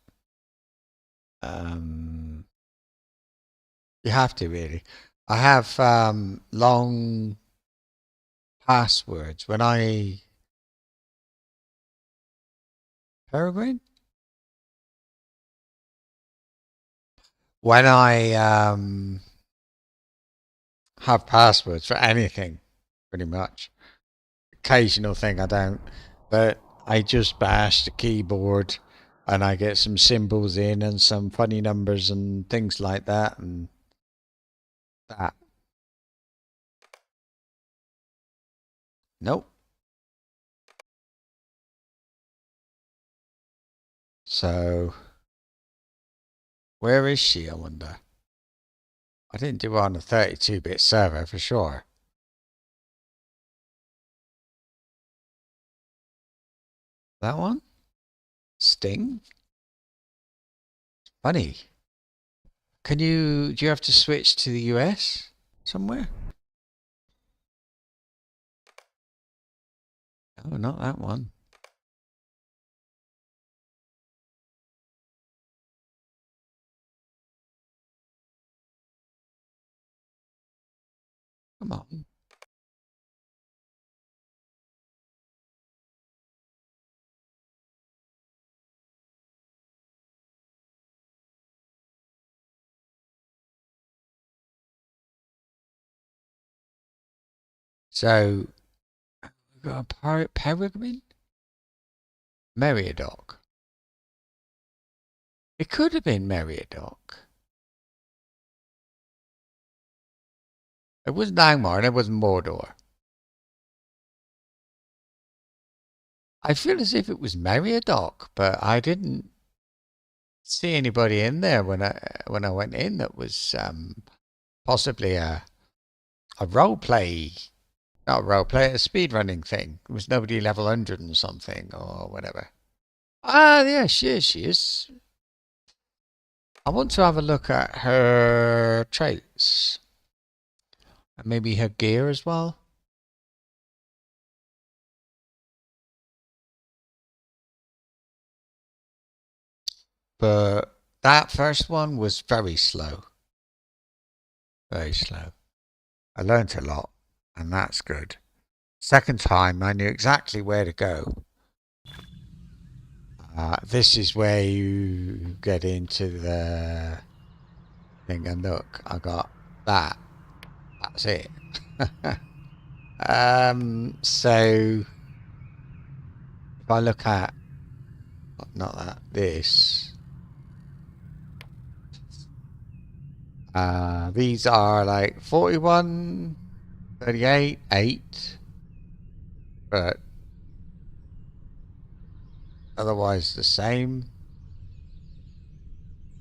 You have to really. I have long passwords when I Peregrine. When I have passwords for anything, pretty much. Occasional thing I don't, but I just bash the keyboard and I get some symbols in and some funny numbers and things like that, and that. Nope. So where is she, I wonder? I didn't do it on a 32-bit server for sure. That one? Sting? Funny. Do you have to switch to the US somewhere? Oh, not that one. Come on. So, we've got a Peregrine? Meriadoc. It could have been Meriadoc. It wasn't Angmar and it wasn't Mordor. I feel as if it was Meriadoc, but I didn't see anybody in there when I went in that was possibly a roleplay, not a roleplay, a speedrunning thing. It was nobody level 100 and something or whatever. Ah, yeah, she is. I want to have a look at her traits. And maybe her gear as well. But that first one was very slow. Very slow. I learnt a lot, and that's good. Second time, I knew exactly where to go. This is where you get into the thing, and look, I got that. That's it. So if I look at not that, this. These are like 41, 38, 8, but otherwise the same.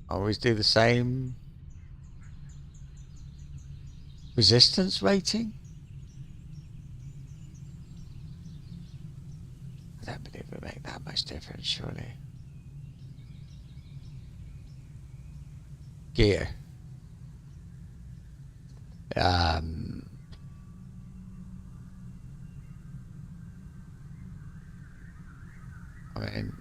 Always do the same. Resistance rating? I don't believe it would make that much difference, surely. Gear. I mean,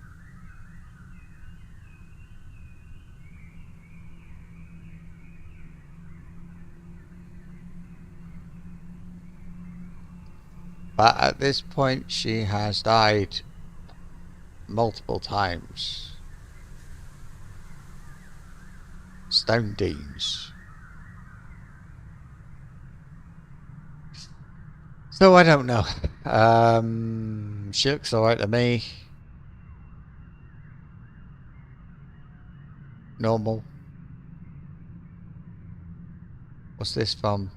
but at this point she has died multiple times. Stone Deans. So I don't know. She looks alright to me. Normal. What's this from?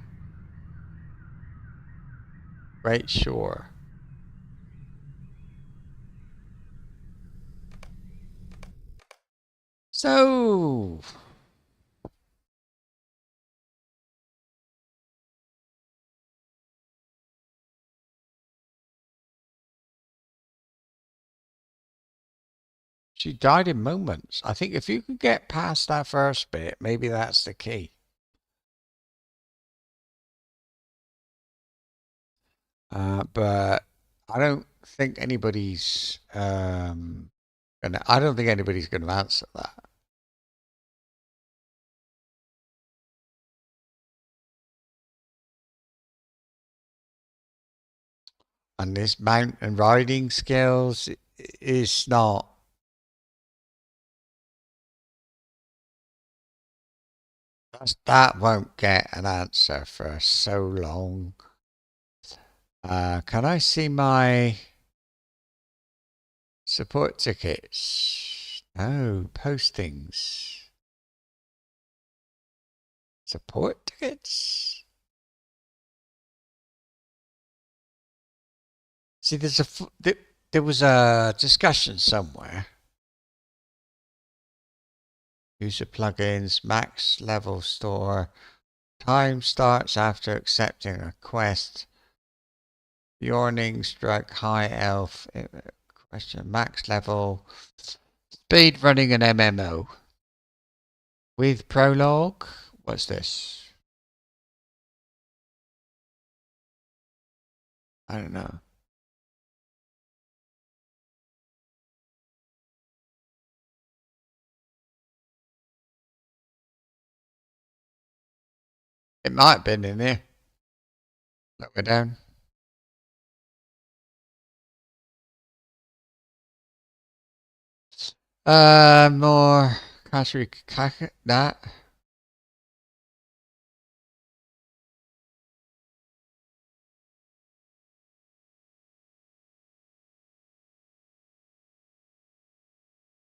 Great Shore. So she died in moments. I think if you could get past that first bit, maybe that's the key. But I don't think anybody's I don't think anybody's gonna answer that. And this mountain riding skills is not. That won't get an answer for so long. Can I see my support tickets? No, postings. Support tickets? See, there was a discussion somewhere. User plugins, max level store. Time starts after accepting a quest. Yawning strike high elf. Question max level. Speed running an MMO. With prologue. What's this? I don't know. It might have been in there. Look, we're down. More category that.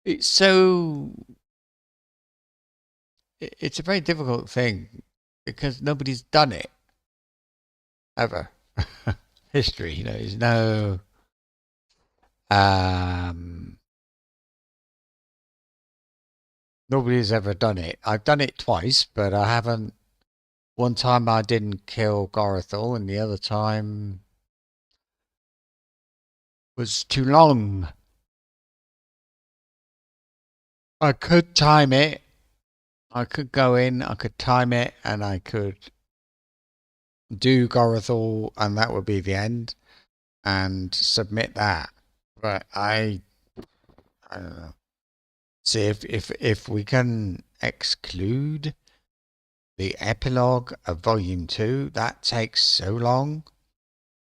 It's so. It's a very difficult thing because nobody's done it. ever. History, you know, there's no nobody's ever done it. I've done it twice, but I haven't. One time I didn't kill Gorathol, and the other time was too long. I could time it. I could go in, I could time it, and I could do Gorathol, and that would be the end, and submit that. But I don't know. See if we can exclude the epilogue of Volume 2, that takes so long.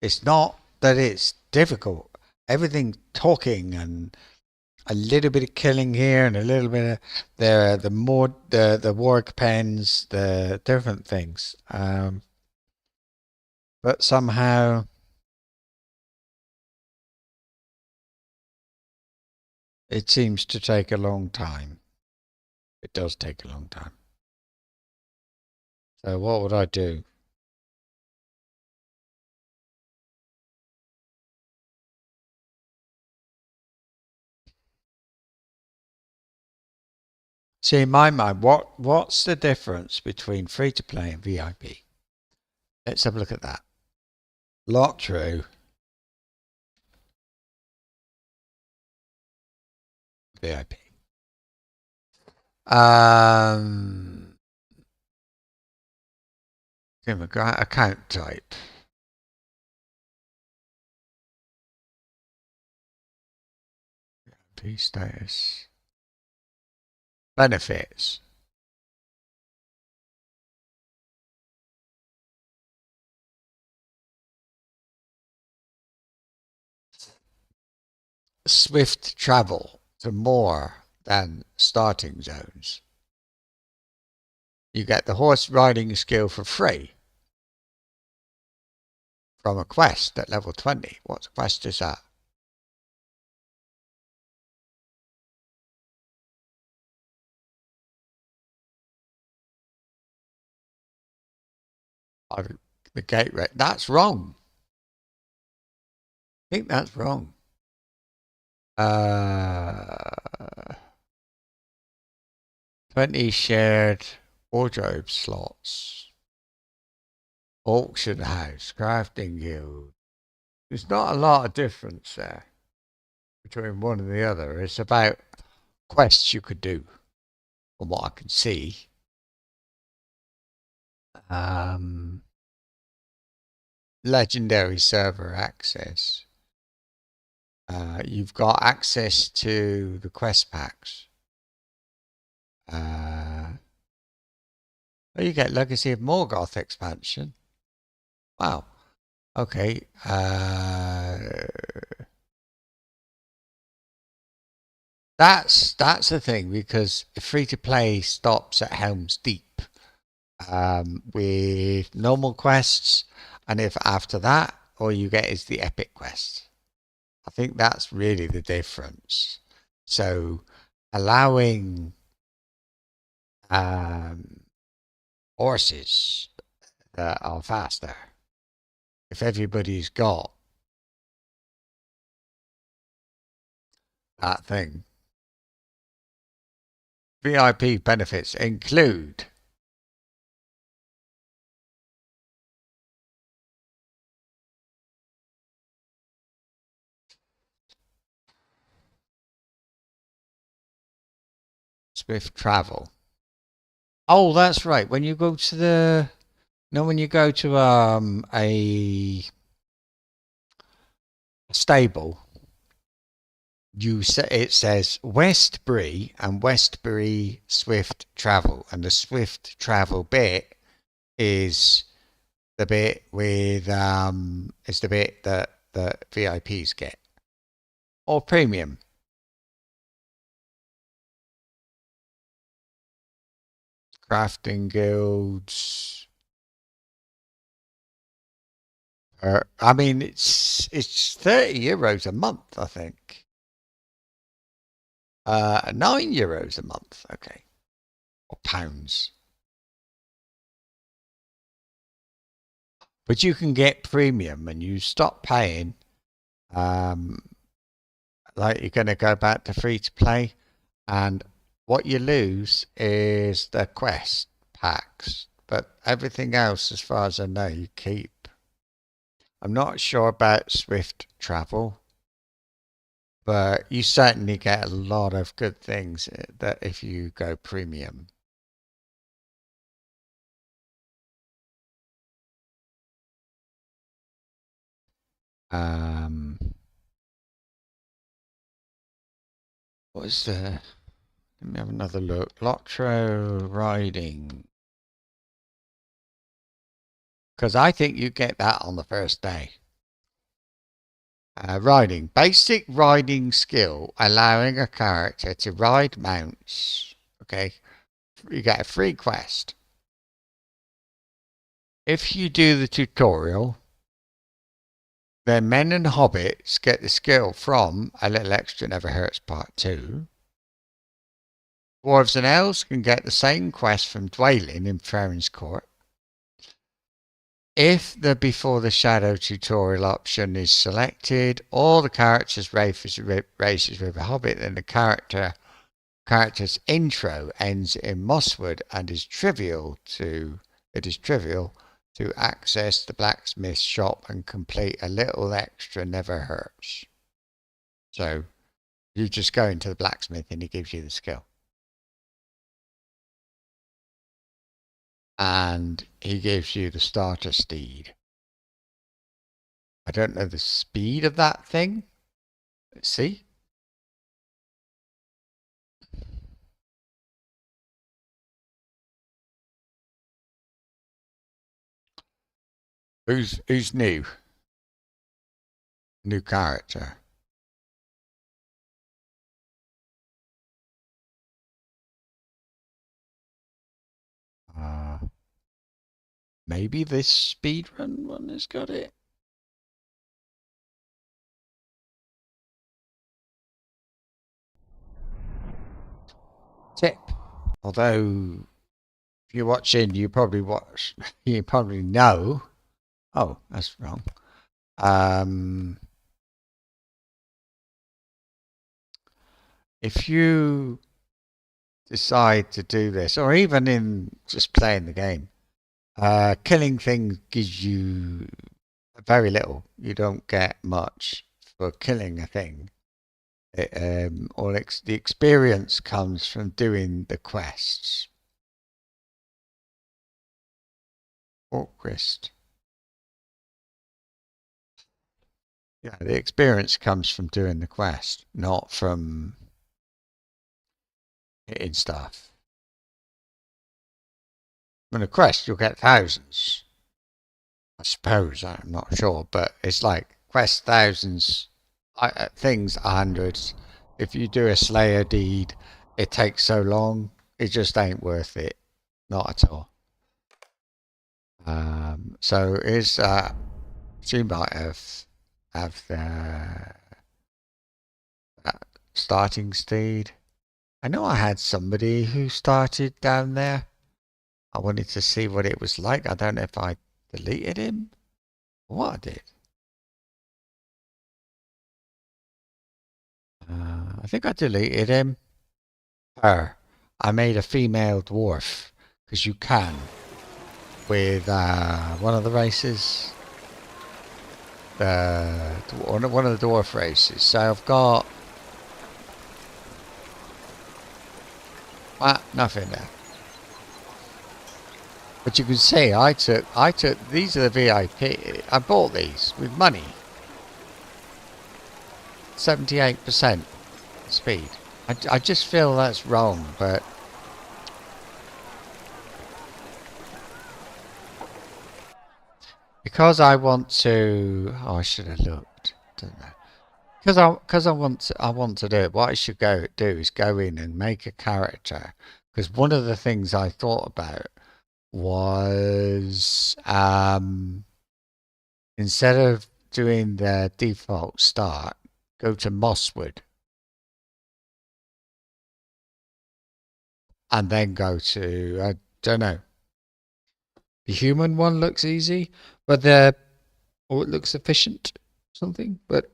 It's not that it's difficult. Everything talking and a little bit of killing here and a little bit of the work pens, the different things. But somehow it seems to take a long time. It does take a long time. So what would I do? See, in my mind, what's the difference between free-to-play and VIP? Let's have a look at that. LOTRO. VIP. Account type. VIP status. Benefits. Swift travel to more than starting zones. You get the horse riding skill for free from a quest at level 20. What quest is that? The gate rate. That's wrong. I think that's wrong. 20 shared wardrobe slots. Auction house, crafting guild. There's not a lot of difference there between one and the other. It's about quests you could do, from what I can see. Legendary server access. You've got access to the quest packs. Oh, you get Legacy of Morgoth expansion. Wow. Okay. That's the thing, because free to play stops at Helm's Deep with normal quests, and if after that all you get is the epic quest. I think that's really the difference. So allowing horses that are faster, if everybody's got that thing. VIP benefits include swift travel. Oh, that's right. When you go to the when you go to a stable, it says West Bree and West Bree swift travel, and the swift travel bit is the bit with is the bit that VIPs get, or premium. Crafting guilds. I mean, it's €30 a month, I think. €9 a month, okay, or pounds. But you can get premium and you stop paying. Like you're going to go back to free to play, and what you lose is the quest packs. But everything else, as far as I know, you keep. I'm not sure about swift travel, but you certainly get a lot of good things that if you go premium. What's the... Let me have another look. LOTRO riding. Because I think you get that on the first day. Riding. Basic riding skill, allowing a character to ride mounts. Okay. You get a free quest. If you do the tutorial, then men and hobbits get the skill from A Little Extra Never Hurts Part 2. Dwarves and elves can get the same quest from Dwaylen in Farron's Court. If the Before the Shadow tutorial option is selected, or the character's races with a hobbit, then the character's intro ends in Mosswood and it is trivial to access the blacksmith shop and complete A Little Extra Never Hurts. So you just go into the blacksmith and he gives you the skill. And he gives you the starter steed. I don't know the speed of that thing. Let's see. Who's new? New character. Maybe this speedrun one has got it. Tip. Although, if you're watching, you probably know. Oh, that's wrong. If you decide to do this, or even in just playing the game, killing things gives you very little. You don't get much for killing a thing. The experience comes from doing the quests. Orcrist. Yeah, the experience comes from doing the quest, not from hitting stuff. From the quest, you'll get thousands. I suppose, I'm not sure, but it's like quest thousands, things hundreds. If you do a Slayer deed, it takes so long, it just ain't worth it. Not at all. So is she might have the starting steed. I know I had somebody who started down there. I wanted to see what it was like. I don't know if I deleted him or what I did. I think I deleted him. Her. I made a female dwarf because you can with one of the races. One of the dwarf races. So I've got nothing there. But you can see I took these are the VIP. I bought these with money. 78% speed. I just feel that's wrong, but because I want to. Oh, I should have looked. Don't know. Because I want to do it. What I should do is go in and make a character. Because one of the things I thought about was instead of doing the default start, go to Mosswood and then go to, I don't know, the human one looks easy, but it looks efficient, something. But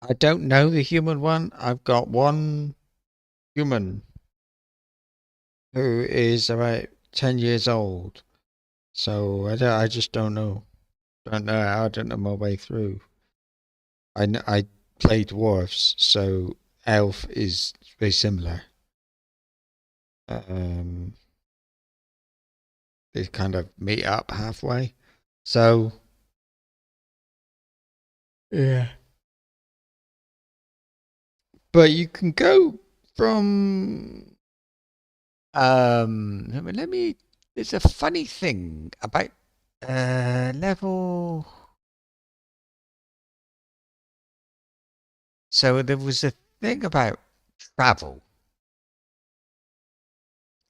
I don't know the human one. I've got one human who is about 10 years old, so I just don't know. I don't know my way through. I play dwarves, so elf is very similar. They kind of meet up halfway. So yeah. But you can go from let me there's a funny thing about level. So there was a thing about travel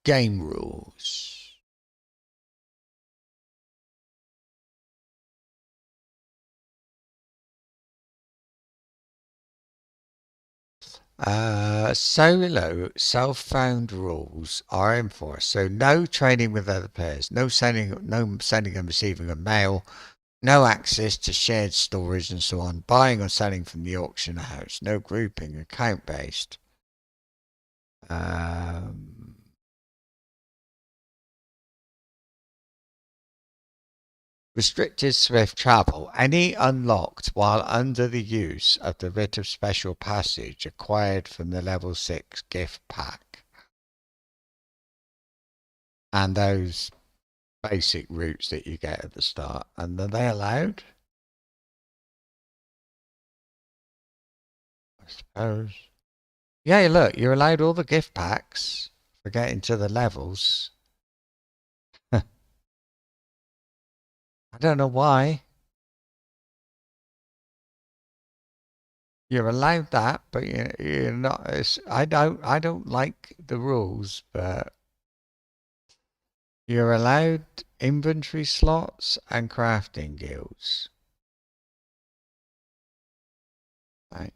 game rules. Solo self-found rules are enforced. So no trading with other players, no sending and receiving of mail, no access to shared storage and so on, buying or selling from the auction house, no grouping, account based. Restricted swift travel. Any unlocked while under the use of the Writ of Special Passage acquired from the level 6 gift pack. And those basic routes that you get at the start. And are they allowed? I suppose. Yeah, look, you're allowed all the gift packs for getting to the levels. I don't know why. You're allowed that, but you're not. I don't like the rules, but you're allowed inventory slots and crafting guilds. Right.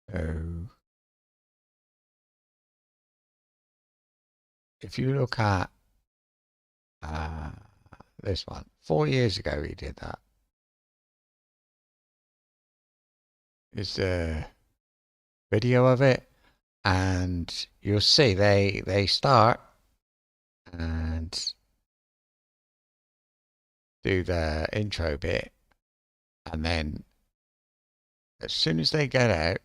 So if you look at this one, 4 years ago he did that. There's a video of it, and you'll see they start and do the intro bit, and then as soon as they get out,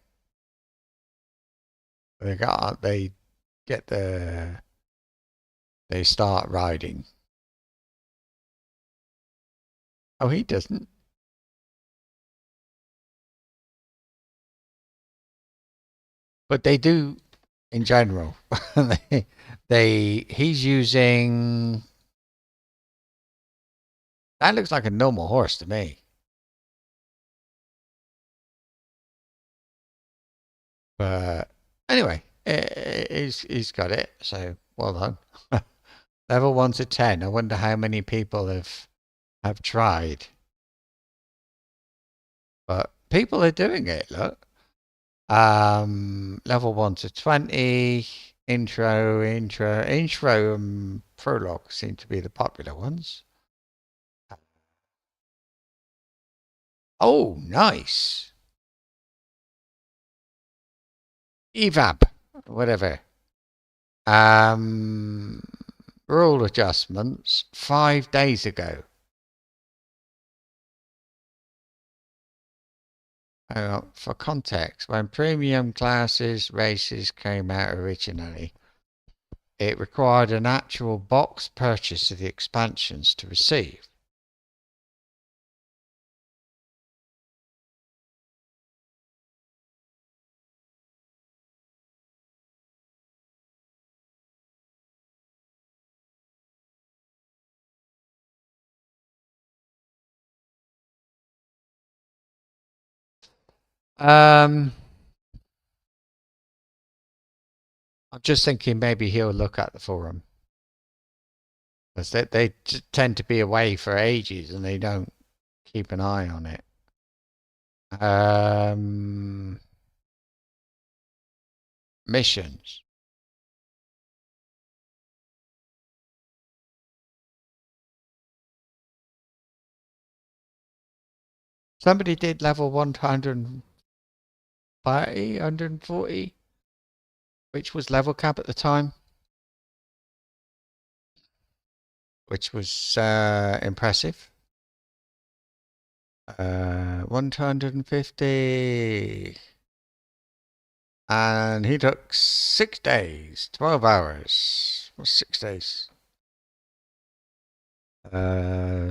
they start riding. Oh, he doesn't. But they do in general. He's using, that looks like a normal horse to me. But anyway, he's got it, so well done. Level 1 to 10. I wonder how many people have tried. But people are doing it, look. Level 1 to 20. Intro, and prologue seem to be the popular ones. Oh, nice. Evap, whatever. Rule adjustments 5 days ago. For context, when premium classes races came out originally, it required an actual box purchase of the expansions to receive. I'm just thinking maybe he'll look at the forum. Because they tend to be away for ages and they don't keep an eye on it. missions. Somebody did level 130, 140, which was level cap at the time, which was impressive. 150. And he took 6 days, 12 hours. What's 6 days?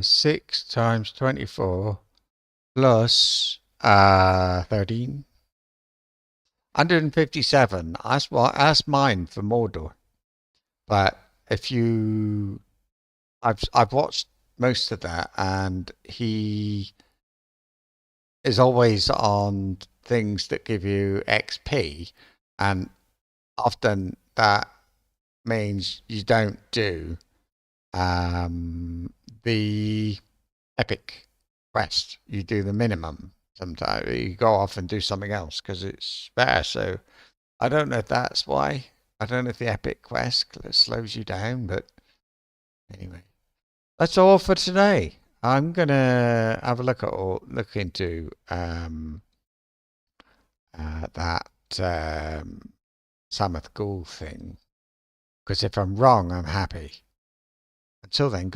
6 times 24 plus 13. 157. That's mine for Mordor. But if you, I've watched most of that, and he is always on things that give you XP, and often that means you don't do the epic quest. You do the minimum. Sometimes you go off and do something else because it's better. So I don't know if that's why. I don't know if the epic quest slows you down, but anyway, that's all for today. I'm gonna have a look into that Sammath Ghoul thing, because if I'm wrong, I'm happy. Until then,